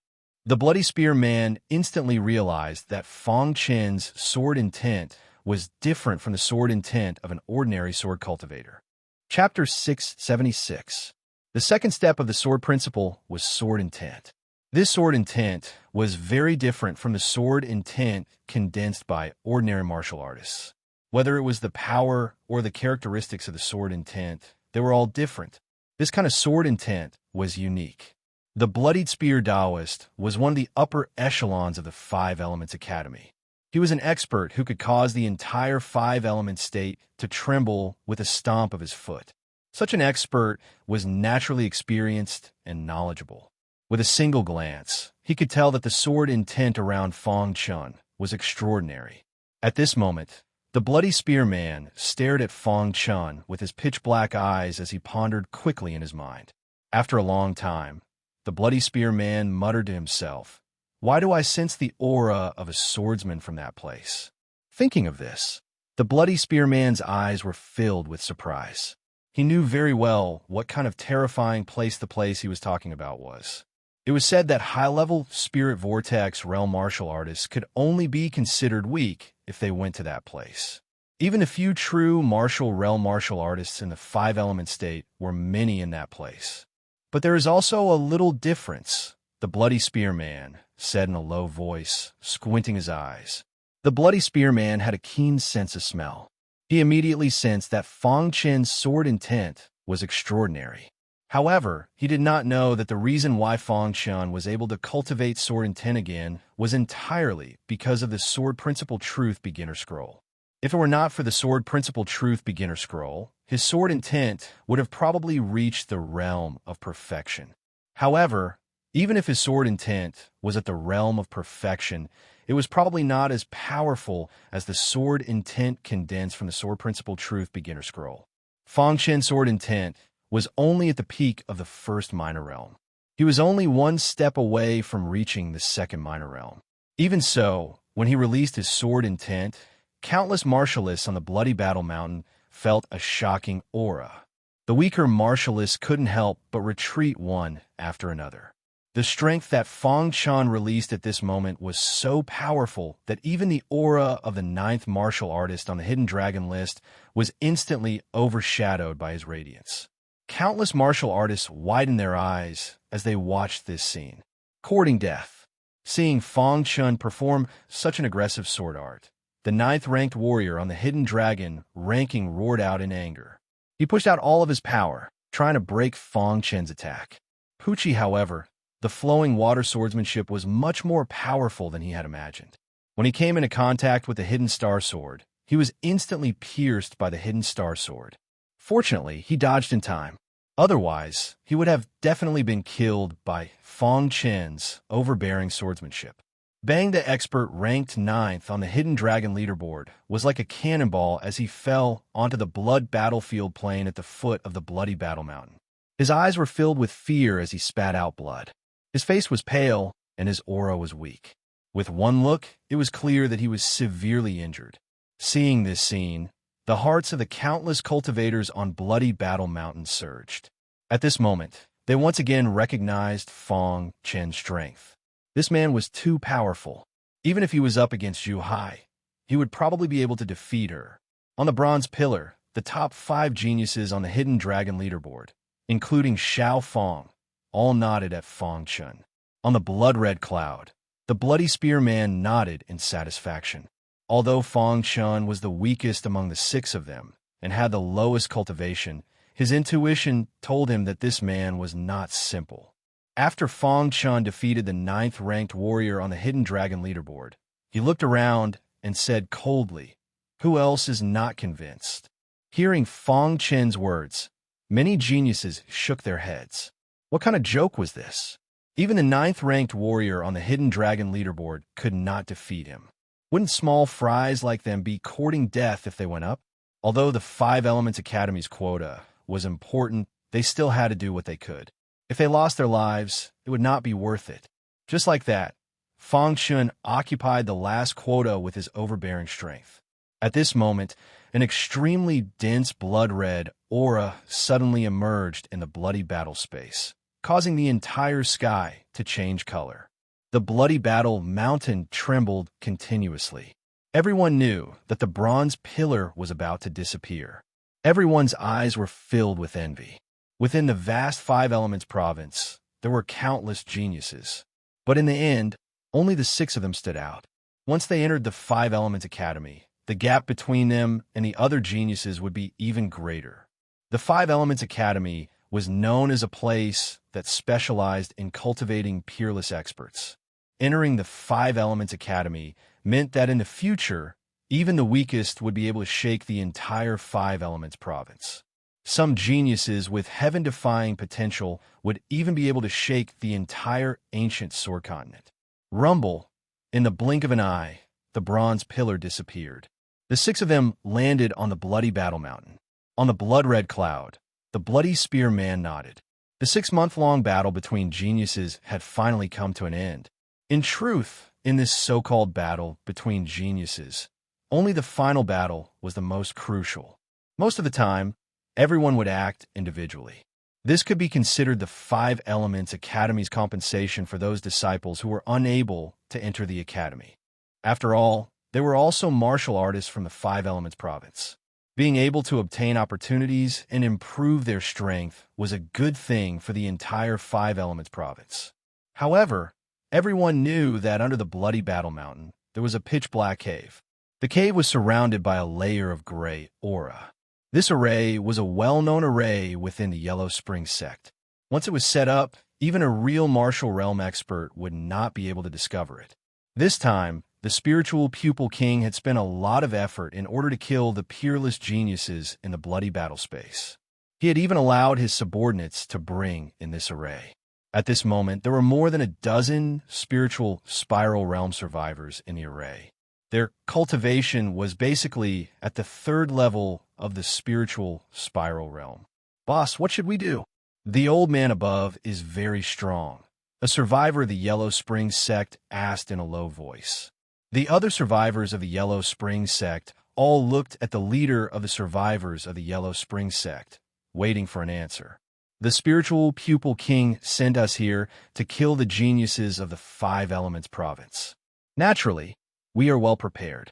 The bloody spearman instantly realized that Fangshan's sword intent was different from the sword intent of an ordinary sword cultivator. Chapter 676. The second step of the sword principle was sword intent. This sword intent was very different from the sword intent condensed by ordinary martial artists. Whether it was the power or the characteristics of the sword intent, they were all different. This kind of sword intent was unique. The Bloodied Spear Taoist was one of the upper echelons of the 5 Elements Academy. He was an expert who could cause the entire 5 element state to tremble with a stomp of his foot. Such an expert was naturally experienced and knowledgeable. With a single glance, he could tell that the sword intent around Fangshan was extraordinary. At this moment, the bloody spearman stared at Fangshan with his pitch-black eyes as he pondered quickly in his mind. After a long time, the bloody spearman muttered to himself, "Why do I sense the aura of a swordsman from that place?" Thinking of this, the bloody spearman's eyes were filled with surprise. He knew very well what kind of terrifying place the place he was talking about was. It was said that high-level Spirit Vortex realm martial artists could only be considered weak if they went to that place. Even a few true martial realm martial artists in the five-element state were many in that place. But there is also a little difference. The Bloody Spearman said in a low voice, squinting his eyes. The Bloody Spearman had a keen sense of smell. He immediately sensed that Fong Chen's sword intent was extraordinary. However, he did not know that the reason why Fong Chen was able to cultivate sword intent again was entirely because of the Sword Principle Truth Beginner Scroll. If it were not for the Sword Principle Truth Beginner Scroll, his sword intent would have probably reached the realm of perfection. However, even if his sword intent was at the realm of perfection, it was probably not as powerful as the sword intent condensed from the Sword Principle Truth Beginner Scroll. Fong Chen's sword intent was only at the peak of the first minor realm. He was only one step away from reaching the second minor realm. Even so, when he released his sword intent, countless martialists on the Bloody Battle Mountain felt a shocking aura. The weaker martialists couldn't help but retreat one after another. The strength that Fong Chen released at this moment was so powerful that even the aura of the 9th martial artist on the Hidden Dragon list was instantly overshadowed by his radiance. Countless martial artists widened their eyes as they watched this scene. Courting death. Seeing Fong Chen perform such an aggressive sword art, the 9th-ranked warrior on the Hidden Dragon ranking roared out in anger. He pushed out all of his power, trying to break Fong Chen's attack. Pucci, however, the flowing water swordsmanship was much more powerful than he had imagined. When he came into contact with the Hidden Star Sword, he was instantly pierced by the Hidden Star Sword. Fortunately, he dodged in time. Otherwise, he would have definitely been killed by Fong Chen's overbearing swordsmanship. Bang, the expert ranked 9th on the Hidden Dragon leaderboard, was like a cannonball as he fell onto the blood battlefield plain at the foot of the Bloody Battle Mountain. His eyes were filled with fear as he spat out blood. His face was pale, and his aura was weak. With one look, it was clear that he was severely injured. Seeing this scene, the hearts of the countless cultivators on Bloody Battle Mountain surged. At this moment, they once again recognized Fong Chen's strength. This man was too powerful. Even if he was up against Zhu Hai, he would probably be able to defeat her. On the Bronze Pillar, the top 5 geniuses on the Hidden Dragon leaderboard, including Xiao Fong, all nodded at Fong Chen. On the Blood-Red Cloud, the Bloody Spearman nodded in satisfaction. Although Fong Chen was the weakest among the 6 of them and had the lowest cultivation, his intuition told him that this man was not simple. After Fong Chen defeated the 9th-ranked warrior on the Hidden Dragon leaderboard, he looked around and said coldly, "Who else is not convinced?" Hearing Fong Chen's words, many geniuses shook their heads. What kind of joke was this? Even the 9th-ranked warrior on the Hidden Dragon leaderboard could not defeat him. Wouldn't small fries like them be courting death if they went up? Although the 5 Elements Academy's quota was important, they still had to do what they could. If they lost their lives, it would not be worth it. Just like that, Fong Chen occupied the last quota with his overbearing strength. At this moment, an extremely dense blood-red aura suddenly emerged in the bloody battle space, causing the entire sky to change color. The Bloody Battle Mountain trembled continuously. Everyone knew that the Bronze Pillar was about to disappear. Everyone's eyes were filled with envy. Within the vast 5 Elements province, there were countless geniuses. But in the end, only the 6 of them stood out. Once they entered the 5 Elements Academy, the gap between them and the other geniuses would be even greater. The 5 Elements Academy was known as a place that specialized in cultivating peerless experts. Entering the 5 Elements Academy meant that in the future, even the weakest would be able to shake the entire 5 Elements province. Some geniuses with heaven-defying potential would even be able to shake the entire ancient sword continent. Rumble, in the blink of an eye, the Bronze Pillar disappeared. The 6 of them landed on the Bloody Battle Mountain. On the Blood-Red Cloud, the Bloody Spearman nodded. The 6-month-long battle between geniuses had finally come to an end. In truth, in this so-called battle between geniuses, only the final battle was the most crucial. Most of the time, everyone would act individually. This could be considered the 5 Elements Academy's compensation for those disciples who were unable to enter the academy. After all, They were also martial artists from the Five Elements province. Being able to obtain opportunities and improve their strength was a good thing for the entire Five Elements province. However, everyone knew that under the Bloody Battle Mountain, there was a pitch-black cave. The cave was surrounded by a layer of gray aura. This array was a well-known array within the Yellow Spring sect. Once it was set up, even a real martial realm expert would not be able to discover it. This time, the spiritual pupil king had spent a lot of effort in order to kill the peerless geniuses in the bloody battle space. He had even allowed his subordinates to bring in this array. At this moment, there were more than a dozen spiritual spiral realm survivors in the array. Their cultivation was basically at the third level of the spiritual spiral realm. Boss, what should we do? The old man above is very strong. A survivor of the Yellow Spring sect asked in a low voice. The other survivors of the Yellow Spring sect all looked at the leader of the survivors of the Yellow Spring sect, waiting for an answer. The spiritual pupil king sent us here to kill the geniuses of the Five Elements province. Naturally, we are well prepared.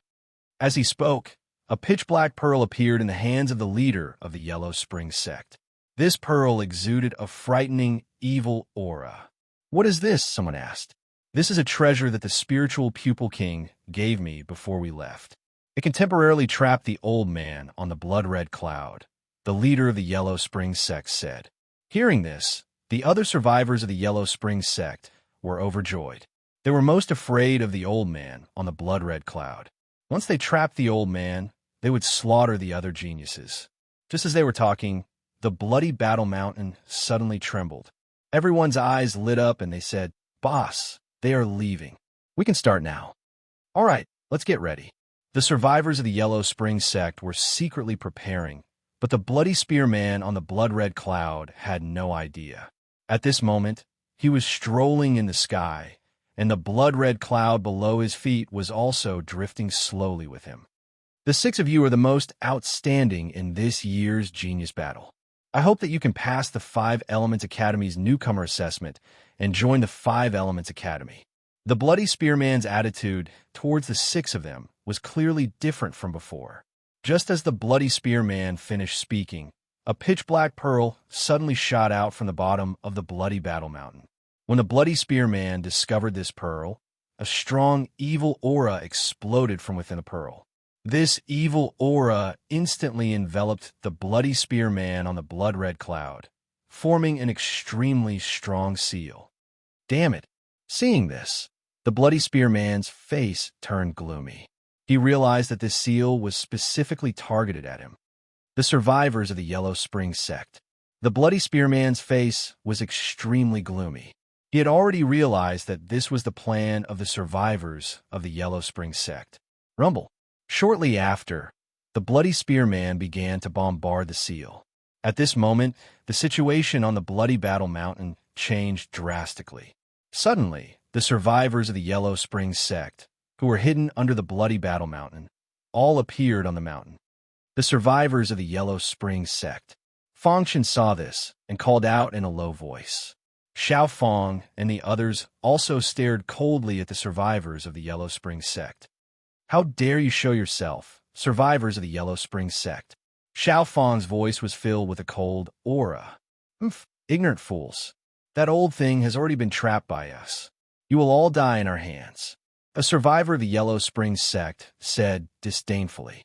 As he spoke, a pitch-black pearl appeared in the hands of the leader of the Yellow Spring sect. This pearl exuded a frightening, evil aura. "What is this?" someone asked. "This is a treasure that the spiritual pupil king gave me before we left. It can temporarily trap the old man on the blood-red cloud," the leader of the Yellow Spring sect said. Hearing this, the other survivors of the Yellow Spring sect were overjoyed. They were most afraid of the old man on the blood-red cloud. Once they trapped the old man, they would slaughter the other geniuses. Just as they were talking, the bloody battle mountain suddenly trembled. Everyone's eyes lit up and they said, "Boss, they are leaving. We can start now." "All right, let's get ready." The survivors of the Yellow Spring sect were secretly preparing, but the bloody spearman on the blood-red cloud had no idea. At this moment, he was strolling in the sky, and the blood-red cloud below his feet was also drifting slowly with him. The six of you are the most outstanding in this year's Genius Battle. I hope that you can pass the Five Elements Academy's newcomer assessment and join the Five Elements Academy. The bloody spearman's attitude towards the six of them was clearly different from before. Just as the bloody spearman finished speaking, a pitch-black pearl suddenly shot out from the bottom of the bloody battle mountain. When the bloody spearman discovered this pearl, a strong, evil aura exploded from within the pearl. This evil aura instantly enveloped the bloody spearman on the blood-red cloud, forming an extremely strong seal. Damn it! Seeing this, the bloody spearman's face turned gloomy. He realized that this seal was specifically targeted at him. The survivors of the Yellow Spring sect. The bloody spearman's face was extremely gloomy. He had already realized that this was the plan of the survivors of the Yellow Spring sect. Rumble. Shortly after, the bloody spearman began to bombard the seal. At this moment, the situation on the bloody battle mountain changed drastically. Suddenly, the survivors of the Yellow Spring sect, who were hidden under the bloody battle mountain, all appeared on the mountain. The survivors of the Yellow Spring sect. Fongchen saw this and called out in a low voice. Xiao Fong and the others also stared coldly at the survivors of the Yellow Spring sect. "How dare you show yourself, survivors of the Yellow Spring sect?" Xiao Fong's voice was filled with a cold aura. Ignorant fools. That old thing has already been trapped by us. You will all die in our hands." A survivor of the Yellow Spring sect said disdainfully.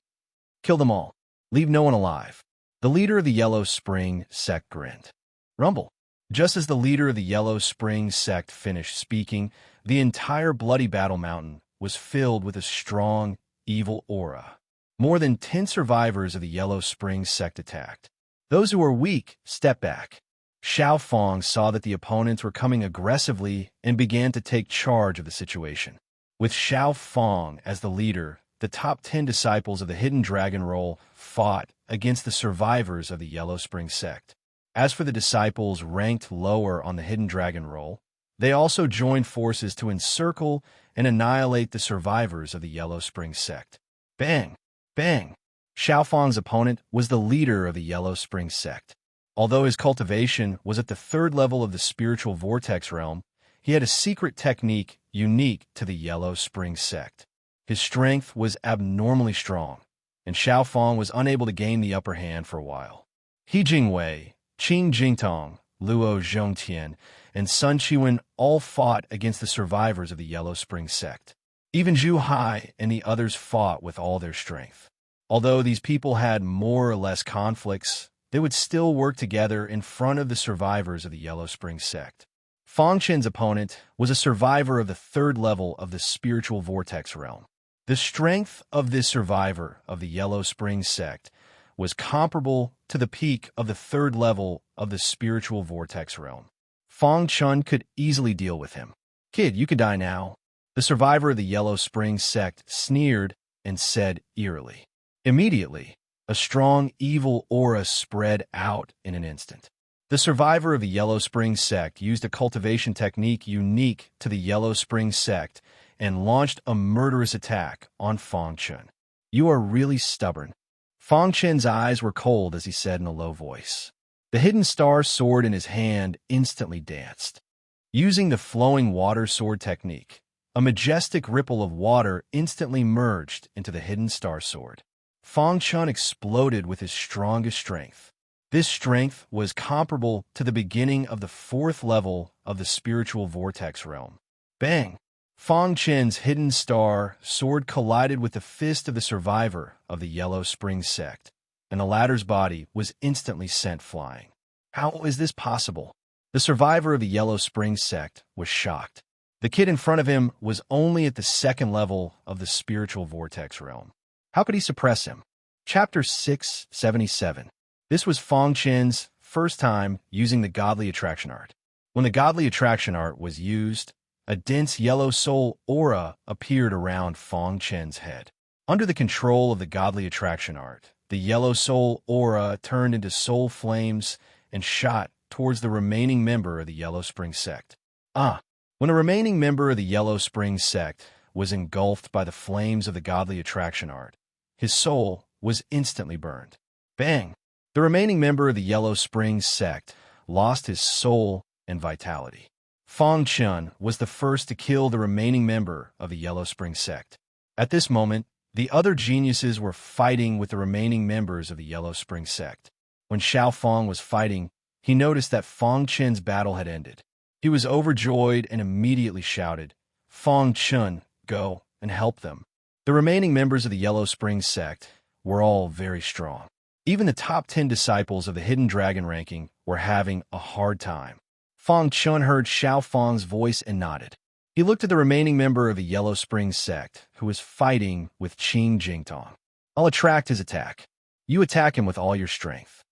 "Kill them all. Leave no one alive." The leader of the Yellow Spring sect grinned. Rumble. Just as the leader of the Yellow Spring sect finished speaking, the entire bloody battle mountain was filled with a strong, evil aura. More than 10 survivors of the Yellow Spring sect attacked. Those who were weak stepped back. Xiao Fong saw that the opponents were coming aggressively and began to take charge of the situation. With Xiao Fong as the leader, the top 10 disciples of the Hidden Dragon Roll fought against the survivors of the Yellow Spring sect. As for the disciples ranked lower on the Hidden Dragon Roll, they also joined forces to encircle and annihilate the survivors of the Yellow Spring sect. Bang! Bang! Xiao Fong's opponent was the leader of the Yellow Spring sect. Although his cultivation was at the third level of the spiritual vortex realm, he had a secret technique unique to the Yellow Spring sect. His strength was abnormally strong, and Xiao Fang was unable to gain the upper hand for a while. He Jingwei, Qing Jingtong, Luo Zhongtian, and Sun Qiwen all fought against the survivors of the Yellow Spring sect. Even Zhu Hai and the others fought with all their strength. Although these people had more or less conflicts, they would still work together in front of the survivors of the Yellow Spring sect. Fang Chen's opponent was a survivor of the third level of the spiritual vortex realm. The strength of this survivor of the Yellow Spring sect was comparable to the peak of the third level of the spiritual vortex realm. Fang Chun could easily deal with him. "Kid, you could die now." The survivor of the Yellow Spring sect sneered and said eerily. Immediately, a strong evil aura spread out in an instant. The survivor of the Yellow Spring sect used a cultivation technique unique to the Yellow Spring sect and launched a murderous attack on Fang Chun. "You are really stubborn." Fang Chen's eyes were cold as he said in a low voice. The hidden star sword in his hand instantly danced. Using the flowing water sword technique, a majestic ripple of water instantly merged into the hidden star sword. Fang Chun exploded with his strongest strength. This strength was comparable to the beginning of the fourth level of the spiritual vortex realm. Bang! Fang Chen's hidden star sword collided with the fist of the survivor of the Yellow Spring sect, and the latter's body was instantly sent flying. How is this possible? The survivor of the Yellow Spring sect was shocked. The kid in front of him was only at the second level of the spiritual vortex realm. How could he suppress him? Chapter 677. This was Fang Chen's first time using the godly attraction art. When the godly attraction art was used, a dense yellow soul aura appeared around Fang Chen's head. Under the control of the godly attraction art, the yellow soul aura turned into soul flames and shot towards the remaining member of the Yellow Spring sect. When a remaining member of the Yellow Spring sect was engulfed by the flames of the godly attraction art, his soul was instantly burned. Bang! The remaining member of the Yellow Spring sect lost his soul and vitality. Fang Chun was the first to kill the remaining member of the Yellow Spring sect. At this moment, the other geniuses were fighting with the remaining members of the Yellow Spring sect. When Xiao Fang was fighting, he noticed that Fang Chen's battle had ended. He was overjoyed and immediately shouted, "Fang Chun, go and help them." The remaining members of the Yellow Spring sect were all very strong. Even the top 10 disciples of the Hidden Dragon ranking were having a hard time. Fang Chun heard Xiao Fang's voice and nodded. He looked at the remaining member of the Yellow Spring sect, who was fighting with Qing Jingtong. "I'll attract his attack. You attack him with all your strength."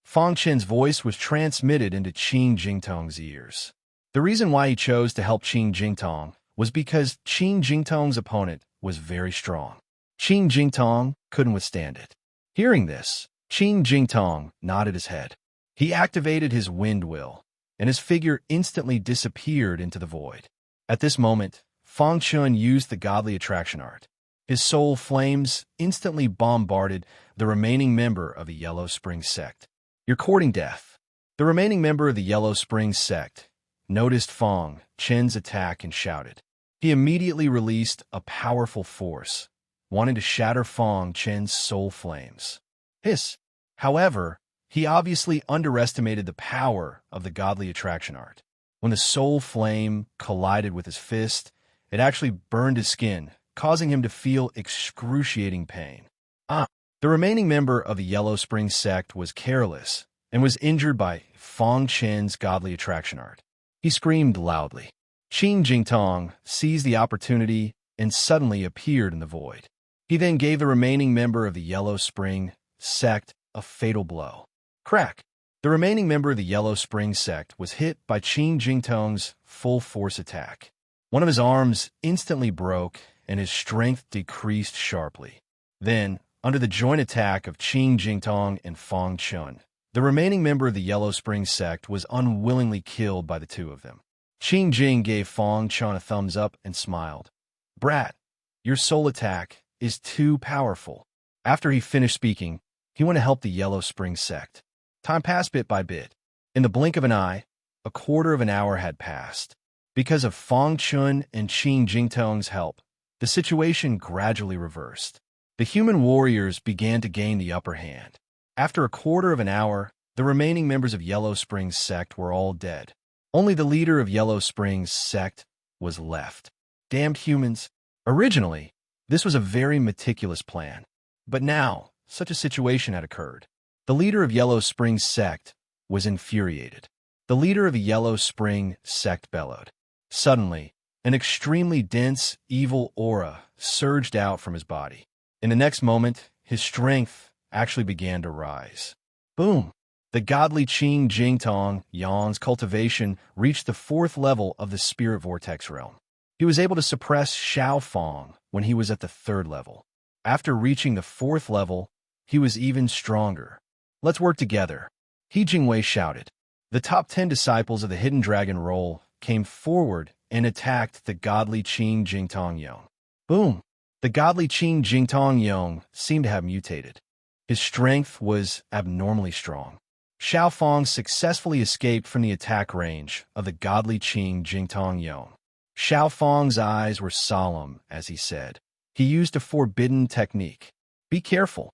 Fang Chen's voice was transmitted into Qing Jingtong's ears. The reason why he chose to help Qing Jingtong was because Qing Jingtong's opponent was very strong. Qing Jingtong couldn't withstand it. Hearing this, Qing Jingtong nodded his head. He activated his wind will, and his figure instantly disappeared into the void. At this moment, Fang Chun used the godly attraction art. His soul flames instantly bombarded the remaining member of the Yellow Spring sect. "You're courting death." The remaining member of the Yellow Spring sect noticed Fang Chen's attack and shouted. He immediately released a powerful force, wanting to shatter Fang Chen's soul flames. Hiss! However, he obviously underestimated the power of the godly attraction art. When the soul flame collided with his fist, it actually burned his skin, causing him to feel excruciating pain. The remaining member of the Yellow Spring sect was careless and was injured by Fang Chen's godly attraction art. He screamed loudly. Qing Jingtong seized the opportunity and suddenly appeared in the void. He then gave the remaining member of the Yellow Spring sect a fatal blow. Crack! The remaining member of the Yellow Spring sect was hit by Qing Jingtong's full-force attack. One of his arms instantly broke and his strength decreased sharply. Then, under the joint attack of Qing Jingtong and Fang Chun, the remaining member of the Yellow Spring sect was unwillingly killed by the two of them. Qing Jing gave Fang Chun a thumbs up and smiled. "Brat, your soul attack is too powerful." After he finished speaking, he went to help the Yellow Spring sect. Time passed bit by bit. In the blink of an eye, a quarter of an hour had passed. Because of Fang Chun and Qing Jingtong's help, the situation gradually reversed. The human warriors began to gain the upper hand. After a quarter of an hour, the remaining members of Yellow Springs sect were all dead. Only the leader of Yellow Springs sect was left. Damned humans. Originally, this was a very meticulous plan. But now, such a situation had occurred. The leader of Yellow Springs sect was infuriated. The leader of the Yellow Spring sect bellowed. Suddenly, an extremely dense, evil aura surged out from his body. In the next moment, his strength actually began to rise. Boom! The godly Qing Jingtong Yang's cultivation reached the 4th level of the spirit vortex realm. He was able to suppress Xiao Fong when he was at the 3rd level. After reaching the 4th level, he was even stronger. Let's work together, He Jingwei shouted. The top 10 disciples of the Hidden Dragon role came forward and attacked the godly Qing Jingtong Yang. Boom! The godly Qing Jingtong Yang seemed to have mutated. His strength was abnormally strong. Xiao Fong successfully escaped from the attack range of the godly Qing Jingtong Yang. Xiao Fong's eyes were solemn as he said. He used a forbidden technique. Be careful.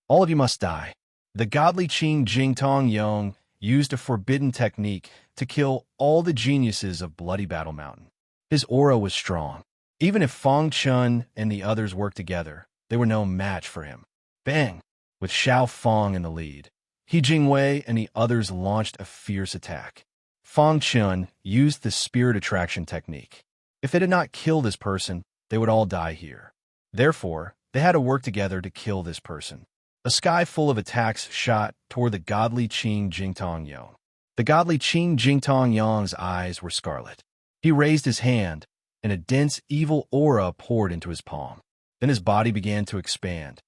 All of you must die. The godly Qing Jingtong Yang used a forbidden technique to kill all the geniuses of Bloody Battle Mountain. His aura was strong. Even if Fong Chun and the others worked together, they were no match for him. Bang! With Xiao Fong in the lead, He Jingwei and the others launched a fierce attack. Fong Chun used the spirit attraction technique. If they did not kill this person, they would all die here. Therefore, they had to work together to kill this person. A sky full of attacks shot toward the godly Qing Jingtong Yang. The godly Qing Jingtong Yang's eyes were scarlet. He raised his hand, and a dense, evil aura poured into his palm. Then his body began to expand.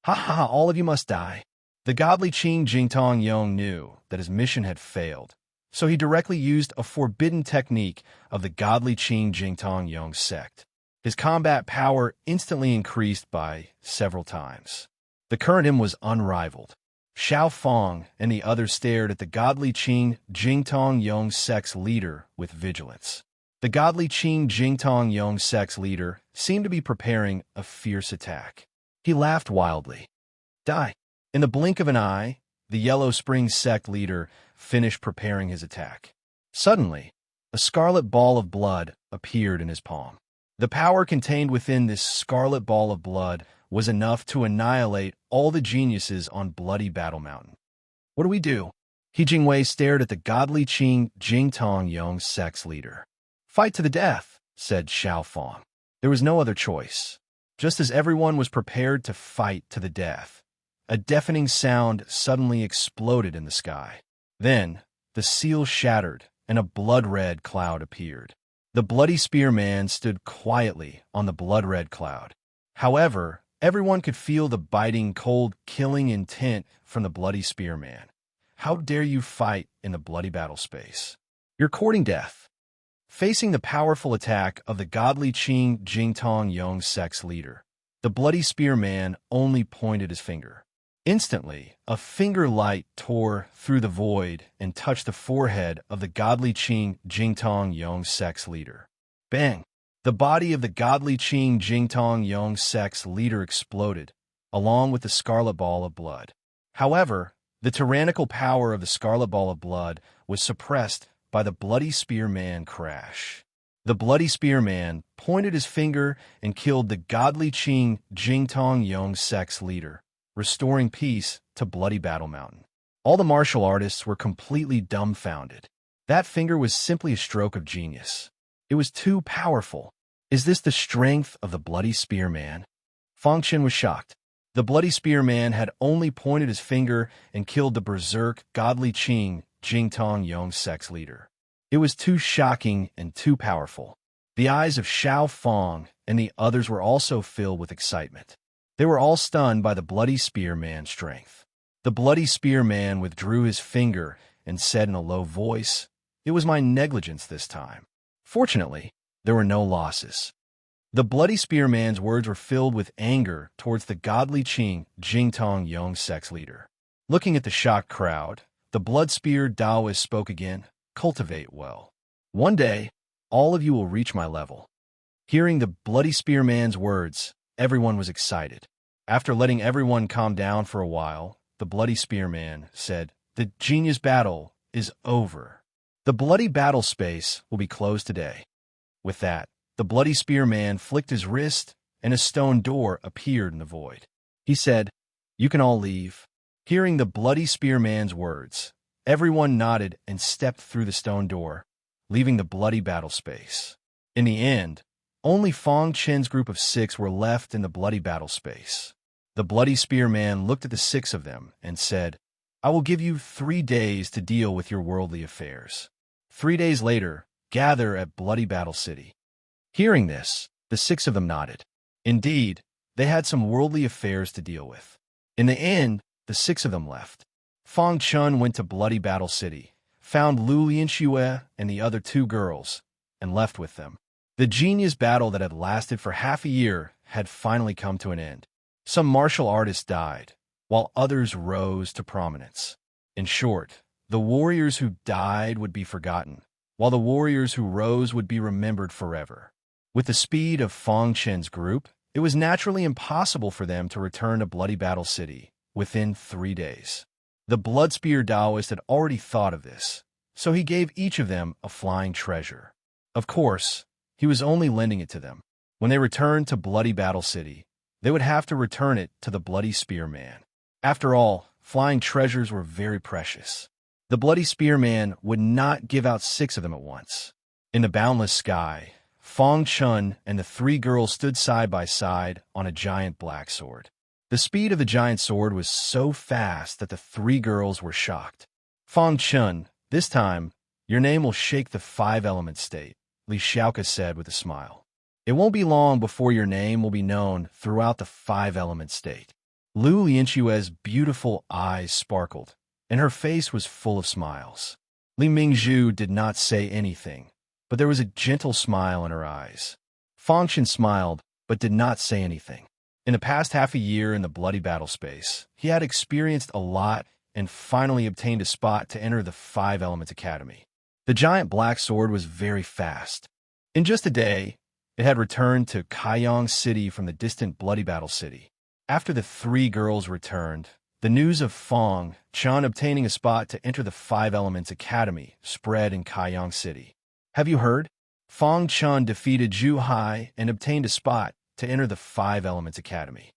Ha ha, all of you must die. The godly Qing Jingtong Yang knew that his mission had failed, so he directly used a forbidden technique of the godly Qing Jingtong Yang sect. His combat power instantly increased by several times. The current him was unrivaled. Xiao Fong and the others stared at the godly Qing Jingtong Yang sect's leader with vigilance. The godly Qing Jingtong Yang sect's leader seemed to be preparing a fierce attack. He laughed wildly. Die! In the blink of an eye, the Yellow Springs sect leader finished preparing his attack. Suddenly, a scarlet ball of blood appeared in his palm. The power contained within this scarlet ball of blood was enough to annihilate all the geniuses on Bloody Battle Mountain. What do we do? He Jingwei stared at the godly Qing Jingtong Yang sect's leader. Fight to the death, said Xiao Fong. There was no other choice. Just as everyone was prepared to fight to the death, a deafening sound suddenly exploded in the sky. Then, the seal shattered, and a blood-red cloud appeared. The bloody spearman stood quietly on the blood-red cloud. However, everyone could feel the biting, cold, killing intent from the bloody spearman. How dare you fight in the bloody battle space? You're courting death. Facing the powerful attack of the godly Qing Jingtong Yang sect's leader, the bloody spearman only pointed his finger. Instantly, a finger light tore through the void and touched the forehead of the godly Qing Jingtong Yang sect's leader. Bang! The body of the godly Qing Jingtong Yang sect's leader exploded, along with the scarlet ball of blood. However, the tyrannical power of the scarlet ball of blood was suppressed by the bloody spearman crash. The bloody spearman pointed his finger and killed the godly Qing Jingtong Yang sect's leader, restoring peace to Bloody Battle Mountain. All the martial artists were completely dumbfounded. That finger was simply a stroke of genius. It was too powerful. Is this the strength of the bloody spearman? Fong Chen was shocked. The bloody spearman had only pointed his finger and killed the berserk godly Qing Jingtong Yang sect's leader. It was too shocking and too powerful. The eyes of Xiao Fong and the others were also filled with excitement. They were all stunned by the bloody spearman's strength. The bloody spearman withdrew his finger and said in a low voice, "It was my negligence this time." Fortunately, there were no losses. The bloody spearman's words were filled with anger towards the godly Qing Jingtong Yang sect's leader. Looking at the shocked crowd, the blood-speared Taoist spoke again, "Cultivate well. One day, all of you will reach my level." Hearing the bloody spearman's words, everyone was excited. After letting everyone calm down for a while, the bloody spearman said, "The genius battle is over. The bloody battle space will be closed today." With that, the bloody spearman flicked his wrist, and a stone door appeared in the void. He said, "You can all leave." Hearing the bloody spearman's words, everyone nodded and stepped through the stone door, leaving the bloody battle space. In the end, only Fong Chen's group of 6 were left in the bloody battle space. The bloody spearman looked at the 6 of them and said, "I will give you 3 days to deal with your worldly affairs. 3 days later, gather at Bloody Battle City." Hearing this, the 6 of them nodded. Indeed, they had some worldly affairs to deal with. In the end, the 6 of them left. Fong Chun went to Bloody Battle City, found Lu Lianxue and the other 2 girls, and left with them. The genius battle that had lasted for half a year had finally come to an end. Some martial artists died, while others rose to prominence. In short, the warriors who died would be forgotten, while the warriors who rose would be remembered forever. With the speed of Fong Chen's group, it was naturally impossible for them to return to Bloody Battle City within 3 days. The Bloodspear Taoist had already thought of this, so he gave each of them a flying treasure. Of course, he was only lending it to them. When they returned to Bloody Battle City, they would have to return it to the Bloody Spearman. After all, flying treasures were very precious. The Bloody Spearman would not give out 6 of them at once. In the boundless sky, Fong Chun and the 3 girls stood side by side on a giant black sword. The speed of the giant sword was so fast that the 3 girls were shocked. "Fong Chun, this time, your name will shake the 5-element state," Li Xiaoke said with a smile. "It won't be long before your name will be known throughout the 5-element state." Lu Lianxue's beautiful eyes sparkled, and her face was full of smiles. Li Mingzhu did not say anything, but there was a gentle smile in her eyes. Fong Chen smiled, but did not say anything. In the past half a year in the bloody battle space, he had experienced a lot and finally obtained a spot to enter the 5 Elements Academy. The giant black sword was very fast. In just a day, it had returned to Kaiyang City from the distant Bloody Battle City. After the 3 girls returned, the news of Fong Chun obtaining a spot to enter the 5 Elements Academy spread in Kaiyang City. "Have you heard? Fong Chun defeated Zhu Hai and obtained a spot to enter the 5 Elements Academy.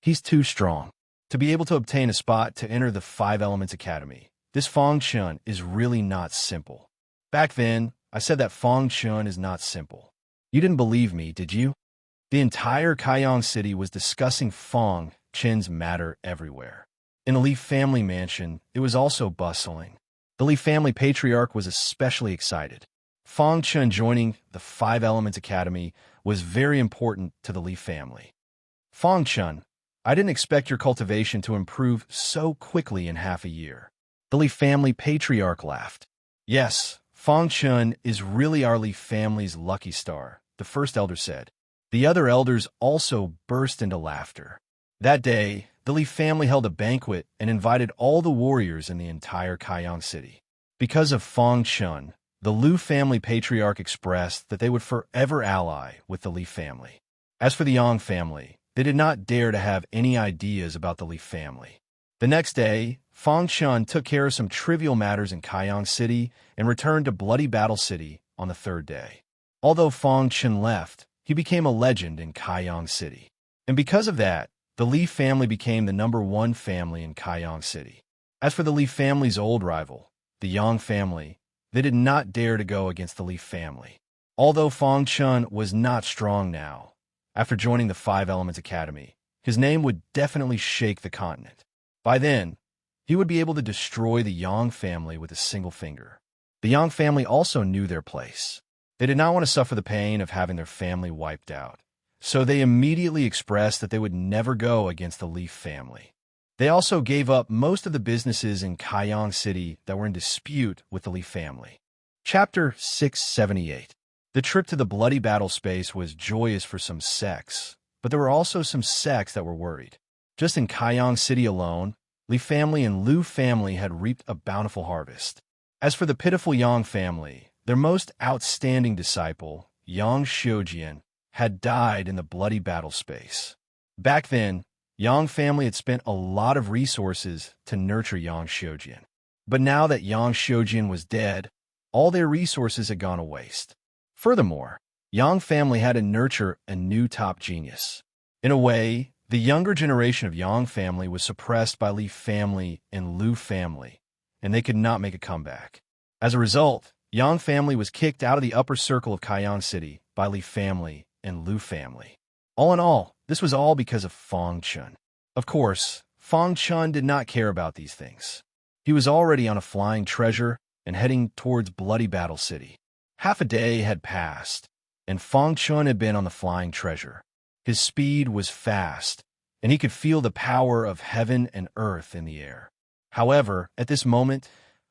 He's too strong. To be able to obtain a spot to enter the 5 Elements Academy, this Fong Chun is really not simple." Back then, I said that Fong Chun is not simple. You didn't believe me, did you? The entire Kaiyang City was discussing Fong Chen's matter everywhere. In the Li family mansion, it was also bustling. The Li family patriarch was especially excited. Fong Chun joining the 5 Elements Academy was very important to the Li family. "Fong Chun, I didn't expect your cultivation to improve so quickly in half a year." The Li family patriarch laughed. "Yes, Fong Chun is really our Li family's lucky star," the first elder said. The other elders also burst into laughter. That day, the Li family held a banquet and invited all the warriors in the entire Kaiyang City. Because of Fong Chun, the Lu family patriarch expressed that they would forever ally with the Li family. As for the Yang family, they did not dare to have any ideas about the Li family. The next day, Fong Chun took care of some trivial matters in Kaiyang City and returned to Bloody Battle City on the 3rd day. Although Fong Chun left, he became a legend in Kaiyang City. And because of that, the Li family became the #1 family in Kaiyang City. As for the Li family's old rival, the Yang family, they did not dare to go against the Li family. Although Fong Chun was not strong now, after joining the 5 Elements Academy, his name would definitely shake the continent. By then, he would be able to destroy the Yang family with a single finger. The Yang family also knew their place. They did not want to suffer the pain of having their family wiped out, so they immediately expressed that they would never go against the Li family. They also gave up most of the businesses in Kaiyang City that were in dispute with the Li family. Chapter 678. The trip to the bloody battle space was joyous for some sects, but there were also some sects that were worried. Just in Kaiyang City alone, Li family and Lu family had reaped a bountiful harvest. As for the pitiful Yang family, their most outstanding disciple, Yang Xiujian, had died in the bloody battle space. Back then, Yang family had spent a lot of resources to nurture Yang Xiujian. But now that Yang Xiujian was dead, all their resources had gone to waste. Furthermore, Yang family had to nurture a new top genius. In a way, the younger generation of Yang family was suppressed by Li family and Lu family, and they could not make a comeback. As a result, Yang family was kicked out of the upper circle of Kaiyang City by Li family and Lu family. All in all, this was all because of Feng Chun. Of course, Feng Chun did not care about these things. He was already on a flying treasure and heading towards Bloody Battle City. Half a day had passed, and Feng Chun had been on the flying treasure. His speed was fast, and he could feel the power of heaven and earth in the air. However, at this moment,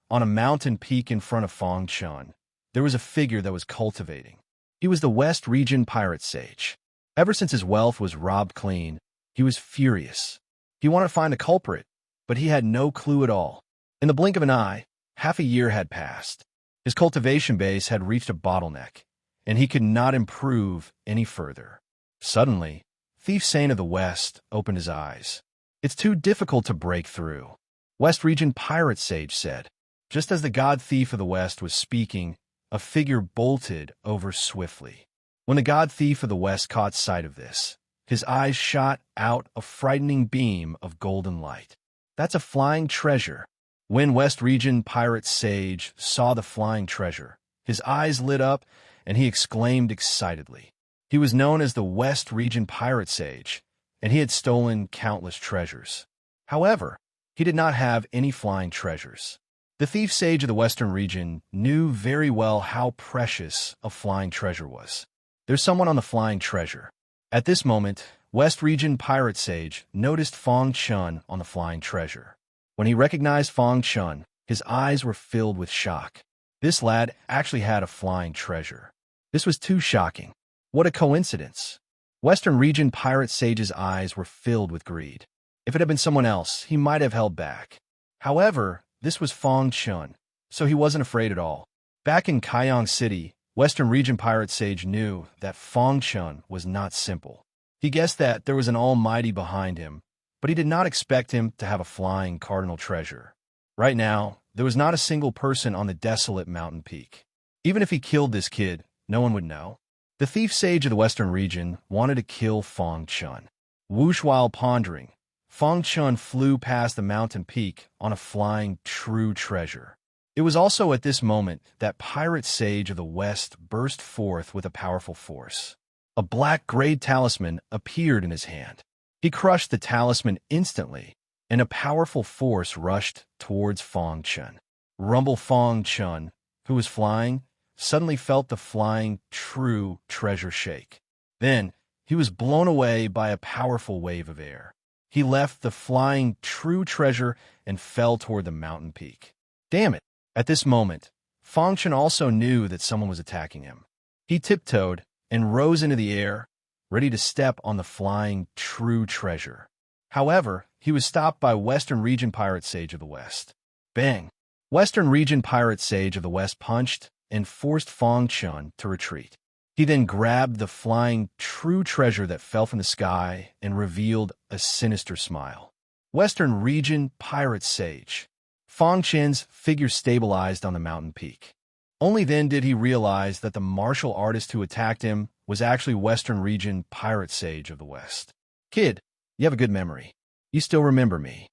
on a mountain peak in front of Feng Chun, there was a figure that was cultivating. He was the West Region pirate sage. Ever since his wealth was robbed clean, he was furious. He wanted to find a culprit, but he had no clue at all. In the blink of an eye, half a year had passed. His cultivation base had reached a bottleneck, and he could not improve any further. Suddenly, Thief Saint of the West opened his eyes. "It's too difficult to break through," West Region Pirate Sage said. Just as the God Thief of the West was speaking, a figure bolted over swiftly. When the God Thief of the West caught sight of this, his eyes shot out a frightening beam of golden light. "That's a flying treasure." When West Region Pirate Sage saw the flying treasure, his eyes lit up and he exclaimed excitedly. He was known as the West Region Pirate Sage, and he had stolen countless treasures. However, he did not have any flying treasures. The Thief Sage of the Western region knew very well how precious a flying treasure was. "There's someone on the flying treasure." At this moment, West Region Pirate Sage noticed Feng Chun on the flying treasure. When he recognized Feng Chun, his eyes were filled with shock. This lad actually had a flying treasure. This was too shocking. What a coincidence. Western Region Pirate Sage's eyes were filled with greed. If it had been someone else, he might have held back. However, this was Feng Chun, so he wasn't afraid at all. Back in Kaiyang City, Western Region Pirate Sage knew that Feng Chun was not simple. He guessed that there was an almighty behind him, but he did not expect him to have a flying cardinal treasure. Right now, there was not a single person on the desolate mountain peak. Even if he killed this kid, no one would know. The Thief Sage of the Western region wanted to kill Feng Chun. Whoosh while pondering, Feng Chun flew past the mountain peak on a flying true treasure. It was also at this moment that Pirate Sage of the West burst forth with a powerful force. A black grade talisman appeared in his hand. He crushed the talisman instantly, and a powerful force rushed towards Feng Chun. Rumble Feng Chun, who was flying, suddenly felt the flying true treasure shake. Then, he was blown away by a powerful wave of air. He left the flying true treasure and fell toward the mountain peak. Damn it! At this moment, Feng Chun also knew that someone was attacking him. He tiptoed and rose into the air, ready to step on the flying true treasure. However, he was stopped by Western Region Pirate Sage of the West. Bang! Western Region Pirate Sage of the West punched and forced Feng Chun to retreat. He then grabbed the flying true treasure that fell from the sky and revealed a sinister smile. Western Region Pirate Sage. Feng Chun's figure stabilized on the mountain peak. Only then did he realize that the martial artist who attacked him was actually Western Region Pirate Sage of the West. "Kid, you have a good memory. You still remember me."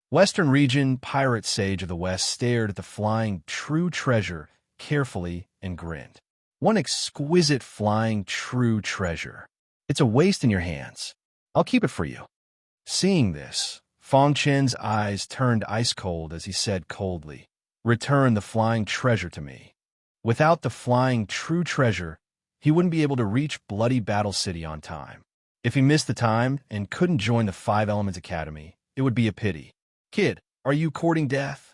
Western Region Pirate Sage of the West stared at the flying true treasure carefully and grinned. "One exquisite flying true treasure. It's a waste in your hands. I'll keep it for you." Seeing this, Feng Chun's eyes turned ice cold as he said coldly, "Return the flying treasure to me." Without the flying true treasure, he wouldn't be able to reach Bloody Battle City on time. If he missed the time and couldn't join the Five Elements Academy, it would be a pity. "Kid, are you courting death?"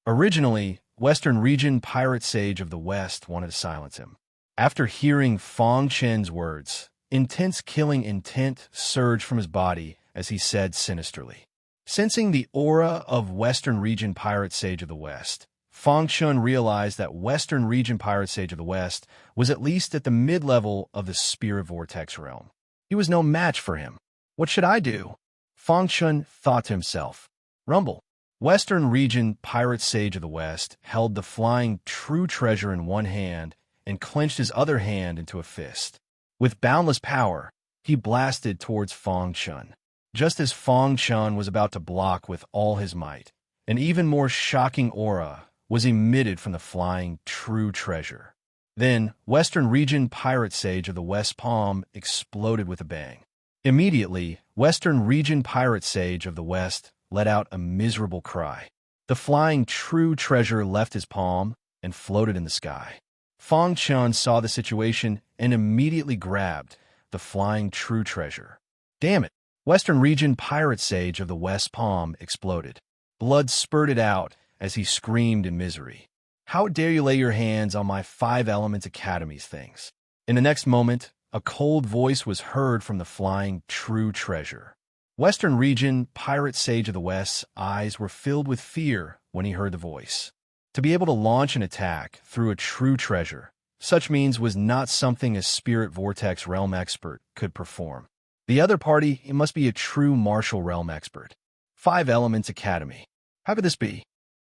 Originally, Western Region Pirate Sage of the West wanted to silence him. After hearing Feng Chun's words, intense killing intent surged from his body as he said sinisterly. Sensing the aura of Western Region Pirate Sage of the West, Fang Chun realized that Western Region Pirate Sage of the West was at least at the mid-level of the Spirit Vortex realm. He was no match for him. What should I do? Fang Chun thought to himself. Rumble. Western Region Pirate Sage of the West held the flying true treasure in one hand and clenched his other hand into a fist. With boundless power, he blasted towards Fang Chun. Just as Fang Chun was about to block with all his might, an even more shocking aura was emitted from the flying true treasure. Then, Western Region Pirate Sage of the West's palm exploded with a bang. Immediately, Western Region Pirate Sage of the West let out a miserable cry. The flying true treasure left his palm and floated in the sky. Fang Chun saw the situation and immediately grabbed the flying true treasure. Damn it! Western Region Pirate Sage of the West's palm exploded. Blood spurted out as he screamed in misery. How dare you lay your hands on my 5 Elements Academy's things? In the next moment, a cold voice was heard from the flying true treasure. Western Region Pirate Sage of the West's eyes were filled with fear when he heard the voice. To be able to launch an attack through a true treasure, such means was not something a Spirit Vortex Realm expert could perform. The other party, it must be a true Martial Realm expert. 5 Elements Academy. How could this be?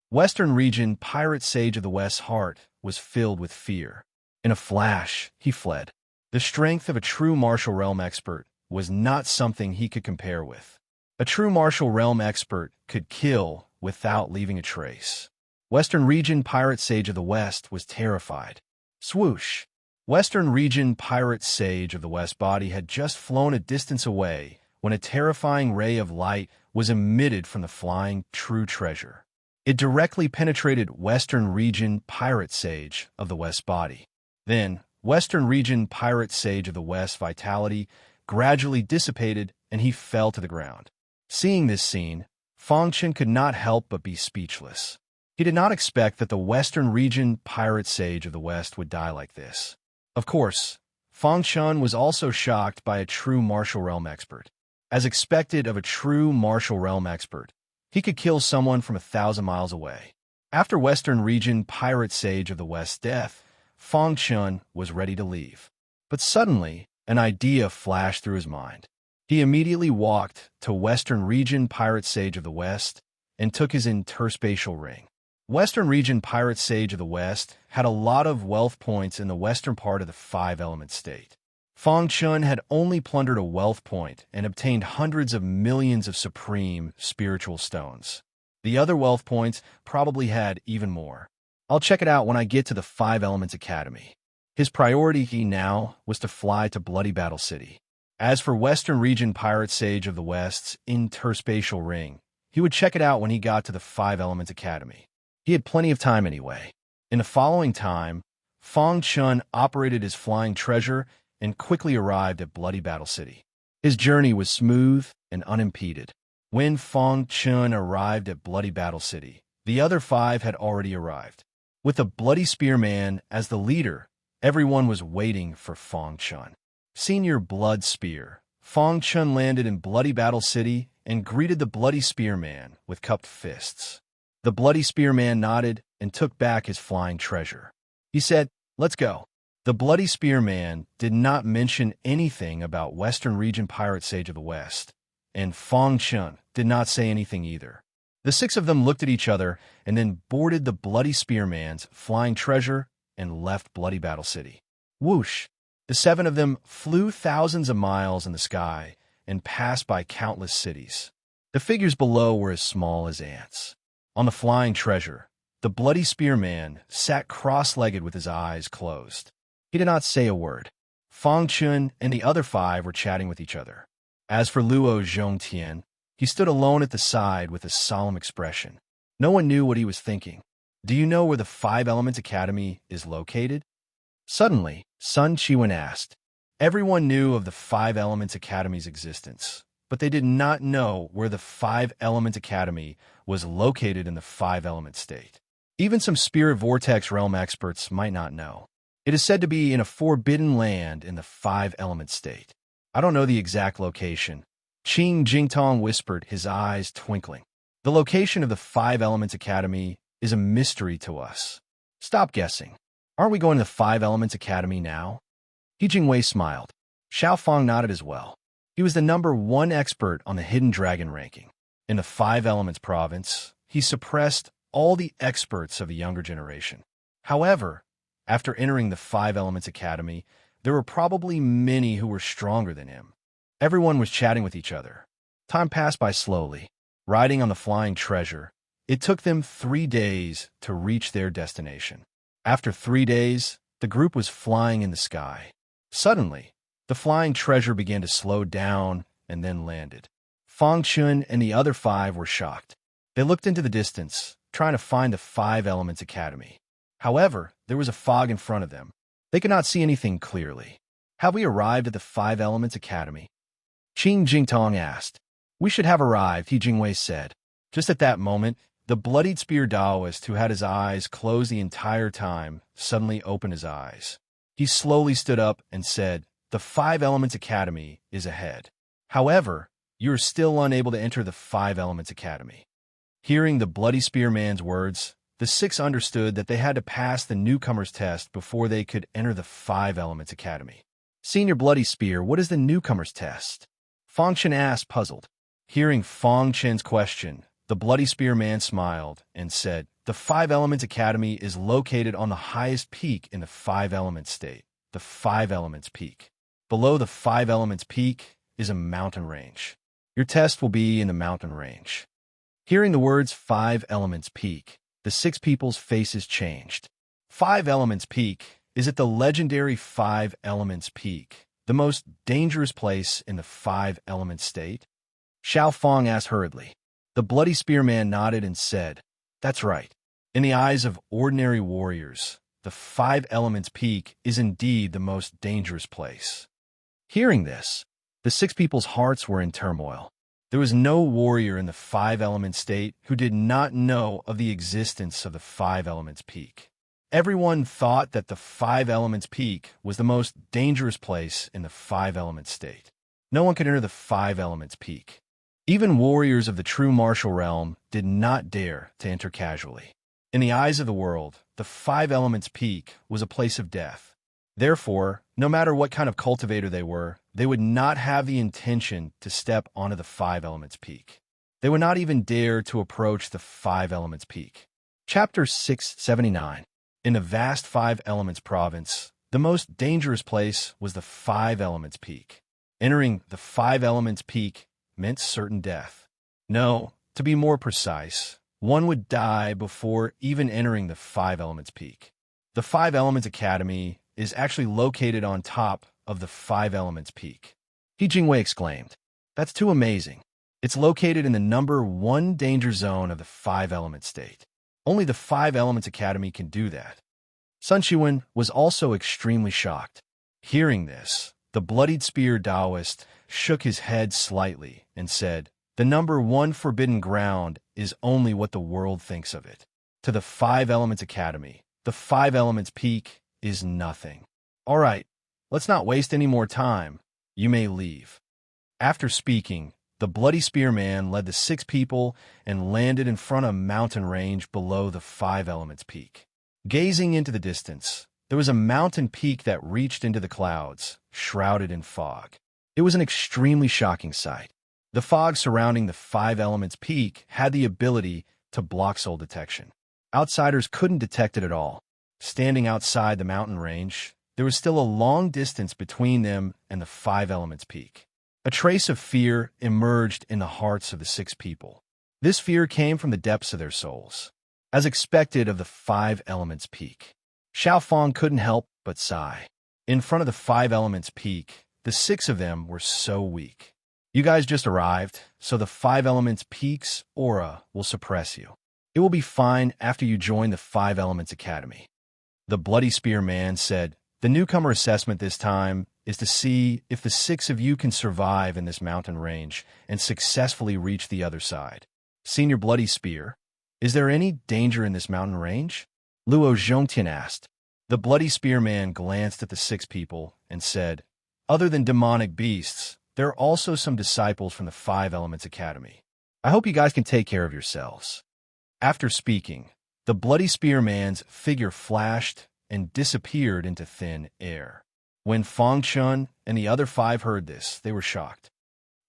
Western Region Pirate Sage of the West's heart was filled with fear. In a flash, he fled. The strength of a true Martial Realm expert was not something he could compare with. A true Martial Realm expert could kill without leaving a trace. Western Region Pirate Sage of the West was terrified. Swoosh! Western Region Pirate Sage of the West body had just flown a distance away when a terrifying ray of light was emitted from the flying true treasure. It directly penetrated Western Region Pirate Sage of the West body. Then, Western Region Pirate Sage of the West vitality gradually dissipated and he fell to the ground. Seeing this scene, Fang Chun could not help but be speechless. He did not expect that the Western Region Pirate Sage of the West would die like this. Of course, Fang Chun was also shocked by a true Martial Realm expert. As expected of a true Martial Realm expert, he could kill someone from 1,000 miles away. After Western Region Pirate Sage of the West's death, Fang Chun was ready to leave. But suddenly, an idea flashed through his mind. He immediately walked to Western Region Pirate Sage of the West and took his interspatial ring. Western Region Pirate Sage of the West had a lot of wealth points in the western part of the 5-element state. Fang Chun had only plundered a wealth point and obtained hundreds of millions of supreme spiritual stones. The other wealth points probably had even more. I'll check it out when I get to the 5 Elements Academy. His priority now was to fly to Bloody Battle City. As for Western Region Pirate Sage of the West's interspatial ring, he would check it out when he got to the 5 Elements Academy. He had plenty of time anyway. In the following time, Fang Chun operated his flying treasure and quickly arrived at Bloody Battle City. His journey was smooth and unimpeded. When Fang Chun arrived at Bloody Battle City, the other 5 had already arrived. With the Bloody Spearman as the leader, everyone was waiting for Fang Chun. Senior Blood Spear, Fang Chun landed in Bloody Battle City and greeted the Bloody Spearman with cupped fists. The Bloody Spearman nodded and took back his flying treasure. He said, "Let's go." The Bloody Spearman did not mention anything about Western Region Pirate Sage of the West, and Fang Chun did not say anything either. The 6 of them looked at each other and then boarded the Bloody Spearman's flying treasure and left Bloody Battle City. Whoosh! The 7 of them flew thousands of miles in the sky and passed by countless cities. The figures below were as small as ants. On the flying treasure, the Bloody Spearman sat cross-legged with his eyes closed. He did not say a word. Fang Chun and the other 5 were chatting with each other. As for Luo Zhongtian, he stood alone at the side with a solemn expression. No one knew what he was thinking. Do you know where the 5 Elements Academy is located? Suddenly, Sun Chiwen asked. Everyone knew of the 5 Elements Academy's existence, but they did not know where the 5 Elements Academy was located in the 5-element state. Even some Spirit Vortex Realm experts might not know. It is said to be in a forbidden land in the 5-element state. I don't know the exact location. Qing Jingtong whispered, his eyes twinkling. The location of the 5 Elements Academy is a mystery to us. Stop guessing. Aren't we going to the Five Elements Academy now? He Jingwei smiled. Xiaofang nodded as well. He was the #1 expert on the Hidden Dragon ranking. In the Five Elements province, he suppressed all the experts of the younger generation. However, after entering the Five Elements Academy, there were probably many who were stronger than him. Everyone was chatting with each other. Time passed by slowly. Riding on the flying treasure, it took them 3 days to reach their destination. After 3 days, the group was flying in the sky. Suddenly, the flying treasure began to slow down and then landed. Fang Chun and the other 5 were shocked. They looked into the distance, trying to find the Five Elements Academy. However, there was a fog in front of them. They could not see anything clearly. Have we arrived at the Five Elements Academy? Qing Jingtong asked. We should have arrived, He Jingwei said. Just at that moment, the bloodied spear Taoist, who had his eyes closed the entire time, suddenly opened his eyes. He slowly stood up and said, the Five Elements Academy is ahead. However, you are still unable to enter the Five Elements Academy. Hearing the bloody spearman's words, the 6 understood that they had to pass the newcomer's test before they could enter the Five Elements Academy. Senior Bloody Spear, what is the newcomer's test? Fang Chen asked, puzzled. Hearing Fang Chen's question, the bloody spearman smiled and said, the Five Elements Academy is located on the highest peak in the Five Elements state, the Five Elements Peak. Below the Five Elements Peak is a mountain range. Your test will be in the mountain range. Hearing the words Five Elements Peak, the 6 people's faces changed. Five Elements Peak is at the legendary Five Elements Peak, the most dangerous place in the Five Elements state? Xiaofang asked hurriedly. The bloody spearman nodded and said, that's right. In the eyes of ordinary warriors, the Five Elements Peak is indeed the most dangerous place. Hearing this, the 6 people's hearts were in turmoil. There was no warrior in the Five Elements state who did not know of the existence of the Five Elements Peak. Everyone thought that the Five Elements Peak was the most dangerous place in the Five Elements state. No one could enter the Five Elements Peak. Even warriors of the true martial realm did not dare to enter casually. In the eyes of the world, the Five Elements Peak was a place of death. Therefore, no matter what kind of cultivator they were, they would not have the intention to step onto the Five Elements Peak. They would not even dare to approach the Five Elements Peak. Chapter 679. In the vast Five Elements province, the most dangerous place was the Five Elements Peak. Entering the Five Elements Peak meant certain death. No, to be more precise, one would die before even entering the Five Elements Peak. The Five Elements Academy is actually located on top of the Five Elements Peak. He Jingwei exclaimed, that's too amazing. It's located in the #1 danger zone of the Five Elements state. Only the Five Elements Academy can do that. Sun Qiwen was also extremely shocked. Hearing this, the bloodied spear Taoist shook his head slightly and said, the #1 forbidden ground is only what the world thinks of it. To the Five Elements Academy, the Five Elements Peak is nothing. All right, let's not waste any more time. You may leave. After speaking, the bloody spearman led the 6 people and landed in front of a mountain range below the Five Elements Peak. Gazing into the distance, there was a mountain peak that reached into the clouds, shrouded in fog. It was an extremely shocking sight. The fog surrounding the Five Elements Peak had the ability to block soul detection. Outsiders couldn't detect it at all. Standing outside the mountain range, there was still a long distance between them and the Five Elements Peak. A trace of fear emerged in the hearts of the 6 people. This fear came from the depths of their souls. As expected of the Five Elements Peak, Xiaofang couldn't help but sigh. In front of the Five Elements Peak, the 6 of them were so weak. You guys just arrived, so the Five Elements Peak's aura will suppress you. It will be fine after you join the Five Elements Academy. The bloody spearman said, the newcomer assessment this time is to see if the 6 of you can survive in this mountain range and successfully reach the other side. Senior Bloody Spear, is there any danger in this mountain range? Luo Zhongtian asked. The bloody spearman glanced at the 6 people and said, other than demonic beasts, there are also some disciples from the Five Elements Academy. I hope you guys can take care of yourselves. After speaking, The bloody spearman's figure flashed and disappeared into thin air. When Fang Chun and the other 5 heard this, they were shocked.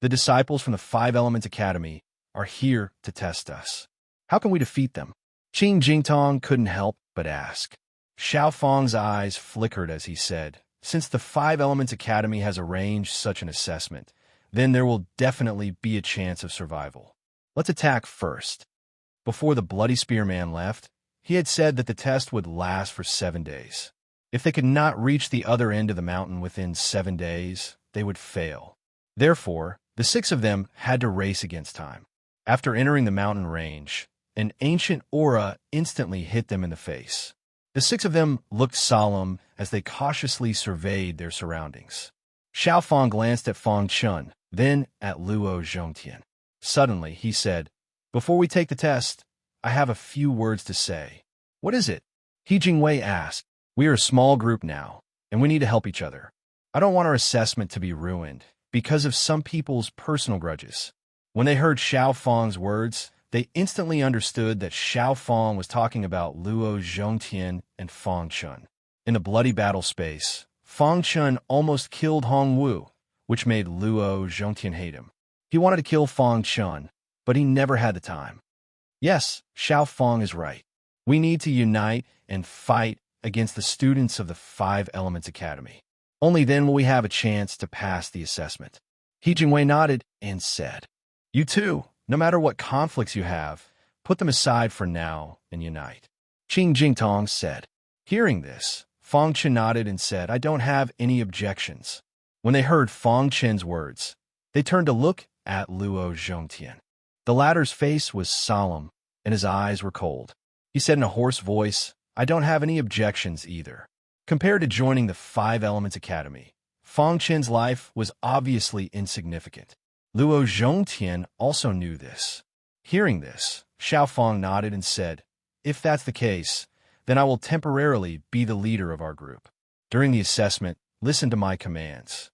The disciples from the 5 Elements Academy are here to test us. How can we defeat them? Qing Jingtong couldn't help but ask. Xiao Fang's eyes flickered as he said, since the 5 Elements Academy has arranged such an assessment, then there will definitely be a chance of survival. Let's attack first. Before the bloody spearman left, he had said that the test would last for 7 days. If they could not reach the other end of the mountain within 7 days, they would fail. Therefore, the 6 of them had to race against time. After entering the mountain range, an ancient aura instantly hit them in the face. The 6 of them looked solemn as they cautiously surveyed their surroundings. Xiao Fang glanced at Fang Chun, then at Luo Zhongtian. Suddenly, he said, "Before we take the test, I have a few words to say." "What is it?" He Jingwei asked. "We are a small group now, and we need to help each other. I don't want our assessment to be ruined because of some people's personal grudges." When they heard Xiao Fang's words, they instantly understood that Xiao Fang was talking about Luo Zhongtian and Fang Chun. In the bloody battle space, Fang Chun almost killed Hong Wu, which made Luo Zhongtian hate him. He wanted to kill Fang Chun, but he never had the time. Yes, Xiao Fang is right. We need to unite and fight against the students of the 5 Elements Academy. Only then will we have a chance to pass the assessment. He Jingwei nodded and said, "You too, no matter what conflicts you have, put them aside for now and unite." Qing Jingtong said. Hearing this, Fang Chen nodded and said, "I don't have any objections." When they heard Fang Chen's words, they turned to look at Luo Zhongtian. The latter's face was solemn, and his eyes were cold. He said in a hoarse voice, "I don't have any objections either." Compared to joining the 5 Elements Academy, Fang Chen's life was obviously insignificant. Luo Zhongtian also knew this. Hearing this, Xiao Fang nodded and said, "If that's the case, then I will temporarily be the leader of our group. During the assessment, listen to my commands."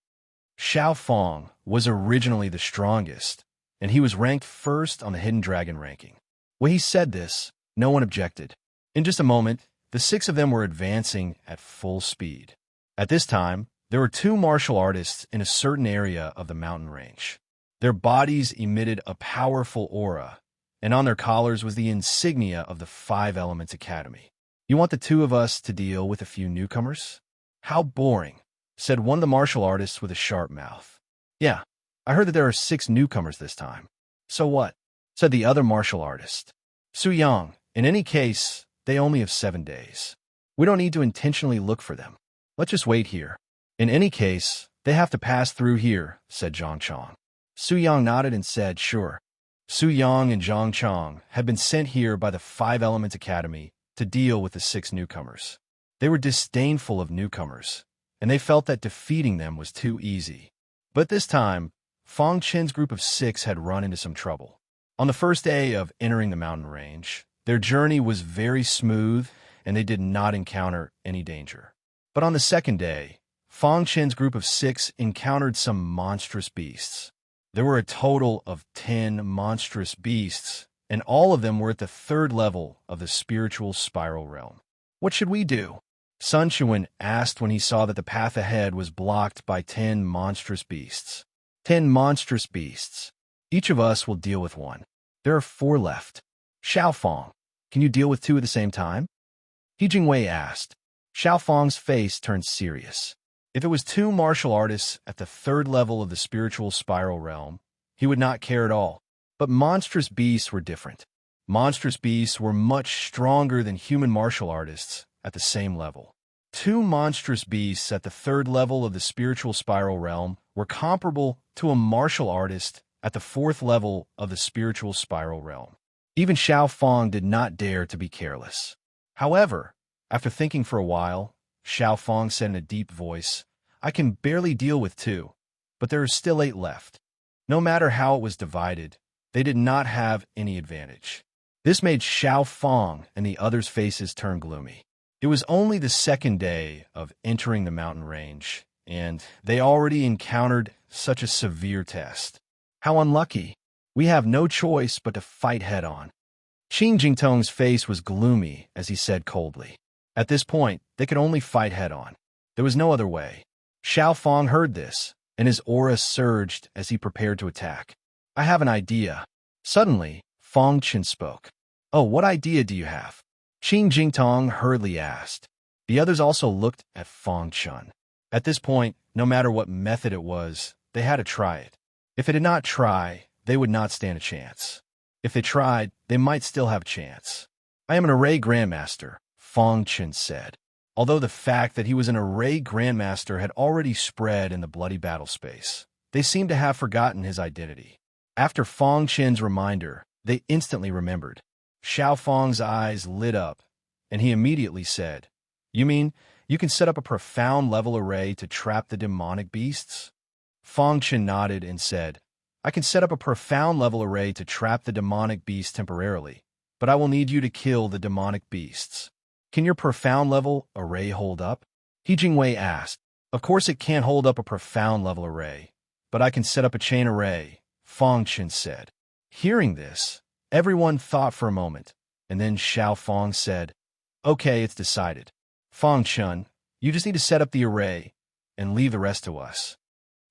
Xiao Fang was originally the strongest, and he was ranked first on the Hidden Dragon ranking. When he said this, no one objected. In just a moment, the 6 of them were advancing at full speed. At this time, there were 2 martial artists in a certain area of the mountain range. Their bodies emitted a powerful aura, and on their collars was the insignia of the 5 Elements Academy. "You want the 2 of us to deal with a few newcomers?" "How boring," said one of the martial artists with a sharp mouth. "Yeah, I heard that there are 6 newcomers this time." "So what?" said the other martial artist. "Su Yang, in any case, they only have 7 days. We don't need to intentionally look for them. Let's just wait here. In any case, they have to pass through here," said Zhang Chong. Su Yang nodded and said, "Sure." Su Yang and Zhang Chong had been sent here by the 5 Elements Academy to deal with the 6 newcomers. They were disdainful of newcomers, and they felt that defeating them was too easy. But this time, Fang Chen's group of 6 had run into some trouble. On the first day of entering the mountain range, their journey was very smooth, and they did not encounter any danger. But on the second day, Fang Chen's group of 6 encountered some monstrous beasts. There were a total of 10 monstrous beasts, and all of them were at the 3rd level of the spiritual spiral realm. "What should we do?" Sun Chuan asked when he saw that the path ahead was blocked by 10 monstrous beasts. 10 monstrous beasts. Each of us will deal with one. There are 4 left. Xiao Fang, can you deal with 2 at the same time? He Jingwei asked. Xiao Fang's face turned serious. If it was 2 martial artists at the 3rd level of the spiritual spiral realm, he would not care at all. But monstrous beasts were different. Monstrous beasts were much stronger than human martial artists at the same level. 2 monstrous beasts at the 3rd level of the spiritual spiral realm were comparable to a martial artist at the 4th level of the spiritual spiral realm. Even Xiao Fang did not dare to be careless. However, after thinking for a while, Xiao Fang said in a deep voice, "I can barely deal with 2, but there are still 8 left." No matter how it was divided, they did not have any advantage. This made Xiao Fang and the others' faces turn gloomy. It was only the 2nd day of entering the mountain range, and they already encountered such a severe test. How unlucky. We have no choice but to fight head-on. Qing Jingtong's face was gloomy as he said coldly. At this point, they could only fight head-on. There was no other way. Xiao Fong heard this, and his aura surged as he prepared to attack. I have an idea. Suddenly, Fong Chen spoke. Oh, what idea do you have? Qing Jingtong hurriedly asked. The others also looked at Fong Chen. At this point, no matter what method it was, they had to try it. If they did not try, they would not stand a chance. If they tried, they might still have a chance. I am an array grandmaster, Fong Chen said. Although the fact that he was an array grandmaster had already spread in the bloody battle space, they seemed to have forgotten his identity. After Fong Chen's reminder, they instantly remembered. Xiao Fong's eyes lit up, and he immediately said, You mean you can set up a profound level array to trap the demonic beasts? Fong Chen nodded and said, I can set up a profound level array to trap the demonic beasts temporarily, but I will need you to kill the demonic beasts. Can your profound level array hold up? He Jingwei asked. Of course it can't hold up a profound level array, but I can set up a chain array, Fong Chen said. Hearing this, everyone thought for a moment, and then Xiao Fong said, Okay, it's decided. Fong Chen, you just need to set up the array and leave the rest to us.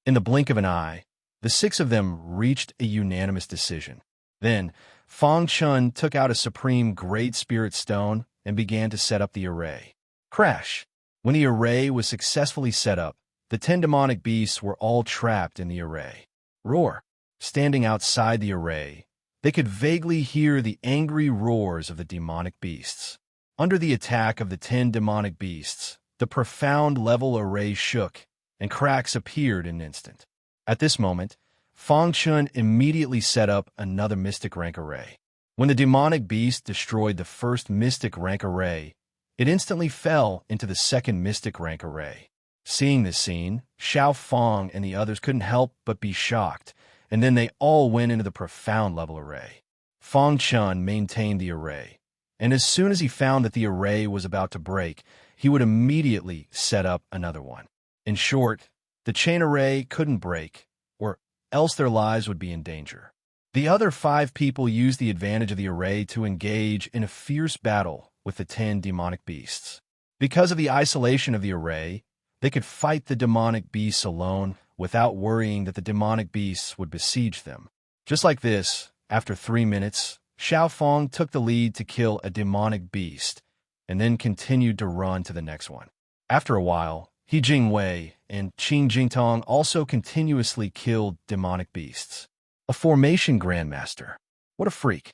In the blink of an eye, the six of them reached a unanimous decision. Then, Fong Chen took out a supreme Great Spirit Stone and began to set up the array. Crash! When the array was successfully set up, the 10 demonic beasts were all trapped in the array. Roar! Standing outside the array, they could vaguely hear the angry roars of the demonic beasts. Under the attack of the 10 demonic beasts, the profound level array shook, and cracks appeared in an instant. At this moment, Fong Chen immediately set up another mystic rank array. When the demonic beast destroyed the first mystic rank array, it instantly fell into the second mystic rank array. Seeing this scene, Xiao Fong and the others couldn't help but be shocked, and then they all went into the profound level array. Fong Chen maintained the array, and as soon as he found that the array was about to break, he would immediately set up another one. In short, the chain array couldn't break, or else their lives would be in danger. The other 5 people used the advantage of the array to engage in a fierce battle with the 10 demonic beasts. Because of the isolation of the array, they could fight the demonic beasts alone without worrying that the demonic beasts would besiege them. Just like this, after 3 minutes, Xiao Fong took the lead to kill a demonic beast, and then continued to run to the next one. After a while, He Jingwei and Qing Jingtong also continuously killed demonic beasts. A formation grandmaster. What a freak.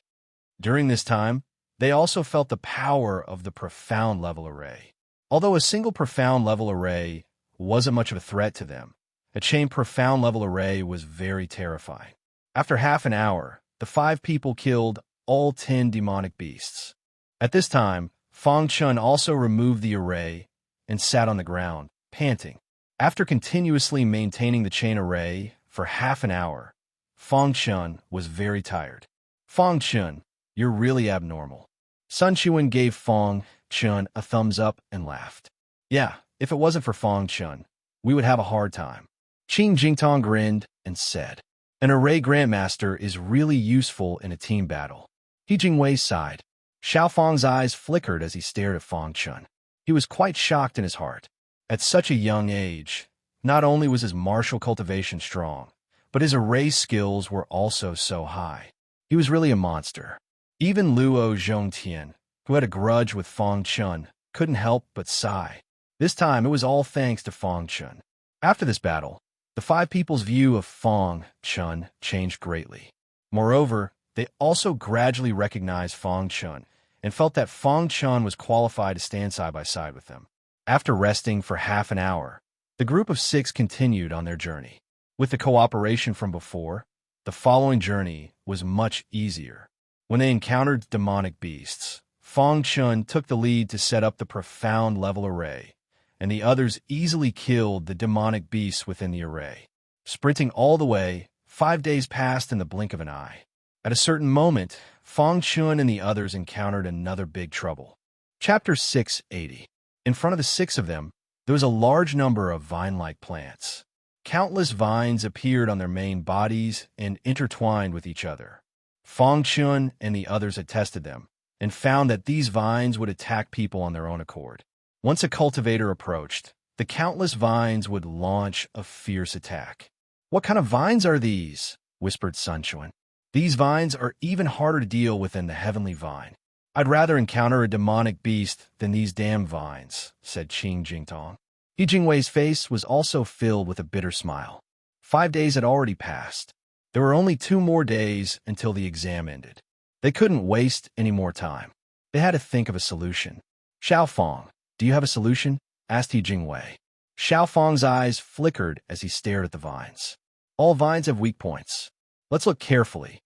During this time, they also felt the power of the profound level array. Although a single profound level array wasn't much of a threat to them, a chain profound level array was very terrifying. After half an hour, the 5 people killed all 10 demonic beasts. At this time, Fong Chen also removed the array and sat on the ground, panting. After continuously maintaining the chain array for half an hour, Fong Chen was very tired. Fong Chen, you're really abnormal. Sun Chuan gave Fong Chen a thumbs up and laughed. Yeah, if it wasn't for Fong Chen, we would have a hard time. Qing Jingtong grinned and said, An array grandmaster is really useful in a team battle. He Jingwei sighed. Xiao Fong's eyes flickered as he stared at Fong Chen. He was quite shocked in his heart. At such a young age, not only was his martial cultivation strong, but his array skills were also so high. He was really a monster. Even Luo Zhongtian, who had a grudge with Fong Chen, couldn't help but sigh. This time it was all thanks to Fong Chen. After this battle, the 5 people's view of Fong Chen changed greatly. Moreover, they also gradually recognized Fong Chen and felt that Fong Chen was qualified to stand side by side with them. After resting for half an hour, the group of 6 continued on their journey. With the cooperation from before, the following journey was much easier. When they encountered demonic beasts, Fong Chen took the lead to set up the profound level array, and the others easily killed the demonic beasts within the array. Sprinting all the way, 5 days passed in the blink of an eye. At a certain moment, Fong Chen and the others encountered another big trouble. Chapter 680. In front of the 6 of them, there was a large number of vine-like plants. Countless vines appeared on their main bodies and intertwined with each other. Fong Chun and the others had tested them and found that these vines would attack people on their own accord. Once a cultivator approached, the countless vines would launch a fierce attack. "What kind of vines are these?" whispered Sun Chuan. "These vines are even harder to deal with than the heavenly vine. I'd rather encounter a demonic beast than these damn vines," said Qing Jingtong. He Jingwei's face was also filled with a bitter smile. 5 days had already passed. There were only 2 more days until the exam ended. They couldn't waste any more time. They had to think of a solution. "Xiao Fong, do you have a solution?" asked He Jingwei. Xiao Fong's eyes flickered as he stared at the vines. "All vines have weak points. Let's look carefully."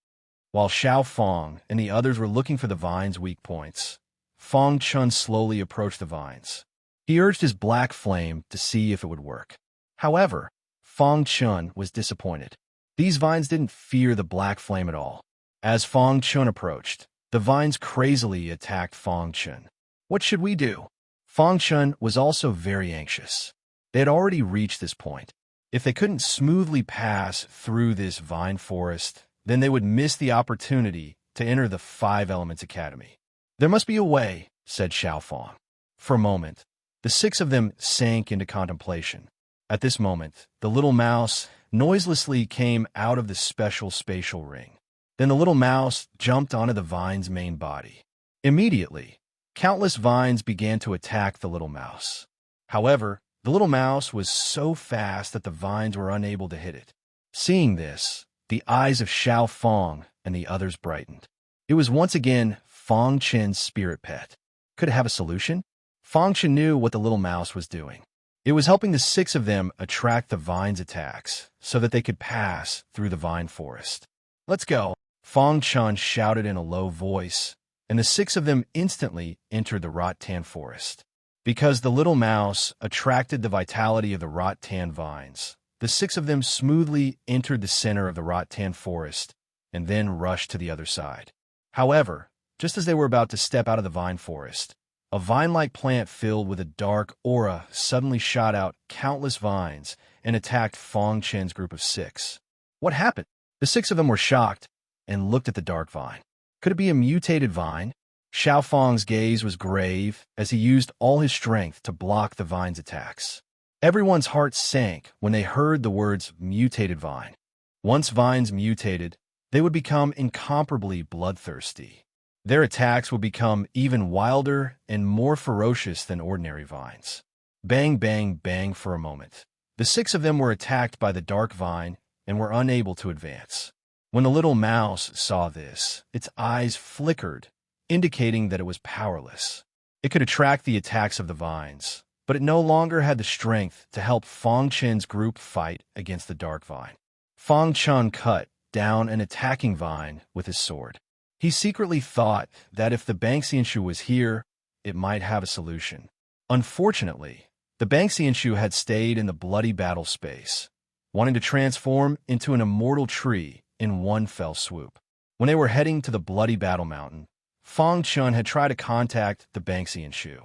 While Xiao Fong and the others were looking for the vine's weak points, Fong Chun slowly approached the vines. He urged his black flame to see if it would work. However, Fong Chun was disappointed. These vines didn't fear the black flame at all. As Fong Chun approached, the vines crazily attacked Fong Chun. "What should we do?" Fong Chun was also very anxious. They had already reached this point. If they couldn't smoothly pass through this vine forest, then they would miss the opportunity to enter the 5 Elements Academy. "There must be a way," said Xiao Fong. For a moment, the 6 of them sank into contemplation. At this moment, the little mouse noiselessly came out of the special spatial ring. Then the little mouse jumped onto the vine's main body. Immediately, countless vines began to attack the little mouse. However, the little mouse was so fast that the vines were unable to hit it. Seeing this, the eyes of Xiao Fong and the others brightened. It was once again Fong Chen's spirit pet. Could it have a solution? Fong Chen knew what the little mouse was doing. It was helping the 6 of them attract the vine's attacks so that they could pass through the vine forest. "Let's go," Fong Chun shouted in a low voice, and the 6 of them instantly entered the rattan forest. Because the little mouse attracted the vitality of the rattan vines, the 6 of them smoothly entered the center of the rattan forest and then rushed to the other side. However, just as they were about to step out of the vine forest, a vine-like plant filled with a dark aura suddenly shot out countless vines and attacked Fong Chen's group of 6. What happened? The 6 of them were shocked and looked at the dark vine. Could it be a mutated vine? Xiao Fong's gaze was grave as he used all his strength to block the vine's attacks. Everyone's heart sank when they heard the words mutated vine. Once vines mutated, they would become incomparably bloodthirsty. Their attacks would become even wilder and more ferocious than ordinary vines. Bang, bang, bang for a moment. The 6 of them were attacked by the dark vine and were unable to advance. When the little mouse saw this, its eyes flickered, indicating that it was powerless. It could attract the attacks of the vines, but it no longer had the strength to help Fong Chen's group fight against the dark vine. Fong Chun cut down an attacking vine with his sword. He secretly thought that if the Banxianshu was here, it might have a solution. Unfortunately, the Banxianshu had stayed in the bloody battle space, wanting to transform into an immortal tree in one fell swoop. When they were heading to the bloody battle mountain, Fong Chun had tried to contact the Banxianshu.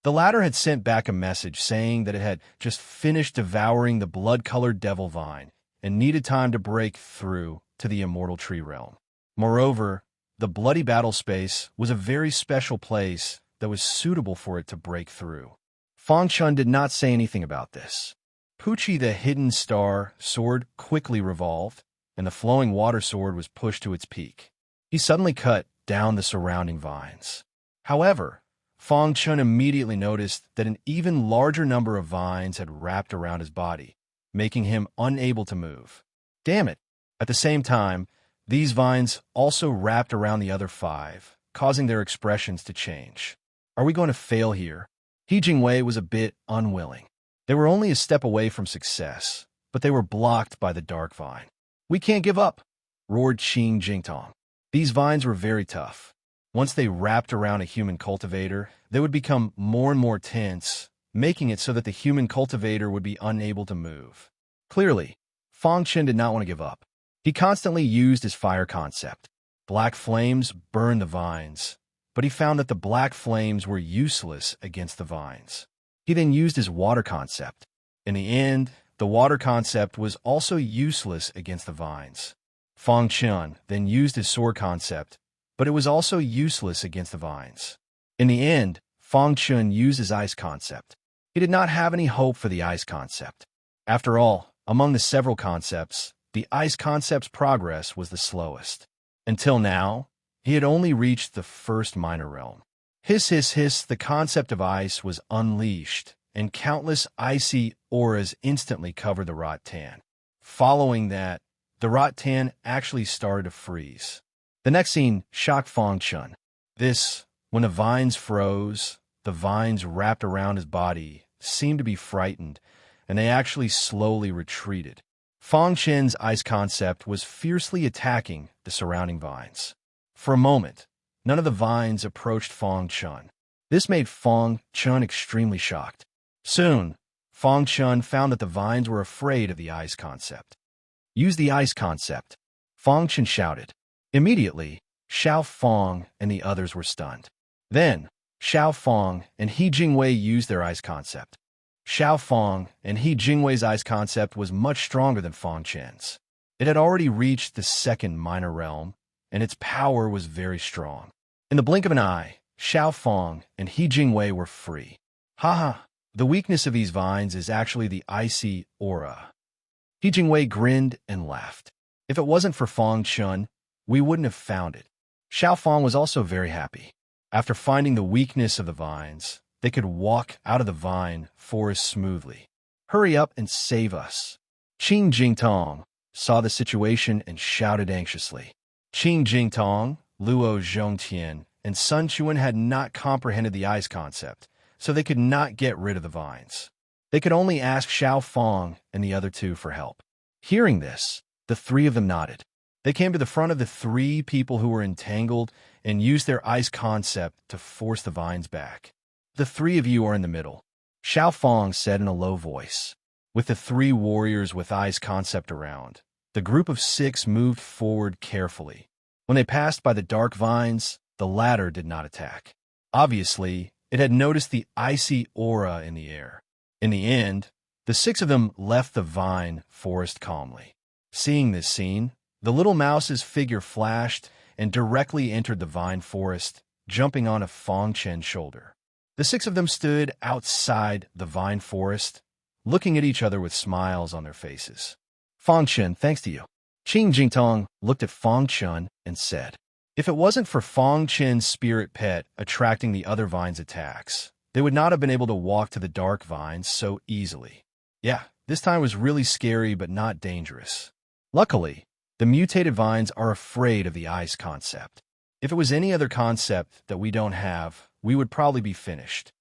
The latter had sent back a message saying that it had just finished devouring the blood-colored devil vine and needed time to break through to the immortal tree realm. Moreover, the bloody battle space was a very special place that was suitable for it to break through. Fong Chun did not say anything about this. Pucci the hidden star sword quickly revolved, and the flowing water sword was pushed to its peak. He suddenly cut down the surrounding vines. However, Fong Chun immediately noticed that an even larger number of vines had wrapped around his body, making him unable to move. Damn it! At the same time, these vines also wrapped around the other 5, causing their expressions to change. Are we going to fail here? He Jingwei was a bit unwilling. They were only a step away from success, but they were blocked by the dark vine. "We can't give up," roared Qing Jingtong. These vines were very tough. Once they wrapped around a human cultivator, they would become more and more tense, making it so that the human cultivator would be unable to move. Clearly, Fong Chen did not want to give up. He constantly used his fire concept. Black flames burned the vines, but he found that the black flames were useless against the vines. He then used his water concept. In the end, the water concept was also useless against the vines. Fang Chun then used his sword concept, but it was also useless against the vines. In the end, Fang Chun used his ice concept. He did not have any hope for the ice concept. After all, among the several concepts, the ice concept's progress was the slowest. Until now, he had only reached the first minor realm. Hiss, hiss, hiss, the concept of ice was unleashed, and countless icy auras instantly covered the rattan. Following that, the rattan actually started to freeze. The next scene shocked Fang Chun. When the vines froze, the vines wrapped around his body seemed to be frightened, and they actually slowly retreated. Fang Chun's ice concept was fiercely attacking the surrounding vines. For a moment, none of the vines approached Fang Chun. This made Fang Chun extremely shocked. Soon, Fang Chun found that the vines were afraid of the ice concept. Use the ice concept, Fang Chun shouted. Immediately, Xiao Fang and the others were stunned. Then, Xiao Fang and He Jingwei used their ice concept. Xiao Fang and He Jingwei's ice concept was much stronger than Fang Chun's. It had already reached the second minor realm, and its power was very strong. In the blink of an eye, Xiao Fang and He Jingwei were free. Haha, the weakness of these vines is actually the icy aura. He Jingwei grinned and laughed. If it wasn't for Fang Chun, we wouldn't have found it. Xiao Fang was also very happy. After finding the weakness of the vines, they could walk out of the vine forest smoothly. Hurry up and save us. Qing Jingtong saw the situation and shouted anxiously. Qing Jingtong, Luo Zhongtian, and Sun Chuan had not comprehended the ice concept, so they could not get rid of the vines. They could only ask Xiao Fang and the other two for help. Hearing this, the three of them nodded. They came to the front of the three people who were entangled and used their ice concept to force the vines back. The three of you are in the middle, Xiao Fang said in a low voice. With the three warriors with ice concept around, the group of 6 moved forward carefully. When they passed by the dark vines, the latter did not attack. Obviously, it had noticed the icy aura in the air. In the end, the 6 of them left the vine forest calmly. Seeing this scene, the little mouse's figure flashed and directly entered the vine forest, jumping on a Fang Chun's shoulder. The 6 of them stood outside the vine forest, looking at each other with smiles on their faces. Fang Chun, thanks to you. Qing Jingtong looked at Fang Chun and said, if it wasn't for Fang Chun's spirit pet attracting the other vine's attacks, they would not have been able to walk to the dark vines so easily. Yeah, this time was really scary but not dangerous. Luckily, the mutated vines are afraid of the ice concept. If it was any other concept that we don't have, we would probably be finished.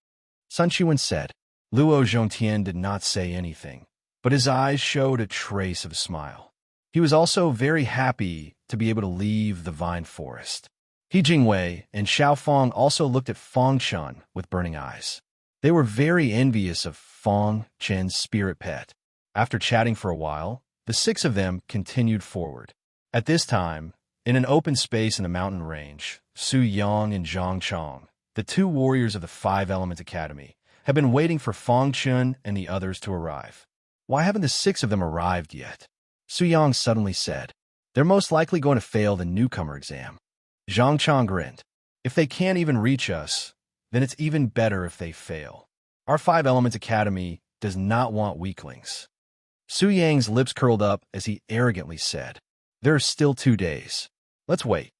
Sun Chuan said. Luo Zhongtian did not say anything, but his eyes showed a trace of a smile. He was also very happy to be able to leave the vine forest. He Jingwei and Xiao Fang also looked at Fang Chun with burning eyes. They were very envious of Fang Chun's spirit pet. After chatting for a while, the 6 of them continued forward. At this time, in an open space in the mountain range, Su Yang and Zhang Chong, the 2 warriors of the 5 Element Academy, had been waiting for Fang Chun and the others to arrive. Why haven't the 6 of them arrived yet? Su Yang suddenly said. They're most likely going to fail the newcomer exam. Zhang Chong grinned. If they can't even reach us, then it's even better if they fail. Our 5 Elements Academy does not want weaklings. Su Yang's lips curled up as he arrogantly said, there are still 2 days. Let's wait.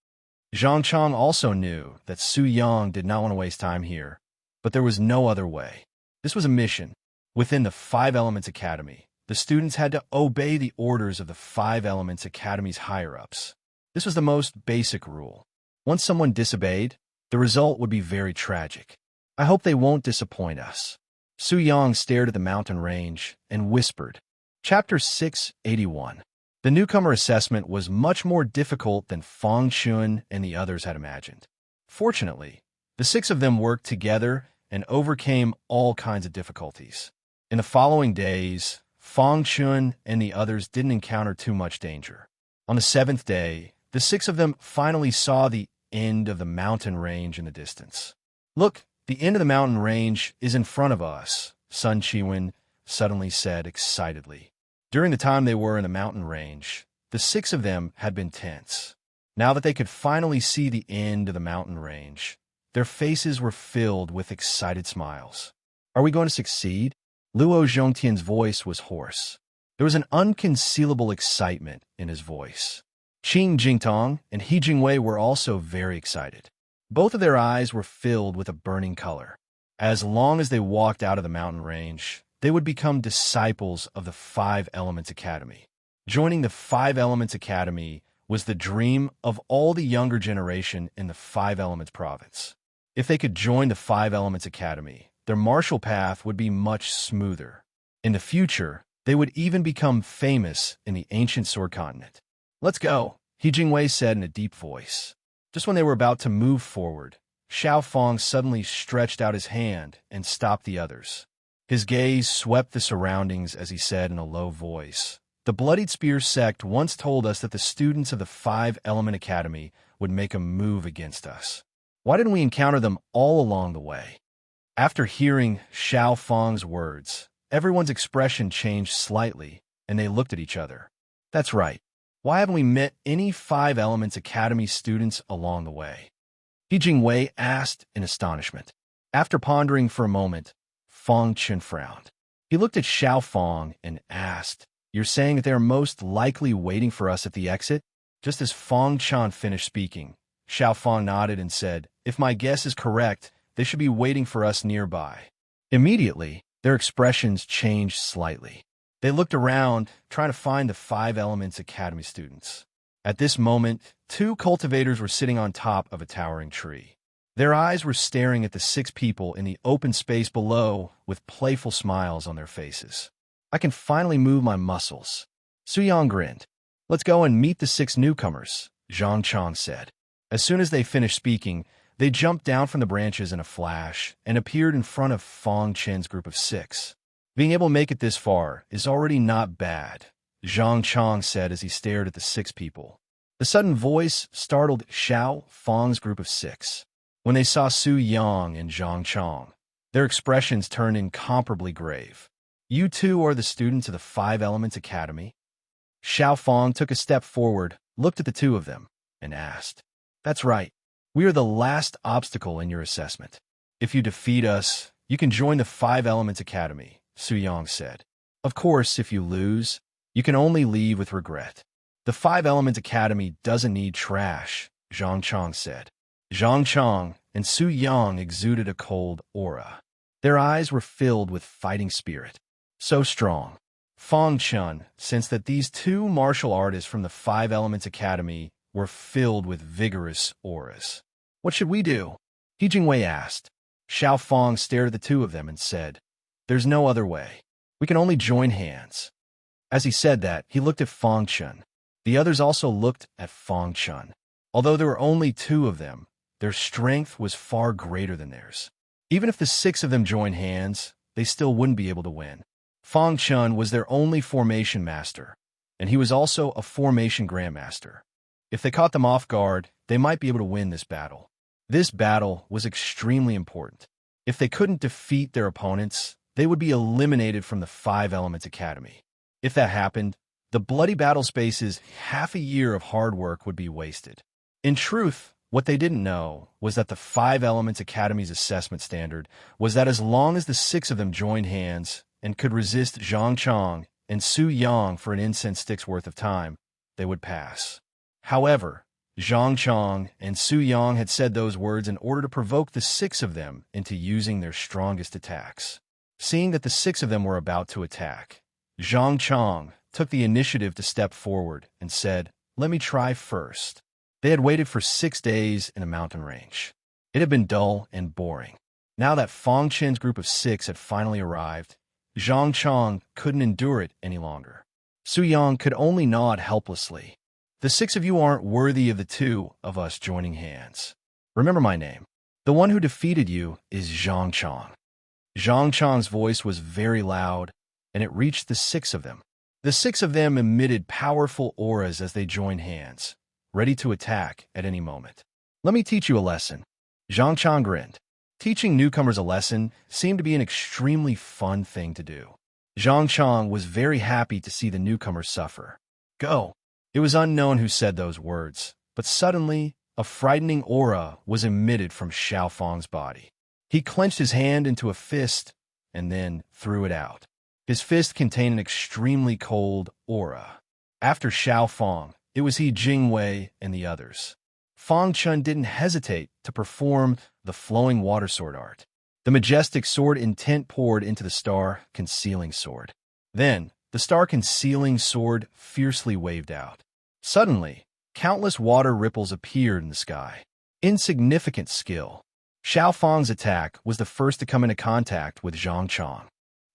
Zhang Chong also knew that Su Yang did not want to waste time here, but there was no other way. This was a mission. Within the 5 Elements Academy, the students had to obey the orders of the 5 Elements Academy's higher-ups. This was the most basic rule. Once someone disobeyed, the result would be very tragic. I hope they won't disappoint us. Su Yang stared at the mountain range and whispered. Chapter 681. The newcomer assessment was much more difficult than Fang Chun and the others had imagined. Fortunately, the 6 of them worked together and overcame all kinds of difficulties. In the following days, Fang Chun and the others didn't encounter too much danger. On the 7th day, the 6 of them finally saw the end of the mountain range in the distance. Look, the end of the mountain range is in front of us, Sun Chuan suddenly said excitedly. During the time they were in the mountain range, The six of them had been tense. Now that they could finally see the end of the mountain range, their faces were filled with excited smiles. Are we going to succeed? Luo Zhongtian's voice was hoarse. There was an unconcealable excitement in his voice. Qing Jingtong and He Jingwei were also very excited. Both of their eyes were filled with a burning color. As long as they walked out of the mountain range, they would become disciples of the Five Elements Academy. Joining the Five Elements Academy was the dream of all the younger generation in the Five Elements province. If they could join the Five Elements Academy, their martial path would be much smoother. In the future, they would even become famous in the ancient Sword Continent. Let's go, He Jingwei said in a deep voice. Just when they were about to move forward, Xiao Fong suddenly stretched out his hand and stopped the others. His gaze swept the surroundings as he said in a low voice, "The Bloodied Spear sect once told us that the students of the Five Element Academy would make a move against us. Why didn't we encounter them all along the way?" After hearing Xiao Fong's words, everyone's expression changed slightly, and they looked at each other. That's right. Why haven't we met any Five Elements Academy students along the way? He Jingwei asked in astonishment. After pondering for a moment, Fong Chen frowned. He looked at Xiao Fong and asked, "You're saying that they are most likely waiting for us at the exit?" Just as Fong Chen finished speaking, Xiao Fong nodded and said, "If my guess is correct, they should be waiting for us nearby." Immediately, their expressions changed slightly. They looked around, trying to find the Five Elements Academy students. At this moment, two cultivators were sitting on top of a towering tree. Their eyes were staring at the six people in the open space below with playful smiles on their faces. "I can finally move my muscles." Su Yang grinned. "Let's go and meet the six newcomers," Zhang Chong said. As soon as they finished speaking, they jumped down from the branches in a flash and appeared in front of Fong Chen's group of six. "Being able to make it this far is already not bad," Zhang Chong said as he stared at the six people. The sudden voice startled Xiao Fong's group of six. When they saw Su Yang and Zhang Chong, their expressions turned incomparably grave. "You two are the students of the Five Elements Academy?" Xiao Fong took a step forward, looked at the two of them, and asked, "That's right. We are the last obstacle in your assessment. If you defeat us, you can join the Five Elements Academy," Su Yang said. "Of course, if you lose, you can only leave with regret." "The Five Elements Academy doesn't need trash," Zhang Chong said. Zhang Chong and Su Yang exuded a cold aura. Their eyes were filled with fighting spirit. So strong. Fong Chen sensed that these two martial artists from the Five Elements Academy were filled with vigorous auras. "What should we do?" He Jingwei asked. Xiao Fong stared at the two of them and said, "There's no other way. We can only join hands." As he said that, he looked at Fong Chen. The others also looked at Fong Chen. Although there were only two of them, their strength was far greater than theirs. Even if the six of them joined hands, they still wouldn't be able to win. Fong Chen was their only formation master, and he was also a formation grandmaster. If they caught them off guard, they might be able to win this battle. This battle was extremely important. If they couldn't defeat their opponents, they would be eliminated from the Five Elements Academy. If that happened, the bloody battle space's half a year of hard work would be wasted. In truth, what they didn't know was that the Five Elements Academy's assessment standard was that as long as the six of them joined hands and could resist Zhang Chong and Su Yang for an incense stick's worth of time, they would pass. However, Zhang Chong and Su Yang had said those words in order to provoke the six of them into using their strongest attacks. Seeing that the six of them were about to attack, Zhang Chong took the initiative to step forward and said, "Let me try first." They had waited for 6 days in a mountain range. It had been dull and boring. Now that Fong Chen's group of six had finally arrived, Zhang Chong couldn't endure it any longer. Su Yang could only nod helplessly. "The six of you aren't worthy of the two of us joining hands. Remember my name. The one who defeated you is Zhang Chong." Zhang Chong's voice was very loud, and it reached the six of them. The six of them emitted powerful auras as they joined hands, ready to attack at any moment. "Let me teach you a lesson." Zhang Chong grinned. Teaching newcomers a lesson seemed to be an extremely fun thing to do. Zhang Chong was very happy to see the newcomers suffer. "Go." It was unknown who said those words, but suddenly, a frightening aura was emitted from Xiao Fang's body. He clenched his hand into a fist and then threw it out. His fist contained an extremely cold aura. After Xiao Fang, it was he Jingwei and the others. Fang Chun didn't hesitate to perform the flowing water sword art. The majestic sword intent poured into the star concealing sword. Then, the star concealing sword fiercely waved out. Suddenly, countless water ripples appeared in the sky. Insignificant skill. Xiao Fang's attack was the first to come into contact with Zhang Chang.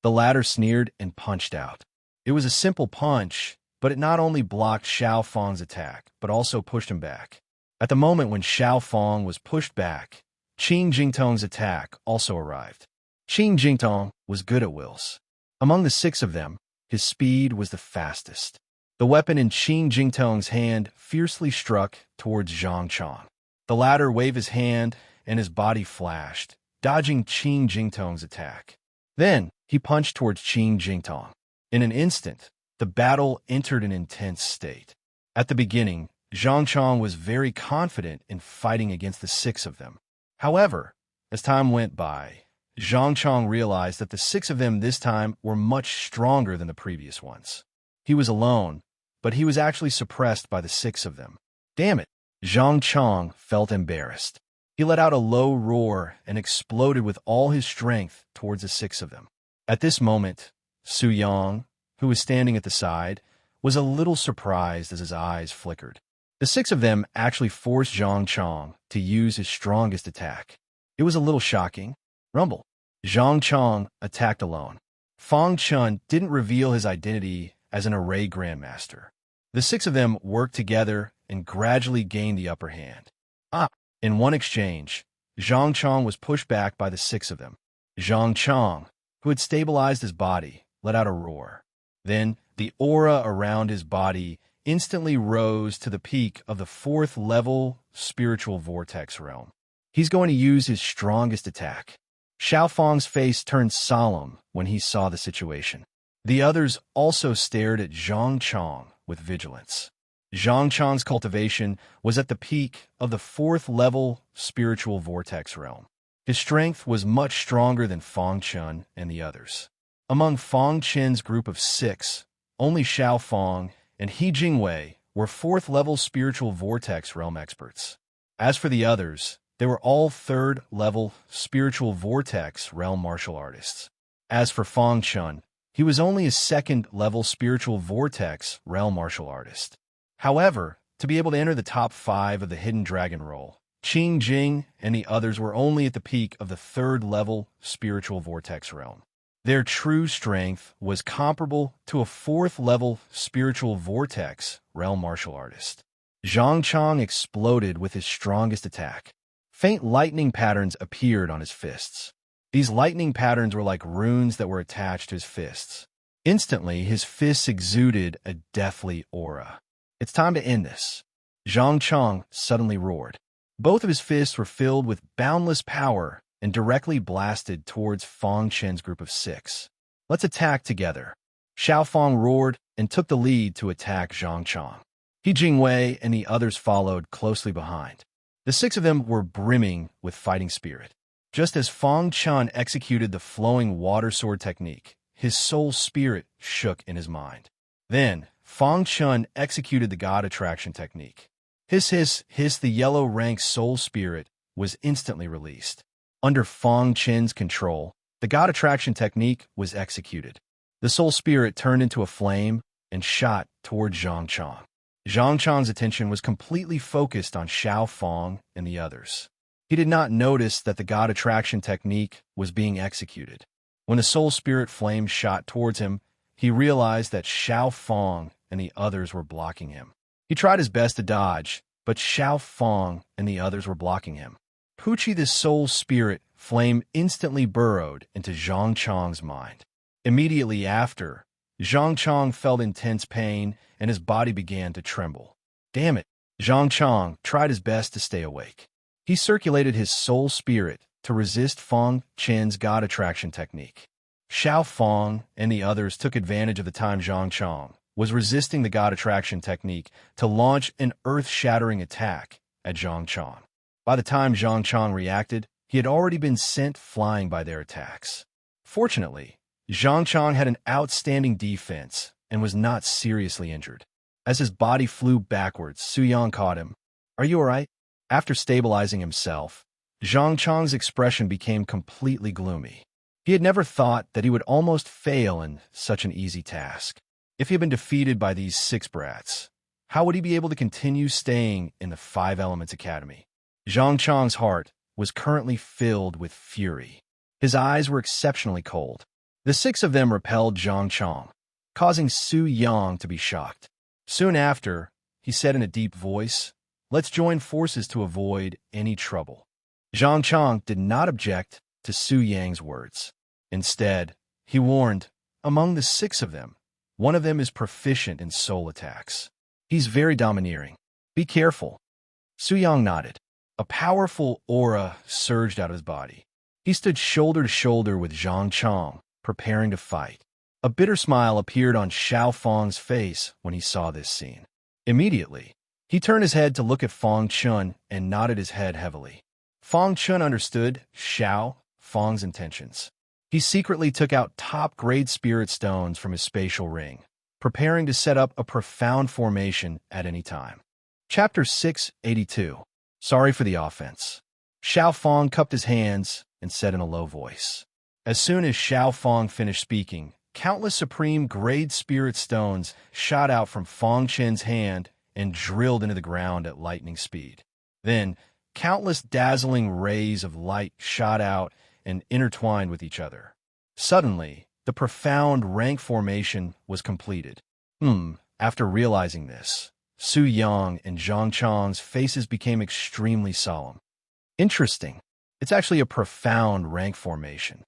The latter sneered and punched out. It was a simple punch, but it not only blocked Xiao Fang's attack, but also pushed him back. At the moment when Xiao Fang was pushed back, Qin Jingtong's attack also arrived. Qin Jingtong was good at wills. Among the 6 of them, his speed was the fastest. The weapon in Qin Jingtong's hand fiercely struck towards Zhang Chang. The latter waved his hand and his body flashed, dodging Qin Jingtong's attack. Then, he punched towards Qin Jingtong. In an instant, the battle entered an intense state. At the beginning, Zhang Chang was very confident in fighting against the 6 of them. However, as time went by, Zhang Chang realized that the 6 of them this time were much stronger than the previous ones. He was alone, but he was actually suppressed by the 6 of them. Damn it! Zhang Chang felt embarrassed. He let out a low roar and exploded with all his strength towards the 6 of them. At this moment, Su Yang, who was standing at the side, was a little surprised as his eyes flickered. The 6 of them actually forced Zhang Chang to use his strongest attack. It was a little shocking. Rumble. Zhang Chang attacked alone. Fang Chun didn't reveal his identity as an array grandmaster. The 6 of them worked together and gradually gained the upper hand. In one exchange, Zhang Chang was pushed back by the 6 of them. Zhang Chang, who had stabilized his body, let out a roar. Then, the aura around his body instantly rose to the peak of the 4th level spiritual vortex realm. He's going to use his strongest attack. Xiao Fang's face turned solemn when he saw the situation. The others also stared at Zhang Chang with vigilance. Zhang Chang's cultivation was at the peak of the 4th level spiritual vortex realm. His strength was much stronger than Fang Chun and the others. Among Fang Chen's group of 6, only Xiao Fang and He Jingwei were 4th level spiritual vortex realm experts. As for the others, they were all 3rd level spiritual vortex realm martial artists. As for Fang Chun, he was only a 2nd level spiritual vortex realm martial artist. However, to be able to enter the top 5 of the Hidden Dragon role, Qing Jing and the others were only at the peak of the 3rd level spiritual vortex realm. Their true strength was comparable to a 4th level spiritual vortex realm martial artist. Zhang Chang exploded with his strongest attack. Faint lightning patterns appeared on his fists. These lightning patterns were like runes that were attached to his fists. Instantly, his fists exuded a deathly aura. It's time to end this. Zhang Chang suddenly roared. Both of his fists were filled with boundless power and directly blasted towards Fang Chen's group of 6. Let's attack together. Xiao Fang roared and took the lead to attack Zhang Chang. He Jingwei and the others followed closely behind. The 6 of them were brimming with fighting spirit. Just as Fang Chun executed the flowing water sword technique, his soul spirit shook in his mind. Then, Fang Chun executed the God Attraction technique. Hiss, hiss, hiss, the yellow rank soul spirit was instantly released. Under Fang Chen's control, the God Attraction technique was executed. The soul spirit turned into a flame and shot toward Zhang Chang. Zhang Chang's attention was completely focused on Xiao Fang and the others. He did not notice that the God Attraction technique was being executed. When the soul spirit flame shot towards him, he realized that Xiao Fang and the others were blocking him. He tried his best to dodge, but Xiao Fang and the others were blocking him. Poochie, the soul spirit flame instantly burrowed into Zhang Chang's mind. Immediately after, Zhang Chang felt intense pain and his body began to tremble. Damn it! Zhang Chang tried his best to stay awake. He circulated his soul spirit to resist Fang Chen's God Attraction technique. Xiao Fang and the others took advantage of the time Zhang Chang was resisting the God Attraction technique to launch an earth-shattering attack at Zhang Chang. By the time Zhang Chang reacted, he had already been sent flying by their attacks. Fortunately, Zhang Chang had an outstanding defense and was not seriously injured. As his body flew backwards, Su Yang caught him. "Are you all right?" After stabilizing himself, Zhang Chang's expression became completely gloomy. He had never thought that he would almost fail in such an easy task. If he had been defeated by these 6 brats, how would he be able to continue staying in the 5 Elements Academy? Zhang Chang's heart was currently filled with fury. His eyes were exceptionally cold. The 6 of them repelled Zhang Chang, causing Su Yang to be shocked. Soon after, he said in a deep voice, "Let's join forces to avoid any trouble." Zhang Chang did not object to Su Yang's words. Instead, he warned, "Among the 6 of them, one of them is proficient in soul attacks. He's very domineering. Be careful." Su Yang nodded. A powerful aura surged out of his body. He stood shoulder to shoulder with Zhang Chang, preparing to fight. A bitter smile appeared on Xiao Fang's face when he saw this scene. Immediately, he turned his head to look at Fang Chun and nodded his head heavily. Fang Chun understood Xiao Fang's intentions. He secretly took out top-grade spirit stones from his spatial ring, preparing to set up a profound formation at any time. Chapter 682. Sorry for the offense. Xiao Fang cupped his hands and said in a low voice. As soon as Xiao Fang finished speaking, countless supreme-grade spirit stones shot out from Fang Chen's hand and drilled into the ground at lightning speed. Then, countless dazzling rays of light shot out and intertwined with each other. Suddenly, the profound rank formation was completed. After realizing this, Su Yang and Zhang Chang's faces became extremely solemn. Interesting. It's actually a profound rank formation.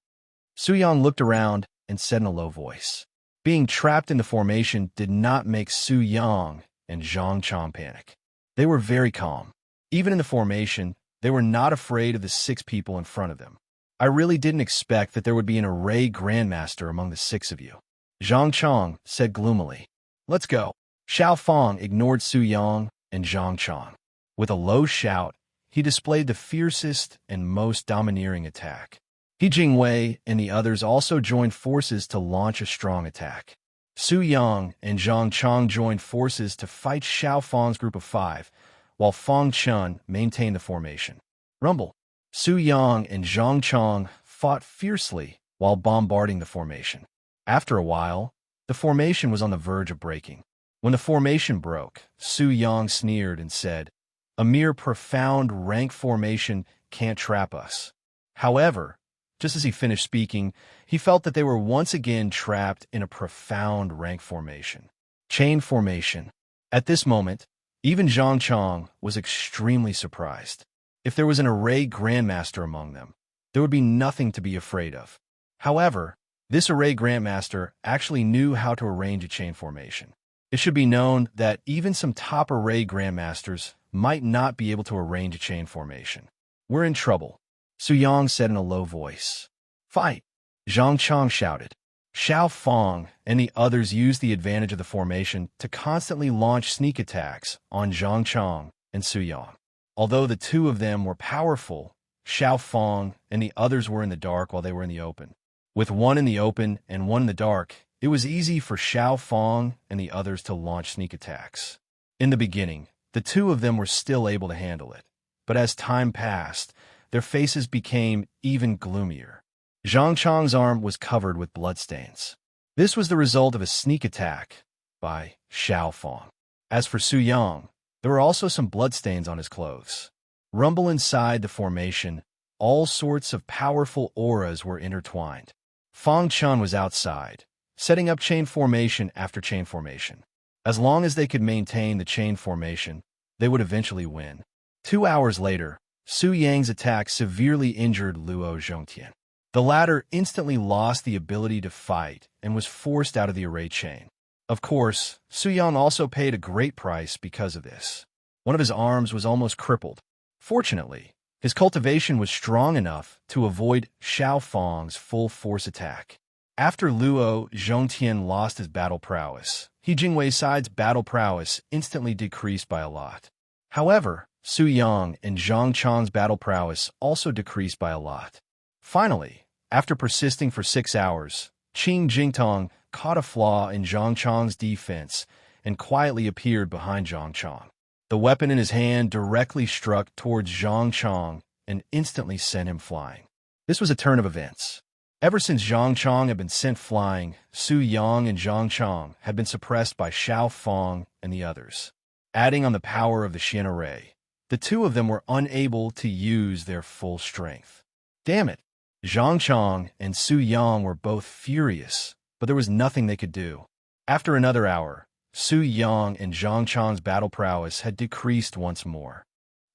Su Yang looked around and said in a low voice. Being trapped in the formation did not make Su Yang and Zhang Chang panic. They were very calm. Even in the formation, they were not afraid of the 6 people in front of them. I really didn't expect that there would be an array grandmaster among the 6 of you. Zhang Chang said gloomily. Let's go. Xiao Fang ignored Su Yang and Zhang Chang. With a low shout, he displayed the fiercest and most domineering attack. He Jingwei and the others also joined forces to launch a strong attack. Su Yang and Zhang Chang joined forces to fight Xiao Fang's group of 5, while Fang Chun maintained the formation. Rumble. Su Yang and Zhang Chang fought fiercely while bombarding the formation. After a while, the formation was on the verge of breaking. When the formation broke, Su Yang sneered and said, "A mere profound rank formation can't trap us." However, just as he finished speaking, he felt that they were once again trapped in a profound rank formation. Chain formation. At this moment, even Zhang Chang was extremely surprised. If there was an array grandmaster among them, there would be nothing to be afraid of. However, this array grandmaster actually knew how to arrange a chain formation. It should be known that even some top array grandmasters might not be able to arrange a chain formation. We're in trouble, Su Yang said in a low voice. Fight! Zhang Chang shouted. Xiao Fang and the others used the advantage of the formation to constantly launch sneak attacks on Zhang Chang and Su Yang. Although the 2 of them were powerful, Xiao Fang and the others were in the dark while they were in the open. With one in the open and one in the dark, it was easy for Xiao Fang and the others to launch sneak attacks. In the beginning, the 2 of them were still able to handle it, but as time passed, their faces became even gloomier. Zhang Chang's arm was covered with bloodstains. This was the result of a sneak attack by Xiao Fang. As for Su Yang, there were also some bloodstains on his clothes. Rumble inside the formation, all sorts of powerful auras were intertwined. Fang Chun was outside, setting up chain formation after chain formation. As long as they could maintain the chain formation, they would eventually win. 2 hours later, Su Yang's attack severely injured Luo Zhongtian. The latter instantly lost the ability to fight and was forced out of the array chain. Of course, Su Yang also paid a great price because of this. One of his arms was almost crippled. Fortunately, his cultivation was strong enough to avoid Xiao Fang's full force attack. After Luo Zhongtian lost his battle prowess, He Jingwei side's battle prowess instantly decreased by a lot. However, Su Yang and Zhang Chang's battle prowess also decreased by a lot. Finally, after persisting for 6 hours, Qing Jingtong caught a flaw in Zhang Chang's defense and quietly appeared behind Zhang Chang. The weapon in his hand directly struck towards Zhang Chang and instantly sent him flying. This was a turn of events. Ever since Zhang Chang had been sent flying, Su Yang and Zhang Chang had been suppressed by Xiao Fang and the others. Adding on the power of the Xian array, the two of them were unable to use their full strength. Damn it! Zhang Chang and Su Yang were both furious, but there was nothing they could do. After another hour, Su Yang and Zhang Chang's battle prowess had decreased once more.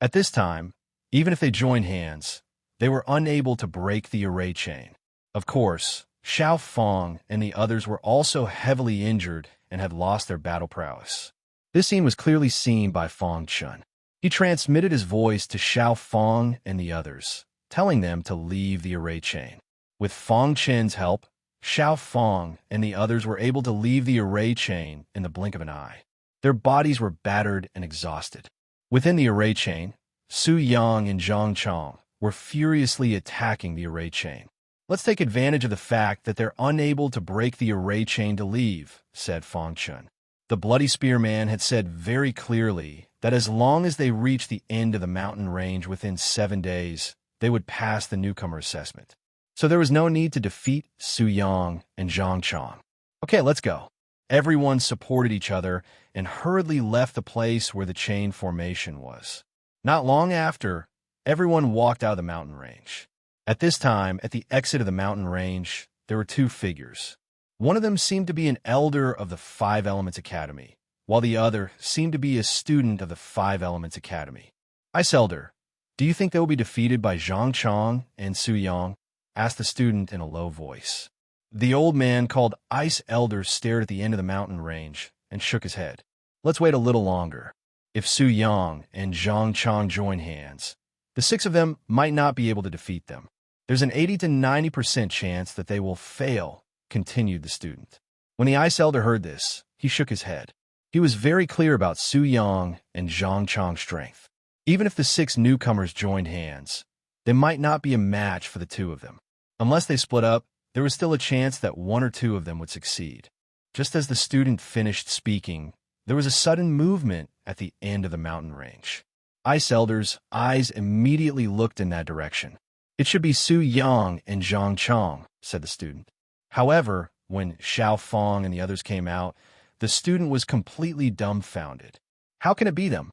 At this time, even if they joined hands, they were unable to break the array chain. Of course, Xiao Fang and the others were also heavily injured and had lost their battle prowess. This scene was clearly seen by Fang Chun. He transmitted his voice to Xiao Fang and the others, telling them to leave the array chain. With Fang Chen's help, Xiao Fang and the others were able to leave the array chain in the blink of an eye. Their bodies were battered and exhausted. Within the array chain, Su Yang and Zhang Chang were furiously attacking the array chain. Let's take advantage of the fact that they're unable to break the array chain to leave, said Fang Chun. The Bloody Spearman had said very clearly that as long as they reached the end of the mountain range within 7 days, they would pass the newcomer assessment. So there was no need to defeat Su Yang and Zhang Chang. Okay, let's go. Everyone supported each other and hurriedly left the place where the chain formation was. Not long after, everyone walked out of the mountain range. At this time, at the exit of the mountain range, there were two figures. One of them seemed to be an elder of the Five Elements Academy, while the other seemed to be a student of the Five Elements Academy. Ice Elder, do you think they will be defeated by Zhang Chang and Su Yang? Asked the student in a low voice. The old man called Ice Elder stared at the end of the mountain range and shook his head. Let's wait a little longer. If Su Yang and Zhang Chang join hands, the 6 of them might not be able to defeat them. There's an 80 to 90% chance that they will fail, continued the student. When the Ice Elder heard this, he shook his head. He was very clear about Su Yang and Zhang Chang's strength. Even if the 6 newcomers joined hands, they might not be a match for the 2 of them. Unless they split up, there was still a chance that 1 or 2 of them would succeed. Just as the student finished speaking, there was a sudden movement at the end of the mountain range. Ice Elder's eyes immediately looked in that direction. It should be Su Yang and Zhang Chang, said the student. However, when Xiao Fang and the others came out, the student was completely dumbfounded. How can it be them?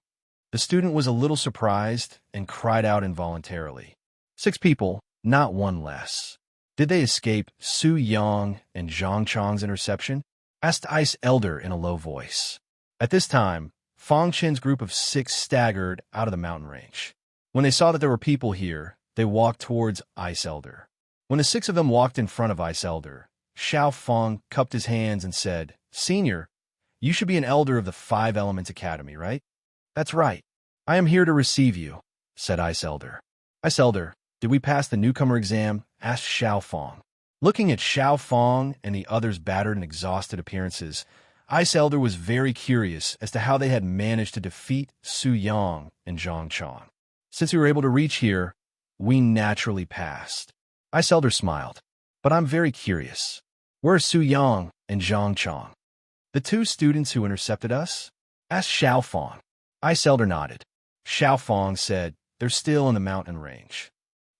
The student was a little surprised and cried out involuntarily. 6 people, not 1 less. Did they escape Su Yang and Zhang Chang's interception? Asked Ice Elder in a low voice. At this time, Fang Chen's group of 6 staggered out of the mountain range. When they saw that there were people here, they walked towards Ice Elder. When the 6 of them walked in front of Ice Elder, Xiao Fang cupped his hands and said, Senior, you should be an elder of the Five Elements Academy, right? That's right. I am here to receive you, said Ice Elder. Ice Elder, did we pass the newcomer exam? Asked Xiao Fang. Looking at Xiao Fang and the others' battered and exhausted appearances, Ice Elder was very curious as to how they had managed to defeat Su Yang and Zhang Chang. Since we were able to reach here, we naturally passed. Ice Elder smiled. But I'm very curious. Where are Su Yang and Zhang Chang? The 2 students who intercepted us? Asked Xiao Fang. Ice Elder nodded. Xiao Fang said, they're still in the mountain range.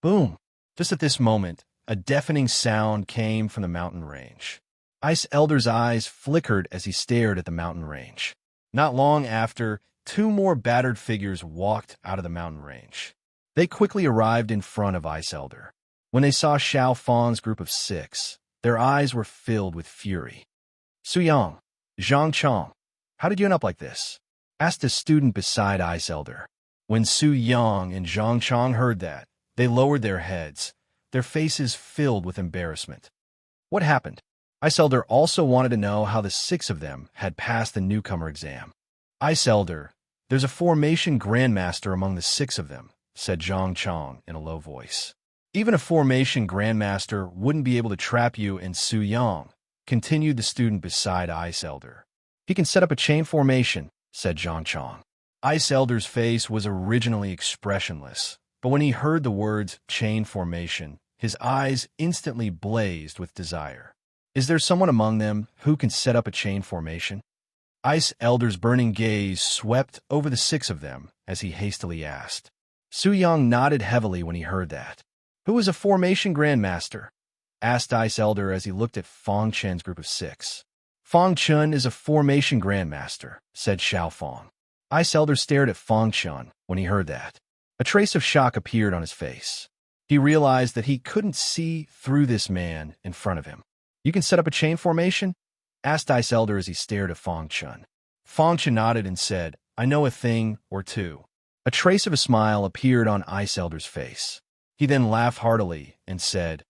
Boom! Just at this moment, a deafening sound came from the mountain range. Ice Elder's eyes flickered as he stared at the mountain range. Not long after, 2 more battered figures walked out of the mountain range. They quickly arrived in front of Ice Elder. When they saw Xiao Fang's group of 6, their eyes were filled with fury. Su Yang, Zhang Chang, how did you end up like this? Asked a student beside Ice Elder. When Su Yang and Zhang Chang heard that, they lowered their heads, their faces filled with embarrassment. What happened? Ice Elder also wanted to know how the 6 of them had passed the newcomer exam. Ice Elder, there's a formation grandmaster among the 6 of them, said Zhang Chang in a low voice. Even a formation grandmaster wouldn't be able to trap you in Su Yang, continued the student beside Ice Elder. He can set up a chain formation, said Zhang Chong. Ice Elder's face was originally expressionless, but when he heard the words chain formation, his eyes instantly blazed with desire. Is there someone among them who can set up a chain formation? Ice Elder's burning gaze swept over the 6 of them as he hastily asked. Su Yang nodded heavily when he heard that. Who is a formation grandmaster? Asked Ice Elder as he looked at Fong Chen's group of 6. Fong Chen is a formation grandmaster, said Xiao Fong. Ice Elder stared at Fong Chen when he heard that. A trace of shock appeared on his face. He realized that he couldn't see through this man in front of him. You can set up a chain formation? Asked Ice Elder as he stared at Fong Chen. Fong Chen nodded and said, I know a thing or two. A trace of a smile appeared on Ice Elder's face. He then laughed heartily and said,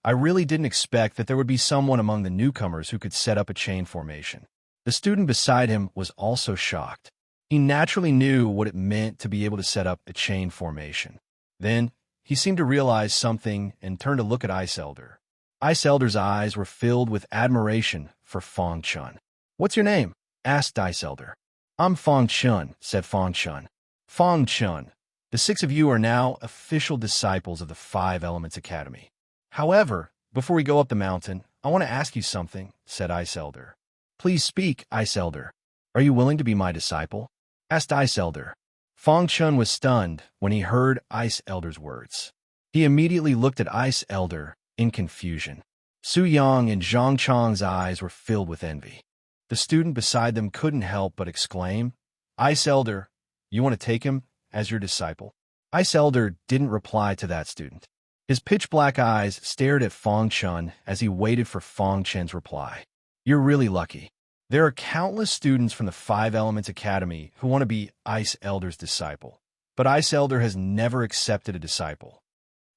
I really didn't expect that there would be someone among the newcomers who could set up a chain formation. The student beside him was also shocked. He naturally knew what it meant to be able to set up a chain formation. Then, he seemed to realize something and turned to look at Ice Elder. Ice Elder's eyes were filled with admiration for Fong Chen. What's your name? Asked Ice Elder. I'm Fong Chen, said Fong Chen. Fong Chen, the 6 of you are now official disciples of the 5 Elements Academy. However, before we go up the mountain, I want to ask you something, said Ice Elder. Please speak, Ice Elder. Are you willing to be my disciple? Asked Ice Elder. Fong Chen was stunned when he heard Ice Elder's words. He immediately looked at Ice Elder in confusion. Su Yang and Zhang Chong's eyes were filled with envy. The student beside them couldn't help but exclaim, Ice Elder, you want to take him as your disciple? Ice Elder didn't reply to that student. His pitch-black eyes stared at Fong Chen as he waited for Fong Chen's reply. You're really lucky. There are countless students from the 5 Elements Academy who want to be Ice Elder's disciple, but Ice Elder has never accepted a disciple.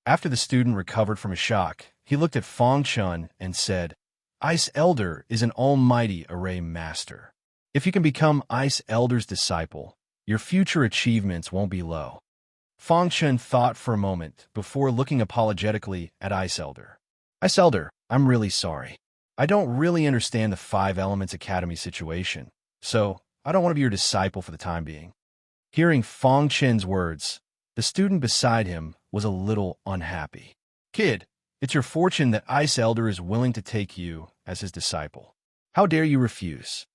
After the student recovered from his shock, he looked at Fong Chen and said, Ice Elder is an almighty array master. If you can become Ice Elder's disciple, your future achievements won't be low. Fong Chen thought for a moment before looking apologetically at Ice Elder. Ice Elder, I'm really sorry. I don't really understand the 5 Elements Academy situation, so I don't want to be your disciple for the time being. Hearing Fong Chen's words, the student beside him was a little unhappy. Kid, it's your fortune that Ice Elder is willing to take you as his disciple. How dare you refuse?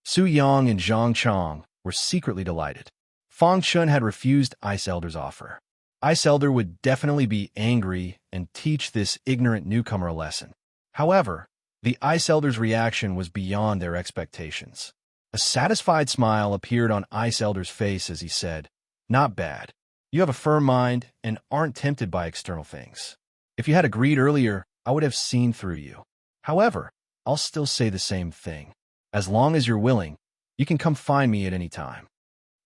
Su Yang and Zhang Chong were secretly delighted. Fong Chen had refused Ice Elder's offer. Ice Elder would definitely be angry and teach this ignorant newcomer a lesson. However, the Ice Elder's reaction was beyond their expectations. A satisfied smile appeared on Ice Elder's face as he said, Not bad. You have a firm mind and aren't tempted by external things. If you had agreed earlier, I would have seen through you. However, I'll still say the same thing. As long as you're willing, you can come find me at any time.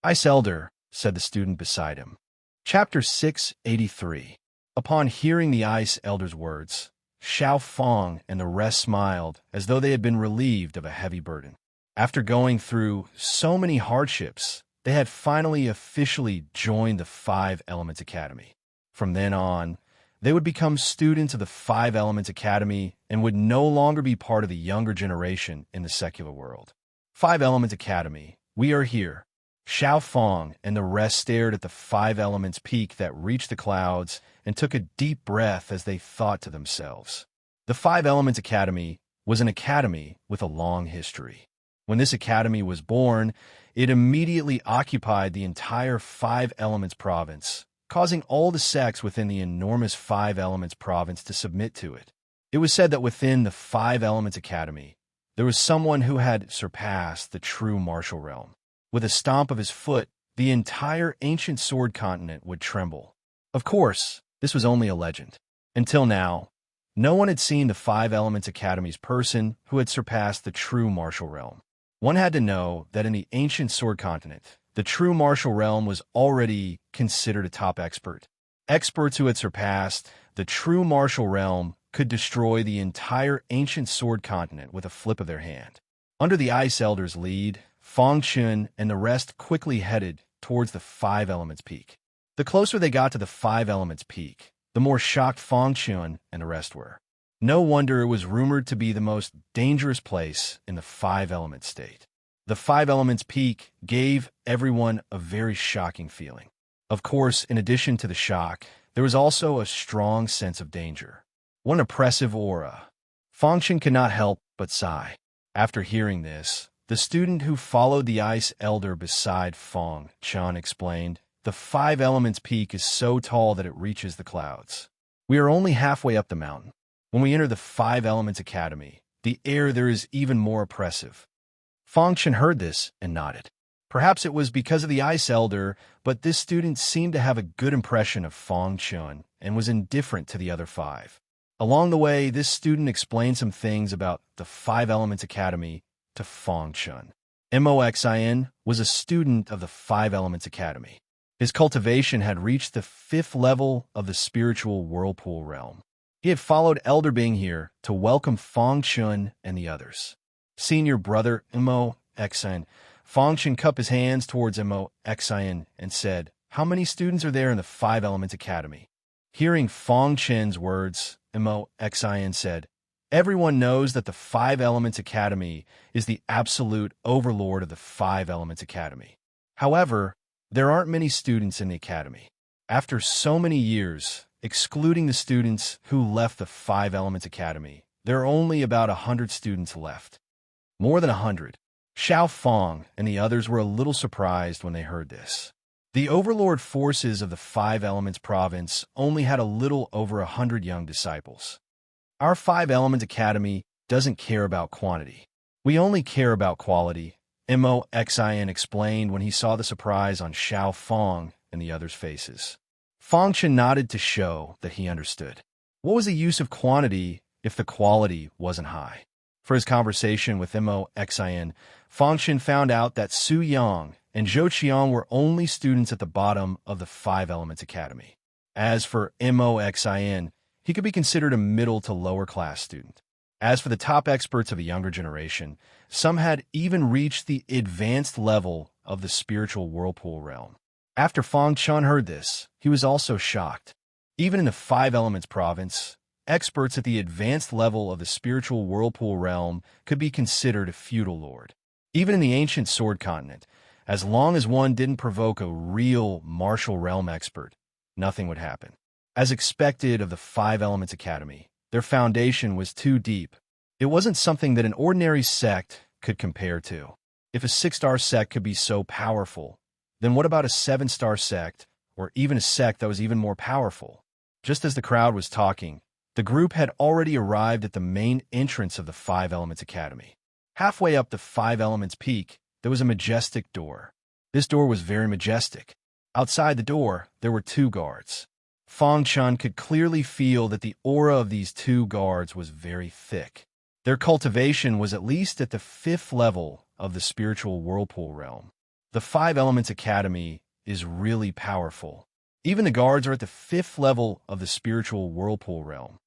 Ice Elder, said the student beside him. Chapter 683. Upon hearing the Ice Elder's words, Xiao Fong and the rest smiled as though they had been relieved of a heavy burden. After going through so many hardships, they had finally officially joined the 5 Elements Academy. From then on, they would become students of the 5 Elements Academy and would no longer be part of the younger generation in the secular world. 5 Elements Academy, we are here. Xiao Fong and the rest stared at the 5 Elements peak that reached the clouds and took a deep breath as they thought to themselves. The 5 Elements Academy was an academy with a long history. When this academy was born, it immediately occupied the entire 5 Elements province, causing all the sects within the enormous 5 Elements province to submit to it. It was said that within the 5 Elements Academy, there was someone who had surpassed the true martial realm. With a stomp of his foot, the entire ancient sword continent would tremble. Of course, this was only a legend. Until now, no one had seen the 5 Elements Academy's person who had surpassed the true martial realm. One had to know that in the ancient sword continent, the true martial realm was already considered a top expert. Experts who had surpassed the true martial realm could destroy the entire ancient sword continent with a flip of their hand. Under the Ice Elder's lead, Fong Chen and the rest quickly headed towards the 5 Elements peak. The closer they got to the 5 Elements peak, the more shocked Fong Chen and the rest were. No wonder it was rumored to be the most dangerous place in the 5 Elements state. The Five Elements peak gave everyone a very shocking feeling. Of course, in addition to the shock, there was also a strong sense of danger. What an oppressive aura. Fangchen could not help but sigh. After hearing this, the student who followed the ice elder beside Fang Chan explained, "The Five Elements peak is so tall that it reaches the clouds. We are only halfway up the mountain. When we enter the Five Elements Academy, the air there is even more oppressive." Fangchen heard this and nodded. Perhaps it was because of the ice elder, but this student seemed to have a good impression of Fangchen and was indifferent to the other five. Along the way, this student explained some things about the Five Elements Academy to Fangchen. Moxin was a student of the Five Elements Academy. His cultivation had reached the 5th level of the spiritual whirlpool realm. He had followed Elder Bing here to welcome Fangchen and the others. Senior brother Moxin, Fangchen cupped his hands towards Moxin and said, "How many students are there in the Five Elements Academy?" Hearing Fangchen's words, Moxin said, "Everyone knows that the Five Elements Academy is the absolute overlord of the Five Elements Academy. However, there aren't many students in the academy. After so many years, excluding the students who left the Five Elements Academy, there are only about 100 students left." More than 100. Xiao Fang and the others were a little surprised when they heard this. The overlord forces of the Five Elements province only had a little over 100 young disciples. Our Five Elements Academy doesn't care about quantity. We only care about quality, Moxin explained when he saw the surprise on Xiao Fang and the others' faces. Fangchen nodded to show that he understood. What was the use of quantity if the quality wasn't high? For his conversation with Moxin, Fangchen found out that Su Yang and Zhou Qiang were only students at the bottom of the Five Elements Academy. As for Moxin, he could be considered a middle to lower class student. As for the top experts of a younger generation, some had even reached the advanced level of the spiritual whirlpool realm. After Fangchen heard this, he was also shocked. Even in the Five Elements province, experts at the advanced level of the spiritual whirlpool realm could be considered a feudal lord. Even in the ancient Sword Continent, as long as one didn't provoke a real martial realm expert, nothing would happen. As expected of the Five Elements Academy, their foundation was too deep. It wasn't something that an ordinary sect could compare to. If a 6-star sect could be so powerful, then what about a 7-star sect, or even a sect that was even more powerful? Just as the crowd was talking, the group had already arrived at the main entrance of the Five Elements Academy. Halfway up the Five Elements peak, there was a majestic door. This door was very majestic. Outside the door, there were 2 guards. Fangchen could clearly feel that the aura of these 2 guards was very thick. Their cultivation was at least at the 5th level of the spiritual whirlpool realm. The Five Elements Academy is really powerful. Even the guards are at the 5th level of the spiritual whirlpool realm.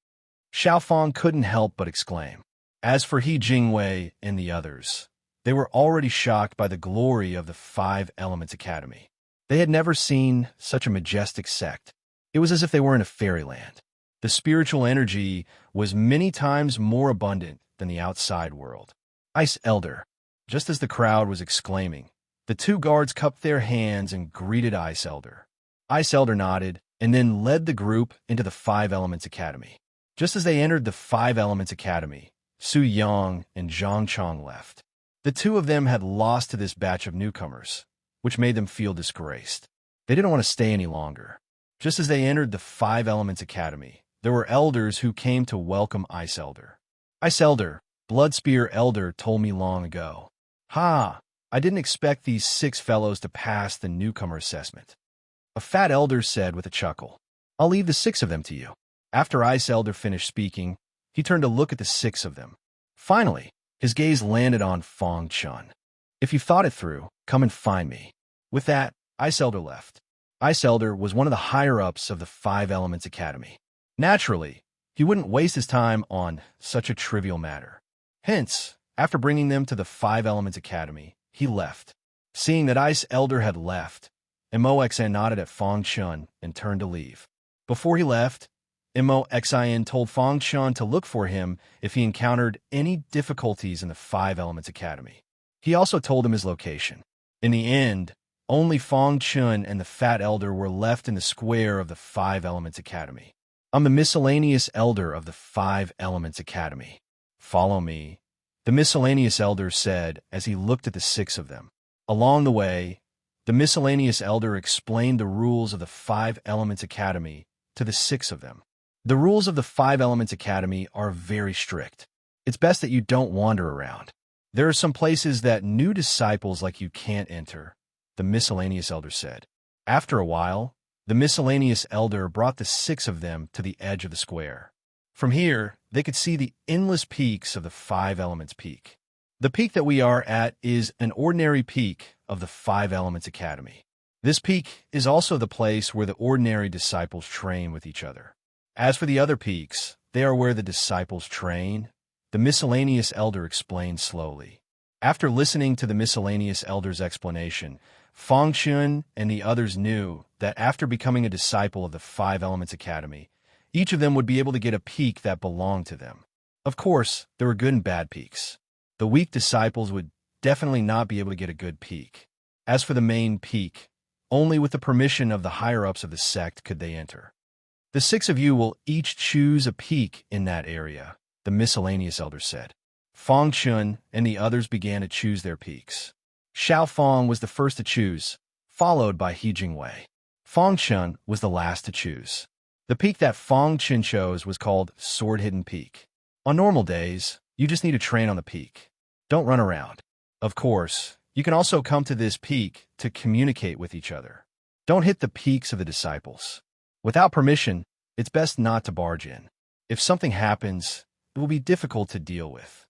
Xiao Fang couldn't help but exclaim. As for He Jingwei and the others, they were already shocked by the glory of the Five Elements Academy. They had never seen such a majestic sect. It was as if they were in a fairyland. The spiritual energy was many times more abundant than the outside world. Ice Elder. Just as the crowd was exclaiming, the 2 guards cupped their hands and greeted Ice Elder. Ice Elder nodded and then led the group into the Five Elements Academy. Just as they entered the Five Elements Academy, Su Yang and Zhang Chong left. The 2 of them had lost to this batch of newcomers, which made them feel disgraced. They didn't want to stay any longer. Just as they entered the Five Elements Academy, there were elders who came to welcome Ice Elder. Ice Elder, Bloodspear Elder told me long ago. Ha! I didn't expect these 6 fellows to pass the newcomer assessment. A fat elder said with a chuckle. I'll leave the 6 of them to you. After Ice Elder finished speaking, he turned to look at the 6 of them. Finally, his gaze landed on Fangchen. If you've thought it through, come and find me. With that, Ice Elder left. Ice Elder was one of the higher-ups of the Five Elements Academy. Naturally, he wouldn't waste his time on such a trivial matter. Hence, after bringing them to the Five Elements Academy, he left. Seeing that Ice Elder had left, Moxin nodded at Fangchen and turned to leave. Before he left, Moxin told Fangchen to look for him if he encountered any difficulties in the Five Elements Academy. He also told them his location. In the end, only Fong Chun and the Fat Elder were left in the square of the Five Elements Academy. I'm the miscellaneous elder of the Five Elements Academy. Follow me, the miscellaneous elder said as he looked at the six of them. Along the way, the miscellaneous elder explained the rules of the Five Elements Academy to the six of them. The rules of the Five Elements Academy are very strict. It's best that you don't wander around. There are some places that new disciples like you can't enter, the miscellaneous elder said. After a while, the miscellaneous elder brought the six of them to the edge of the square. From here, they could see the endless peaks of the Five Elements Peak. The peak that we are at is an ordinary peak of the Five Elements Academy. This peak is also the place where the ordinary disciples train with each other. As for the other peaks, they are where the disciples train, the miscellaneous elder explained slowly. After listening to the miscellaneous elder's explanation, Fong Chun and the others knew that after becoming a disciple of the Five Elements Academy, each of them would be able to get a peak that belonged to them. Of course, there were good and bad peaks. The weak disciples would definitely not be able to get a good peak. As for the main peak, only with the permission of the higher-ups of the sect could they enter. The six of you will each choose a peak in that area, the miscellaneous elder said. Fong Chun and the others began to choose their peaks. Xiao Fong was the first to choose, followed by He Jingwei. Fong Chun was the last to choose. The peak that Fong Chun chose was called Sword Hidden Peak. On normal days, you just need to train on the peak. Don't run around. Of course, you can also come to this peak to communicate with each other. Don't hit the peaks of the disciples. Without permission, it's best not to barge in. If something happens, it will be difficult to deal with.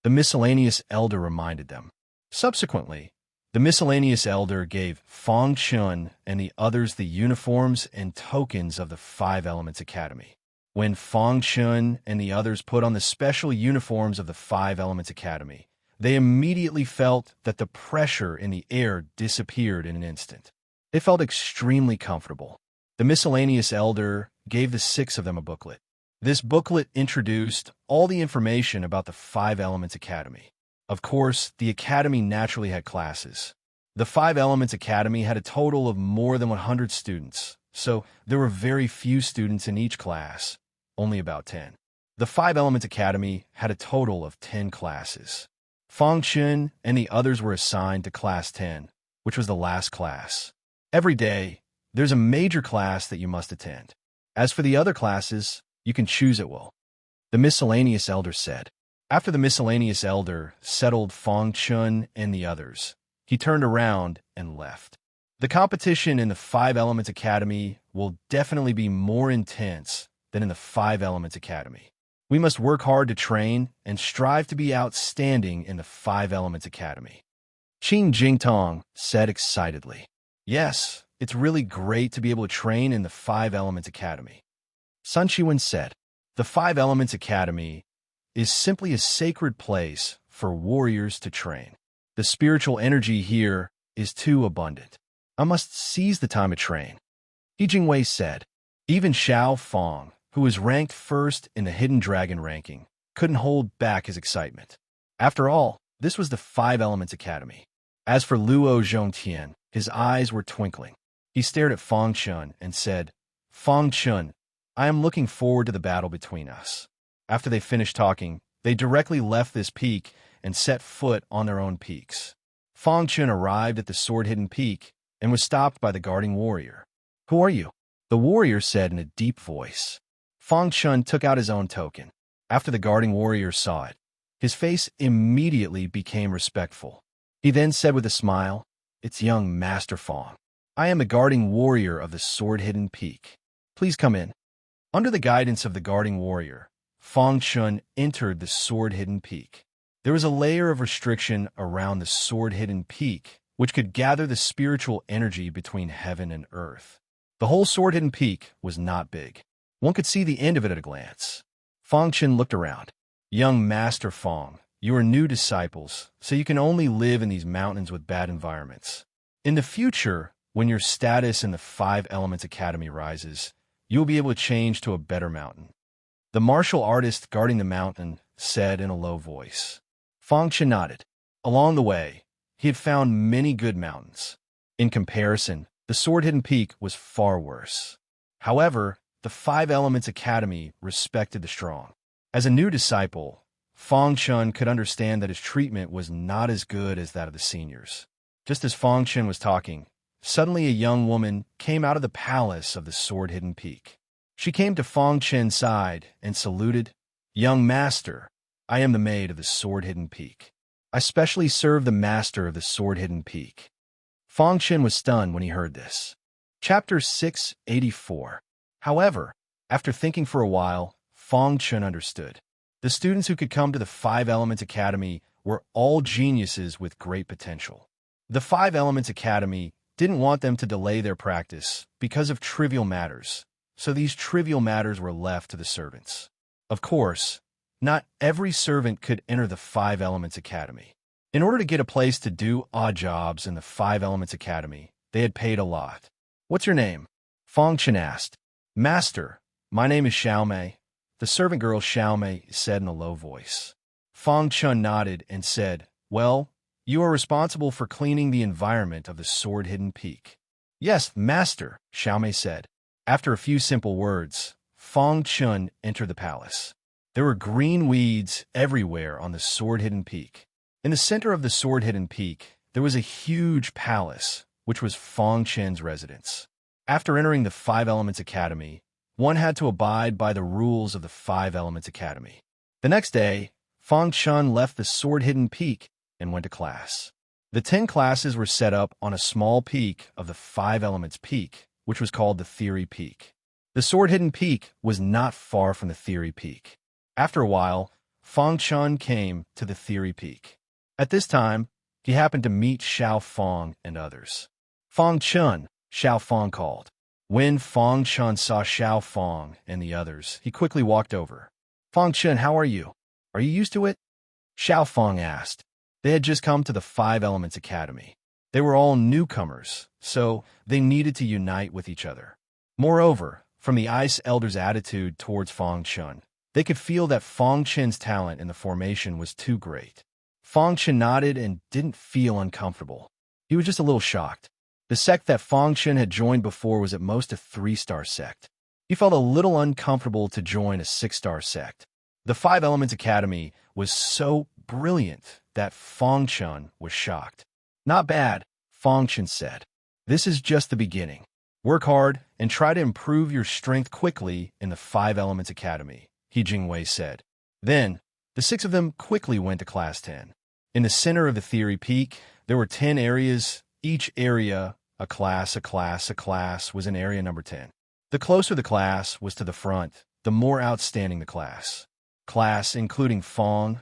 The miscellaneous elder reminded them. Subsequently, the miscellaneous elder gave Fong Chun and the others the uniforms and tokens of the Five Elements Academy. When Fong Chun and the others put on the special uniforms of the Five Elements Academy, they immediately felt that the pressure in the air disappeared in an instant. They felt extremely comfortable. The miscellaneous elder gave the six of them a booklet. This booklet introduced all the information about the Five Elements Academy. Of course, the Academy naturally had classes. The Five Elements Academy had a total of more than 100 students, so there were very few students in each class, only about 10. The Five Elements Academy had a total of 10 classes. Fong Chun and the others were assigned to Class 10, which was the last class. Every day, there's a major class that you must attend. As for the other classes, you can choose at will. The miscellaneous elder said. After the miscellaneous elder settled Fong Chun and the others, he turned around and left. The competition in the Five Elements Academy will definitely be more intense than in the Five Elements Academy. We must work hard to train and strive to be outstanding in the Five Elements Academy. Qing Jingtong said excitedly. Yes, it's really great to be able to train in the Five Elements Academy. Sun Chiwen said, the Five Elements Academy is simply a sacred place for warriors to train. The spiritual energy here is too abundant. I must seize the time to train. He Jingwei said. Even Xiao Fong, who was ranked first in the Hidden Dragon ranking, couldn't hold back his excitement. After all, this was the Five Elements Academy. As for Luo Zhongtian, his eyes were twinkling. He stared at Fong Chun and said, Fong Chun, I am looking forward to the battle between us. After they finished talking, they directly left this peak and set foot on their own peaks. Fong Chun arrived at the Sword-Hidden Peak and was stopped by the guarding warrior. Who are you? The warrior said in a deep voice. Fong Chun took out his own token. After the guarding warrior saw it, his face immediately became respectful. He then said with a smile, It's young Master Fong. I am the guarding warrior of the Sword-Hidden Peak. Please come in. Under the guidance of the guarding warrior, Fong Chun entered the Sword-Hidden Peak. There was a layer of restriction around the Sword-Hidden Peak, which could gather the spiritual energy between heaven and earth. The whole Sword-Hidden Peak was not big. One could see the end of it at a glance. Fong Chun looked around. Young Master Fong, you are new disciples, so you can only live in these mountains with bad environments. In the future, when your status in the Five Elements Academy rises, you will be able to change to a better mountain. The martial artist guarding the mountain said in a low voice. Fong Chun nodded. Along the way, he had found many good mountains. In comparison, the sword-hidden peak was far worse. However, the Five Elements Academy respected the strong. As a new disciple, Fong Chun could understand that his treatment was not as good as that of the seniors. Just as Fong Chun was talking, suddenly a young woman came out of the palace of the sword-hidden peak. She came to Fong Chen's side and saluted, "Young master, I am the maid of the sword-hidden peak. I specially serve the master of the sword-hidden peak." Fong Chen was stunned when he heard this. Chapter 684. However, after thinking for a while, Fong Chen understood. The students who could come to the Five Elements Academy were all geniuses with great potential. The Five Elements Academy didn't want them to delay their practice because of trivial matters, so these trivial matters were left to the servants. Of course, not every servant could enter the Five Elements Academy. In order to get a place to do odd jobs in the Five Elements Academy, they had paid a lot. "What's your name?" Fong Chen asked. "Master, my name is Xiaomei," the servant girl Xiaomei said in a low voice. Fong Chen nodded and said, "Well, you are responsible for cleaning the environment of the sword-hidden peak." "Yes, master," Xiaomei said. After a few simple words, Fong Chen entered the palace. There were green weeds everywhere on the sword-hidden peak. In the center of the sword-hidden peak, there was a huge palace, which was Fong Chen's residence. After entering the Five Elements Academy, one had to abide by the rules of the Five Elements Academy. The next day, Fong Chen left the sword-hidden peak and went to class. The 10 classes were set up on a small peak of the Five Elements Peak, which was called the Theory Peak. The sword-hidden peak was not far from the Theory Peak. After a while, Fong Chen came to the Theory Peak. At this time, he happened to meet Xiao Fong and others. "Fong Chen," Xiao Fong called. When Fong Chen saw Xiao Fong and the others, he quickly walked over. "Fong Chen, how are you? Are you used to it?" Xiao Fong asked. They had just come to the Five Elements Academy. They were all newcomers, so they needed to unite with each other. Moreover, from the Ice Elder's attitude towards Fong Chen, they could feel that Fong Chen's talent in the formation was too great. Fong Chen nodded and didn't feel uncomfortable. He was just a little shocked. The sect that Fong Chen had joined before was at most a 3-star sect. He felt a little uncomfortable to join a 6-star sect. The Five Elements Academy was so brilliant that Fong Chen was shocked. "Not bad," Fong Chen said. "This is just the beginning. Work hard and try to improve your strength quickly in the Five Elements Academy," He Jingwei said. Then, the 6 of them quickly went to Class 10. In the center of the Theory Peak, there were 10 areas. Each area, a class, was in area number 10. The closer the class was to the front, the more outstanding the class. Class, including Fong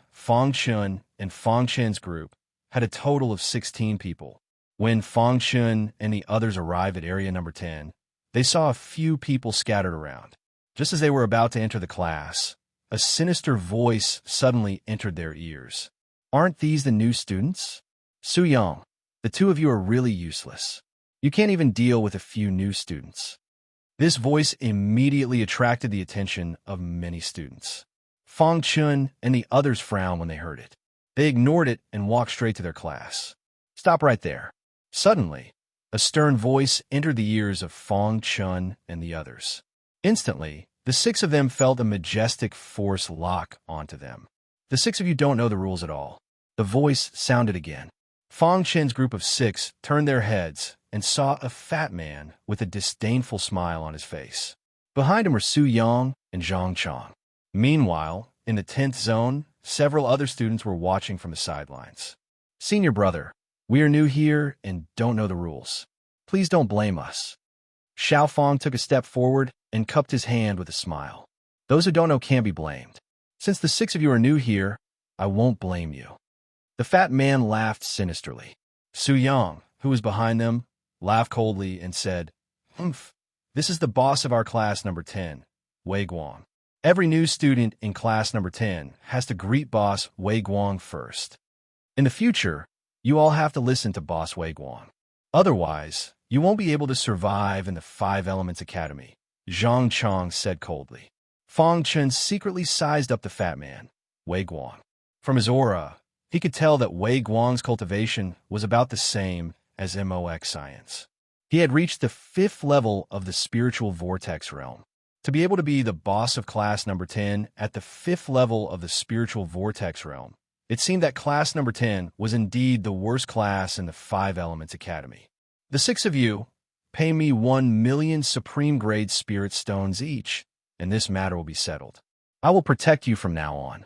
Chen, and Fong Chen's group, had a total of 16 people. When Fong Chen and the others arrived at area number 10, they saw a few people scattered around. Just as they were about to enter the class, a sinister voice suddenly entered their ears. "Aren't these the new students? Su Yang, the 2 of you are really useless. You can't even deal with a few new students." This voice immediately attracted the attention of many students. Fong Chen and the others frowned when they heard it. They ignored it and walked straight to their class. "Stop right there." Suddenly, a stern voice entered the ears of Fong Chen and the others. Instantly, the 6 of them felt a majestic force lock onto them. "The 6 of you don't know the rules at all." The voice sounded again. Fong Chen's group of 6 turned their heads and saw a fat man with a disdainful smile on his face. Behind him were Su Yang and Zhang Chong. Meanwhile, in the 10th zone, several other students were watching from the sidelines. "Senior brother, we are new here and don't know the rules. Please don't blame us." Xiao Fong took a step forward and cupped his hand with a smile. "Those who don't know can't be blamed. Since the 6 of you are new here, I won't blame you." The fat man laughed sinisterly. Su Yang, who was behind them, laughed coldly and said, "Humph, this is the boss of our class number 10, Wei Guang. Every new student in class number 10 has to greet boss Wei Guang first. In the future, you all have to listen to boss Wei Guang. Otherwise, you won't be able to survive in the Five Elements Academy," Zhang Chong said coldly. Fong Chen secretly sized up the fat man, Wei Guang. From his aura, He could tell that Wei Guang's cultivation was about the same as MOX science. He had reached the 5th level of the spiritual vortex realm. To be able to be the boss of class number 10 at the 5th level of the spiritual vortex realm, it seemed that class number 10 was indeed the worst class in the 5 Elements Academy. The 6 of you, pay me 1,000,000 supreme grade spirit stones each, and this matter will be settled. I will protect you from now on.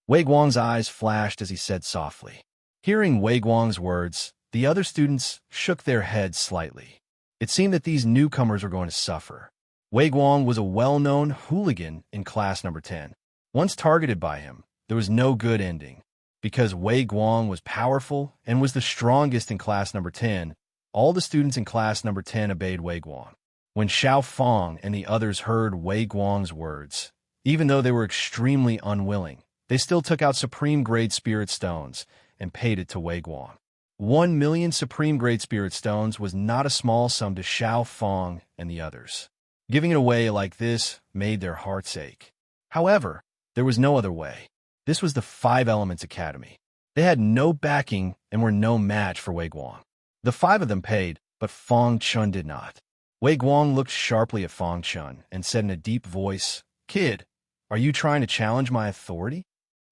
Wei Guang's eyes flashed as he said softly. Hearing Wei Guang's words, the other students shook their heads slightly. It seemed that these newcomers were going to suffer. Wei Guang was a well-known hooligan in class number 10. Once targeted by him, there was no good ending. Because Wei Guang was powerful and was the strongest in class number 10, all the students in class number 10 obeyed Wei Guang. When Xiao Fang and the others heard Wei Guang's words, even though they were extremely unwilling, they still took out supreme-grade spirit stones and paid it to Wei Guang. 1,000,000 supreme-grade spirit stones was not a small sum to Xiao Fang and the others. Giving it away like this made their hearts ache. However, there was no other way. This was the 5 Elements Academy. They had no backing and were no match for Wei Guang. The 5 of them paid, but Fang Chun did not. Wei Guang looked sharply at Fang Chun and said in a deep voice, "Kid, are you trying to challenge my authority?"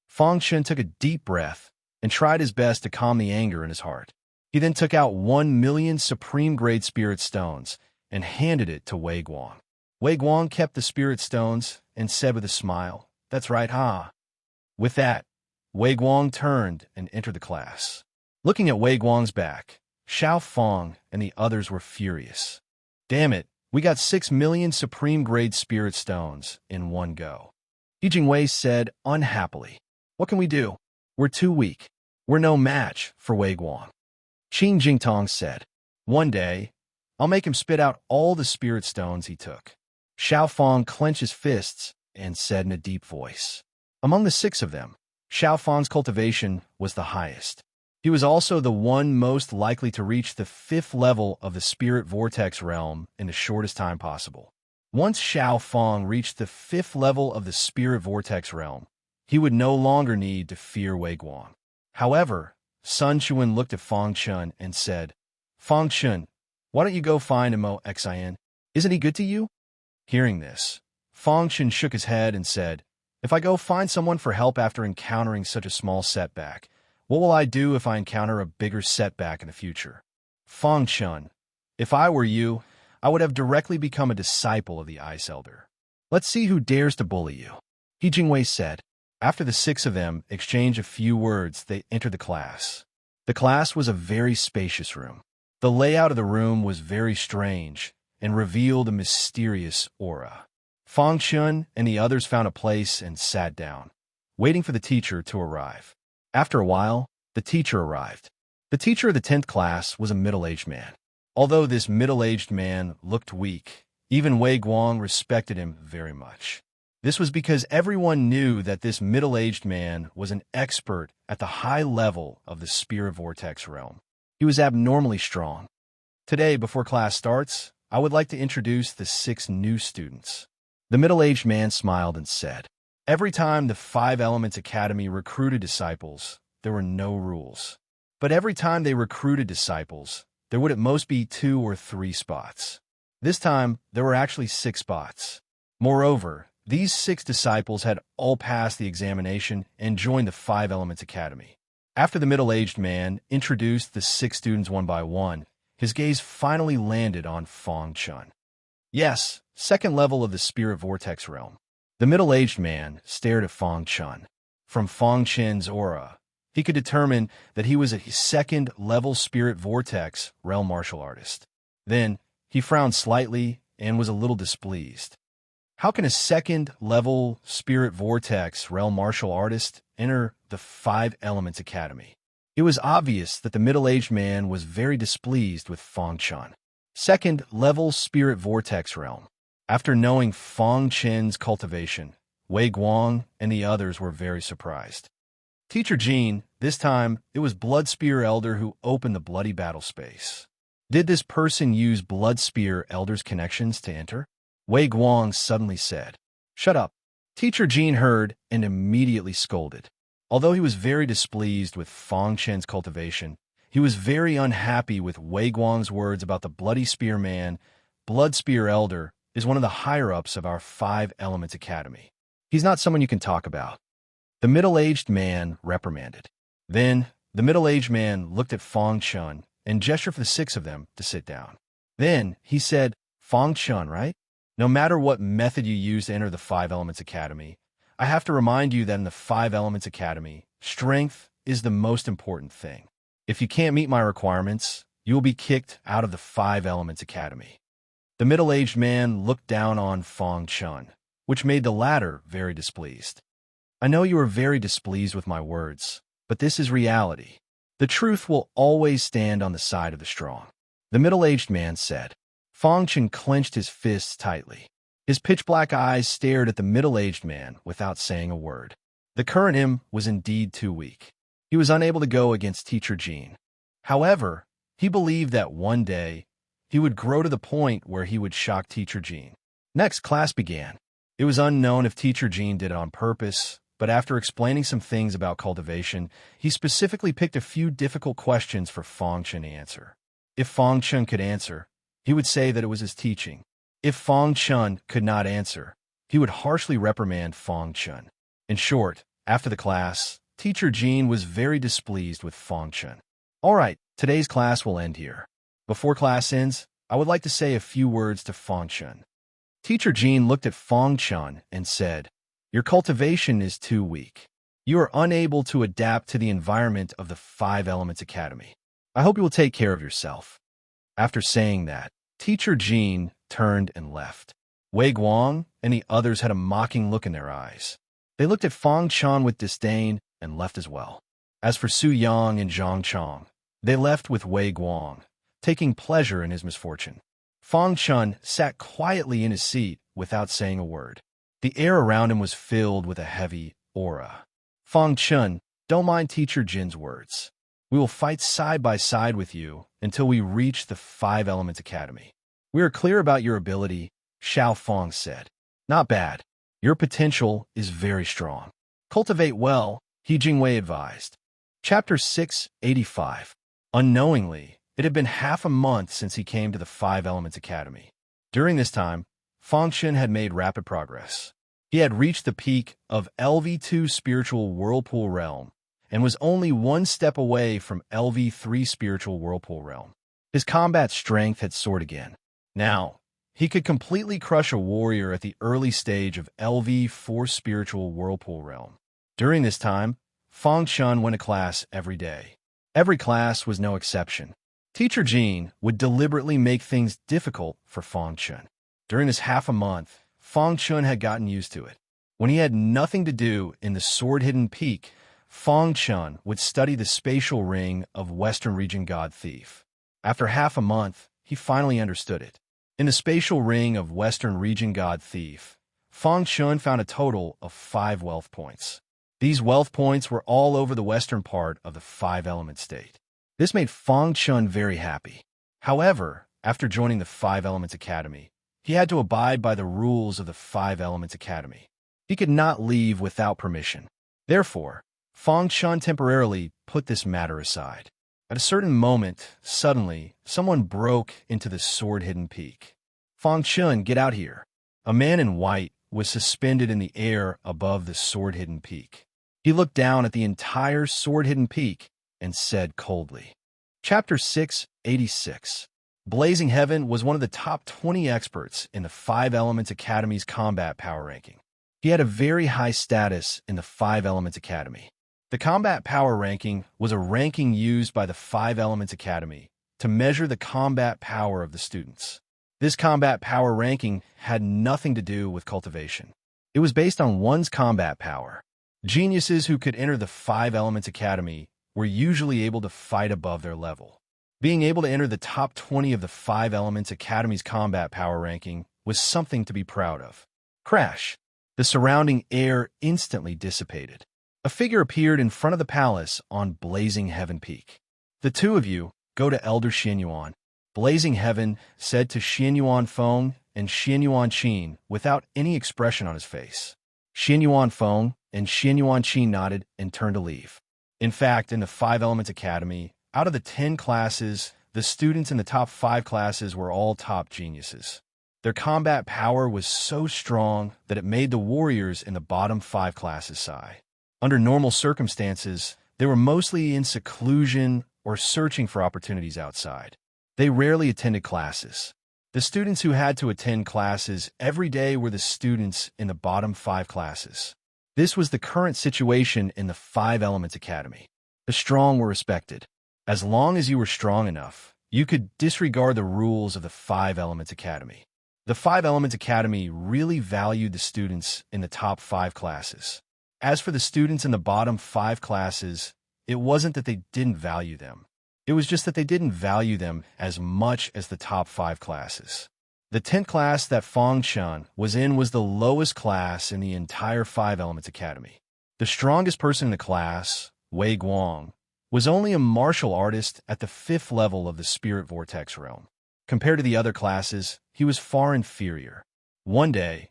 Fang Chun took a deep breath and tried his best to calm the anger in his heart. He then took out 1,000,000 supreme-grade spirit stones and handed it to Wei Guang. Wei Guang kept the spirit stones and said with a smile, "That's right, huh?" With that, Wei Guang turned and entered the class. Looking at Wei Guang's back, Xiao Fang and the others were furious. "Damn it, we got 6,000,000 supreme-grade spirit stones in one go." He Jingwei said unhappily, "What can we do? We're too weak. We're no match for Wei Guang." Qing Jingtong said, "One day, I'll make him spit out all the spirit stones he took." Xiao Fang clenched his fists and said in a deep voice. Among the 6 of them, Xiao Fang's cultivation was the highest. He was also the one most likely to reach the 5th level of the spirit vortex realm in the shortest time possible. Once Xiao Fang reached the 5th level of the spirit vortex realm, he would no longer need to fear Wei Guang. However, Sun Chuan looked at Fang Chun and said, "Fang Chun, why don't you go find Mo Xin? Isn't he good to you?" Hearing this, Fang Chun shook his head and said, "If I go find someone for help after encountering such a small setback, what will I do if I encounter a bigger setback in the future?" Fang Chun, if I were you, I would have directly become a disciple of the Ice Elder. Let's see who dares to bully you." He Jingwei said. After the 6 of them exchanged a few words, they entered the class. The class was a very spacious room. The layout of the room was very strange and revealed a mysterious aura. Fang Chun and the others found a place and sat down, waiting for the teacher to arrive. After a while, the teacher arrived. The teacher of the 10th class was a middle-aged man. Although this middle-aged man looked weak, even Wei Guang respected him very much. This was because everyone knew that this middle-aged man was an expert at the high level of the spirit vortex realm. He was abnormally strong. Today, before class starts, I would like to introduce the 6 new students. The middle-aged man smiled and said, "Every time the 5 Elements Academy recruited disciples, there were no rules. But every time they recruited disciples, there would at most be 2 or 3 spots. This time, there were actually 6 spots. Moreover, these 6 disciples had all passed the examination and joined the 5 Elements Academy." After the middle-aged man introduced the 6 students one by one, his gaze finally landed on Fang Chun. "Yes, 2nd level of the spirit vortex realm." The middle-aged man stared at Fang Chun. From Fang Chun's aura, he could determine that he was a 2nd level spirit vortex realm martial artist. Then, he frowned slightly and was a little displeased. How can a 2nd level spirit vortex realm martial artist enter the 5 Elements Academy? It was obvious that the middle-aged man was very displeased with Fang Chun. 2nd level spirit vortex realm. After knowing Fang Chun's cultivation, Wei Guang and the others were very surprised. Teacher Jean, this time, it was Blood Spear Elder who opened the bloody battle space. Did this person use Blood Spear Elder's connections to enter? Wei Guang suddenly said, "Shut up." Teacher Jean heard and immediately scolded. Although he was very displeased with Fong Chen's cultivation, he was very unhappy with Wei Guang's words about the Bloody Spear Man. Blood Spear Elder is one of the higher-ups of our Five Elements Academy. He's not someone you can talk about. The middle-aged man reprimanded. Then, the middle-aged man looked at Fong Chun and gestured for the six of them to sit down. Then, he said, Fong Chun, right? No matter what method you use to enter the Five Elements Academy, I have to remind you that in the Five Elements Academy, strength is the most important thing. If you can't meet my requirements, you will be kicked out of the Five Elements Academy. The middle-aged man looked down on Fong Chun, which made the latter very displeased. I know you are very displeased with my words, but this is reality. The truth will always stand on the side of the strong. The middle-aged man said. Fong Chun clenched his fists tightly. His pitch-black eyes stared at the middle-aged man without saying a word. The current him was indeed too weak. He was unable to go against Teacher Jean. However, he believed that one day he would grow to the point where he would shock Teacher Jean. Next, class began. It was unknown if Teacher Jean did it on purpose, but after explaining some things about cultivation, he specifically picked a few difficult questions for Fong Chun to answer. If Fong Chun could answer, he would say that it was his teaching. If Fong Chun could not answer, he would harshly reprimand Fong Chun. In short, after the class, Teacher Jean was very displeased with Fong Chun. All right, today's class will end here. Before class ends, I would like to say a few words to Fong Chun. Teacher Jean looked at Fong Chun and said, Your cultivation is too weak. You are unable to adapt to the environment of the Five Elements Academy. I hope you will take care of yourself. After saying that, Teacher Jean turned and left. Wei Guang and the others had a mocking look in their eyes. They looked at Fong Chun with disdain and left as well. As for Su Yang and Zhang Chong, they left with Wei Guang, taking pleasure in his misfortune. Fong Chun sat quietly in his seat without saying a word. The air around him was filled with a heavy aura. Fong Chun, don't mind Teacher Jin's words. We will fight side by side with you until we reach the Five Elements Academy. We are clear about your ability, Xiao Fong said. Not bad. Your potential is very strong. Cultivate well, He Jingwei advised. Chapter 685. Unknowingly, it had been half a month since he came to the Five Elements Academy. During this time, Fong Chun had made rapid progress. He had reached the peak of LV2 Spiritual Whirlpool Realm and was only one step away from LV3 Spiritual Whirlpool Realm. His combat strength had soared again. Now, he could completely crush a warrior at the early stage of LV4 Spiritual Whirlpool Realm. During this time, Fong Chun went to class every day. Every class was no exception. Teacher Jean would deliberately make things difficult for Fong Chun. During this half a month, Fong Chun had gotten used to it. When he had nothing to do in the sword-hidden peak, Fong Chun would study the spatial ring of Western Region God Thief. After half a month, he finally understood it. In the spatial ring of Western Region God Thief, Fong Chun found a total of 5 wealth points. These wealth points were all over the western part of the Five-Element State. This made Fong Chun very happy. However, after joining the Five Elements Academy, he had to abide by the rules of the Five Elements Academy. He could not leave without permission. Therefore, Fong Chun temporarily put this matter aside. At a certain moment, suddenly, someone broke into the sword-hidden peak. Fong Chun, get out here. A man in white was suspended in the air above the sword-hidden peak. He looked down at the entire sword-hidden peak and said coldly. Chapter 686. Blazing Heaven was one of the top 20 experts in the Five Elements Academy's combat power ranking. He had a very high status in the Five Elements Academy. The combat power ranking was a ranking used by the Five Elements Academy to measure the combat power of the students. This combat power ranking had nothing to do with cultivation. It was based on one's combat power. Geniuses who could enter the Five Elements Academy were usually able to fight above their level. Being able to enter the top 20 of the Five Elements Academy's combat power ranking was something to be proud of. Crash! The surrounding air instantly dissipated. A figure appeared in front of the palace on Blazing Heaven Peak. The two of you go to Elder Xianyuan. Blazing Heaven said to Xianyuan Feng and Xianyuan Qin without any expression on his face. Xianyuan Feng and Xin Yuanqi nodded and turned to leave. In fact, in the Five Elements Academy, out of the 10 classes, the students in the top 5 classes were all top geniuses. Their combat power was so strong that it made the warriors in the bottom 5 classes sigh. Under normal circumstances, they were mostly in seclusion or searching for opportunities outside. They rarely attended classes. The students who had to attend classes every day were the students in the bottom 5 classes. This was the current situation in the Five Elements Academy. The strong were respected. As long as you were strong enough, you could disregard the rules of the Five Elements Academy. The Five Elements Academy really valued the students in the top 5 classes. As for the students in the bottom 5 classes, it wasn't that they didn't value them. It was just that they didn't value them as much as the top 5 classes. The 10th class that Fang Chen was in was the lowest class in the entire Five Elements Academy. The strongest person in the class, Wei Guang, was only a martial artist at the 5th level of the Spirit Vortex realm. Compared to the other classes, he was far inferior. One day,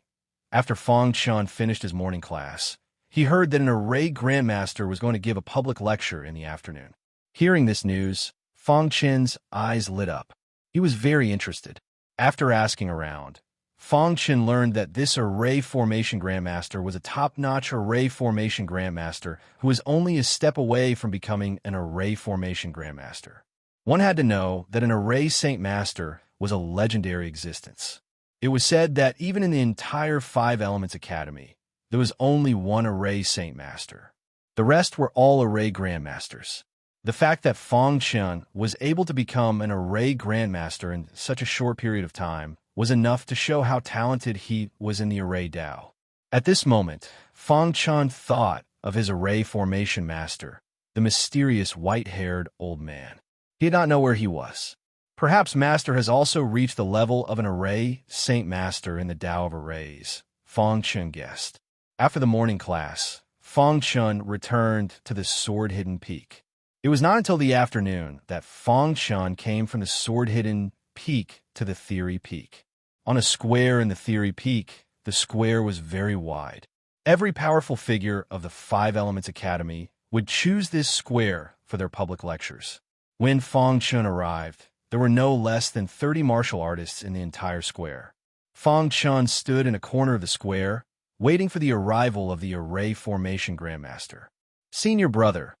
after Fang Chen finished his morning class, he heard that an array grandmaster was going to give a public lecture in the afternoon. Hearing this news, Fang Chen's eyes lit up. He was very interested. After asking around, Fang Chen learned that this array formation grandmaster was a top-notch array formation grandmaster who was only a step away from becoming an array formation grandmaster. One had to know that an array Saint Master was a legendary existence. It was said that even in the entire Five Elements Academy, there was only one array Saint Master. The rest were all array grandmasters. The fact that Fang Chen was able to become an array grandmaster in such a short period of time was enough to show how talented he was in the array Dao. At this moment, Fang Chen thought of his array formation master, the mysterious white-haired old man. He did not know where he was. Perhaps Master has also reached the level of an array Saint Master in the Tao of Arrays, Fang Chen guessed. After the morning class, Fang Chen returned to the sword-hidden peak. It was not until the afternoon that Fang Chen came from the sword-hidden peak to the theory peak. On a square in the theory peak, the square was very wide. Every powerful figure of the Five Elements Academy would choose this square for their public lectures. When Fang Chen arrived, there were no less than 30 martial artists in the entire square. Fang Chen stood in a corner of the square, waiting for the arrival of the Array Formation Grandmaster. Senior brother,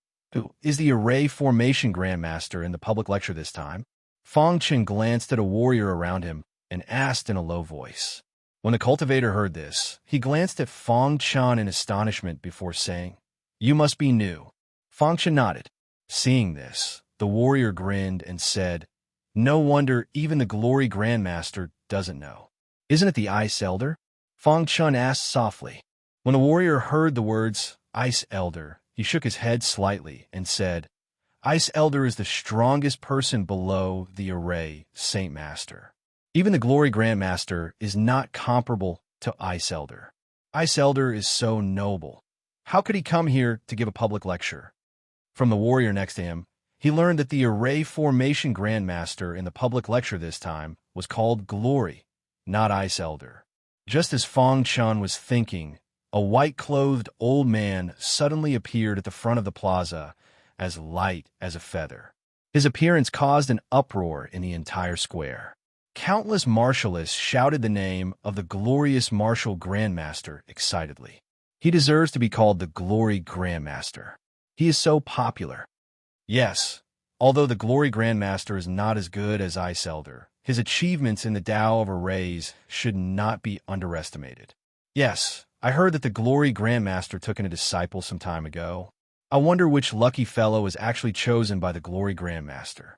is the Array Formation Grandmaster in the public lecture this time? Fang Chen glanced at a warrior around him and asked in a low voice. When the cultivator heard this, he glanced at Fang Chen in astonishment before saying, "You must be new." Fang Chen nodded. Seeing this, the warrior grinned and said, "No wonder even the Glory Grandmaster doesn't know. Isn't it the Ice Elder?" Fang Chen asked softly. When the warrior heard the words, Ice Elder, he shook his head slightly and said, "Ice Elder is the strongest person below the Array Saint Master. Even the Glory Grandmaster is not comparable to Ice Elder. Ice Elder is so noble. How could he come here to give a public lecture?" From the warrior next to him, he learned that the Array Formation Grandmaster in the public lecture this time was called Glory, not Ice Elder. Just as Fang Chen was thinking, a white-clothed old man suddenly appeared at the front of the plaza, as light as a feather. His appearance caused an uproar in the entire square. Countless martialists shouted the name of the glorious martial grandmaster excitedly. He deserves to be called the Glory Grandmaster. He is so popular. Yes, although the Glory Grandmaster is not as good as Ice Elder, his achievements in the Tao of Arrays should not be underestimated. Yes, I heard that the Glory Grandmaster took in a disciple some time ago. I wonder which lucky fellow was actually chosen by the Glory Grandmaster.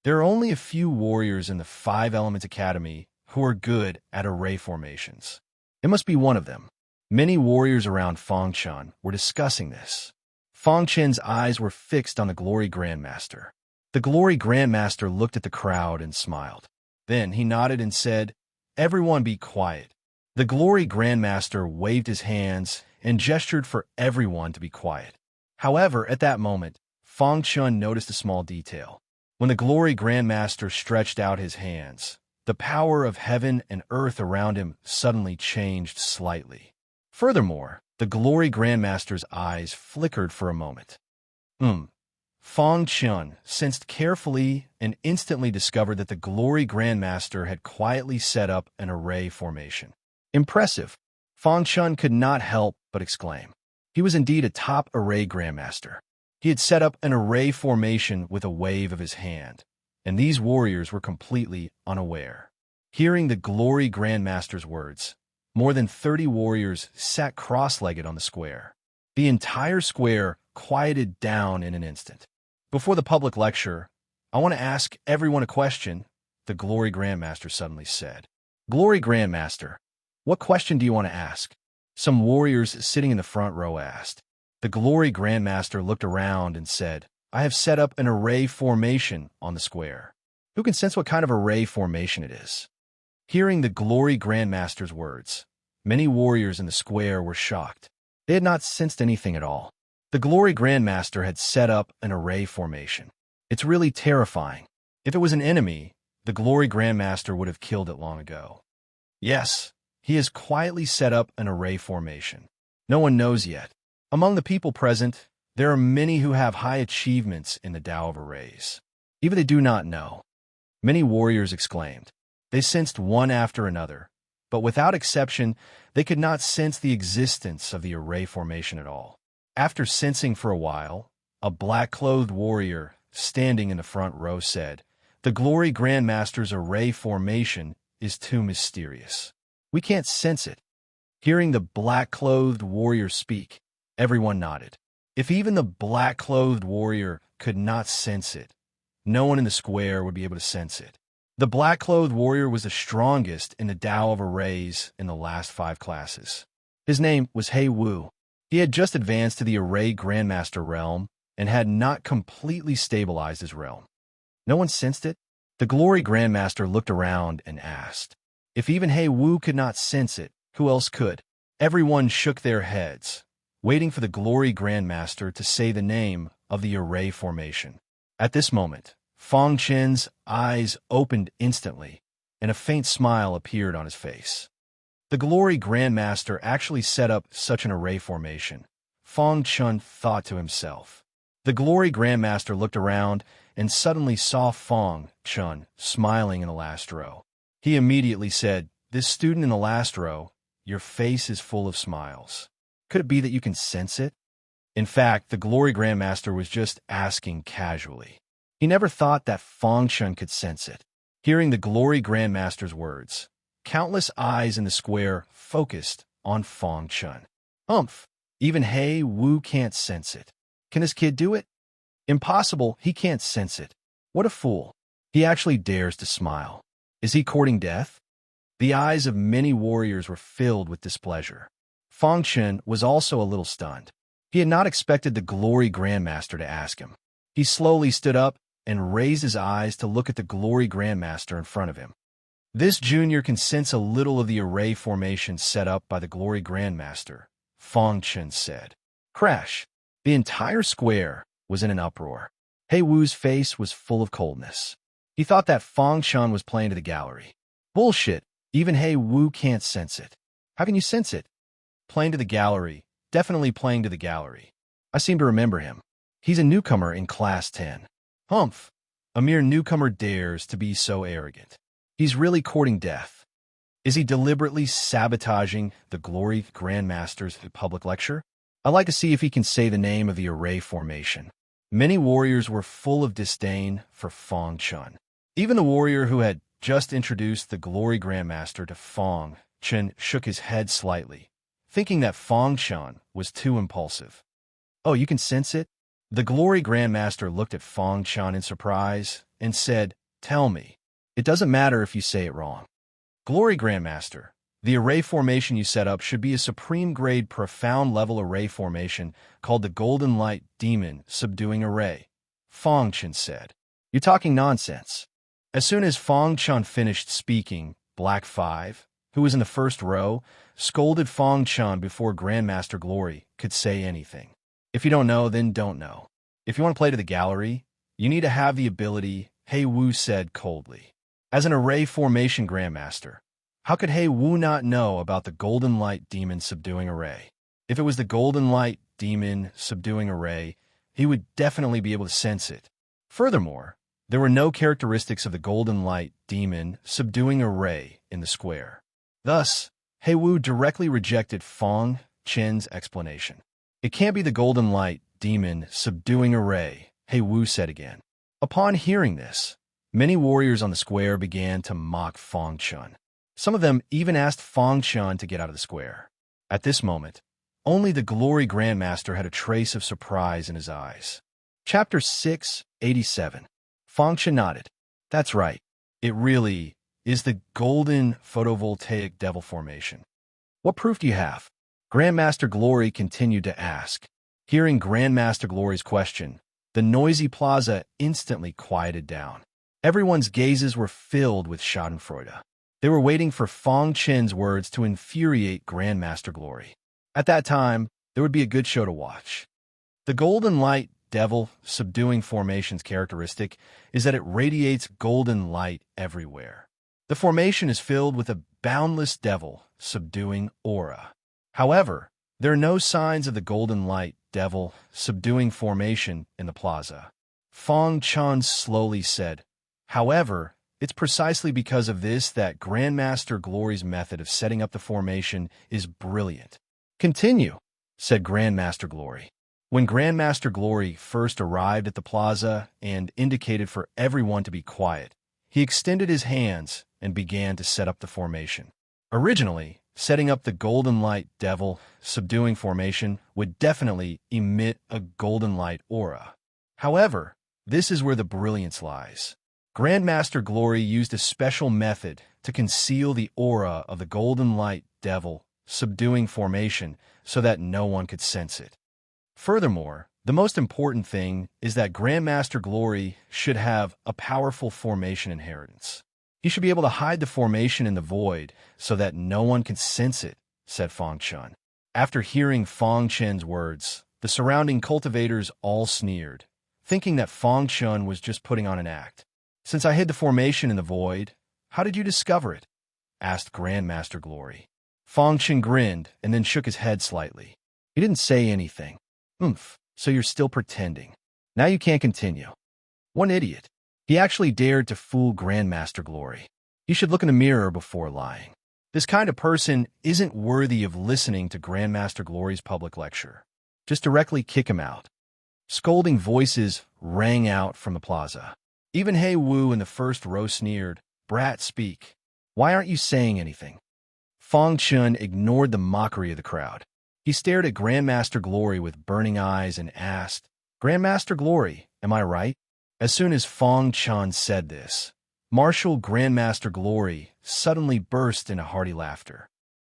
There are only a few warriors in the Five Elements Academy who are good at array formations. It must be one of them. Many warriors around Fang Chen were discussing this. Fang Chen's eyes were fixed on the Glory Grandmaster. The Glory Grandmaster looked at the crowd and smiled. Then he nodded and said, "Everyone be quiet." The Glory Grandmaster waved his hands and gestured for everyone to be quiet. However, at that moment, Fang Chen noticed a small detail. When the Glory Grandmaster stretched out his hands, the power of heaven and earth around him suddenly changed slightly. Furthermore, The Glory Grandmaster's eyes flickered for a moment. Fong Chun sensed carefully and instantly discovered that the Glory Grandmaster had quietly set up an array formation. Impressive. Fong Chun could not help but exclaim. He was indeed a top array Grandmaster. He had set up an array formation with a wave of his hand, and these warriors were completely unaware. Hearing the Glory Grandmaster's words, more than 30 warriors sat cross-legged on the square. The entire square quieted down in an instant. Before the public lecture, I want to ask everyone a question, the Glory Grandmaster suddenly said. Glory Grandmaster, what question do you want to ask? Some warriors sitting in the front row asked. The Glory Grandmaster looked around and said, I have set up an array formation on the square. Who can sense what kind of array formation it is? Hearing the Glory Grandmaster's words, many warriors in the square were shocked. They had not sensed anything at all. The Glory Grandmaster had set up an array formation. It's really terrifying. If it was an enemy, the Glory Grandmaster would have killed it long ago. Yes, he has quietly set up an array formation. No one knows yet. Among the people present, there are many who have high achievements in the Tao of Arrays. Even they do not know. Many warriors exclaimed. They sensed one after another, but without exception, they could not sense the existence of the array formation at all. After sensing for a while, a black-clothed warrior standing in the front row said, The Glory Grandmaster's array formation is too mysterious. We can't sense it. Hearing the black-clothed warrior speak, everyone nodded. If even the black-clothed warrior could not sense it, no one in the square would be able to sense it. The black-clothed warrior was the strongest in the Tao of Arrays in the last 5 classes. His name was He Wu. He had just advanced to the Array Grandmaster realm and had not completely stabilized his realm. No one sensed it? The Glory Grandmaster looked around and asked. If even He Wu could not sense it, who else could? Everyone shook their heads, waiting for the Glory Grandmaster to say the name of the array formation. At this moment, Fong Chen's eyes opened instantly, and a faint smile appeared on his face. The Glory Grandmaster actually set up such an array formation, Fong Chun thought to himself. The Glory Grandmaster looked around and suddenly saw Fong Chun smiling in the last row. He immediately said, This student in the last row, your face is full of smiles. Could it be that you can sense it? In fact, the Glory Grandmaster was just asking casually. He never thought that Fong Chun could sense it. Hearing the Glory Grandmaster's words, countless eyes in the square focused on Fong Chun. Even He Wu can't sense it. Can this kid do it? Impossible, he can't sense it. What a fool. He actually dares to smile. Is he courting death? The eyes of many warriors were filled with displeasure. Fong Chun was also a little stunned. He had not expected the Glory Grandmaster to ask him. He slowly stood up and raised his eyes to look at the Glory Grandmaster in front of him. This junior can sense a little of the array formation set up by the Glory Grandmaster, Fong Chun said. Crash! The entire square was in an uproar. He Wu's face was full of coldness. He thought that Fong Chun was playing to the gallery. Bullshit! Even He Wu can't sense it. How can you sense it? Playing to the gallery. Definitely playing to the gallery. I seem to remember him. He's a newcomer in Class 10. A mere newcomer dares to be so arrogant. He's really courting death. Is he deliberately sabotaging the Glory Grandmaster's public lecture? I'd like to see if he can say the name of the array formation. Many warriors were full of disdain for Fong Chun. Even the warrior who had just introduced the Glory Grandmaster to Fong Chun shook his head slightly, thinking that Fong Chun was too impulsive. Oh, you can sense it? The Glory Grandmaster looked at Fong Chun in surprise and said, Tell me. It doesn't matter if you say it wrong. Glory Grandmaster, the array formation you set up should be a supreme-grade profound-level array formation called the Golden Light Demon Subduing Array, Fong Chun said. You're talking nonsense. As soon as Fong Chun finished speaking, Black 5, who was in the first row, scolded Fong Chun before Grandmaster Glory could say anything. If you don't know, then don't know. If you want to play to the gallery, you need to have the ability, He Wu said coldly. As an array formation Grandmaster, how could He Wu not know about the Golden Light Demon Subduing Array? If it was the golden light demon subduing array, he would definitely be able to sense it. Furthermore, there were no characteristics of the golden light demon subduing array in the square. Thus, He Wu directly rejected Fang Chen's explanation. It can't be the golden light demon subduing array, He Wu said again. Upon hearing this, many warriors on the square began to mock Fang Chen. Some of them even asked Fang Chen to get out of the square. At this moment, only the Glory Grandmaster had a trace of surprise in his eyes. Chapter 687. Fang Chen nodded. That's right. It really is the golden photovoltaic devil formation. What proof do you have? Grandmaster Glory continued to ask. Hearing Grandmaster Glory's question, the noisy plaza instantly quieted down. Everyone's gazes were filled with schadenfreude. They were waiting for Fang Chen's words to infuriate Grandmaster Glory. At that time, there would be a good show to watch. The golden light devil subduing formation's characteristic is that it radiates golden light everywhere. The formation is filled with a boundless devil subduing aura. However, there are no signs of the golden light devil subduing formation in the plaza. Fang Chen slowly said, however, it's precisely because of this that Grandmaster Glory's method of setting up the formation is brilliant. Continue, said Grandmaster Glory. When Grandmaster Glory first arrived at the plaza and indicated for everyone to be quiet, he extended his hands and began to set up the formation. Originally, setting up the golden light devil subduing formation would definitely emit a golden light aura. However, this is where the brilliance lies. Grandmaster Glory used a special method to conceal the aura of the golden light devil subduing formation so that no one could sense it. Furthermore, the most important thing is that Grandmaster Glory should have a powerful formation inheritance. He should be able to hide the formation in the void so that no one can sense it, said Fang Chen. After hearing Fang Chen's words, the surrounding cultivators all sneered, thinking that Fang Chen was just putting on an act. Since I hid the formation in the void, how did you discover it? Asked Grandmaster Glory. Fang Chen grinned and then shook his head slightly. He didn't say anything. So you're still pretending. Now you can't continue. One idiot. He actually dared to fool Grandmaster Glory. He should look in the mirror before lying. This kind of person isn't worthy of listening to Grandmaster Glory's public lecture. Just directly kick him out. Scolding voices rang out from the plaza. Even He Wu in the first row sneered, "Brat, speak. Why aren't you saying anything?" Fang Chen ignored the mockery of the crowd. He stared at Grandmaster Glory with burning eyes and asked, "Grandmaster Glory, am I right?" As soon as Fang Chen said this, Martial Grandmaster Glory suddenly burst into hearty laughter.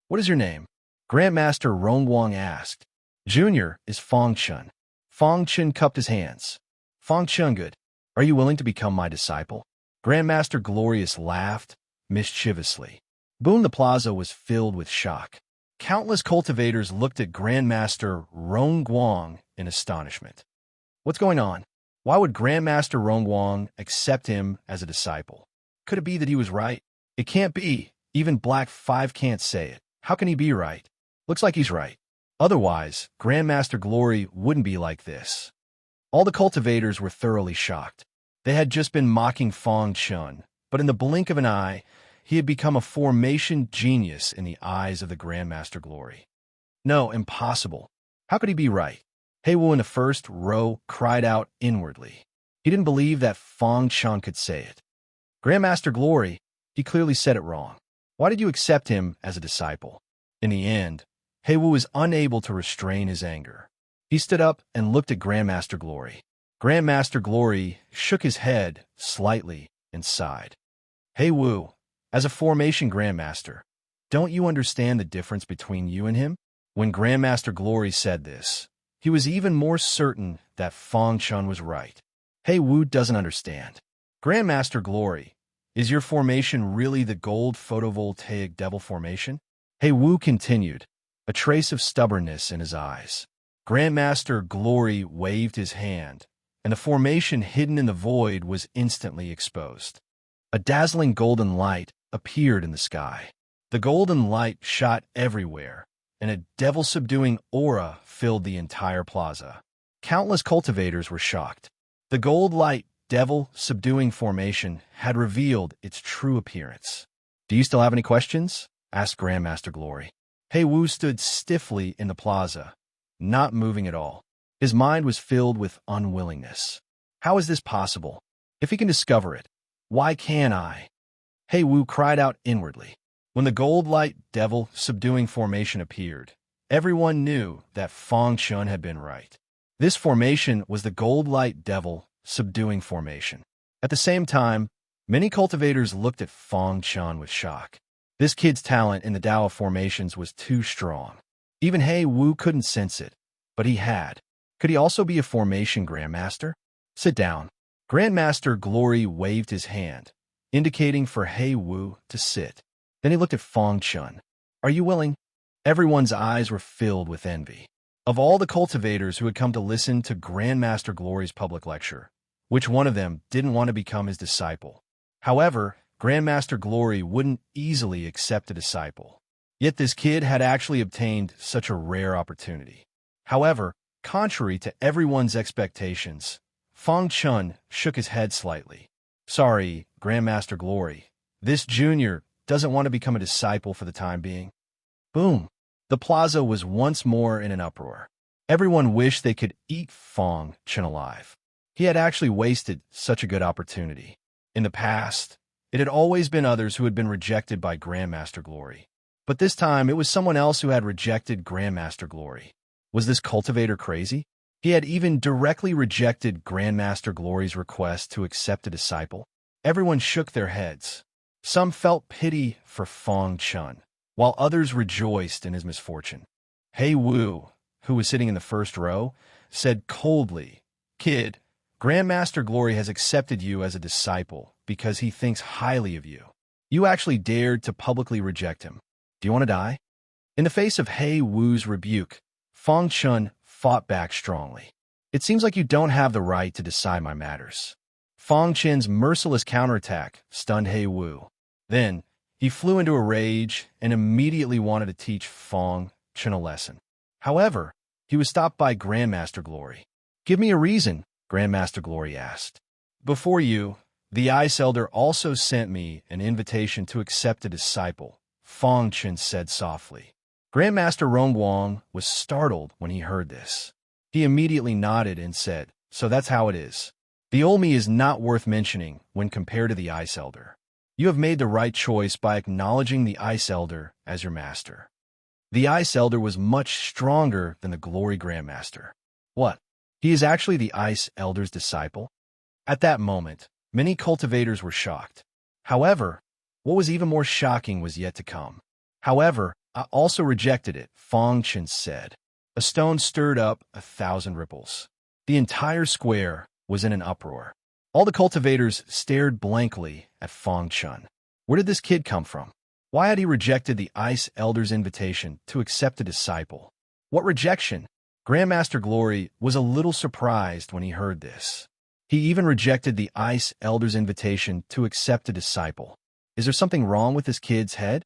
"What is your name?" Grandmaster Rongguang asked. "Junior is Fang Chen." Fang Chen cupped his hands. "Fang Chen, good. Are you willing to become my disciple?" Grandmaster Glorious laughed mischievously. Boom, the plaza was filled with shock. Countless cultivators looked at Grandmaster Rongguang in astonishment. What's going on? Why would Grandmaster Rongguang accept him as a disciple? Could it be that he was right? It can't be. Even Black 5 can't say it. How can he be right? Looks like he's right. Otherwise, Grandmaster Glory wouldn't be like this. All the cultivators were thoroughly shocked. They had just been mocking Fang Chen, but in the blink of an eye, he had become a formation genius in the eyes of the Grandmaster Glory. No, impossible. How could he be right? He Wu in the first row cried out inwardly. He didn't believe that Fang Chen could say it. Grandmaster Glory, he clearly said it wrong. Why did you accept him as a disciple? In the end, He Wu was unable to restrain his anger. He stood up and looked at Grandmaster Glory. Grandmaster Glory shook his head slightly and sighed. He Wu, as a formation Grandmaster, don't you understand the difference between you and him? When Grandmaster Glory said this, he was even more certain that Fang Chen was right. He Wu doesn't understand. Grandmaster Glory, is your formation really the gold photovoltaic devil formation? He Wu continued, a trace of stubbornness in his eyes. Grandmaster Glory waved his hand, and the formation hidden in the void was instantly exposed. A dazzling golden light appeared in the sky. The golden light shot everywhere, and a devil-subduing aura filled the entire plaza. Countless cultivators were shocked. The gold light devil-subduing formation had revealed its true appearance. "Do you still have any questions?" asked Grandmaster Glory. Hei Wu stood stiffly in the plaza, not moving at all. His mind was filled with unwillingness. How is this possible? If he can discover it, why can't I? Hei Wu cried out inwardly. When the gold light devil subduing formation appeared, everyone knew that Feng Chun had been right. This formation was the gold light devil subduing formation. At the same time, many cultivators looked at Feng Chun with shock. This kid's talent in the Tao of formations was too strong. Even Hei Wu couldn't sense it, but he had. Could he also be a formation grandmaster? Sit down. Grandmaster Glory waved his hand, indicating for Hei Wu to sit. Then he looked at Feng Chun. Are you willing? Everyone's eyes were filled with envy. Of all the cultivators who had come to listen to Grandmaster Glory's public lecture, which one of them didn't want to become his disciple? However, Grandmaster Glory wouldn't easily accept a disciple. Yet this kid had actually obtained such a rare opportunity. However, contrary to everyone's expectations, Feng Chun shook his head slightly. Sorry, Grandmaster Glory. This junior doesn't want to become a disciple for the time being. Boom! The plaza was once more in an uproar. Everyone wished they could eat Feng Chun alive. He had actually wasted such a good opportunity. In the past, it had always been others who had been rejected by Grandmaster Glory. But this time, it was someone else who had rejected Grandmaster Glory. Was this cultivator crazy? He had even directly rejected Grandmaster Glory's request to accept a disciple. Everyone shook their heads. Some felt pity for Feng Chun, while others rejoiced in his misfortune. Hei Wu, who was sitting in the first row, said coldly, "Kid, Grandmaster Glory has accepted you as a disciple because he thinks highly of you. You actually dared to publicly reject him. Do you want to die?" In the face of Hei Wu's rebuke, Feng Chun fought back strongly. "It seems like you don't have the right to decide my matters." Feng Chun's merciless counterattack stunned Hei Wu. Then, he flew into a rage and immediately wanted to teach Feng Chun a lesson. However, he was stopped by Grandmaster Glory. "Give me a reason," Grandmaster Glory asked. "Before you, the Ice Elder also sent me an invitation to accept a disciple," Feng Chun said softly. Grandmaster Rongguang was startled when he heard this. He immediately nodded and said, "So that's how it is. The old me is not worth mentioning when compared to the Ice Elder. You have made the right choice by acknowledging the Ice Elder as your master." The Ice Elder was much stronger than the Glory Grandmaster. What? He is actually the Ice Elder's disciple? At that moment, many cultivators were shocked. However, what was even more shocking was yet to come. "However, I also rejected it," Feng Chun said. A stone stirred up 1,000 ripples. The entire square was in an uproar. All the cultivators stared blankly at Feng Chun. Where did this kid come from? Why had he rejected the Ice Elder's invitation to accept a disciple? What rejection? Grandmaster Glory was a little surprised when he heard this. He even rejected the Ice Elder's invitation to accept a disciple. Is there something wrong with this kid's head?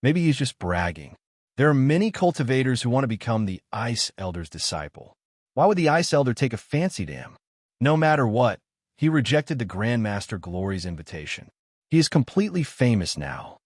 Maybe he's just bragging. There are many cultivators who want to become the Ice Elder's disciple. Why would the Ice Elder take a fancy to him? No matter what, he rejected the Grandmaster Glory's invitation. He is completely famous now.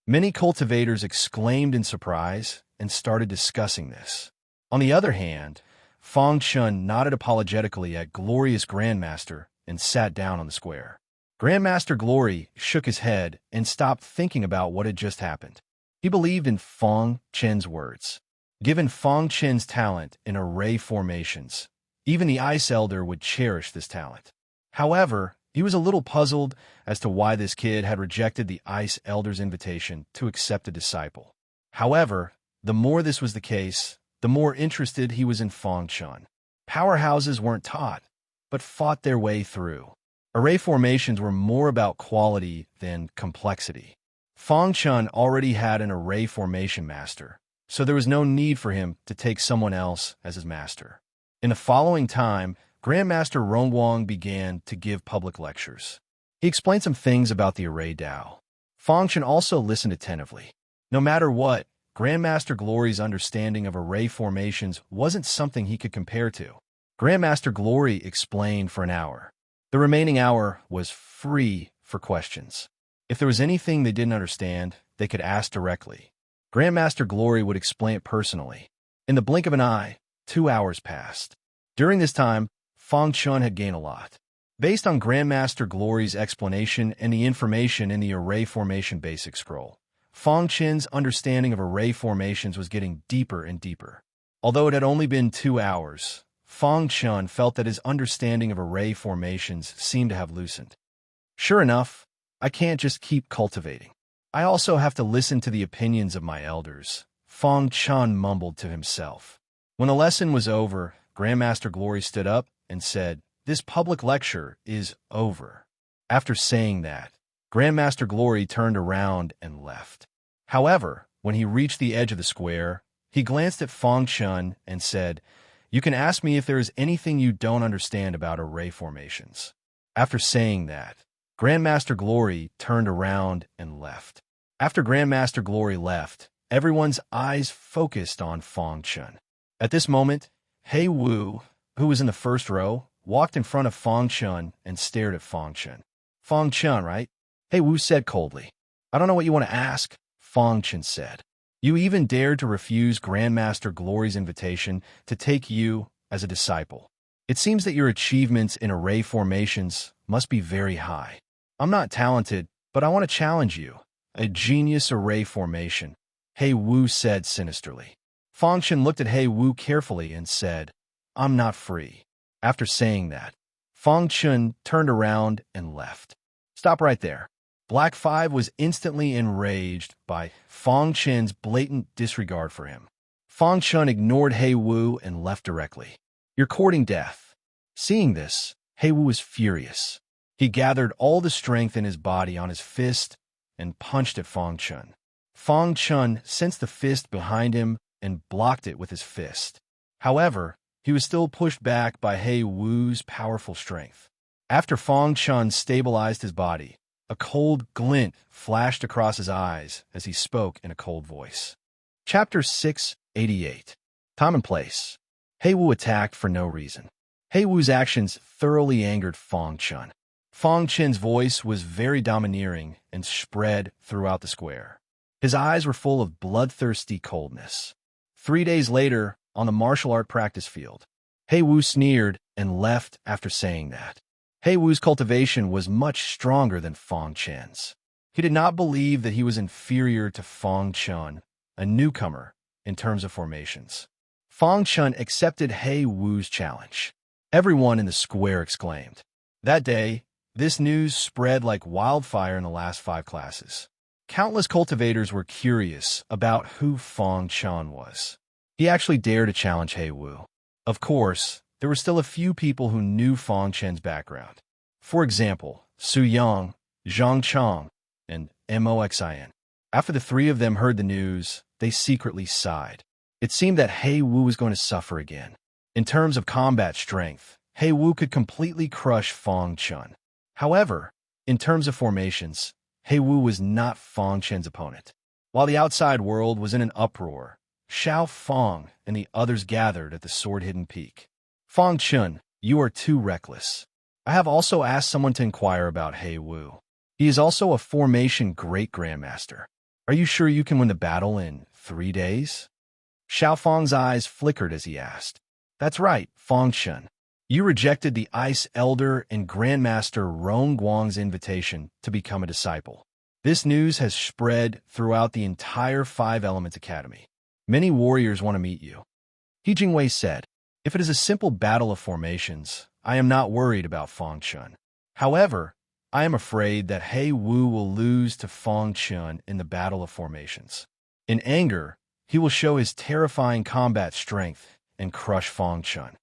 Many cultivators exclaimed in surprise and started discussing this. On the other hand, Feng Chun nodded apologetically at Glorious Grandmaster and sat down on the square. Grandmaster Glory shook his head and stopped thinking about what had just happened. He believed in Feng Chun's words. Given Feng Chun's talent in array formations, even the Ice Elder would cherish this talent. However, he was a little puzzled as to why this kid had rejected the Ice Elder's invitation to accept a disciple. However, the more this was the case, the more interested he was in Feng Chun. Powerhouses weren't taught, but fought their way through. Array formations were more about quality than complexity. Feng Chun already had an array formation master, so there was no need for him to take someone else as his master. In the following time, Grandmaster Rongguang began to give public lectures. He explained some things about the array Tao. Feng Chun also listened attentively. No matter what, Grandmaster Glory's understanding of array formations wasn't something he could compare to. Grandmaster Glory explained for an hour. The remaining hour was free for questions. If there was anything they didn't understand, they could ask directly. Grandmaster Glory would explain it personally. In the blink of an eye, 2 hours passed. During this time, Fong Chun had gained a lot. Based on Grandmaster Glory's explanation and the information in the Array Formation Basic Scroll, Fong Chen's understanding of array formations was getting deeper and deeper. Although it had only been 2 hours, Fong Chun felt that his understanding of array formations seemed to have loosened. Sure enough, I can't just keep cultivating. I also have to listen to the opinions of my elders, Fong Chun mumbled to himself. When the lesson was over, Grandmaster Glory stood up and said, "This public lecture is over." After saying that, Grandmaster Glory turned around and left. However, when he reached the edge of the square, he glanced at Fong Chun and said, "You can ask me if there is anything you don't understand about array formations." After saying that, Grandmaster Glory turned around and left. After Grandmaster Glory left, everyone's eyes focused on Fong Chun. At this moment, Hei Wu, who was in the first row, walked in front of Fong Chun and stared at Fong Chun. "Fong Chun, right?" Hei Wu said coldly. "I don't know what you want to ask," Fong Chun said. "You even dared to refuse Grandmaster Glory's invitation to take you as a disciple. It seems that your achievements in array formations must be very high. I'm not talented, but I want to challenge you. A genius array formation," Hei Wu said sinisterly. Fong Chun looked at Hei Wu carefully and said, "I'm not free." After saying that, Fong Chun turned around and left. "Stop right there." Black 5 was instantly enraged by Fong Chun's blatant disregard for him. Fong Chun ignored Hei Wu and left directly. "You're courting death." Seeing this, Hei Wu was furious. He gathered all the strength in his body on his fist and punched at Fong Chun. Fong Chun sensed the fist behind him and blocked it with his fist. However, he was still pushed back by Hei Wu's powerful strength. After Fong Chun stabilized his body, a cold glint flashed across his eyes as he spoke in a cold voice. Chapter 688. Time and Place. Hei Wu attacked for no reason. Hei Wu's actions thoroughly angered Fong Chun. Fong Chun's voice was very domineering and spread throughout the square. His eyes were full of bloodthirsty coldness. 3 days later, on the martial art practice field, Hei Wu sneered and left after saying that. Hei Wu's cultivation was much stronger than Fong Chun's. He did not believe that he was inferior to Fong Chun, a newcomer, in terms of formations. Fong Chun accepted Hei Wu's challenge. Everyone in the square exclaimed. That day, this news spread like wildfire in the last 5 classes. Countless cultivators were curious about who Fong Chun was. He actually dared to challenge Hei Wu. Of course, there were still a few people who knew Fong Chun's background. For example, Su Yang, Zhang Chong, and Moxin. After the 3 of them heard the news, they secretly sighed. It seemed that Hei Wu was going to suffer again. In terms of combat strength, Hei Wu could completely crush Fong Chun. However, in terms of formations, Hei Wu was not Fong Chun's opponent. While the outside world was in an uproar, Xiao Fong and the others gathered at the sword-hidden peak. "Fong Chun, you are too reckless. I have also asked someone to inquire about Hei Wu. He is also a formation great grandmaster. Are you sure you can win the battle in 3 days?" Xiao Fong's eyes flickered as he asked. "That's right, Fong Chun. You rejected the Ice Elder and Grandmaster Rong Guang's invitation to become a disciple. This news has spread throughout the entire 5 Elements Academy. Many warriors want to meet you." He Jingwei said, "If it is a simple battle of formations, I am not worried about Fong Chun. However, I am afraid that Hei Wu will lose to Fong Chun in the battle of formations. In anger, he will show his terrifying combat strength and crush Fong Chun."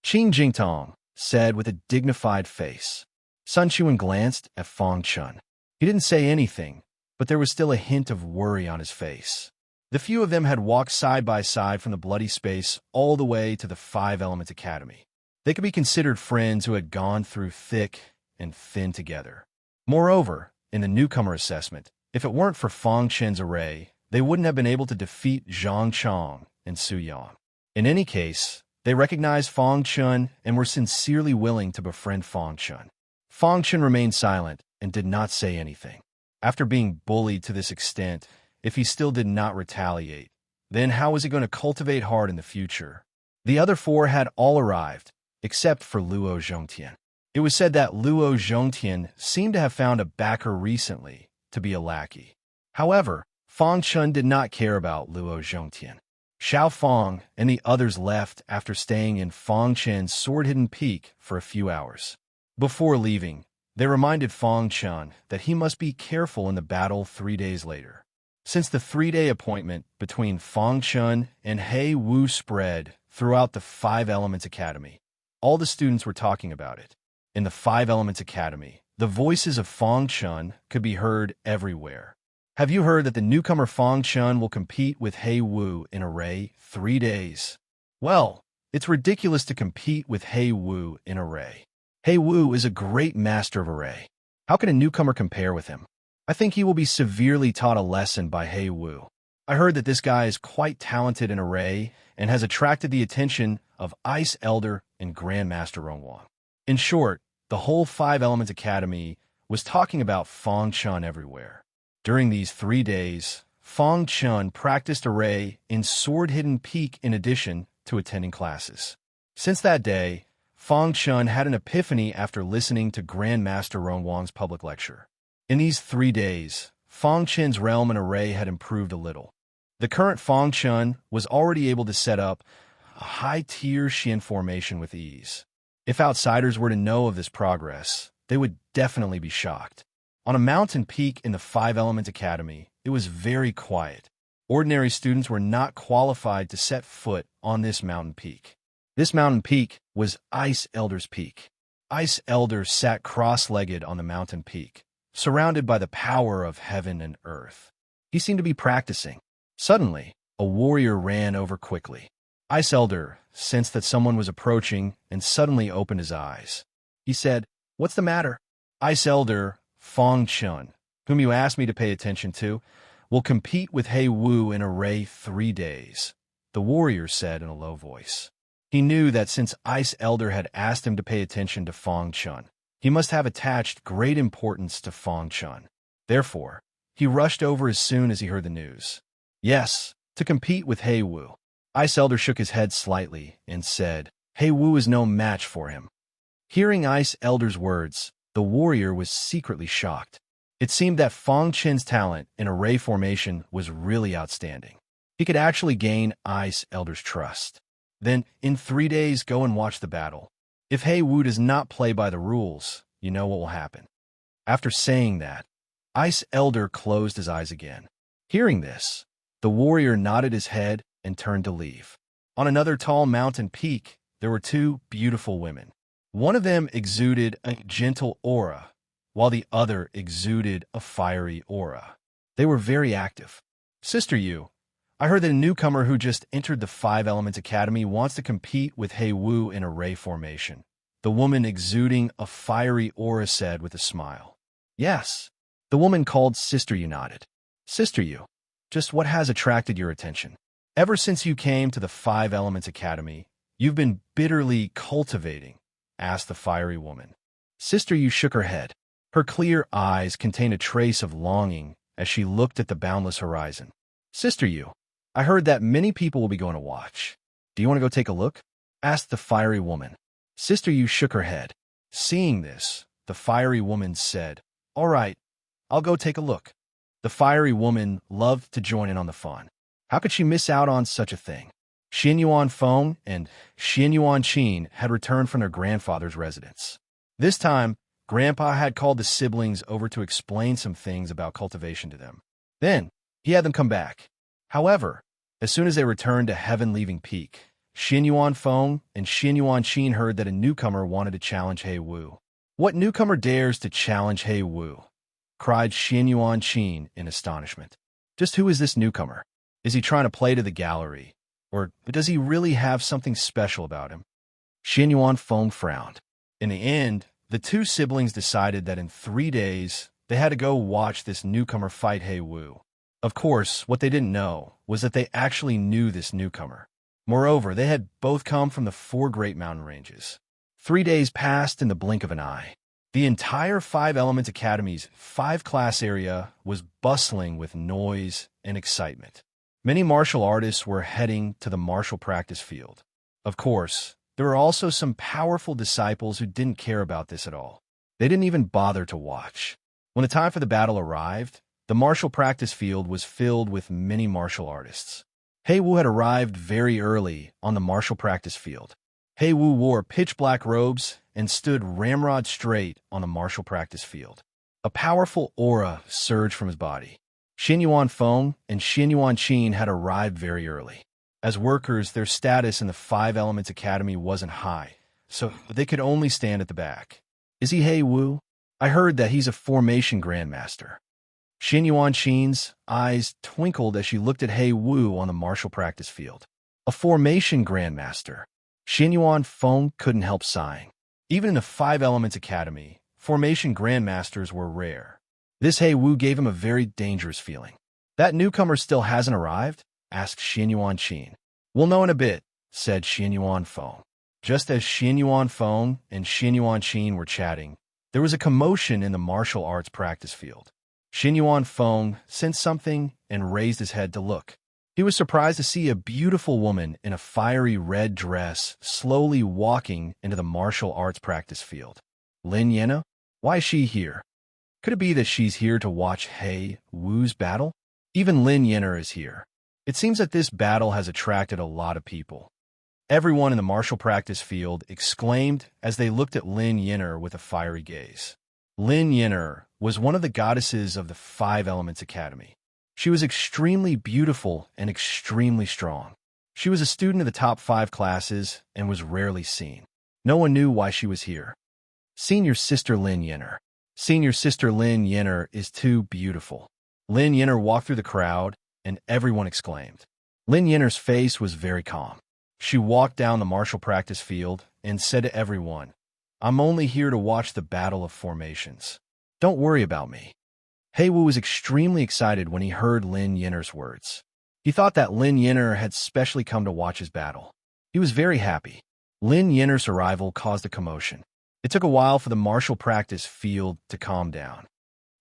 Qing Jingtong said with a dignified face. Sun Chuan glanced at Fong Chun. He didn't say anything, but there was still a hint of worry on his face. The few of them had walked side by side from the bloody space all the way to the 5 Elements Academy. They could be considered friends who had gone through thick and thin together. Moreover, in the newcomer assessment, if it weren't for Fong Chen's array, they wouldn't have been able to defeat Zhang Chong and Su Yang. In any case, they recognized Fang Chun and were sincerely willing to befriend Fang Chun. Fang Chun remained silent and did not say anything. After being bullied to this extent, if he still did not retaliate, then how was he going to cultivate heart in the future? The other four had all arrived, except for Luo Zhongtian. It was said that Luo Zhongtian seemed to have found a backer recently to be a lackey. However, Fang Chun did not care about Luo Zhongtian. Xiao Fang and the others left after staying in Fang Chen's sword-hidden peak for a few hours. Before leaving, they reminded Fang Chun that he must be careful in the battle 3 days later. Since the 3-day appointment between Fang Chun and He Wu spread throughout the Five Elements Academy, all the students were talking about it. In the Five Elements Academy, the voices of Fang Chun could be heard everywhere. Have you heard that the newcomer Fang Chun will compete with He Wu in array 3 days? Well, it's ridiculous to compete with He Wu in array. He Wu is a great master of array. How can a newcomer compare with him? I think he will be severely taught a lesson by He Wu. I heard that this guy is quite talented in array and has attracted the attention of Ice Elder and Grandmaster Rongwang. In short, the whole Five Elements Academy was talking about Fang Chun everywhere. During these 3 days, Fang Chun practiced array in sword-hidden peak in addition to attending classes. Since that day, Fang Chun had an epiphany after listening to Grandmaster Rongwang's public lecture. In these 3 days, Fang Chun's realm in array had improved a little. The current Fang Chun was already able to set up a high-tier Xian formation with ease. If outsiders were to know of this progress, they would definitely be shocked. On a mountain peak in the Five Elements Academy, it was very quiet. Ordinary students were not qualified to set foot on this mountain peak. This mountain peak was Ice Elder's peak. Ice Elder sat cross-legged on the mountain peak, surrounded by the power of heaven and earth. He seemed to be practicing. Suddenly, a warrior ran over quickly. Ice Elder sensed that someone was approaching and suddenly opened his eyes. He said, "What's the matter?" Ice Elder, Fang Chun, whom you asked me to pay attention to, will compete with He Wu in array 3 days, the warrior said in a low voice. He knew that since Ice Elder had asked him to pay attention to Fang Chun, he must have attached great importance to Fang Chun. Therefore, he rushed over as soon as he heard the news. Yes, to compete with He Wu. Ice Elder shook his head slightly and said, He Wu is no match for him. Hearing Ice Elder's words, the warrior was secretly shocked. It seemed that Fang Chun's talent in array formation was really outstanding. He could actually gain Ice Elder's trust. Then, in 3 days, go and watch the battle. If He Wu does not play by the rules, you know what will happen. After saying that, Ice Elder closed his eyes again. Hearing this, the warrior nodded his head and turned to leave. On another tall mountain peak, there were 2 beautiful women. One of them exuded a gentle aura, while the other exuded a fiery aura. They were very active. Sister Yu, I heard that a newcomer who just entered the Five Elements Academy wants to compete with He Wu in array formation. The woman exuding a fiery aura said with a smile. Yes. The woman called Sister Yu nodded. Sister Yu, just what has attracted your attention? Ever since you came to the Five Elements Academy, you've been bitterly cultivating, asked the fiery woman. Sister Yu shook her head. Her clear eyes contained a trace of longing as she looked at the boundless horizon. Sister Yu, I heard that many people will be going to watch. Do you want to go take a look? Asked the fiery woman. Sister Yu shook her head. Seeing this, the fiery woman said, All right, I'll go take a look. The fiery woman loved to join in on the fun. How could she miss out on such a thing? Xin Yuan Feng and Xin Yuan Qin had returned from their grandfather's residence. This time, Grandpa had called the siblings over to explain some things about cultivation to them. Then, he had them come back. However, as soon as they returned to Heaven Leaving Peak, Xin Yuan Feng and Xin Yuan Qin heard that a newcomer wanted to challenge He Wu. What newcomer dares to challenge He Wu? Cried Xin Yuan Qin in astonishment. Just who is this newcomer? Is he trying to play to the gallery? Or does he really have something special about him? Xin Yuan Feng frowned. In the end, the 2 siblings decided that in 3 days, they had to go watch this newcomer fight He Wu. Of course, what they didn't know was that they actually knew this newcomer. Moreover, they had both come from the 4 great mountain ranges. 3 days passed in the blink of an eye. The entire 5 Elements Academy's 5-class area was bustling with noise and excitement. Many martial artists were heading to the martial practice field. Of course, there were also some powerful disciples who didn't care about this at all. They didn't even bother to watch. When the time for the battle arrived, the martial practice field was filled with many martial artists. Hei Wu had arrived very early on the martial practice field. Hei Wu wore pitch-black robes and stood ramrod straight on the martial practice field. A powerful aura surged from his body. Xin Yuan Feng and Xin Yuan Qin had arrived very early. As workers, their status in the 5 Elements Academy wasn't high, so they could only stand at the back. Is he Hei Wu? I heard that he's a formation grandmaster. Xin Yuan Qin's eyes twinkled as she looked at Hei Wu on the martial practice field. A formation grandmaster. Xin Yuan Feng couldn't help sighing. Even in the 5 Elements Academy, formation grandmasters were rare. This Hei Wu gave him a very dangerous feeling. That newcomer still hasn't arrived? Asked Xin Yuan Qin. We'll know in a bit, said Xin Yuan Feng. Just as Xin Yuan Feng and Xin Yuan Qin were chatting, there was a commotion in the martial arts practice field. Xin Yuan Feng sensed something and raised his head to look. He was surprised to see a beautiful woman in a fiery red dress slowly walking into the martial arts practice field. Lin Yena? Why is she here? Could it be that she's here to watch Hei Wu's battle? Even Lin Yena is here. It seems that this battle has attracted a lot of people. Everyone in the martial practice field exclaimed as they looked at Lin Yena with a fiery gaze. Lin Yena was one of the goddesses of the 5 Elements Academy. She was extremely beautiful and extremely strong. She was a student of the top 5 classes and was rarely seen. No one knew why she was here. Senior sister Lin Yena. Senior sister Lin Yena is too beautiful. Lin Yena walked through the crowd, and everyone exclaimed. Lin Yener's face was very calm. She walked down the martial practice field and said to everyone, I'm only here to watch the battle of formations. Don't worry about me. Hei Wu was extremely excited when he heard Lin Yener's words. He thought that Lin Yener had specially come to watch his battle. He was very happy. Lin Yener's arrival caused a commotion. It took a while for the martial practice field to calm down.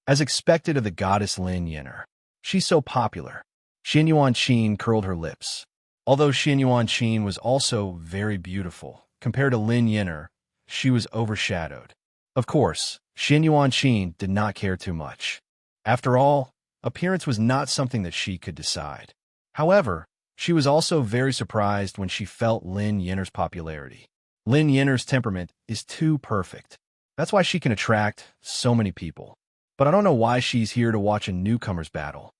As expected of the goddess Lin Yener, she's so popular. Xin Yuan Qin curled her lips. Although Xin Yuan Qin was also very beautiful, compared to Lin Yener, she was overshadowed. Of course, Xin Yuan Qin did not care too much. After all, appearance was not something that she could decide. However, she was also very surprised when she felt Lin Yener's popularity. Lin Yener's temperament is too perfect. That's why she can attract so many people. But I don't know why she's here to watch a newcomer's battle.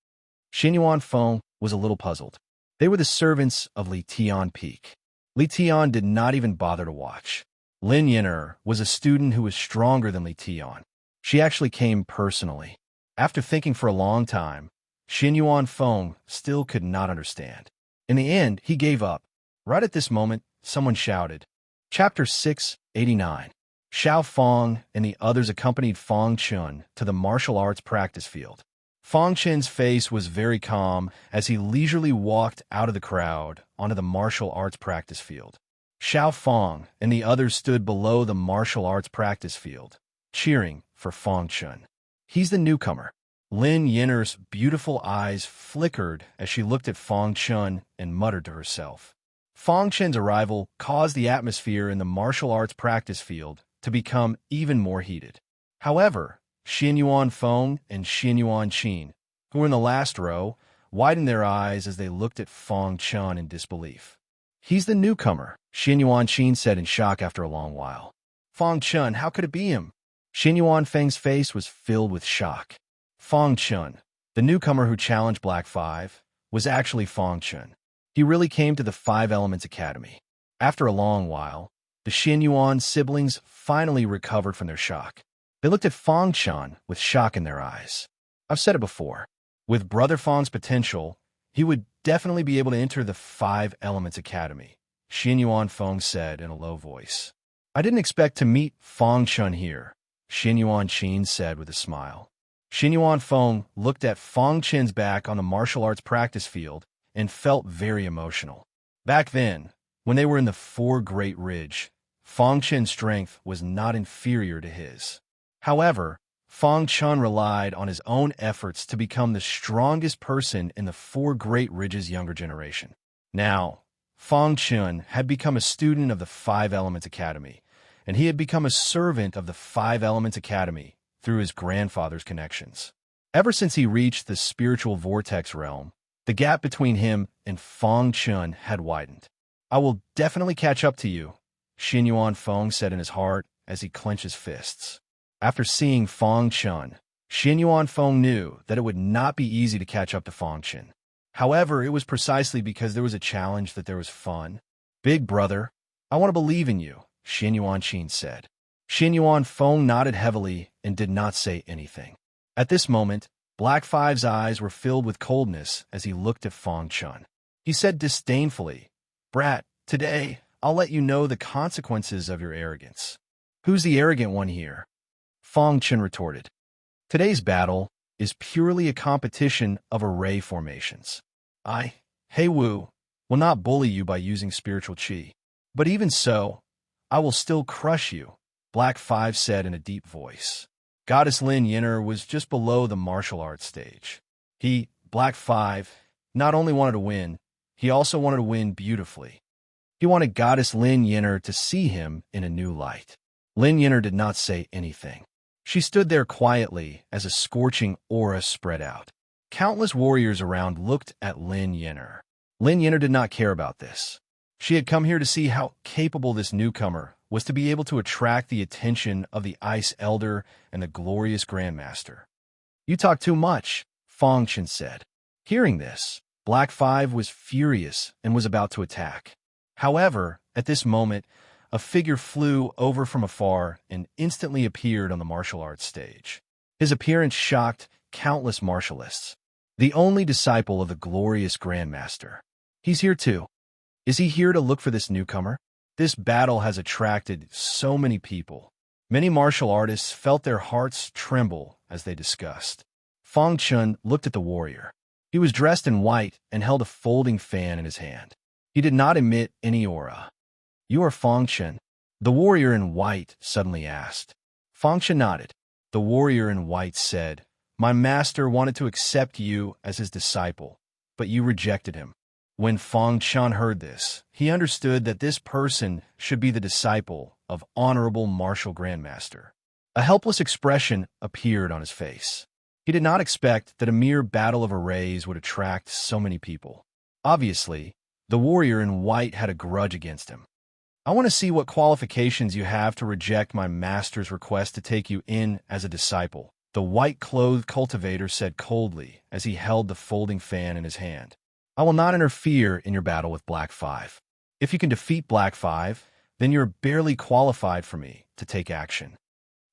Xin Yuan Feng was a little puzzled. They were the servants of Li Tian Peak. Li Tian did not even bother to watch. Lin Yener was a student who was stronger than Li Tian. She actually came personally. After thinking for a long time, Xin Yuan Feng still could not understand. In the end, he gave up. Right at this moment, someone shouted. Chapter 689. Xiao Feng and the others accompanied Feng Chun to the martial arts practice field. Feng Chen's face was very calm as he leisurely walked out of the crowd onto the martial arts practice field. Xiao Feng and the others stood below the martial arts practice field, cheering for Feng Chun. He's the newcomer. Lin Yener's beautiful eyes flickered as she looked at Feng Chun and muttered to herself. Feng Chen's arrival caused the atmosphere in the martial arts practice field to become even more heated. However, Xin Yuan Feng and Xin Yuan Qin, who were in the last row, widened their eyes as they looked at Feng Chun in disbelief. He's the newcomer, Xin Yuan Qin said in shock after a long while. Feng Chun, how could it be him? Xin Yuan Feng's face was filled with shock. Feng Chun, the newcomer who challenged Black 5, was actually Feng Chun. He really came to the 5 Elements Academy. After a long while, the Xin Yuan siblings finally recovered from their shock. They looked at Feng Chun with shock in their eyes. I've said it before. With Brother Feng's potential, he would definitely be able to enter the 5 Elements Academy, Xin Yuan Feng said in a low voice. I didn't expect to meet Feng Chun here, Xin Yuan Qin said with a smile. Xinyuan Feng looked at Fang Chen's back on the martial arts practice field and felt very emotional. Back then, when they were in the Four Great Ridge, Fang Chen's strength was not inferior to his. However, Fang Chen relied on his own efforts to become the strongest person in the Four Great Ridge's younger generation. Now, Fang Chen had become a student of the Five Elements Academy, and he had become a servant of the Five Elements Academy through his grandfather's connections. Ever since he reached the spiritual vortex realm, the gap between him and Fang Chen had widened. "I will definitely catch up to you," Xinyuan Feng said in his heart as he clenched his fists. After seeing Fang Chen, Xinyuan Feng knew that it would not be easy to catch up to Fang Chen. However, it was precisely because there was a challenge that there was fun. "Big brother, I want to believe in you," Xinyuan Qin said. Xinyuan Feng nodded heavily and did not say anything. At this moment, Black Five's eyes were filled with coldness as he looked at Fang Chen. He said disdainfully, "Brat, today, I'll let you know the consequences of your arrogance." "Who's the arrogant one here?" Fang Chen retorted. "Today's battle is purely a competition of array formations. I, Hei Wu, will not bully you by using spiritual qi. But even so, I will still crush you," Black Five said in a deep voice. Goddess Lin Yinner was just below the martial arts stage. He, Black Five, not only wanted to win, he also wanted to win beautifully. He wanted Goddess Lin Yinner to see him in a new light. Lin Yinner did not say anything. She stood there quietly as a scorching aura spread out. Countless warriors around looked at Lin Yinner. Lin Yinner did not care about this. She had come here to see how capable this newcomer was to be able to attract the attention of the Ice Elder and the glorious Grandmaster. "You talk too much," Fang Chen said. Hearing this, Black Five was furious and was about to attack. However, at this moment, a figure flew over from afar and instantly appeared on the martial arts stage. His appearance shocked countless martialists. The only disciple of the glorious Grandmaster. "He's here too. Is he here to look for this newcomer?" This battle has attracted so many people. Many martial artists felt their hearts tremble as they discussed. Fang Chen looked at the warrior. He was dressed in white and held a folding fan in his hand. He did not emit any aura. "You are Fang Chen?" the warrior in white suddenly asked. Fang Chen nodded. The warrior in white said, "My master wanted to accept you as his disciple, but you rejected him." When Fang Chen heard this, he understood that this person should be the disciple of Honorable Martial Grandmaster. A helpless expression appeared on his face. He did not expect that a mere battle of arrays would attract so many people. Obviously, the warrior in white had a grudge against him. "I want to see what qualifications you have to reject my master's request to take you in as a disciple," the white-clothed cultivator said coldly as he held the folding fan in his hand. "I will not interfere in your battle with Black Five. If you can defeat Black Five, then you're barely qualified for me to take action."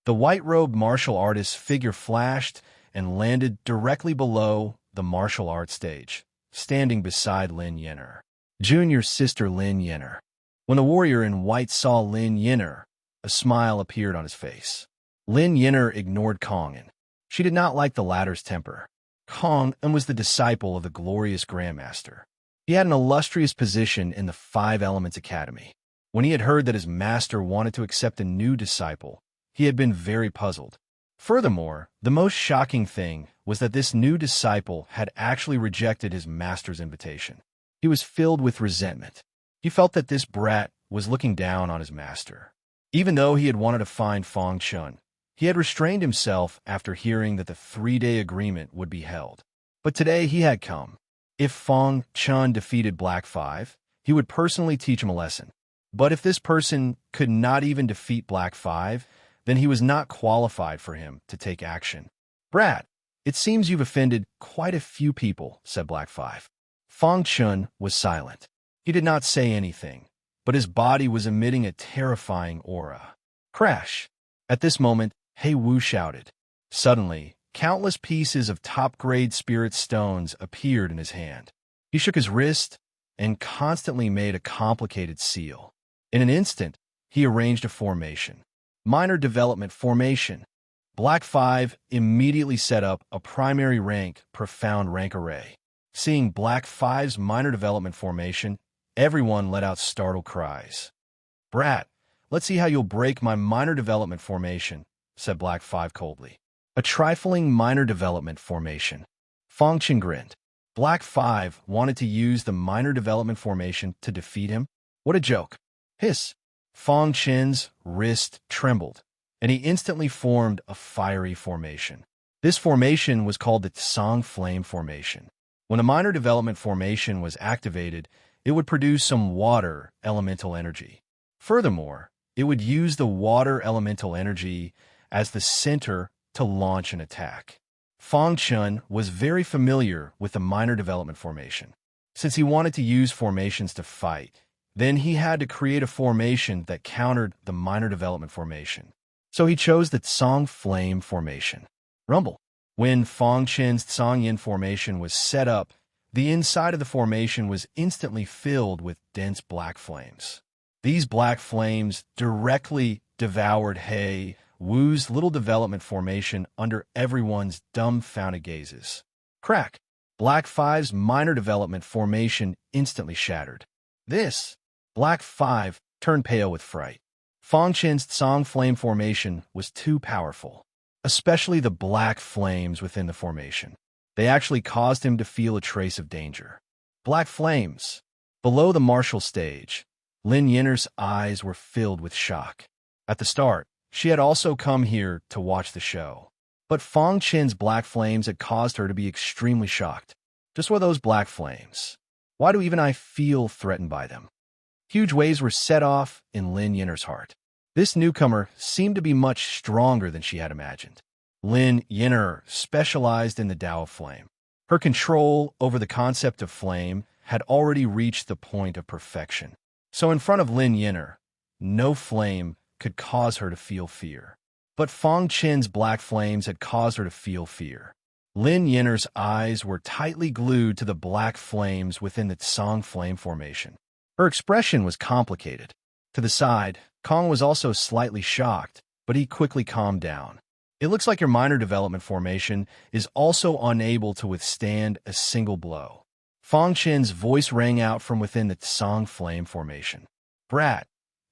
The white-robed martial artist's figure flashed and landed directly below the martial arts stage, standing beside Lin Yinner. Junior sister Lin Yinner. When the warrior in white saw Lin Yinner, a smile appeared on his face. Lin Yinner ignored Kong'an. She did not like the latter's temper. Kong'an was the disciple of the glorious Grandmaster. He had an illustrious position in the Five Elements Academy. When he had heard that his master wanted to accept a new disciple, he had been very puzzled. Furthermore, the most shocking thing was that this new disciple had actually rejected his master's invitation. He was filled with resentment. He felt that this brat was looking down on his master. Even though he had wanted to find Fang Chen, he had restrained himself after hearing that the 3-day agreement would be held. But today he had come. If Fang Chen defeated Black Five, he would personally teach him a lesson. But if this person could not even defeat Black Five, then he was not qualified for him to take action. "Brat, it seems you've offended quite a few people," said Black Five. Fang Chen was silent. He did not say anything, but his body was emitting a terrifying aura. Crash! At this moment, Hei Wu shouted. Suddenly, countless pieces of top-grade spirit stones appeared in his hand. He shook his wrist and constantly made a complicated seal. In an instant, he arranged a formation. Minor development formation. Black 5 immediately set up a primary rank, profound rank array. Seeing Black 5's minor development formation, everyone let out startled cries. "Brat, let's see how you'll break my minor development formation," said Black 5 coldly. "A trifling minor development formation." Fong Chen grinned. Black 5 wanted to use the minor development formation to defeat him? What a joke. Hiss. Fong Chen's wrist trembled, and he instantly formed a fiery formation. This formation was called the Tsang Flame Formation. When a minor development formation was activated, it would produce some water elemental energy. Furthermore, it would use the water elemental energy as the center to launch an attack. Fong Chen was very familiar with the minor development formation. Since he wanted to use formations to fight, then he had to create a formation that countered the minor development formation. So he chose the Tsang Flame Formation. Rumble. When Fong Chen's Tsang Yin formation was set up, the inside of the formation was instantly filled with dense black flames. These black flames directly devoured He Wu's little development formation under everyone's dumbfounded gazes. Crack! Black 5's minor development formation instantly shattered. This! Black 5 turned pale with fright. Fong Chen's Tsang Flame Formation was too powerful, especially the black flames within the formation. They actually caused him to feel a trace of danger. Black flames! Below the martial stage, Lin Yinner's eyes were filled with shock. At the start, she had also come here to watch the show. But Fong Chen's black flames had caused her to be extremely shocked. Just what are those black flames? Why do even I feel threatened by them? Huge waves were set off in Lin Yinner's heart. This newcomer seemed to be much stronger than she had imagined. Lin Yinner specialized in the Tao of Flame. Her control over the concept of flame had already reached the point of perfection. So in front of Lin Yinner, no flame could cause her to feel fear. But Fong Chen's black flames had caused her to feel fear. Lin Yinner's eyes were tightly glued to the black flames within the Tsang Flame Formation. Her expression was complicated. To the side, Kong was also slightly shocked, but he quickly calmed down. "It looks like your minor development formation is also unable to withstand a single blow." Fong Chen's voice rang out from within the Tsang Flame Formation. "Brat,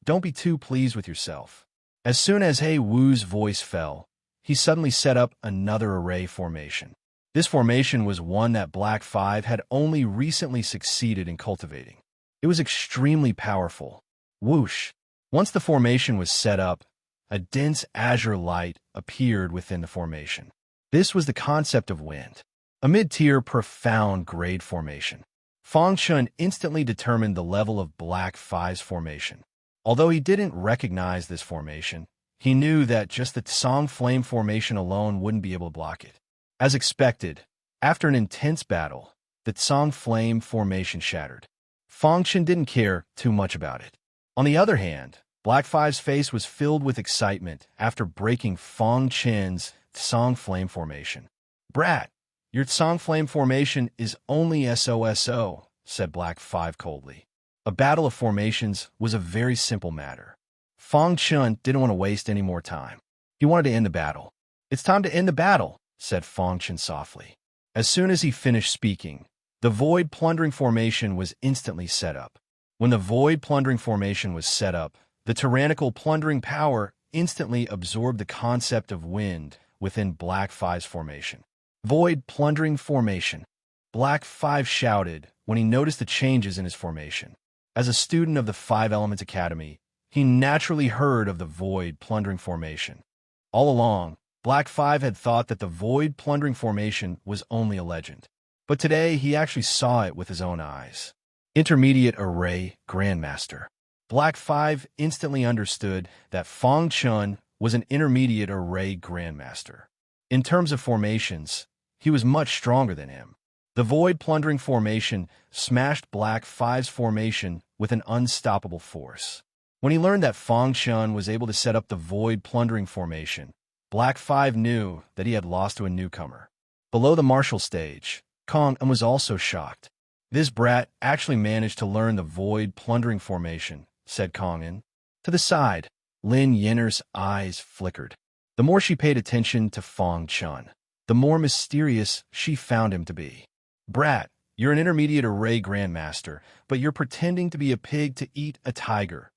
don't be too pleased with yourself." As soon as He Wu's voice fell, he suddenly set up another array formation. This formation was one that Black 5 had only recently succeeded in cultivating. It was extremely powerful. Whoosh! Once the formation was set up, a dense azure light appeared within the formation. This was the concept of wind, a mid-tier profound grade formation. Fong Chen instantly determined the level of Black 5's formation. Although he didn't recognize this formation, he knew that just the Tsang Flame Formation alone wouldn't be able to block it. As expected, after an intense battle, the Tsang Flame Formation shattered. Fong Chen didn't care too much about it. On the other hand, Black 5's face was filled with excitement after breaking Fong Chen's Tsang Flame Formation. "Brat, your Tsang Flame Formation is only SOSO, said Black 5 coldly. A battle of formations was a very simple matter. Fong Chen didn't want to waste any more time. He wanted to end the battle. "It's time to end the battle," said Fong Chen softly. As soon as he finished speaking, the Void Plundering Formation was instantly set up. When the Void Plundering Formation was set up, the tyrannical plundering power instantly absorbed the concept of wind within Black 5's formation. Void Plundering Formation. Black 5 shouted when he noticed the changes in his formation. As a student of the Five Elements Academy, he naturally heard of the Void Plundering Formation. All along, Black 5 had thought that the Void Plundering Formation was only a legend. But today, he actually saw it with his own eyes. Intermediate Array Grandmaster. Black 5 instantly understood that Fong Chen was an Intermediate Array Grandmaster. In terms of formations, he was much stronger than him. The Void Plundering Formation smashed Black 5's formation with an unstoppable force. When he learned that Fong Chen was able to set up the Void Plundering Formation, Black 5 knew that he had lost to a newcomer. Below the martial stage, Kong was also shocked. "This brat actually managed to learn the Void Plundering Formation," said Kong. To the side, Lin Yinner's eyes flickered. The more she paid attention to Fong Chun, the more mysterious she found him to be. Brat, you're an intermediate array grandmaster, but you're pretending to be a pig to eat a tiger,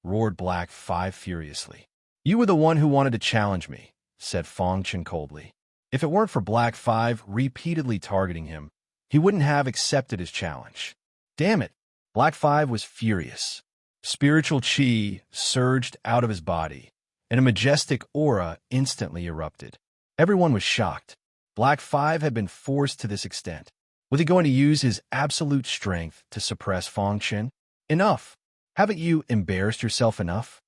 roared Black 5 furiously. You were the one who wanted to challenge me, said Fong Chun coldly. If it weren't for Black 5 repeatedly targeting him, he wouldn't have accepted his challenge. Damn it! Black 5 was furious. Spiritual chi surged out of his body, and a majestic aura instantly erupted. Everyone was shocked. Black 5 had been forced to this extent. Was he going to use his absolute strength to suppress Fong Chun? Enough! Haven't you embarrassed yourself enough?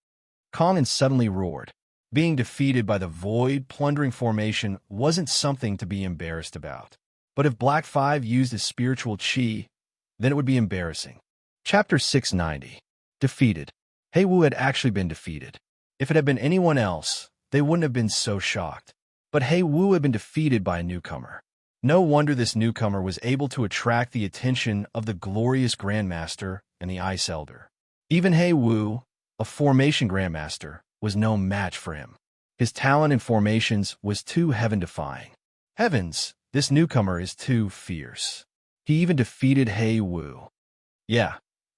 Kongin suddenly roared. Being defeated by the void, plundering formation wasn't something to be embarrassed about. But if Black 5 used his spiritual chi, then it would be embarrassing. Chapter 690. Defeated. Hei Wu had actually been defeated. If it had been anyone else, they wouldn't have been so shocked. But Hei Wu had been defeated by a newcomer. No wonder this newcomer was able to attract the attention of the glorious Grandmaster and the Ice Elder. Even Hei Wu, a formation Grandmaster, was no match for him. His talent in formations was too heaven-defying. Heavens, this newcomer is too fierce. He even defeated Hei Wu. Yeah,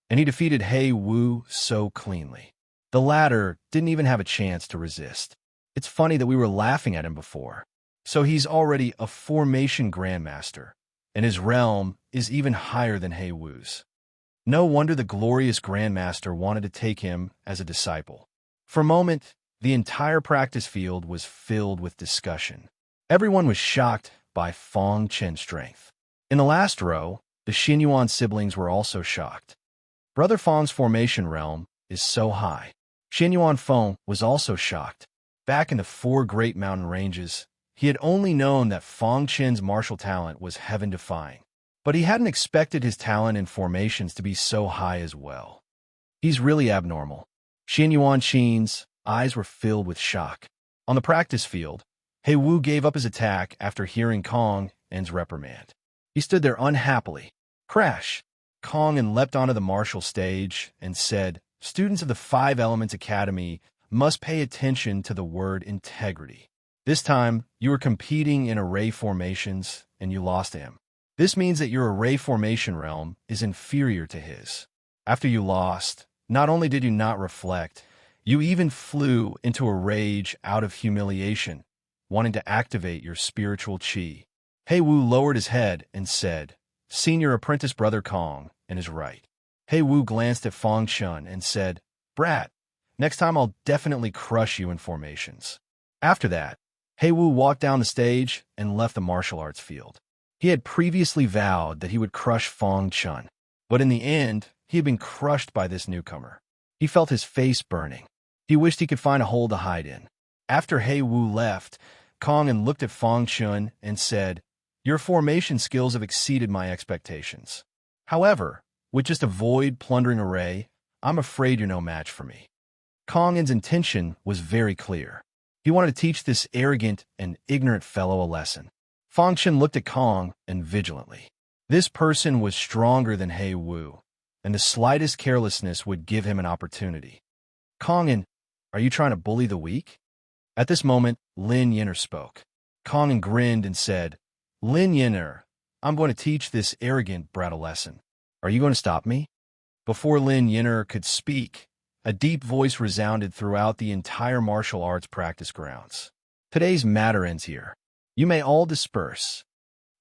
and he defeated Hei Wu so cleanly. The latter didn't even have a chance to resist. It's funny that we were laughing at him before. So he's already a formation Grandmaster, and his realm is even higher than Hei Wu's. No wonder the glorious Grandmaster wanted to take him as a disciple. For a moment, the entire practice field was filled with discussion. Everyone was shocked by Fong Chun's strength. In the last row, the Xinyuan siblings were also shocked. Brother Fong's formation realm is so high. Xinyuan Feng was also shocked. Back in the 4 great mountain ranges, he had only known that Fong Chun's martial talent was heaven-defying, but he hadn't expected his talent in formations to be so high as well. He's really abnormal. Xinyuan Qin's eyes were filled with shock. On the practice field, Hei Wu gave up his attack after hearing Kong's reprimand. He stood there unhappily. Crash! Kongin leapt onto the martial stage and said, "Students of the 5 Elements Academy must pay attention to the word integrity. This time, you were competing in array formations, and you lost to him. This means that your array formation realm is inferior to his. After you lost, not only did you not reflect, you even flew into a rage out of humiliation, wanting to activate your spiritual chi." Hei Wu lowered his head and said, "Senior apprentice brother Kong, and is right." Hei Wu glanced at Fong Chun and said, "Brat, next time I'll definitely crush you in formations." After that, Hei Wu walked down the stage and left the martial arts field. He had previously vowed that he would crush Fong Chun, but in the end, he had been crushed by this newcomer. He felt his face burning. He wished he could find a hole to hide in. After Hei Wu left, Kongin looked at Fong Chun and said, "Your formation skills have exceeded my expectations. However, with just a void plundering array, I'm afraid you're no match for me." Kongin's intention was very clear. He wanted to teach this arrogant and ignorant fellow a lesson. Fong Chun looked at Kong and vigilantly. This person was stronger than Hei Wu, and the slightest carelessness would give him an opportunity. "Kongin, are you trying to bully the weak?" At this moment, Lin Yinner spoke. Kongin grinned and said, "Lin Yinner, I'm going to teach this arrogant brat a lesson. Are you going to stop me?" Before Lin Yinner could speak, a deep voice resounded throughout the entire martial arts practice grounds. "Today's matter ends here. You may all disperse."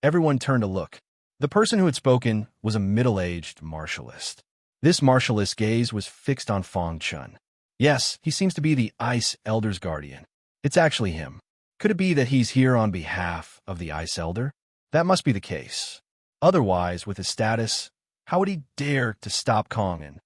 Everyone turned to look. The person who had spoken was a middle-aged martialist. This martialist's gaze was fixed on Fong Chun. Yes, he seems to be the Ice Elder's guardian. It's actually him. Could it be that he's here on behalf of the Ice Elder? That must be the case. Otherwise, with his status, how would he dare to stop Kongin?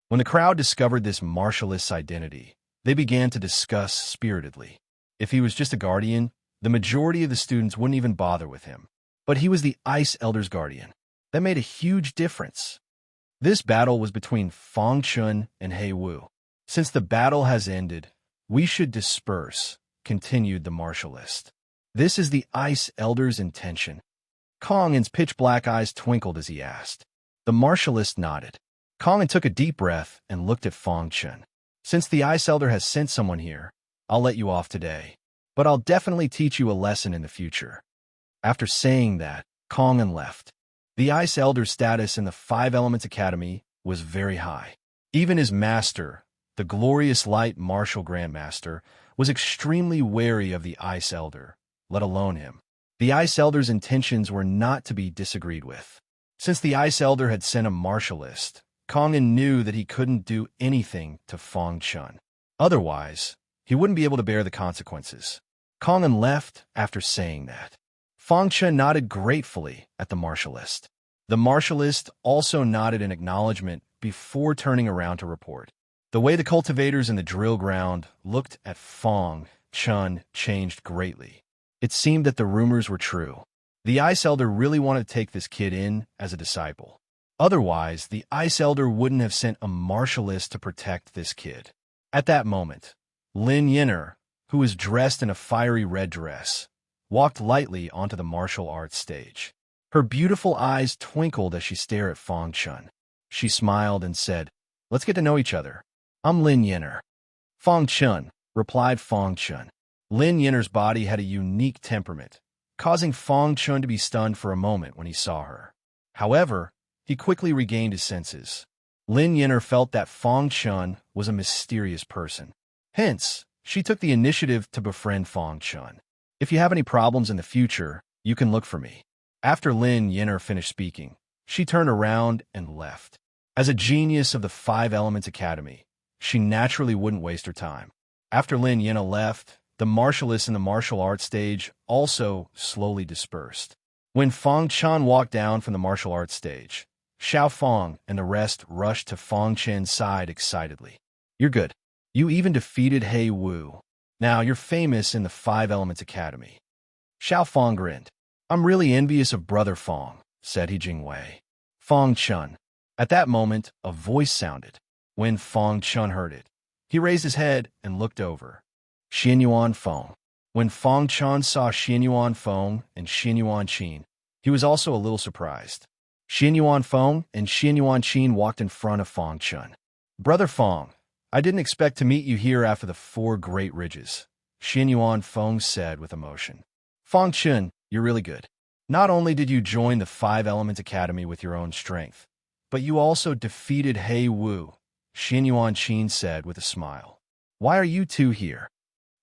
When the crowd discovered this martialist's identity, they began to discuss spiritedly. If he was just a guardian, the majority of the students wouldn't even bother with him. But he was the Ice Elder's guardian. That made a huge difference. This battle was between Fong Chun and Hei Wu. "Since the battle has ended, we should disperse," continued the martialist. "This is the Ice Elder's intention." Kongin's pitch-black eyes twinkled as he asked. The martialist nodded. Kongin took a deep breath and looked at Fong Chun. "Since the Ice Elder has sent someone here, I'll let you off today. but I'll definitely teach you a lesson in the future." After saying that, Kongan left. The Ice Elder's status in the Five Elements Academy was very high. Even his master, the glorious light martial grandmaster, was extremely wary of the Ice Elder, let alone him. The Ice Elder's intentions were not to be disagreed with. Since the Ice Elder had sent a martialist, Kongan knew that he couldn't do anything to Fong Chun. Otherwise, he wouldn't be able to bear the consequences. Kongan left after saying that. Fong Chun nodded gratefully at the martialist. The martialist also nodded in acknowledgement before turning around to report. The way the cultivators in the drill ground looked at Fong Chun changed greatly. It seemed that the rumors were true. The Ice Elder really wanted to take this kid in as a disciple. Otherwise, the Ice Elder wouldn't have sent a martialist to protect this kid. At that moment, Lin Yinner, who was dressed in a fiery red dress, walked lightly onto the martial arts stage. Her beautiful eyes twinkled as she stared at Fong Chun. She smiled and said, "Let's get to know each other. I'm Lin Yinner." "Fong Chun," replied Fong Chun. Lin Yinner's body had a unique temperament, causing Fong Chun to be stunned for a moment when he saw her. However, he quickly regained his senses. Lin Yinner felt that Fong Chun was a mysterious person. Hence, she took the initiative to befriend Fong Chun. "If you have any problems in the future, you can look for me." After Lin Yinner finished speaking, she turned around and left. As a genius of the Five Elements Academy, she naturally wouldn't waste her time. After Lin Yinner left, the martialists in the martial arts stage also slowly dispersed. When Fong Chun walked down from the martial arts stage, Xiao Fong and the rest rushed to Fong Chen's side excitedly. "You're good. You even defeated He Wu. Now you're famous in the Five Elements Academy." Xiao Fong grinned. "I'm really envious of Brother Fong," said He Jingwei. "Fong Chun." At that moment, a voice sounded. When Fong Chun heard it, he raised his head and looked over. Xianyuan Fong. When Fong Chun saw Xianyuan Fong and Xianyuan Qin, he was also a little surprised. Xianyuan Fong and Xianyuan Qin walked in front of Fong Chun. "Brother Fong, I didn't expect to meet you here after the Four Great Ridges," Xianyuan Fong said with emotion. "Fong Chun, you're really good. Not only did you join the Five Elements Academy with your own strength, but you also defeated He Wu," Xianyuan Qin said with a smile. "Why are you two here?"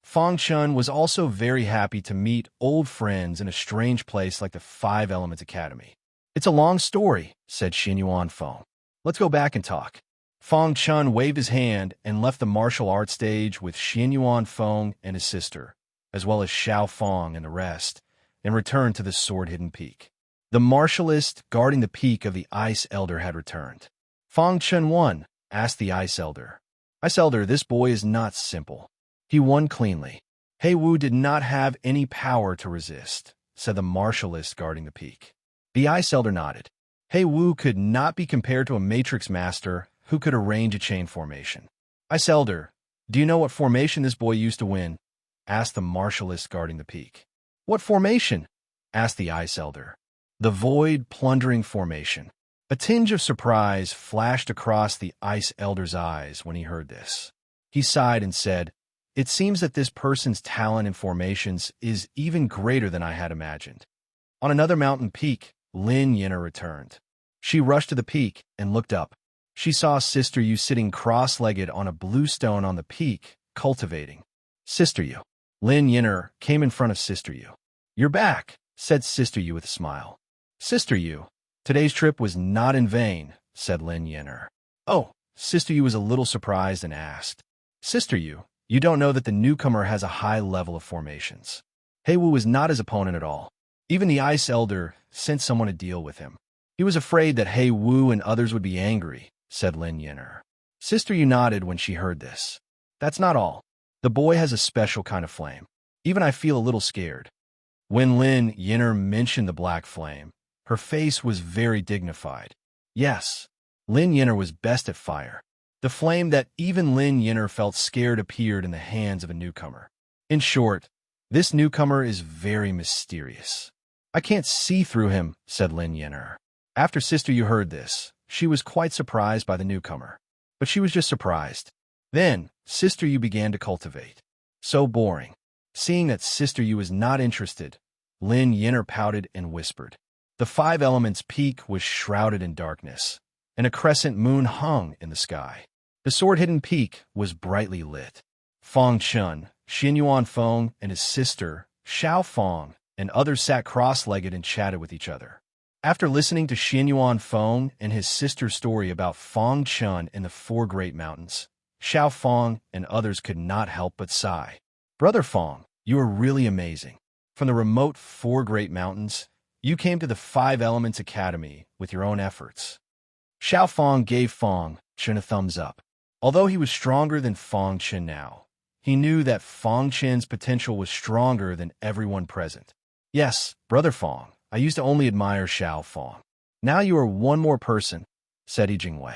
Fong Chun was also very happy to meet old friends in a strange place like the Five Elements Academy. "It's a long story," said Xianyuan Fong. "Let's go back and talk." Fong Chun waved his hand and left the martial arts stage with Xianyuan Fong and his sister, as well as Xiao Fong and the rest, and returned to the sword-hidden peak. The martialist guarding the peak of the Ice Elder had returned. "Fong Chun won?" asked the Ice Elder. "Ice Elder, this boy is not simple. He won cleanly. He Wu did not have any power to resist," said the martialist guarding the peak. The Ice Elder nodded. He Wu could not be compared to a matrix master who could arrange a chain formation. "Ice Elder, do you know what formation this boy used to win?" asked the martialist guarding the peak. "What formation?" asked the Ice Elder. "The Void Plundering Formation." A tinge of surprise flashed across the Ice Elder's eyes when he heard this. He sighed and said, "It seems that this person's talent in formations is even greater than I had imagined." On another mountain peak, Lin Yinner returned. She rushed to the peak and looked up. She saw Sister Yu sitting cross-legged on a blue stone on the peak, cultivating. "Sister Yu." Lin Yinner came in front of Sister Yu. "You're back," said Sister Yu with a smile. "Sister Yu, today's trip was not in vain," said Lin Yinner. "Oh," Sister Yu was a little surprised and asked, "Sister Yu, you don't know that the newcomer has a high level of formations." He Wu was not his opponent at all. Even the Ice Elder sent someone to deal with him. He was afraid that He Wu and others would be angry, said Lin Yinner. Sister Yu nodded when she heard this. "That's not all. The boy has a special kind of flame. Even I feel a little scared." When Lin Yinner mentioned the black flame, her face was very dignified. Yes, Lin Yinner was best at fire. The flame that even Lin Yinner felt scared appeared in the hands of a newcomer. In short, this newcomer is very mysterious. "I can't see through him," said Lin Yinner. After Sister Yu heard this, she was quite surprised by the newcomer. But she was just surprised. Then, Sister Yu began to cultivate. "So boring. Seeing that Sister Yu was not interested, Lin Yinner pouted and whispered. The five elements' peak was shrouded in darkness, and a crescent moon hung in the sky. The sword-hidden peak was brightly lit. Fong Chun, Xin Yuan Feng, and his sister, Xiao Fong, and others sat cross-legged and chatted with each other. After listening to Xin Yuan Feng and his sister's story about Fong Chun in the Four Great Mountains, Xiao Fong and others could not help but sigh. Brother Fong, you are really amazing. From the remote Four Great Mountains, you came to the Five Elements Academy with your own efforts. Xiao Fong gave Fong Chen a thumbs up. Although he was stronger than Fong Chen now, he knew that Fong Chen's potential was stronger than everyone present. Yes, Brother Fong, I used to only admire Xiao Fong. Now you are one more person, said Yi Jingwei.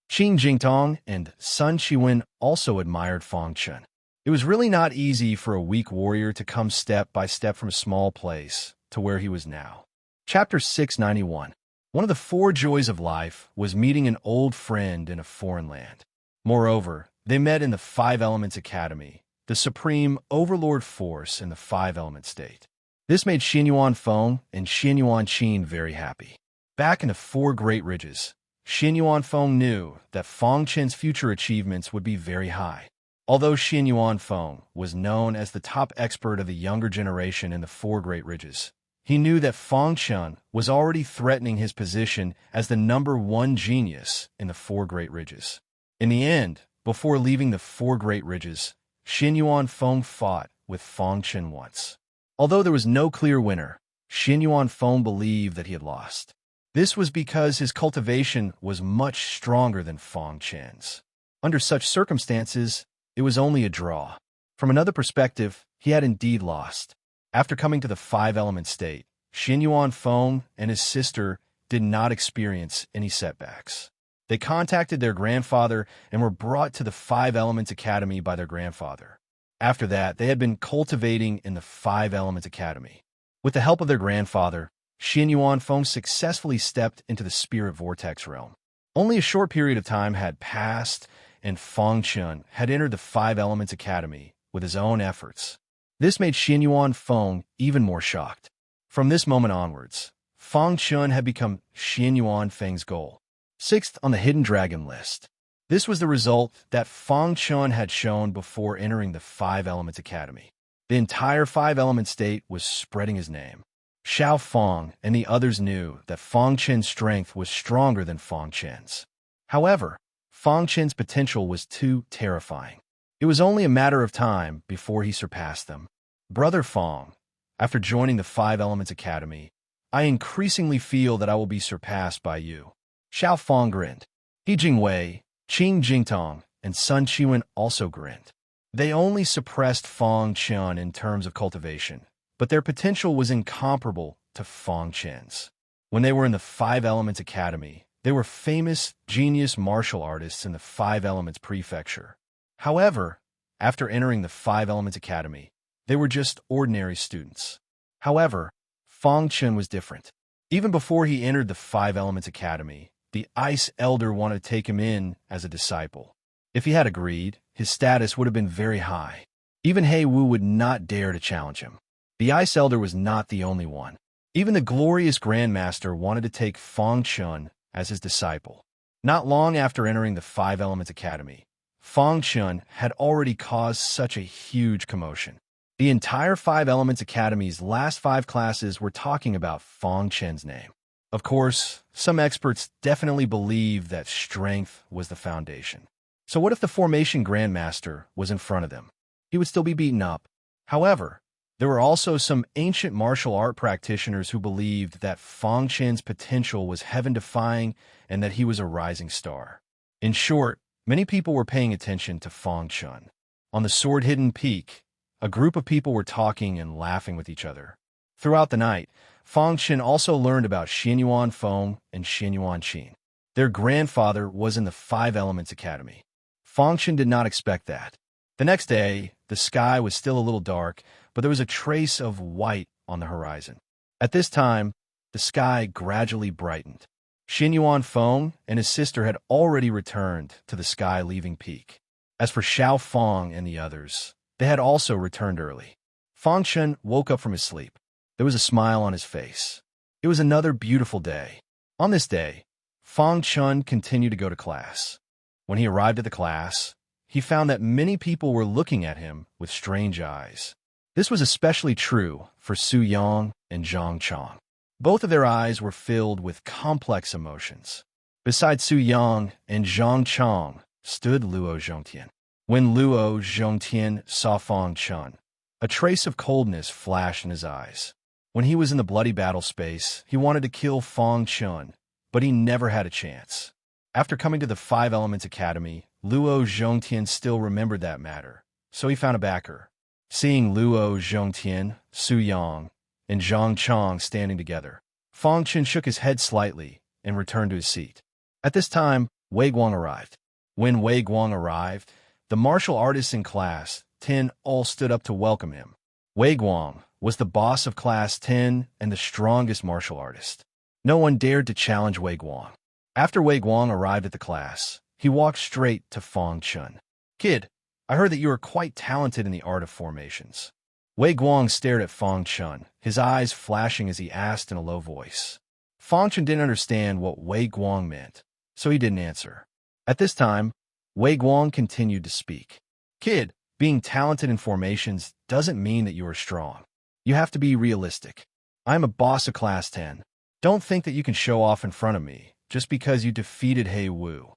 Qin Jingtong and Sun Qiwen also admired Fong Chen. It was really not easy for a weak warrior to come step by step from a small place to where he was now. Chapter 691. One of the four joys of life was meeting an old friend in a foreign land. Moreover, they met in the Five Elements Academy, the supreme overlord force in the Five Element State. This made Xin Yuan Feng and Xin Yuan Qin very happy. Back in the Four Great Ridges, Xin Yuan Feng knew that Fong Chen's future achievements would be very high. Although Xin Yuan Feng was known as the top expert of the younger generation in the Four Great Ridges, he knew that Fong Chen was already threatening his position as the #1 genius in the Four Great Ridges. In the end, before leaving the Four Great Ridges, Xin Yuan Feng fought with Fong Chen once. Although there was no clear winner, Xin Yuan Feng believed that he had lost. This was because his cultivation was much stronger than Fong Chen's. Under such circumstances, it was only a draw. From another perspective, he had indeed lost. After coming to the Five-Element State, Xin Yuan Feng and his sister did not experience any setbacks. They contacted their grandfather and were brought to the Five Elements Academy by their grandfather. After that, they had been cultivating in the Five Elements Academy. With the help of their grandfather, Xin Yuan Feng successfully stepped into the Spirit Vortex realm. Only a short period of time had passed, and Fong Chen had entered the Five Elements Academy with his own efforts. This made Xin Yuan Feng even more shocked. From this moment onwards, Fong Chen had become Xin Yuan Feng's goal. 6th on the Hidden Dragon list. This was the result that Fong Chen had shown before entering the Five Elements Academy. The entire Five Element State was spreading his name. Xiao Fong and the others knew that Fong Chen's strength was stronger than Fong Chen's. However, Fong Chen's potential was too terrifying. It was only a matter of time before he surpassed them. Brother Fong, after joining the Five Elements Academy, I increasingly feel that I will be surpassed by you. Xiao Fong grinned. Yi Jingwei, Qin Jingtong, and Sun Qiwen also grinned. They only suppressed Fong Chen in terms of cultivation, but their potential was incomparable to Fong Chen's. When they were in the Five Elements Academy, they were famous, genius martial artists in the Five Elements Prefecture. However, after entering the Five Elements Academy, they were just ordinary students. However, Fong Chen was different. Even before he entered the Five Elements Academy, the Ice Elder wanted to take him in as a disciple. If he had agreed, his status would have been very high. Even He Wu would not dare to challenge him. The Ice Elder was not the only one. Even the glorious Grandmaster wanted to take Fong Chen as his disciple. Not long after entering the Five Elements Academy, Fong Chen had already caused such a huge commotion. The entire Five Elements Academy's last 5 classes were talking about Fong Chen's name. Of course, some experts definitely believed that strength was the foundation. So what if the Formation Grandmaster was in front of them? He would still be beaten up. However, there were also some ancient martial art practitioners who believed that Fong Chen's potential was heaven-defying and that he was a rising star. In short, many people were paying attention to Fong Chen. On the sword-hidden peak, a group of people were talking and laughing with each other. Throughout the night, Fong Chen also learned about Xin Yuan Feng and Xin Yuan Qin. Their grandfather was in the Five Elements Academy. Fong Chen did not expect that. The next day, the sky was still a little dark, but there was a trace of white on the horizon. At this time, the sky gradually brightened. Xin Yuan Feng and his sister had already returned to the sky-leaving peak. As for Xiao Fong and the others, they had also returned early. Fang Chun woke up from his sleep. There was a smile on his face. It was another beautiful day. On this day, Fang Chun continued to go to class. When he arrived at the class, he found that many people were looking at him with strange eyes. This was especially true for Su Yang and Zhang Chong. Both of their eyes were filled with complex emotions. Beside Su Yang and Zhang Chong stood Luo Zhongtian. When Luo Zhongtian saw Fang Chun, a trace of coldness flashed in his eyes. When he was in the bloody battle space, he wanted to kill Fang Chun, but he never had a chance. After coming to the Five Elements Academy, Luo Zhongtian still remembered that matter, so he found a backer. Seeing Luo Zhongtian, Su Yang, and Zhang Chong standing together, Fang Chun shook his head slightly and returned to his seat. At this time, Wei Guang arrived. When Wei Guang arrived, the martial artists in Class 10 all stood up to welcome him. Wei Guang was the boss of Class 10 and the strongest martial artist. No one dared to challenge Wei Guang. After Wei Guang arrived at the class, he walked straight to Fang Chun. "Kid, I heard that you are quite talented in the art of formations." Wei Guang stared at Fang Chun, his eyes flashing as he asked in a low voice. Fang Chun didn't understand what Wei Guang meant, so he didn't answer. At this time, Wei Guang continued to speak. "Kid, being talented in formations doesn't mean that you are strong. You have to be realistic. I'm a boss of Class 10. Don't think that you can show off in front of me just because you defeated He Wu."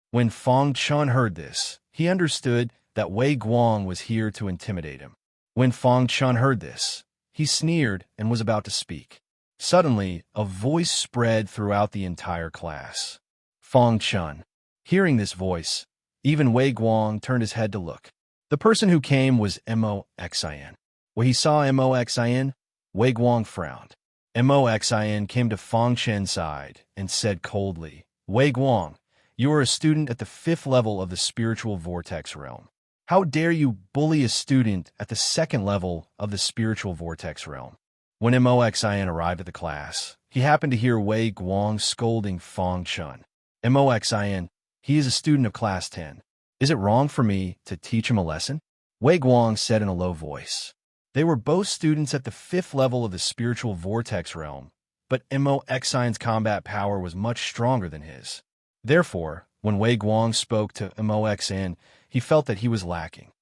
When Fang Chun heard this, he understood that Wei Guang was here to intimidate him. When Fang Chun heard this, he sneered and was about to speak. Suddenly, a voice spread throughout the entire class. Fang Chun. Hearing this voice, even Wei Guang turned his head to look. The person who came was Moxin. When he saw Moxin, Wei Guang frowned. Moxin came to Fang Chun's side and said coldly, "Wei Guang, you are a student at the 5th level of the spiritual vortex realm. How dare you bully a student at the 2nd level of the spiritual vortex realm?" When Moxin arrived at the class, he happened to hear Wei Guang scolding Fang Chun. "Moxin, he is a student of Class 10. Is it wrong for me to teach him a lesson?" Wei Guang said in a low voice. They were both students at the 5th level of the spiritual vortex realm, but Moxin's combat power was much stronger than his. Therefore, when Wei Guang spoke to Moxin, he felt that he was lacking.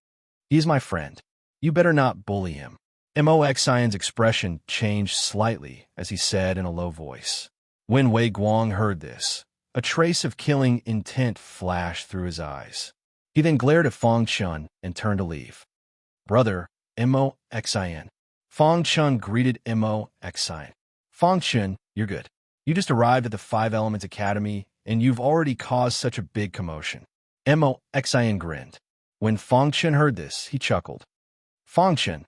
"He is my friend. You better not bully him." Moxin's expression changed slightly as he said in a low voice. When Wei Guang heard this, a trace of killing intent flashed through his eyes. He then glared at Fang Chun and turned to leave. "Brother, Moxin." Fang Chun greeted Moxin. "Fang Chun, you're good. You just arrived at the Five Elements Academy, and you've already caused such a big commotion." Moxin grinned. When Fang Chun heard this, he chuckled. "Fang Chun,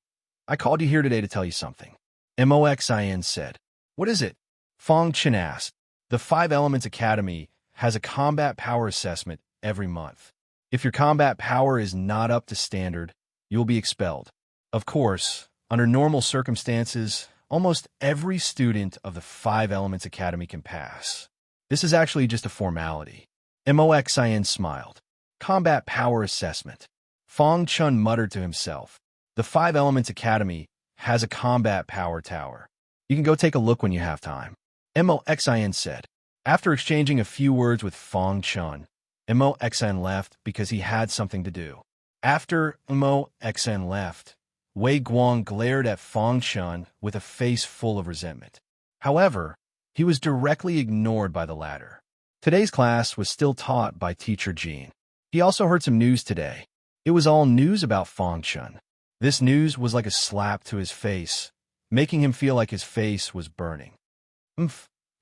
I called you here today to tell you something." Moxin said. "What is it?" Fang Chun asked. "The Five Elements Academy has a combat power assessment every month. If your combat power is not up to standard, you'll be expelled. Of course, under normal circumstances, almost every student of the Five Elements Academy can pass. This is actually just a formality." Moxin smiled. "Combat power assessment." Fang Chun muttered to himself. "The Five Elements Academy has a combat power tower. You can go take a look when you have time," Moxin said. After exchanging a few words with Fang Chun, Moxin left because he had something to do. After Moxin left, Wei Guang glared at Fang Chun with a face full of resentment. However, he was directly ignored by the latter. Today's class was still taught by Teacher Jean. He also heard some news today. It was all news about Fang Chun. This news was like a slap to his face, making him feel like his face was burning.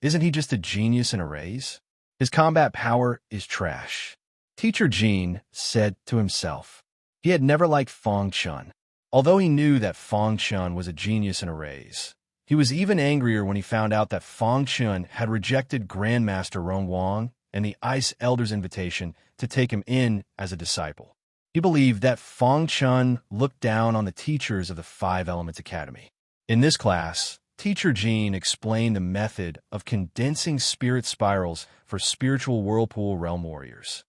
Isn't he just a genius in arrays? His combat power is trash. Teacher Jean said to himself. He had never liked Fang Chun. Although he knew that Fang Chun was a genius in arrays, he was even angrier when he found out that Fang Chun had rejected Grandmaster Rong Wang and the Ice Elder's invitation to take him in as a disciple. He believed that Fang Chun looked down on the teachers of the Five Elements Academy. In this class, Teacher Jean explained the method of condensing spirit spirals for spiritual whirlpool realm warriors.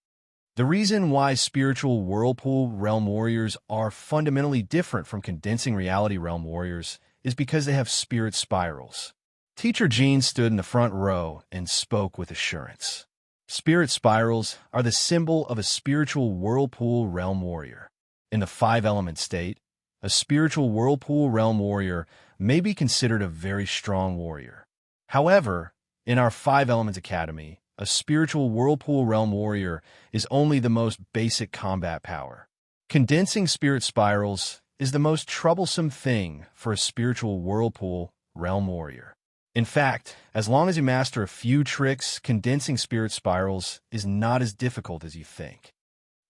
The reason why spiritual whirlpool realm warriors are fundamentally different from condensing reality realm warriors is because they have spirit spirals. Teacher Jean stood in the front row and spoke with assurance. Spirit spirals are the symbol of a spiritual whirlpool realm warrior. In the five-element state, a spiritual whirlpool realm warrior may be considered a very strong warrior. However, in our Five-Element Academy, a spiritual whirlpool realm warrior is only the most basic combat power. Condensing spirit spirals is the most troublesome thing for a spiritual whirlpool realm warrior. In fact, as long as you master a few tricks, condensing spirit spirals is not as difficult as you think.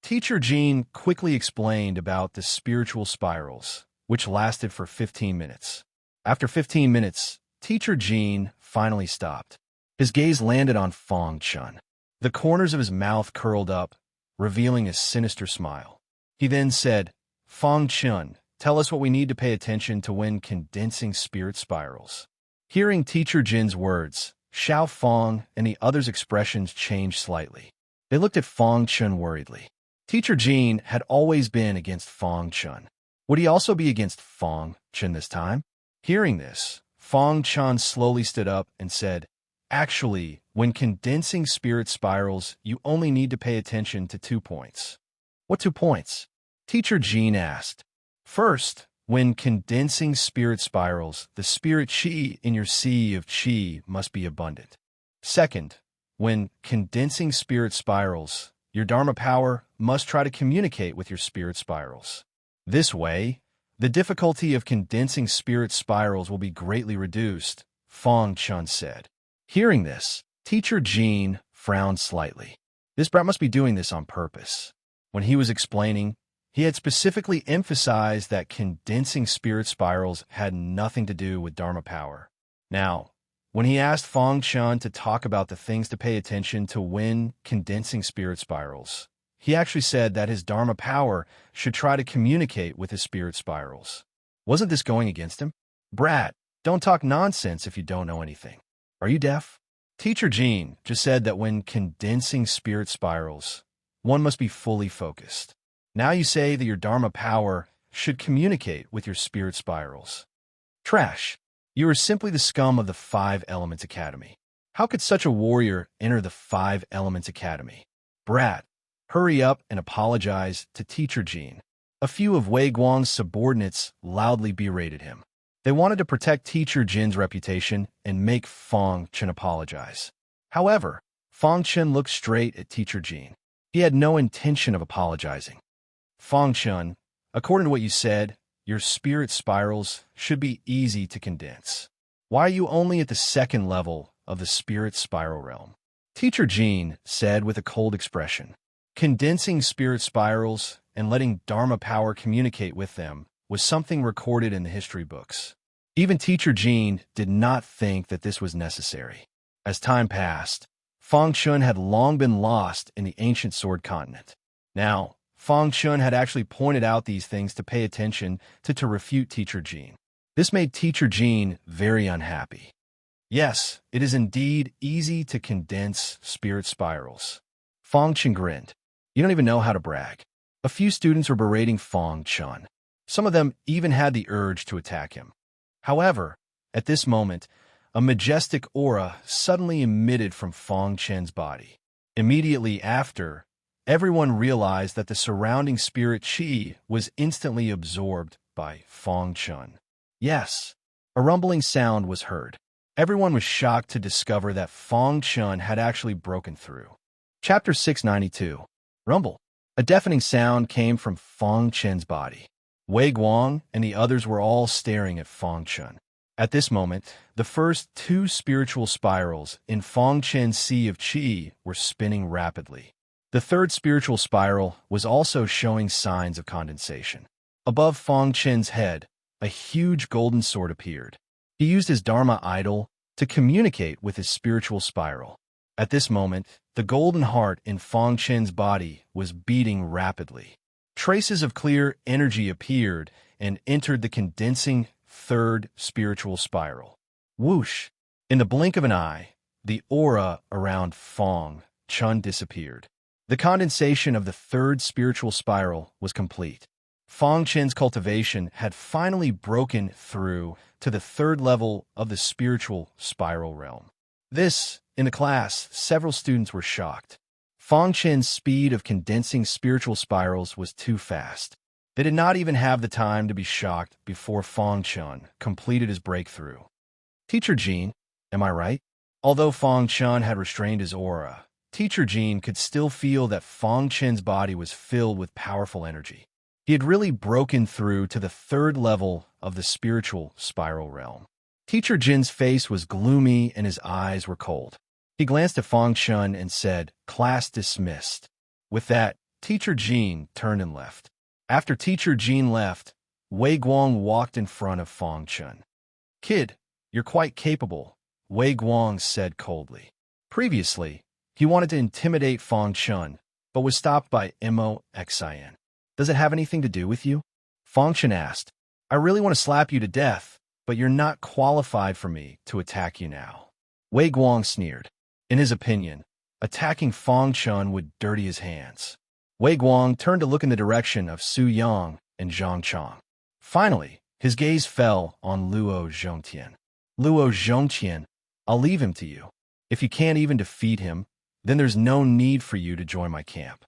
Teacher Jean quickly explained about the spiritual spirals, which lasted for 15 minutes. After 15 minutes, Teacher Jean finally stopped. His gaze landed on Fong Chun. The corners of his mouth curled up, revealing a sinister smile. He then said, "Fong Chun, tell us what we need to pay attention to when condensing spirit spirals." Hearing Teacher Jin's words, Xiao Fong and the others' expressions changed slightly. They looked at Fong Chun worriedly. Teacher Jean had always been against Fong Chun. Would he also be against Fong Chun this time? Hearing this, Fong Chun slowly stood up and said, "Actually, when condensing spirit spirals, you only need to pay attention to 2 points." "What 2 points?" Teacher Jean asked. "First, when condensing spirit spirals, the spirit qi in your sea of qi must be abundant. Second, when condensing spirit spirals, your Dharma power must try to communicate with your spirit spirals. This way, the difficulty of condensing spirit spirals will be greatly reduced," Fong Chun said. Hearing this, Teacher Jean frowned slightly. This brat must be doing this on purpose. When he was explaining, he had specifically emphasized that condensing spirit spirals had nothing to do with Dharma power. Now, when he asked Fong Chun to talk about the things to pay attention to when condensing spirit spirals, he actually said that his Dharma power should try to communicate with his spirit spirals. Wasn't this going against him? "Brat, don't talk nonsense if you don't know anything. Are you deaf?" Teacher Jean just said that when condensing spirit spirals, one must be fully focused. Now you say that your Dharma power should communicate with your spirit spirals. Trash. You are simply the scum of the Five Elements Academy. How could such a warrior enter the Five Elements Academy? Brat, hurry up and apologize to Teacher Jean. A few of Wei Guang's subordinates loudly berated him. They wanted to protect Teacher Jin's reputation and make Fong Chun apologize. However, Fong Chun looked straight at Teacher Jean. He had no intention of apologizing. "Fong Chun, according to what you said, your spirit spirals should be easy to condense. Why are you only at the second level of the spirit spiral realm?" Teacher Jean said with a cold expression. Condensing spirit spirals and letting Dharma power communicate with them was something recorded in the history books. Even Teacher Jean did not think that this was necessary. As time passed, Fong Chun had long been lost in the ancient sword continent. Now, Fong Chun had actually pointed out these things to pay attention to refute Teacher Jean. This made Teacher Jean very unhappy. Yes, it is indeed easy to condense spirit spirals. Fong Chun grinned. You don't even know how to brag. A few students were berating Fong Chun. Some of them even had the urge to attack him. However, at this moment, a majestic aura suddenly emitted from Fong Chun's body. Immediately after, everyone realized that the surrounding spirit qi was instantly absorbed by Fong Chun. Yes, a rumbling sound was heard. Everyone was shocked to discover that Fong Chun had actually broken through. Chapter 692. Rumble. A deafening sound came from Fong Chun's body. Wei Guang and the others were all staring at Fong Chun. At this moment, the first 2 spiritual spirals in Fong Chun's sea of qi were spinning rapidly. The third spiritual spiral was also showing signs of condensation. Above Fong Chun's head, a huge golden sword appeared. He used his Dharma idol to communicate with his spiritual spiral. At this moment, the golden heart in Fong Chun's body was beating rapidly. Traces of clear energy appeared and entered the condensing third spiritual spiral. Whoosh! In the blink of an eye, the aura around Fong Chun disappeared. The condensation of the third spiritual spiral was complete. Fang Chen's cultivation had finally broken through to the third level of the spiritual spiral realm. In the class, several students were shocked. Fang Chen's speed of condensing spiritual spirals was too fast. They did not even have the time to be shocked before Fang Chen completed his breakthrough. Teacher Jean, am I right? Although Fang Chen had restrained his aura, Teacher Jean could still feel that Fang Chen's body was filled with powerful energy. He had really broken through to the third level of the spiritual spiral realm. Teacher Jin's face was gloomy and his eyes were cold. He glanced at Fang Chen and said, "Class dismissed." With that, Teacher Jean turned and left. After Teacher Jean left, Wei Guang walked in front of Fang Chen. "Kid, you're quite capable," Wei Guang said coldly. Previously, he wanted to intimidate Fang Chen, but was stopped by Mo Xian. "Does it have anything to do with you?" Fang Chen asked. "I really want to slap you to death, but you're not qualified for me to attack you now." Wei Guang sneered. In his opinion, attacking Fang Chen would dirty his hands. Wei Guang turned to look in the direction of Su Yang and Zhang Chang. Finally, his gaze fell on Luo Zhongtian. "Luo Zhongtian, I'll leave him to you. If you can't even defeat him, then there's no need for you to join my camp."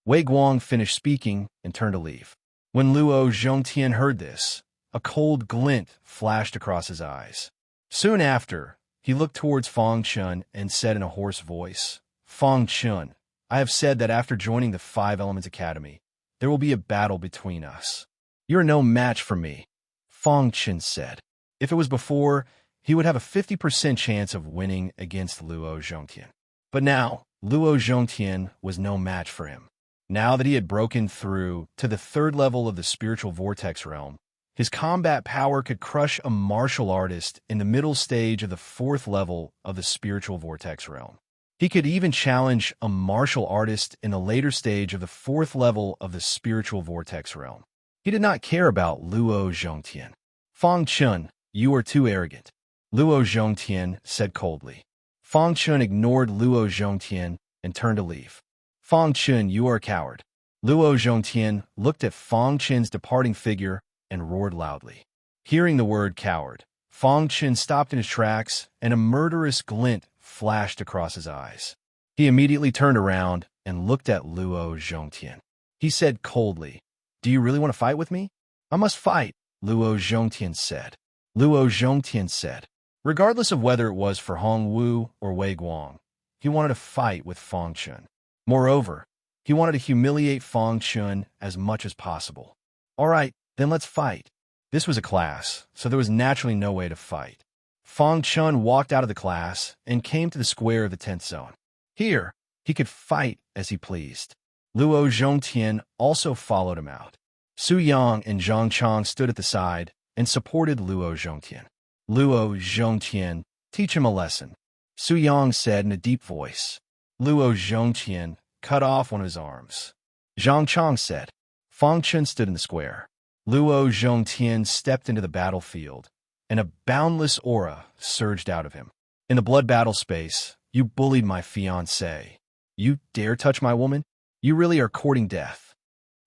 Wei Guang finished speaking and turned to leave. When Luo Zhongtian heard this, a cold glint flashed across his eyes. Soon after, he looked towards Fang Chen and said in a hoarse voice, "Fang Chen, I have said that after joining the Five Elements Academy, there will be a battle between us. You're no match for me," Fang Chen said. If it was before, he would have a 50% chance of winning against Luo Zhongtian. But now, Luo Zhongtian was no match for him. Now that he had broken through to the third level of the spiritual vortex realm, his combat power could crush a martial artist in the middle stage of the fourth level of the spiritual vortex realm. He could even challenge a martial artist in the later stage of the fourth level of the spiritual vortex realm. He did not care about Luo Zhongtian. "Fang Chen, you are too arrogant," Luo Zhongtian said coldly. Fang Chen ignored Luo Zhongtian and turned to leave. "Fang Chen, you are a coward." Luo Zhongtian looked at Fang Chen's departing figure and roared loudly. Hearing the word coward, Fang Chen stopped in his tracks and a murderous glint flashed across his eyes. He immediately turned around and looked at Luo Zhongtian. He said coldly, "Do you really want to fight with me?" "I must fight," Luo Zhongtian said. Luo Zhongtian said, regardless of whether it was for Hong Wu or Wei Guang, he wanted to fight with Fang Chen. Moreover, he wanted to humiliate Fang Chen as much as possible. "All right, then let's fight." This was a class, so there was naturally no way to fight. Fang Chen walked out of the class and came to the square of the 10th zone. Here, he could fight as he pleased. Luo Zhongtian also followed him out. Su Yang and Zhang Chang stood at the side and supported Luo Zhongtian. "Luo Zhongtian, teach him a lesson," Su Yang said in a deep voice. Luo Zhongtian cut off one of his arms. Zhang Chang said. Fang Chen stood in the square. Luo Zhongtian stepped into the battlefield, and a boundless aura surged out of him. "In the blood battle space, you bullied my fiancée. You dare touch my woman? You really are courting death."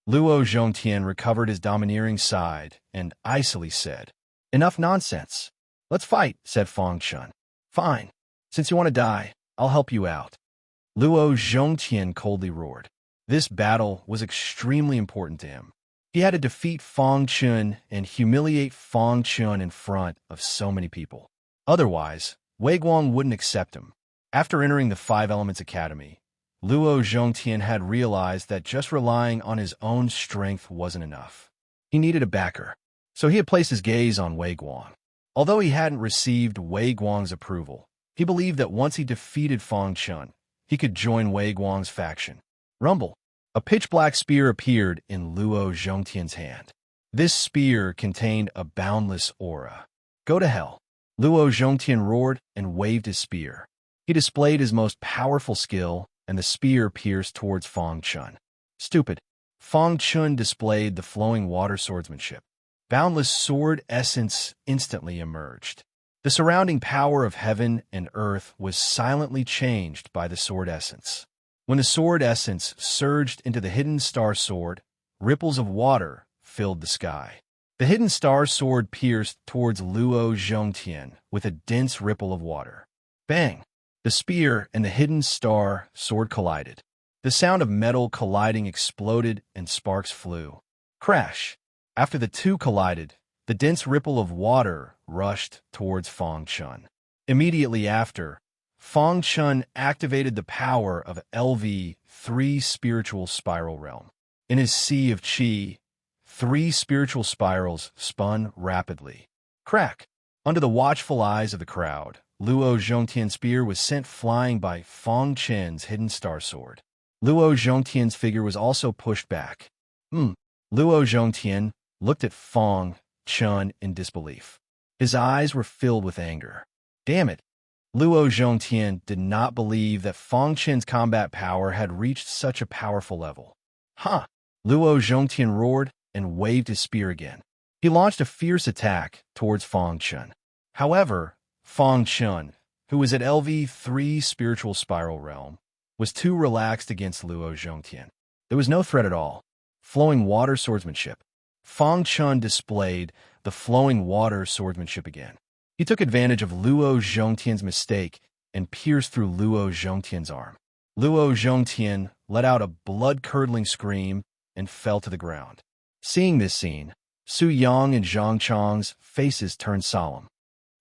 Luo Zhongtian recovered his domineering side and icily said, "Enough nonsense. Let's fight," said Fang Chen. "Fine. Since you want to die, I'll help you out." Luo Zhongtian coldly roared. This battle was extremely important to him. He had to defeat Fang Chen and humiliate Fang Chen in front of so many people. Otherwise, Wei Guang wouldn't accept him. After entering the Five Elements Academy, Luo Zhongtian had realized that just relying on his own strength wasn't enough. He needed a backer, so he had placed his gaze on Wei Guang. Although he hadn't received Wei Guang's approval, he believed that once he defeated Fang Chen, he could join Wei Guang's faction. Rumble. A pitch-black spear appeared in Luo Zhongtian's hand. This spear contained a boundless aura. "Go to hell." Luo Zhongtian roared and waved his spear. He displayed his most powerful skill, and the spear pierced towards Fang Chen. "Stupid." Fang Chen displayed the flowing water swordsmanship. Boundless sword essence instantly emerged. The surrounding power of heaven and earth was silently changed by the sword essence. When the sword essence surged into the hidden star sword, ripples of water filled the sky. The hidden star sword pierced towards Luo Zhongtian with a dense ripple of water. Bang! The spear and the hidden star sword collided. The sound of metal colliding exploded and sparks flew. Crash! After the two collided, the dense ripple of water rushed towards Fang Chun. Immediately after, Fang Chun activated the power of LV3 spiritual spiral realm. In his sea of qi, 3 spiritual spirals spun rapidly. Crack! Under the watchful eyes of the crowd, Luo Zhongtian's spear was sent flying by Fang Chen's hidden star sword. Luo Zhongtian's figure was also pushed back. Luo Zhongtian looked at Fang Chun in disbelief. His eyes were filled with anger. Damn it! Luo Zhongtian did not believe that Fang Chen's combat power had reached such a powerful level. Huh! Luo Zhongtian roared and waved his spear again. He launched a fierce attack towards Fang Chun. However, Fang Chun, who was at LV3 spiritual spiral realm, was too relaxed against Luo Zhongtian. There was no threat at all. Flowing water swordsmanship. Fang Chun displayed the flowing water swordsmanship again. He took advantage of Luo Zhongtian's mistake and pierced through Luo Zhongtian's arm. Luo Zhongtian let out a blood-curdling scream and fell to the ground. Seeing this scene, Su Yang and Zhang Chong's faces turned solemn.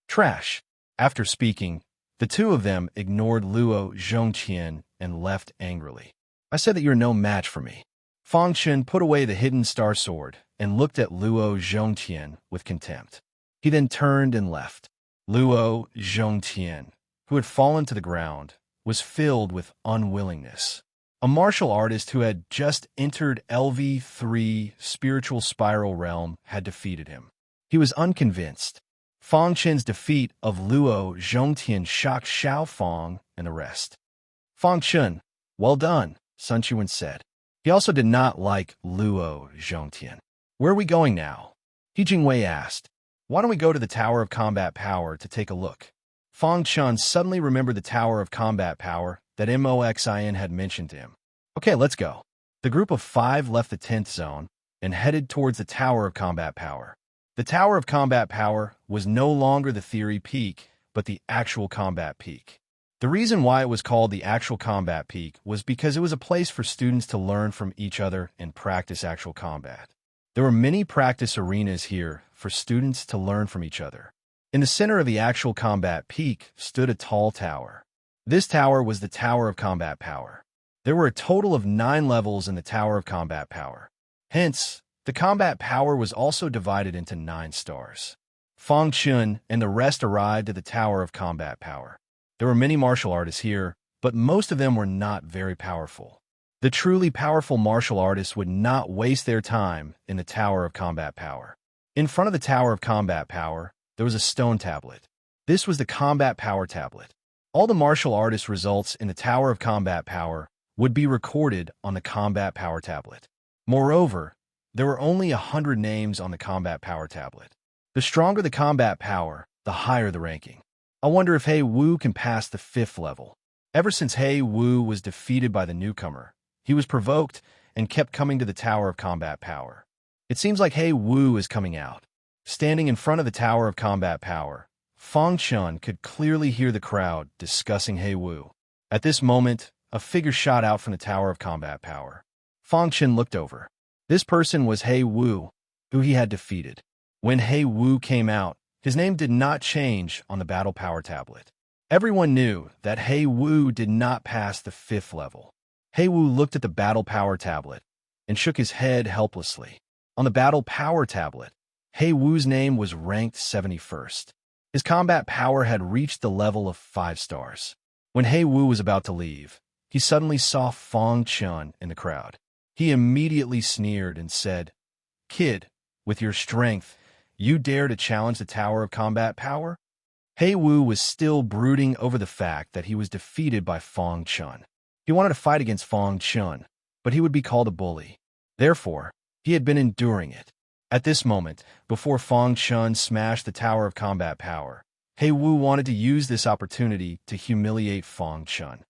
Trash! After speaking, the two of them ignored Luo Zhongtian and left angrily. I said that you're no match for me. Fang Chun put away the hidden star sword and looked at Luo Zhongtian with contempt. He then turned and left. Luo Zhongtian, who had fallen to the ground, was filled with unwillingness. A martial artist who had just entered LV3 spiritual spiral realm had defeated him. He was unconvinced. Fang Chen's defeat of Luo Zhongtian shocked Xiao Fang and the rest. Fang Chun, well done, Sun Chuan said. He also did not like Luo Zhongtian. Where are we going now? He Jingwei asked. Why don't we go to the Tower of Combat Power to take a look? Fang Chun suddenly remembered the Tower of Combat Power that Moxin had mentioned to him. Okay, let's go. The group of 5 left the 10th zone and headed towards the Tower of Combat Power. The Tower of Combat Power was no longer the theory peak, but the actual combat peak. The reason why it was called the actual combat peak was because it was a place for students to learn from each other and practice actual combat. There were many practice arenas here for students to learn from each other. In the center of the actual combat peak stood a tall tower. This tower was the Tower of Combat Power. There were a total of 9 levels in the Tower of Combat Power. Hence, the combat power was also divided into 9 stars. Fang Chun and the rest arrived at the Tower of Combat Power. There were many martial artists here, but most of them were not very powerful. The truly powerful martial artists would not waste their time in the Tower of Combat Power. In front of the Tower of Combat Power, there was a stone tablet. This was the Combat Power Tablet. All the martial artist results in the Tower of Combat Power would be recorded on the Combat Power Tablet. Moreover, there were only 100 names on the Combat Power Tablet. The stronger the combat power, the higher the ranking. I wonder if Hei Wu can pass the 5th level. Ever since Hei Wu was defeated by the newcomer, he was provoked and kept coming to the Tower of Combat Power. It seems like Hei Wu is coming out. Standing in front of the Tower of Combat Power, Fang Chun could clearly hear the crowd discussing Hei Wu. At this moment, a figure shot out from the Tower of Combat Power. Fang Chun looked over. This person was Hei Wu, who he had defeated. When Hei Wu came out, his name did not change on the Battle Power Tablet. Everyone knew that Hei Wu did not pass the 5th level. Hei Wu looked at the Battle Power Tablet and shook his head helplessly. On the Battle Power Tablet, Hei Wu's name was ranked 71st. His combat power had reached the level of 5 stars. When Hei Wu was about to leave, he suddenly saw Fang Chun in the crowd. He immediately sneered and said, "Kid, with your strength, you dare to challenge the Tower of Combat Power?" Hei Wu was still brooding over the fact that he was defeated by Fang Chun. He wanted to fight against Fang Chun, but he would be called a bully. Therefore, he had been enduring it. At this moment, before Fang Chun smashed the Tower of Combat Power, Hei Wu wanted to use this opportunity to humiliate Fang Chun.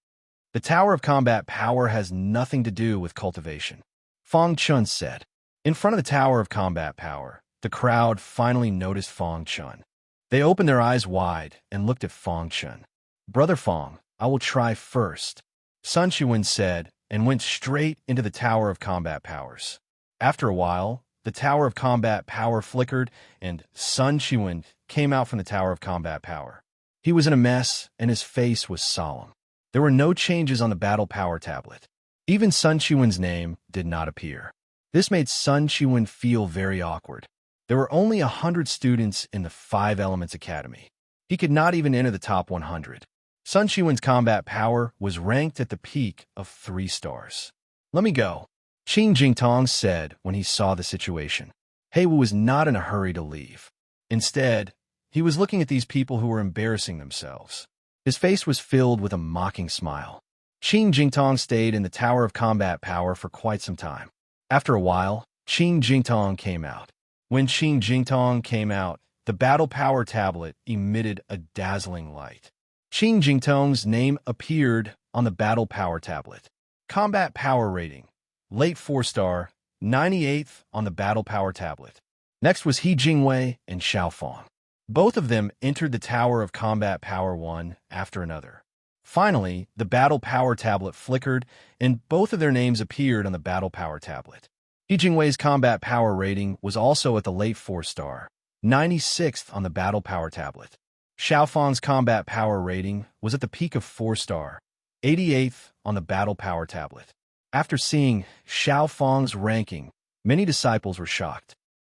The Tower of Combat Power has nothing to do with cultivation, Fong Chun said. In front of the Tower of Combat Power, the crowd finally noticed Fong Chun. They opened their eyes wide and looked at Fong Chun. Brother Fong, I will try first, Sun Chuan said, and went straight into the Tower of Combat Powers. After a while, the Tower of Combat Power flickered, and Sun Chuan came out from the Tower of Combat Power. He was in a mess, and his face was solemn. There were no changes on the Battle Power tablet. Even Sun Chuan's name did not appear. This made Sun Chuan feel very awkward. There were only 100 students in the 5 Elements Academy. He could not even enter the top 100. Sun Chuan's combat power was ranked at the peak of 3 stars. Let me go, Qin Jingtong said when he saw the situation. Heiwu was not in a hurry to leave. Instead, he was looking at these people who were embarrassing themselves. His face was filled with a mocking smile. Qin Jingtong stayed in the Tower of Combat Power for quite some time. After a while, Qin Jingtong came out. When Qin Jingtong came out, the Battle Power tablet emitted a dazzling light. Qin Jingtong's name appeared on the Battle Power tablet. Combat Power Rating, Late 4-star, 98th on the Battle Power tablet. Next was He Jingwei and Xiaofang. Both of them entered the Tower of Combat Power one after another. Finally, the Battle Power tablet flickered, and both of their names appeared on the Battle Power tablet. He Jingwei's Combat Power Rating was also at the Late 4-star, 96th on the Battle Power tablet. Xiaofang's Combat Power Rating was at the peak of 4-star, 88th on the Battle Power tablet. After seeing Xiaofang's ranking, many disciples were shocked.